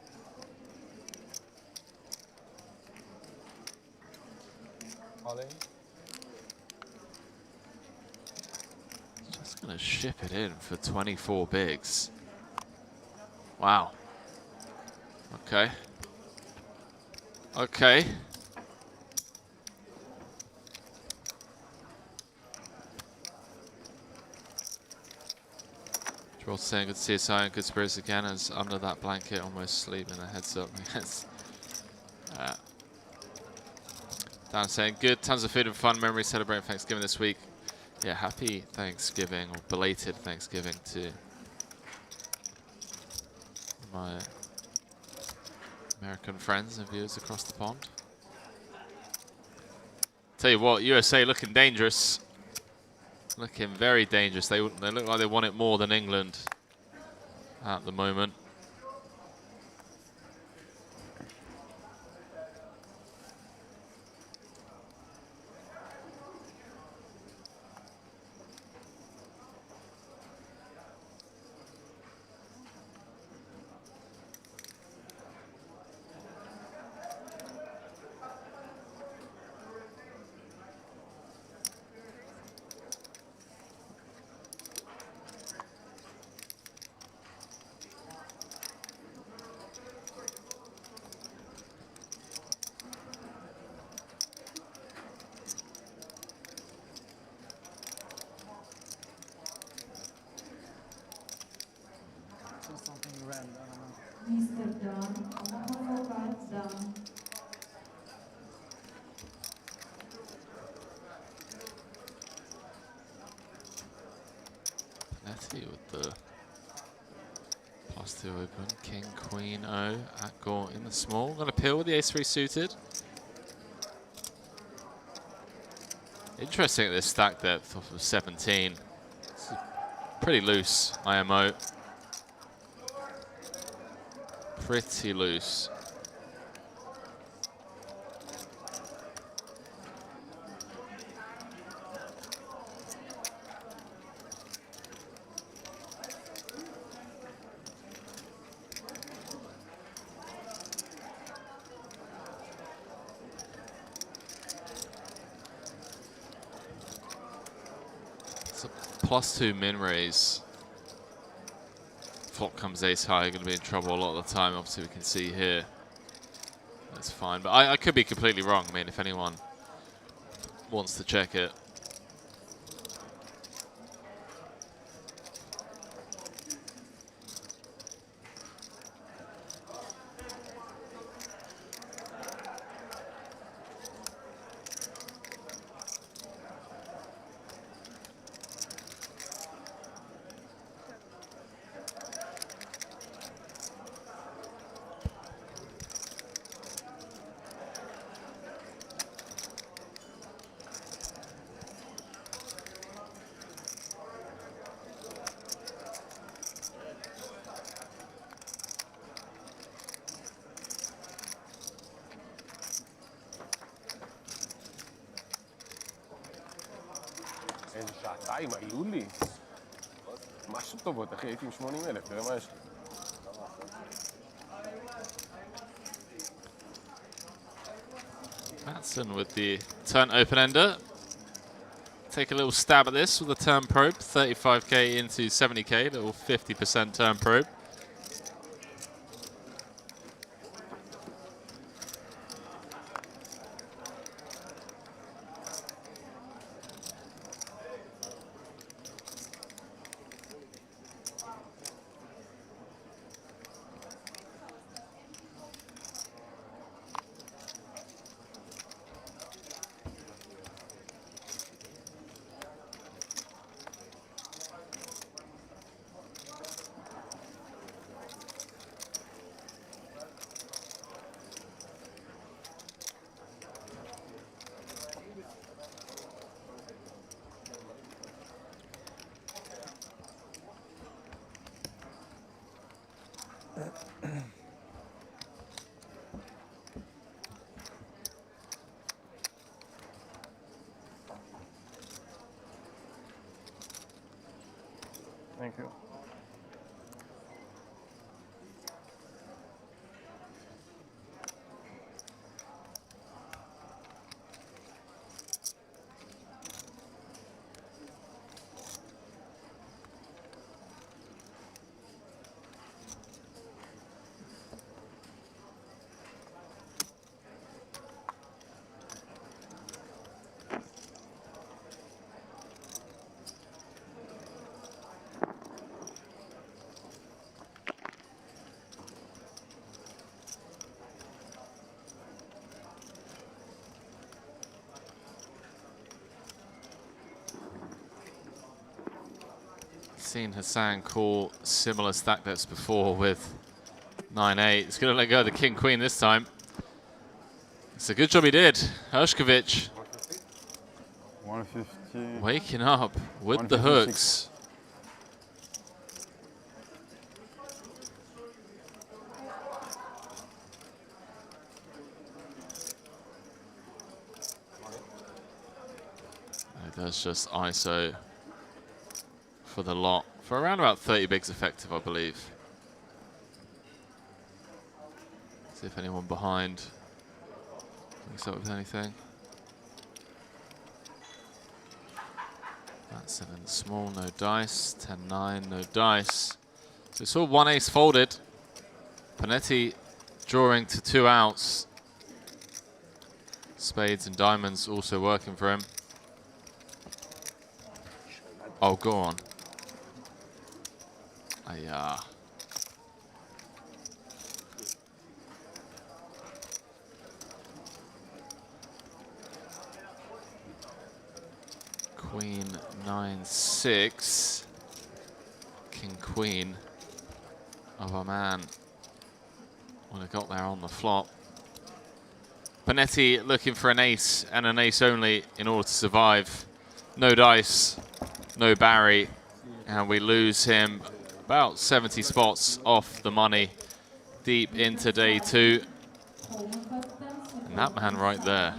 Just gonna ship it in for 24 bigs. Wow. Okay. Okay. Joel saying good to see you, Sion. Good spirits again, as under that blanket, almost sleeping. A heads up. Yes. Dan saying good. Tons of food and fun. Memories celebrating Thanksgiving this week. Yeah, happy Thanksgiving, or belated Thanksgiving to my American friends and viewers across the pond. Tell you what, USA looking dangerous. Looking very dangerous. They look like they want it more than England at the moment. Something random. Mr. John, 1.5 down. Netty with the +2 open. King, Queen, O. At Gore in the small. Gonna peel with the ace-3 suited. Interesting at this stack depth off of 17. It's pretty loose, IMO. Pretty loose. It's a +2 min raise. Flop comes ace high, you're going to be in trouble a lot of the time. Obviously, we can see here. That's fine, but I could be completely wrong. I mean, if anyone wants to check it. איזה שעתיים היו לי. משהו טובות, אחי, הייתי עם 80,000, תראה מה יש לי. Matson with the turn open-ender. Take a little stab at this with a turn probe. 35k into 70k, little 50% turn probe. Thank you. seen Hassan call similar stack depths before with 9-8. He's going to let go of the king queen this time. It's a good job he did. Hershkovich 150. waking up with the hooks. That's just ISO for the lot for around about 30 bigs effective, I believe. See if anyone behind links up with anything. That's 7 small, no dice. 10-9, no dice. So it's all 1 ace folded. Panetti drawing to 2 outs. Spades and diamonds also working for him. Oh, go on. Yeah. Queen 9-6. King queen of a man would have got there on the flop. Panetti looking for an ace and an ace only in order to survive. No dice, no Barry, and we lose him about 70 spots off the money deep into day 2. And that man right there,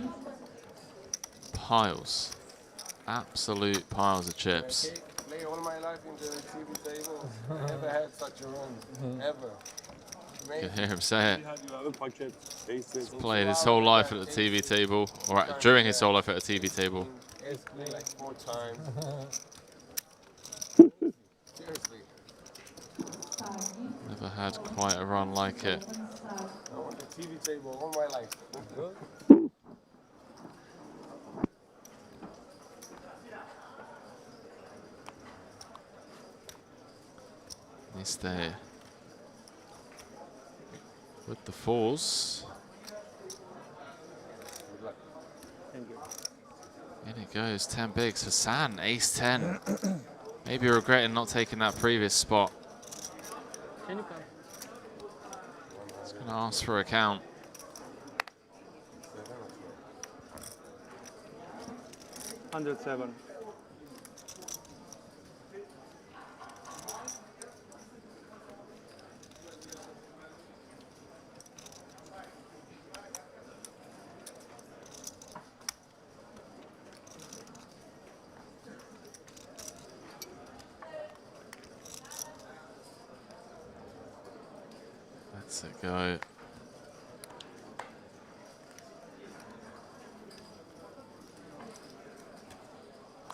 piles, absolute piles of chips. Play all my life in the TV table. I never had such a run, ever. You can hear him say it. He's played his whole life at the TV table, or during his whole life at a TV table. It's played like 4 times. Seriously. Never had quite a run like it. I want the TV table all my life. He's there with the 4s. In it goes, 10 bigs. Hassan, ace 10. Maybe regretting not taking that previous spot. Can you come? He's going to ask for a count. $107. Let's it go.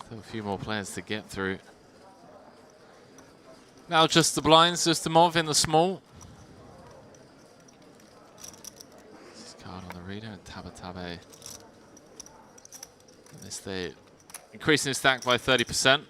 Still a few more players to get through. Now just the blinds, Zustamov in the small. This is card on the reader and Tabatabe. This day increasing his stack by 30%.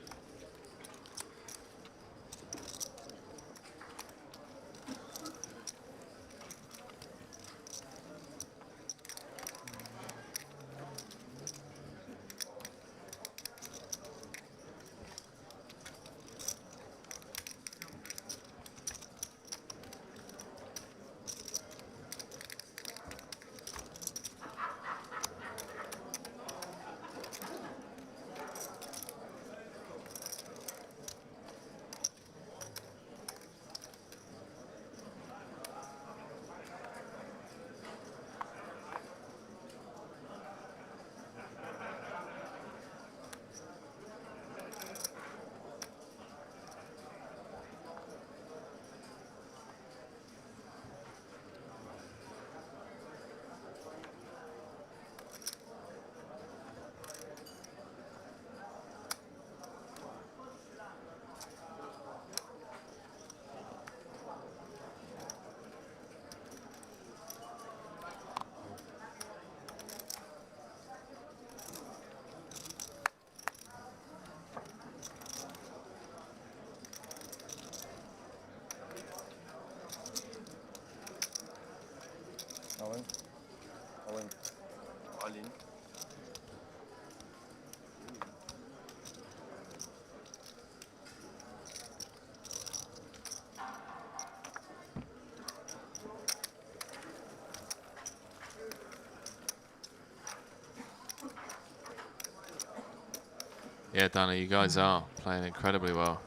Yeah, Dana, you guys are playing incredibly well.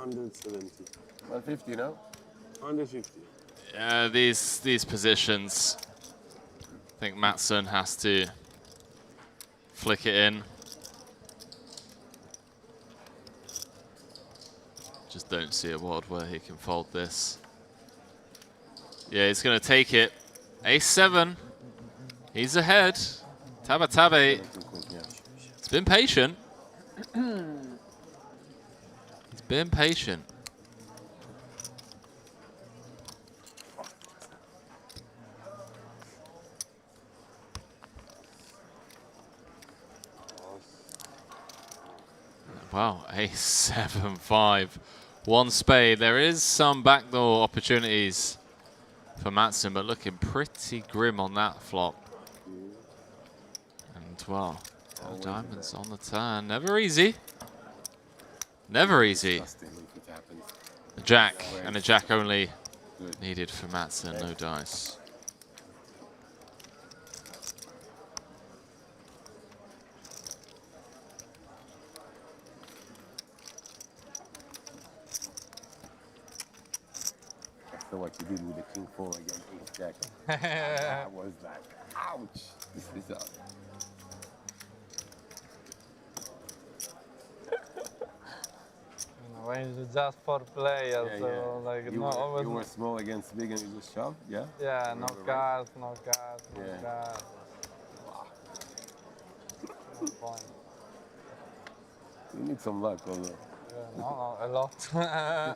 $170. 150, no? 150. Yeah, these positions, I think Mattsson has to flick it in. Just don't see a world where he can fold this. Yeah, he's going to take it. Ace-7. He's ahead. Tabatabe. It's been patient. He's been patient. Wow, Ace-7-5. One spade. There is some backdoor opportunities for Mattsson, but looking pretty grim on that flop. And, well, no diamonds on the turn. Never easy. Never easy. A jack, and a jack only needed for Mattsson, no dice. After what you did with the King 4 against Ace Jack, I was like, ouch! This is up. When it's just for players, Yeah, so yeah. like You no, were, always. you were small against big and you just shoved, yeah? Yeah, no Right? cards, no cards, no Yeah. cards. No point. You need some luck, although. Yeah, no, a lot.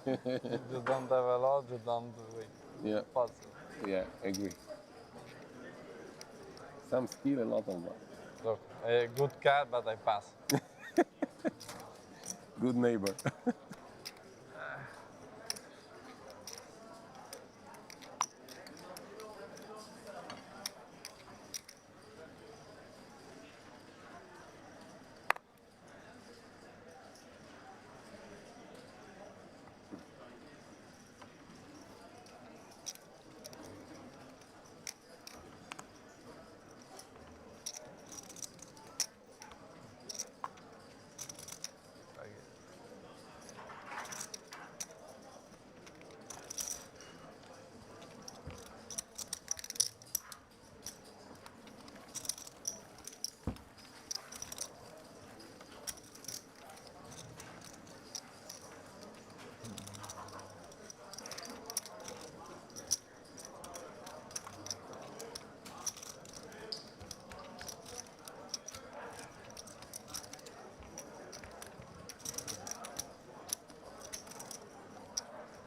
If you don't have a lot, you don't win. Yeah. Possible. Yeah, I agree. Some skill, a lot of luck. Look, a good card, but I pass. Good neighbor.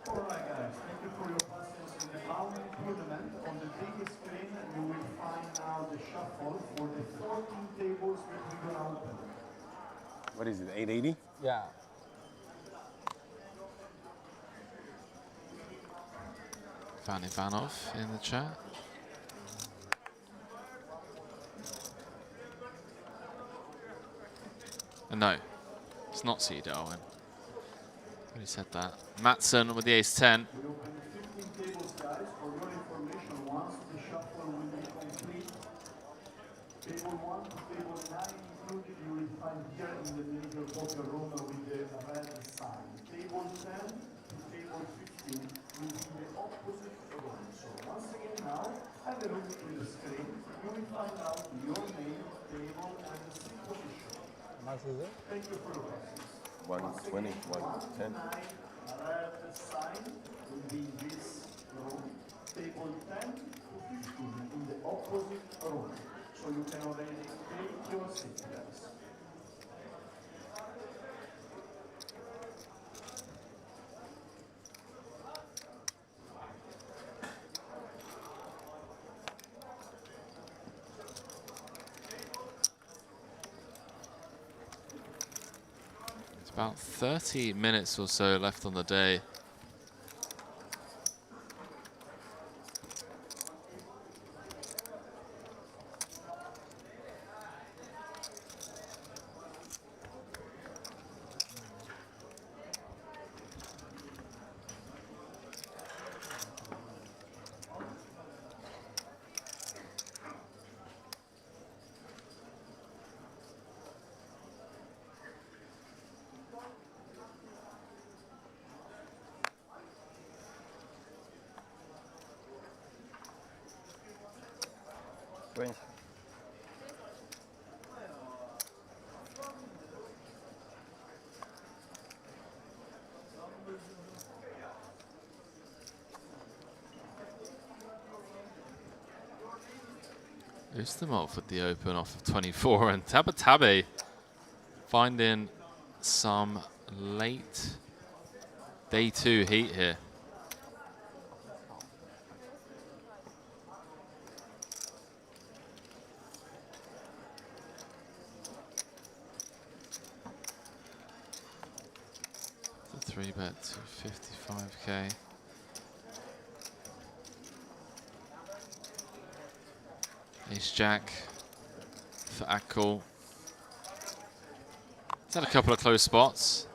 Alright guys, thank you for your patience in the Almond tournament. On the biggest screen you will find now the shuffle for the 14 tables that we're gonna open. What is it, 880? Yeah. Van Ivanov in the chat. No, it's not C. Darwin. Already said that. Mattsson with the Ace-10. We open 15 tables guys. For your information, once the shuffle will be complete, table 1 to table 9 included you will find here in the major poker room with the red sign. Table 10 opposite room. So once again now, have a look with the screen. You will find out your name, table, and the seat position. Thank you for your presence. 120, 110. Red sign will be in this room. Table 10 to 15 in the opposite room. So you can already take your seat, guys. It's about 30 minutes or so left on the day. Ustamov with the open off of 24, and Tabatabae finding some late day 2 heat here. The 3-bet to 55k. Ace-Jack for Akil. He's had a couple of close spots.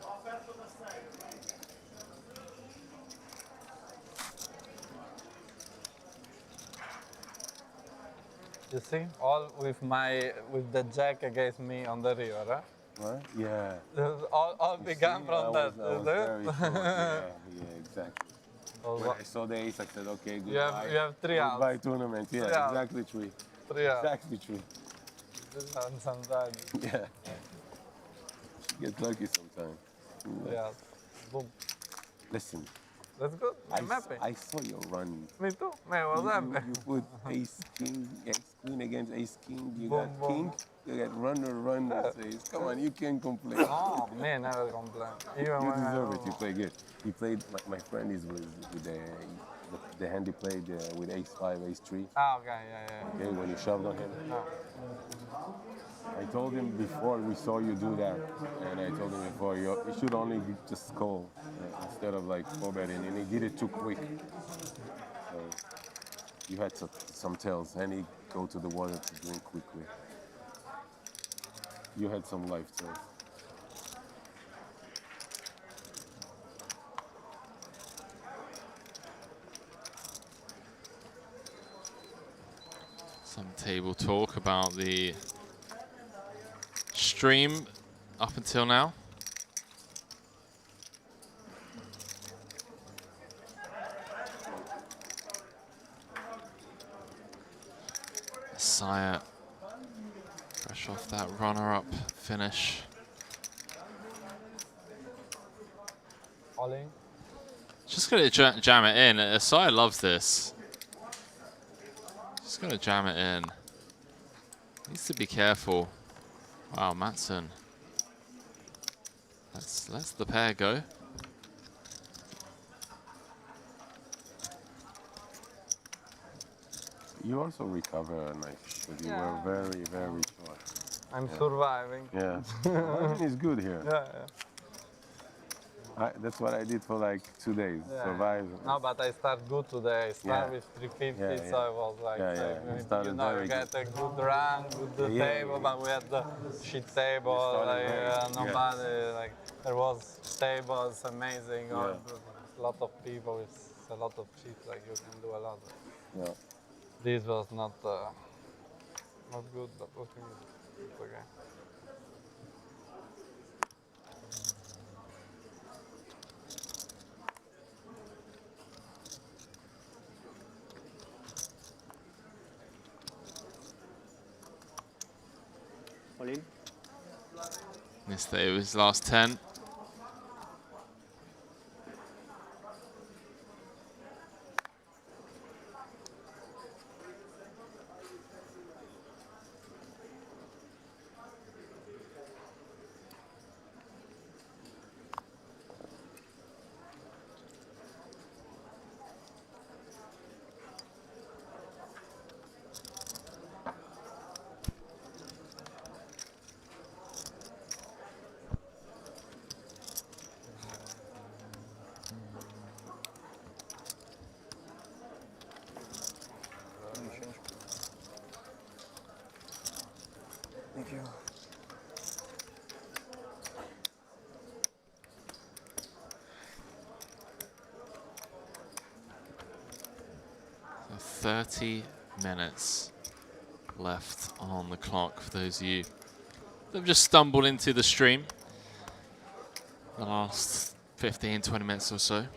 You see, all with the jack against me on the river, huh? What? Yeah. All began from that. I was very short. Yeah, exactly. When I saw the ace, I said, okay, goodbye. You have 3 outs. Goodbye tournament. Yeah, exactly 3. 3 outs. Exactly 3. Sometimes. Yeah. Get lucky sometimes. Yeah. Boom. Listen. That's good. I'm happy. I saw your run. Me too. Man, I was happy. You put ace king, ace queen against ace king. You Boom, got king. You got runner, ace. Come on, you can't complain. Oh man, never complain. Even You when deserve it. You play good. He played. My friend is with the hand he played with ace 5, ace 3. Ah, okay, yeah. Okay, when you shoved on him. No. I told him before we saw you do that, and I told him before you should only just call instead of like 4-betting, and he did it too quick. So you had some tails, and he go to the water to drink quickly. You had some life tails. Some table talk about the stream up until now. Sire, fresh off that runner-up finish. All in. Just gonna jam it in. Asai loves this. Just gonna jam it in. Needs to be careful. Wow, Matson. Let's the pair go. You also recover nice, but you were very, very short. I'm surviving. Yeah, surviving is good here. Yeah. That's what I did for like 2 days. Yeah. Survive. No, but I start good today. I start with 350, so I was like, you know, you get a good run, good table, but we had the shit table, like nobody, like there was tables, amazing, a lot of people, it's a lot of shit, like you can do a lot. Yeah. This was not good, but it's okay. Missed it was last 10. Thank you. So 30 minutes left on the clock for those of you that have just stumbled into the stream the last 15, 20 minutes or so.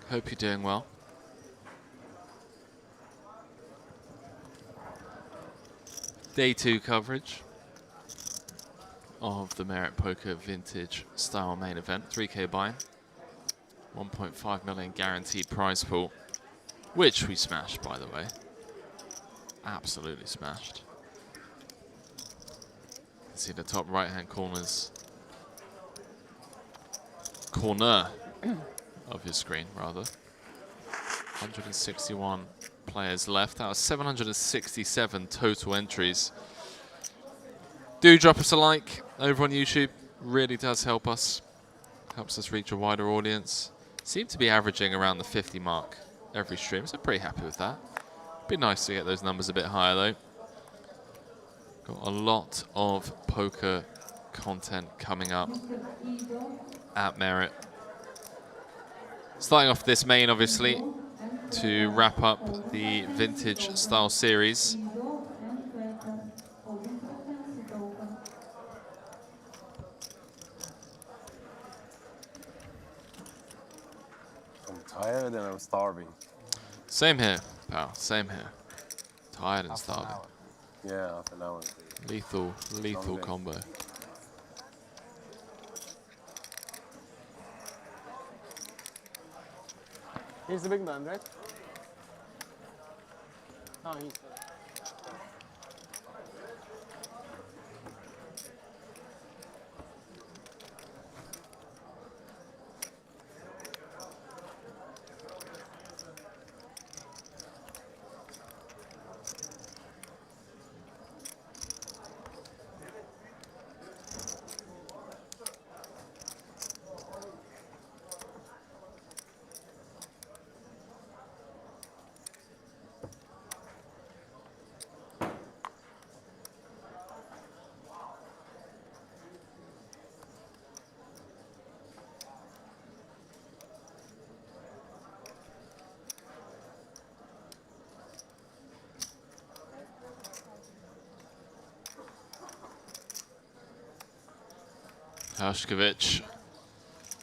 Hope you're doing well. Day 2 coverage of the Merit Poker Vintage Style main event. 3K buy-in, 1.5 million guaranteed prize pool, which we smashed, by the way. Absolutely smashed. You can see the top right-hand corner of your screen, rather. 161 players left out of 767 total entries. Do drop us a like over on YouTube. Really does help us. Helps us reach a wider audience. Seem to be averaging around the 50 mark every stream, so pretty happy with that. Be nice to get those numbers a bit higher though. Got a lot of poker content coming up at Merit. Starting off this main, obviously, to wrap up the Vintage Style series. I'm tired and I'm starving. Same here, pal. Same here. Tired and starving. Yeah, half an hour. Lethal combo. He's the big man, right? Oh, he's. Hashkovic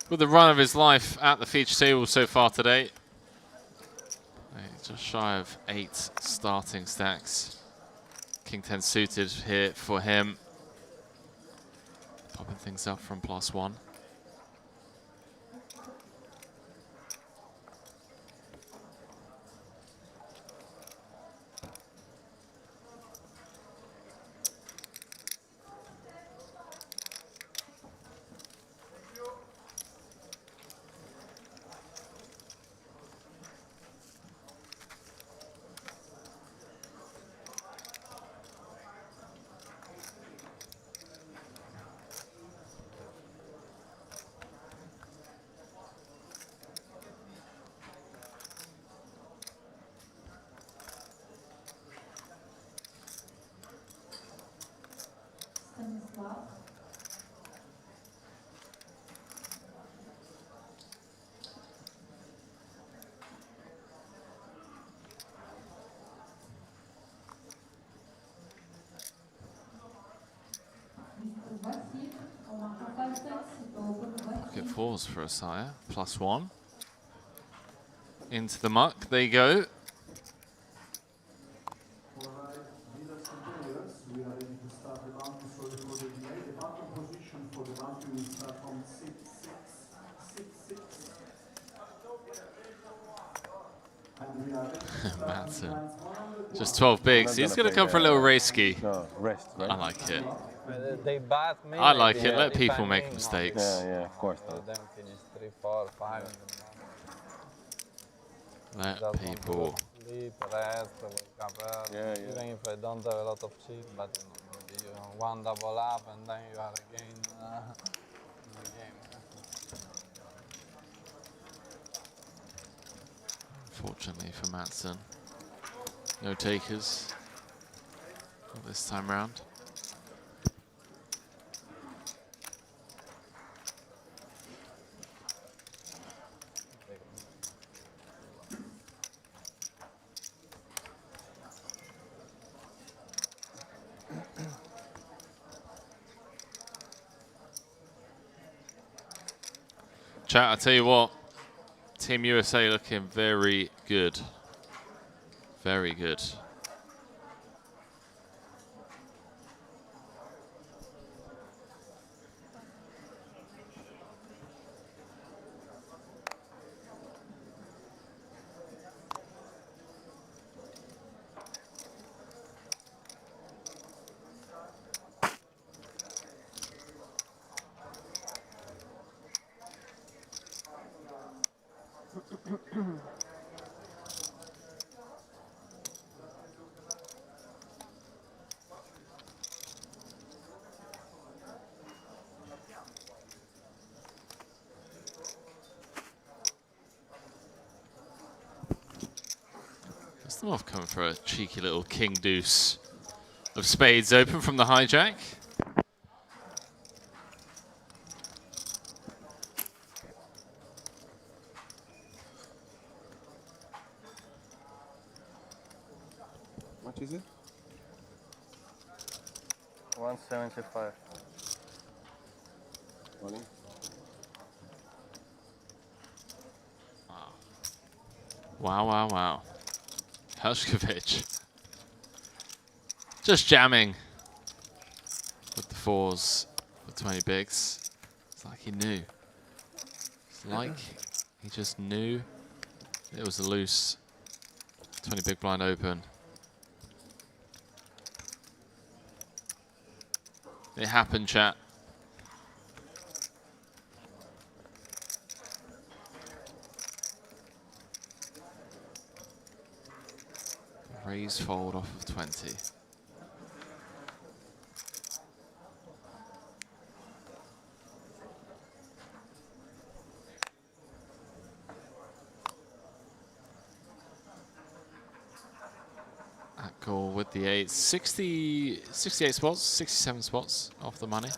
with the run of his life at the feature table so far today. Just shy of 8 starting stacks. King 10 suited here for him. Popping things up from +1. Pocket fours for a sire, +1. Into the muck, there you go. We are ready to start the round. Sorry for the delay. The bottom position for the round Matson. Just 12 bigs. He's going to come for a little race ski. No, rest, right? I like it. They bat me. I like maybe, it. Let if people I'm make winning. mistakes. Yeah, of course not. Then finish 3, 4, 5. Let Just people. want to sleep, rest, wake up early. Even if I don't have a lot of cheat, but you know, maybe you one double up and then you are again in the game. Fortunately for Matson, no takers this time round. Chat, I tell you what, Team USA looking very good. Very good. Off coming for a cheeky little king deuce of spades open from the hijack. What is it? 175. Rolling. Wow, wow, wow. Hershkovich. Just jamming with the fours for 20 bigs. It's like he knew. It's like he just knew it was a loose 20 big blind open. It happened, chat. Raise fold off of 20. At goal with the 8. 68 spots, 67 spots off the money.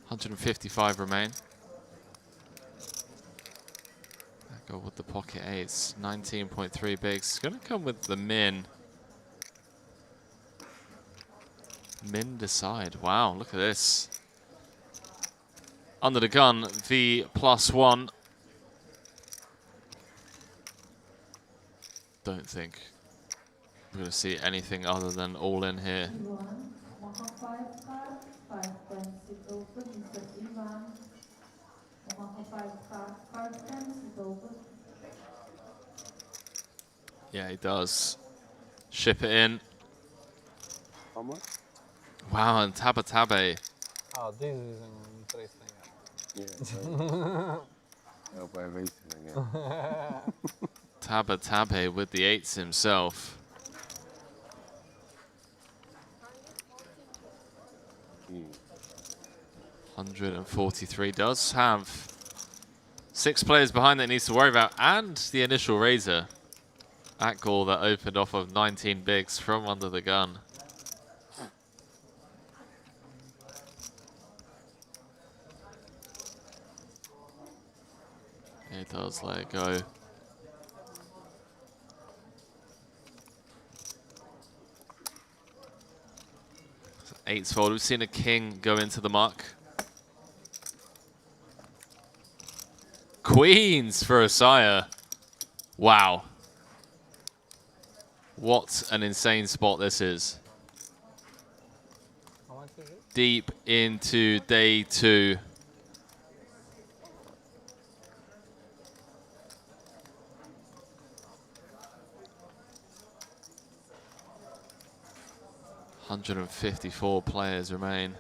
155 remain. Go with the pocket 8s, 19.3 bigs. Gonna come with the min. Min decide. Wow, look at this. Under the gun, the +1. Don't think we're gonna see anything other than all in here. Yeah, he does. Ship it in. How much? Wow, and Tabe. Oh, this is interesting. Yeah. I hope I raise it again. Tabe with the 8s himself. Hmm. 143 does have 6 players behind that he needs to worry about, and the initial raiser at goal that opened off of 19 bigs from under the gun. He does let it go. So 8's fold. We've seen a king go into the muck. Queens for Osaya. Wow. What an insane spot this is. How much is it? Deep into day 2. 154 players remain.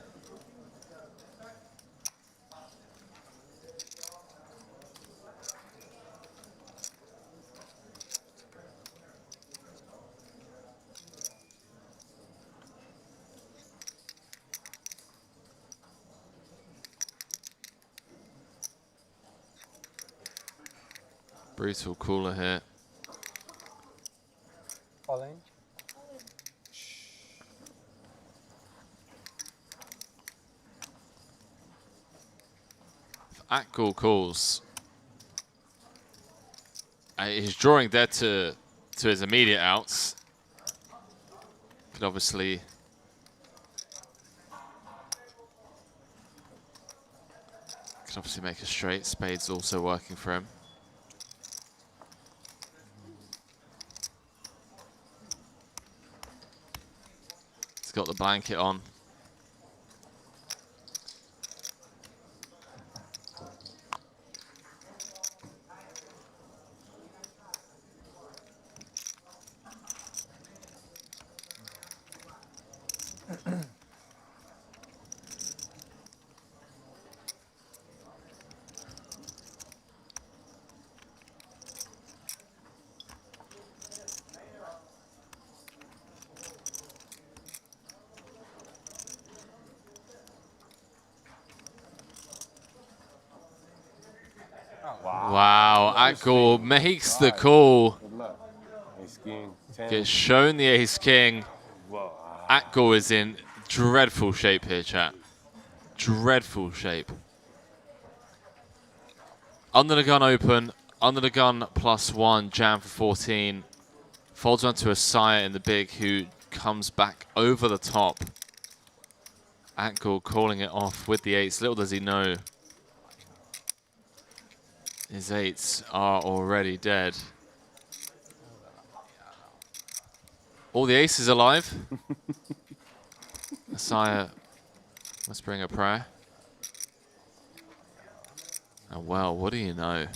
Brutal cooler here. Falling. Akgul calls. He's drawing dead to his immediate outs. Could obviously make a straight. Spade's also working for him. He's got the blanket on. Wow, Akgul makes the call. Gets shown the ace-king. Akgul is in dreadful shape here, chat. Dreadful shape. Under the gun open, under the gun +1, jam for 14. Folds on to a sire in the big who comes back over the top. Akgul calling it off with the eights. Little does he know, his eights are already dead. All the aces alive. Sire must bring a prayer. And well, what do you know?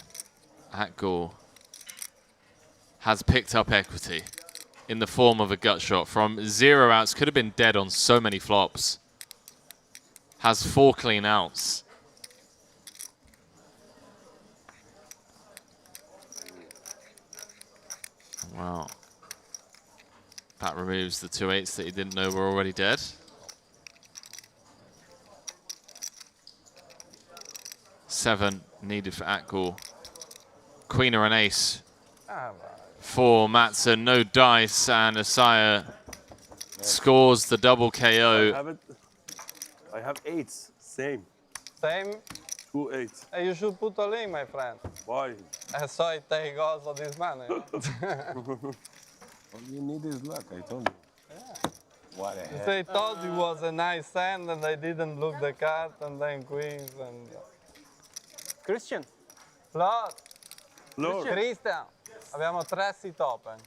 Akgul has picked up equity in the form of a gut shot from 0 outs. Could have been dead on so many flops. Has 4 clean outs. Wow. That removes the 2 eights that he didn't know were already dead. Seven needed for Akgul. Queen or an ace for Matson. No dice, and Asaya scores the double KO. I have eights. Same. Same? 2 eights. You should put all in, my friend. Why? I saw it take also this man. All you need is luck, I told you. Yeah. What the heck? They told it was a nice hand and they didn't look the card and then queens and... Christian. Flor. Flor. Christian. Abbiamo 3 sit open.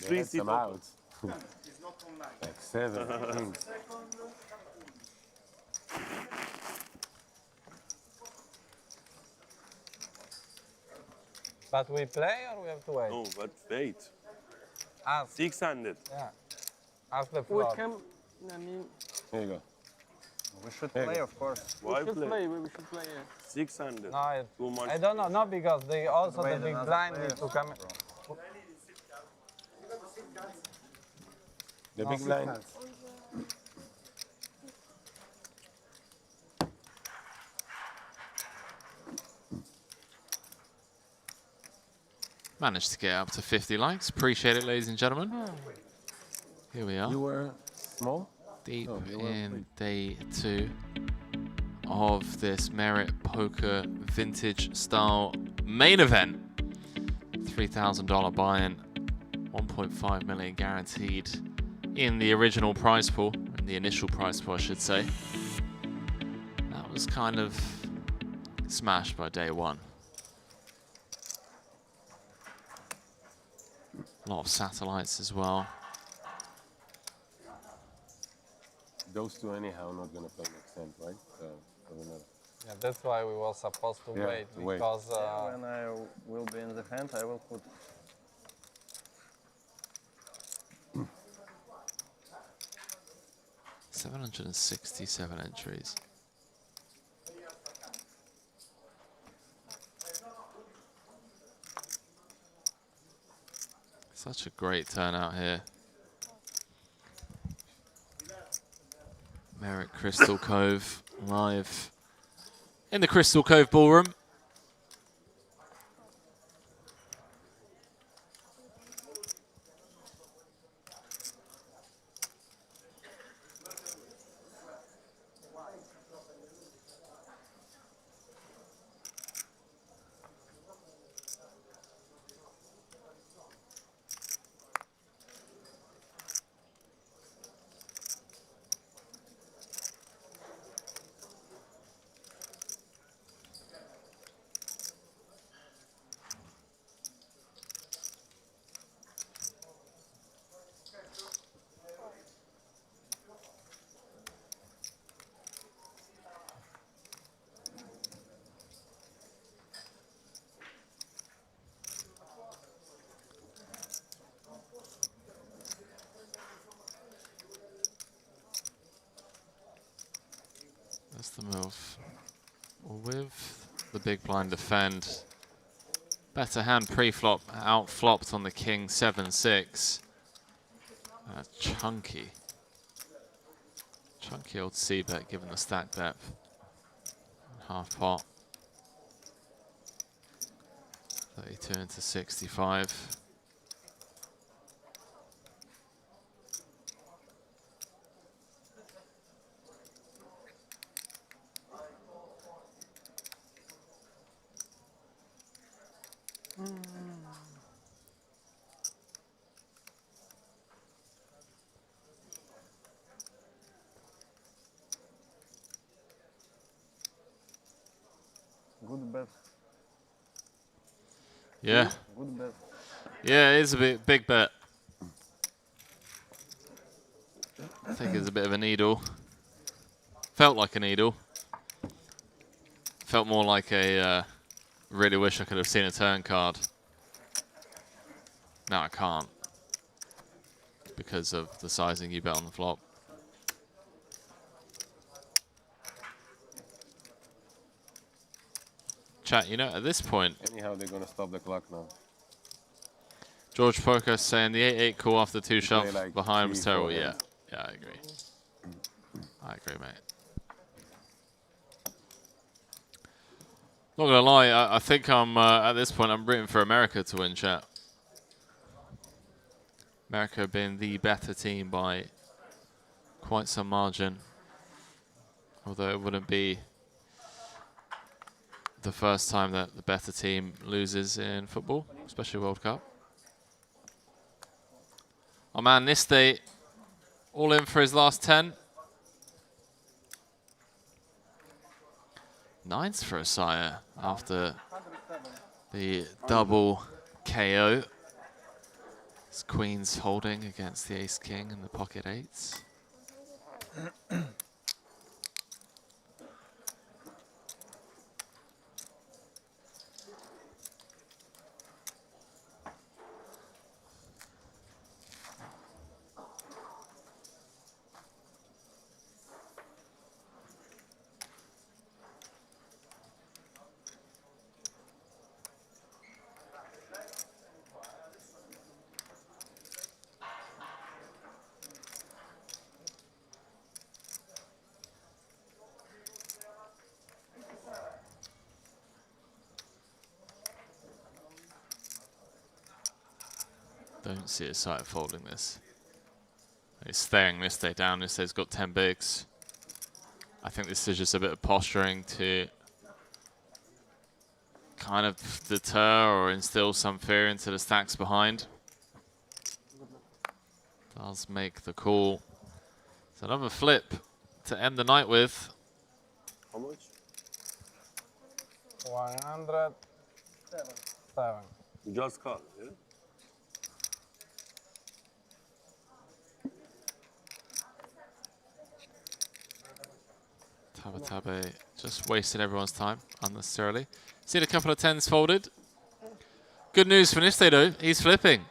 They had some outs. Like 7 kings. But we play or we have to wait? No, but wait. Ask. 600. Yeah. Ask the We floor. can, I mean... Here you go. We should play, of course. Why we should play? play. We should play, yeah. 600. No, Too much. I don't know. No, because they also Wait, the big another blind player. need to come. The No, big blind. Managed to get up to 50 likes. Appreciate it, ladies and gentlemen. Here we are. You were small? Deep Oh, you were in big. day 2 of this Merit Poker Vintage Style main event. $3,000 buy-in, 1.5 million guaranteed in the original prize pool, in the initial prize pool, I should say. That was kind of smashed by day 1. A lot of satellites as well. Those two anyhow not gonna play next time, right? So doesn't matter. Yeah, that's why we were supposed to wait, because when I will be in the hand, I will put. $767 entries. Such a great turnout here. Merrick Crystal Cove live in the Crystal Cove Ballroom. That's the move. With the big blind defend. Better hand pre-flop, out-flopped on the king 7-6. Chunky. Chunky old c-bet given the stack depth. Half pot. 32 into 65. Good bet. Yeah. Good bet. Yeah, it is a big bet. I think it's a bit of a needle. Felt like a needle. Felt more like a, really wish I could have seen a turn card. No, I can't. Because of the sizing you bet on the flop. Chat, you know, at this point... Anyhow, they're going to stop the clock now. George Poker saying the 8-8 call after two shots like behind was 3-4 terrible. hands. Yeah, I agree. I agree, mate. Not gonna lie, I think I'm at this point I'm rooting for America to win, chat. America being the better team by quite some margin, although it wouldn't be the first time that the better team loses in football, especially World Cup. Oh man, Niste all in for his last 10. Nines for Asaya after the double KO. His queen's holding against the ace-king and the pocket eights. Don't see a sight of folding this. He's staying this day down. This day's got 10 bigs. I think this is just a bit of posturing to kind of deter or instill some fear into the stacks behind. Does make the call. It's another flip to end the night with. How much? 107. You just call, yeah? Tabatabe just wasted everyone's time unnecessarily. Seen a couple of 10s folded. Good news for Niste though, he's flipping.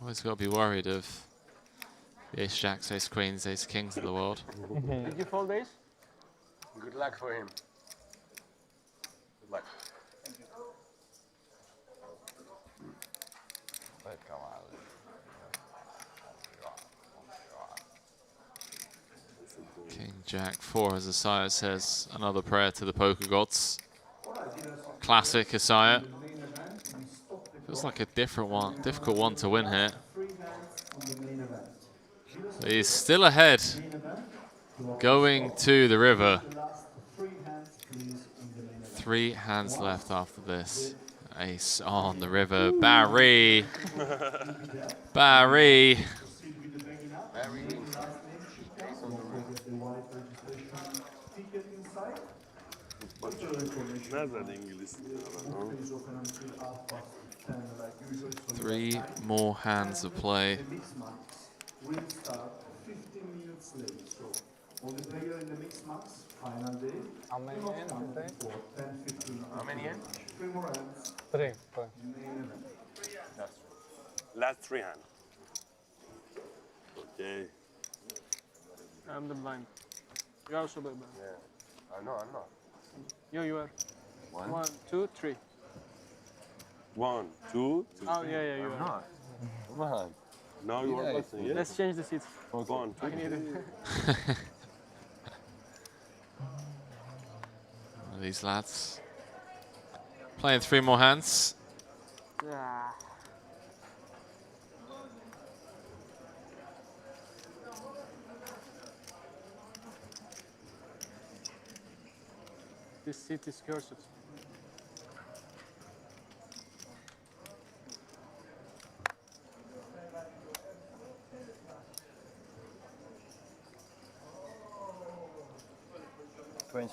Always got to be worried of the ace jacks, ace queens, ace kings of the world. Did you fold ace? Good luck for him. Good luck. King Jack 4, as Isaiah says, another prayer to the poker gods. Classic Isaiah. Feels like a difficult one to win here. But he's still ahead, going to the river. 3 hands left after this. Ace on the river. Barry. Barry. Three more hands of play. Will start 15 minutes late. So only player in the mixed max, final day. How many ends today? 10, 15. How many ends? 3 more ends. 3. Main event. Last 3 hands. Okay. I'm the blind. You are also the blind. Yeah. I'm not. You are. 1, 2, 3. 1, 2, 3. Oh, yeah, you are. Not. Come on. Now you are passing, yeah? Let's change the seats. 1, 2, I need it. These lads playing 3 more hands. This seat is cursed. Queen.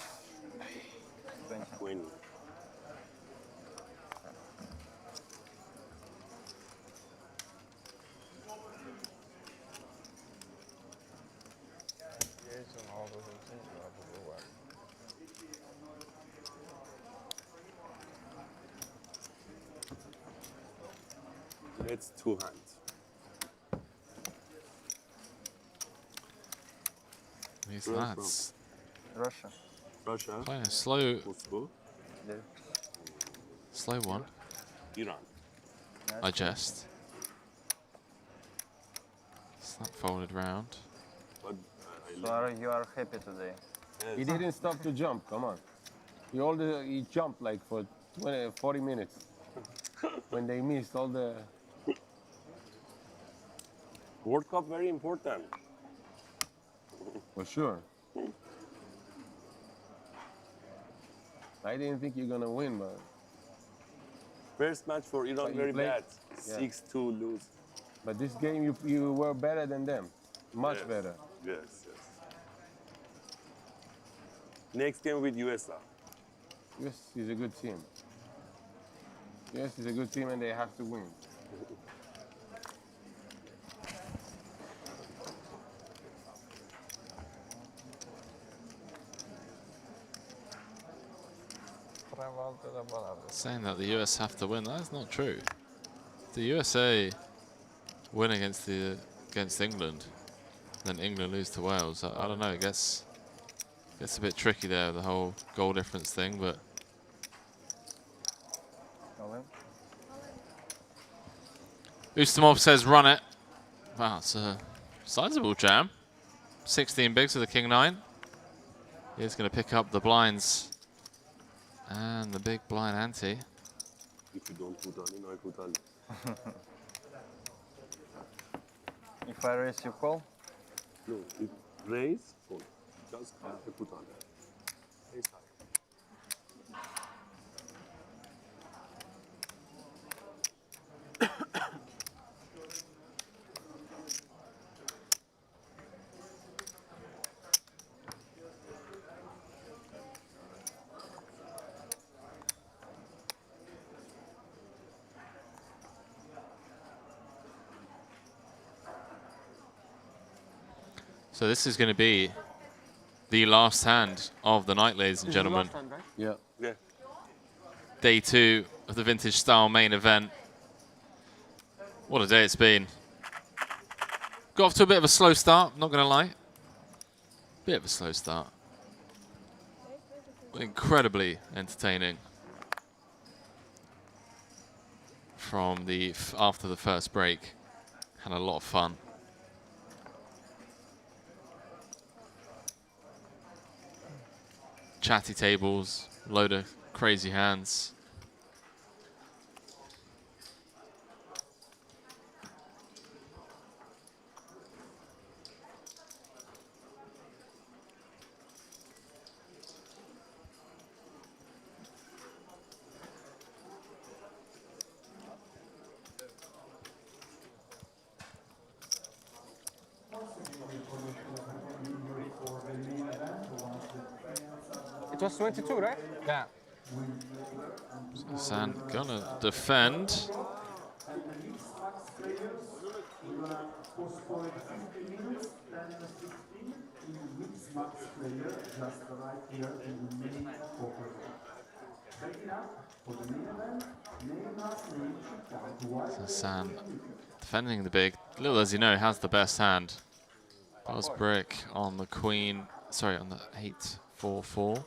It's 2 hands. These lads. Russia. Playing a slow. Moscow. Slow one. Iran. I jest. It's not folded round. But, So you are happy today? yes. He didn't stop to jump. Come on. He jumped like for 40 minutes. When they missed all the. World Cup very important. For sure. I didn't think you're gonna win, but. First match for Iran But you very played- bad. Yeah. 6-2 lose. But this game you were better than them. Much Yes. better. Yes. Next game with USA. US is a good team. US is a good team and they have to win. Saying that the US have to win, that is not true. The USA win against England, then England lose to Wales. I don't know. It gets a bit tricky there, the whole goal difference thing. But Ustamov says run it. Wow, it's a sizable jam. 16 bigs with the king 9. He's going to pick up the blinds and the big blind ante. If you don't put on, I put on. If I raise, you call? No, it raise, fold. Just I put on. Ace high. So this is going to be the last hand of the night, ladies and gentlemen. Yeah. Yeah. Day 2 of the vintage style main event. What a day it's been. Got off to a bit of a slow start, not going to lie. Bit of a slow start. Incredibly entertaining. From the after the first break. Had a lot of fun. Chatty tables, load of crazy hands. It was 22, right? Yeah. San gonna defend. And the mixed max players, we're gonna postpone it 15 minutes, then 16 in mixed max player, just right here in the main poker. Backing up for the main event, name last name should count to white. So San defending the big. Little as you know, has the best hand. Buzz brick on the queen. Sorry, on the 8-4-4.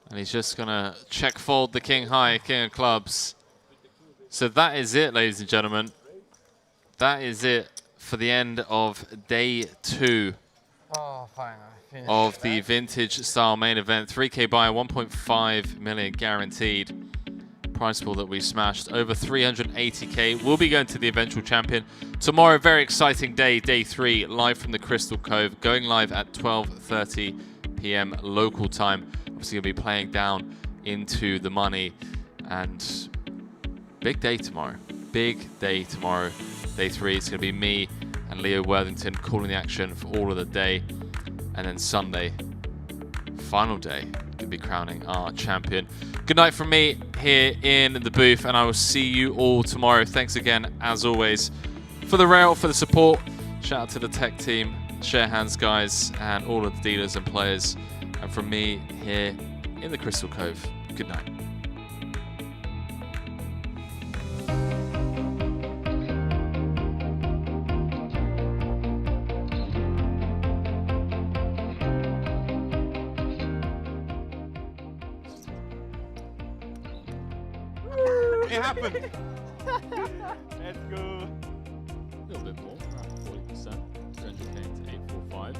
And he's just going to check fold the king high, king of clubs. So that is it, ladies and gentlemen. That is it for the end of day 2 of the vintage style main event. 3K buy, 1.5 million guaranteed. Prize pool that we smashed, over 380K. We'll be going to the eventual champion. Tomorrow, very exciting day, day 3, live from the Crystal Cove, going live at 12:30 p.m. local time. Obviously, going to be playing down into the money. And big day tomorrow. Big day tomorrow. Day 3, it's going to be me and Leo Worthington calling the action for all of the day. And then Sunday, final day, going to be crowning our champion. Good night from me here in the booth, and I will see you all tomorrow. Thanks again, as always, for the rail, for the support. Shout out to the tech team, share hands guys, and all of the dealers and players. And from me here in the Crystal Cove, good night. It happened. Let's go. A little bit more, around 40%. 300K to 845.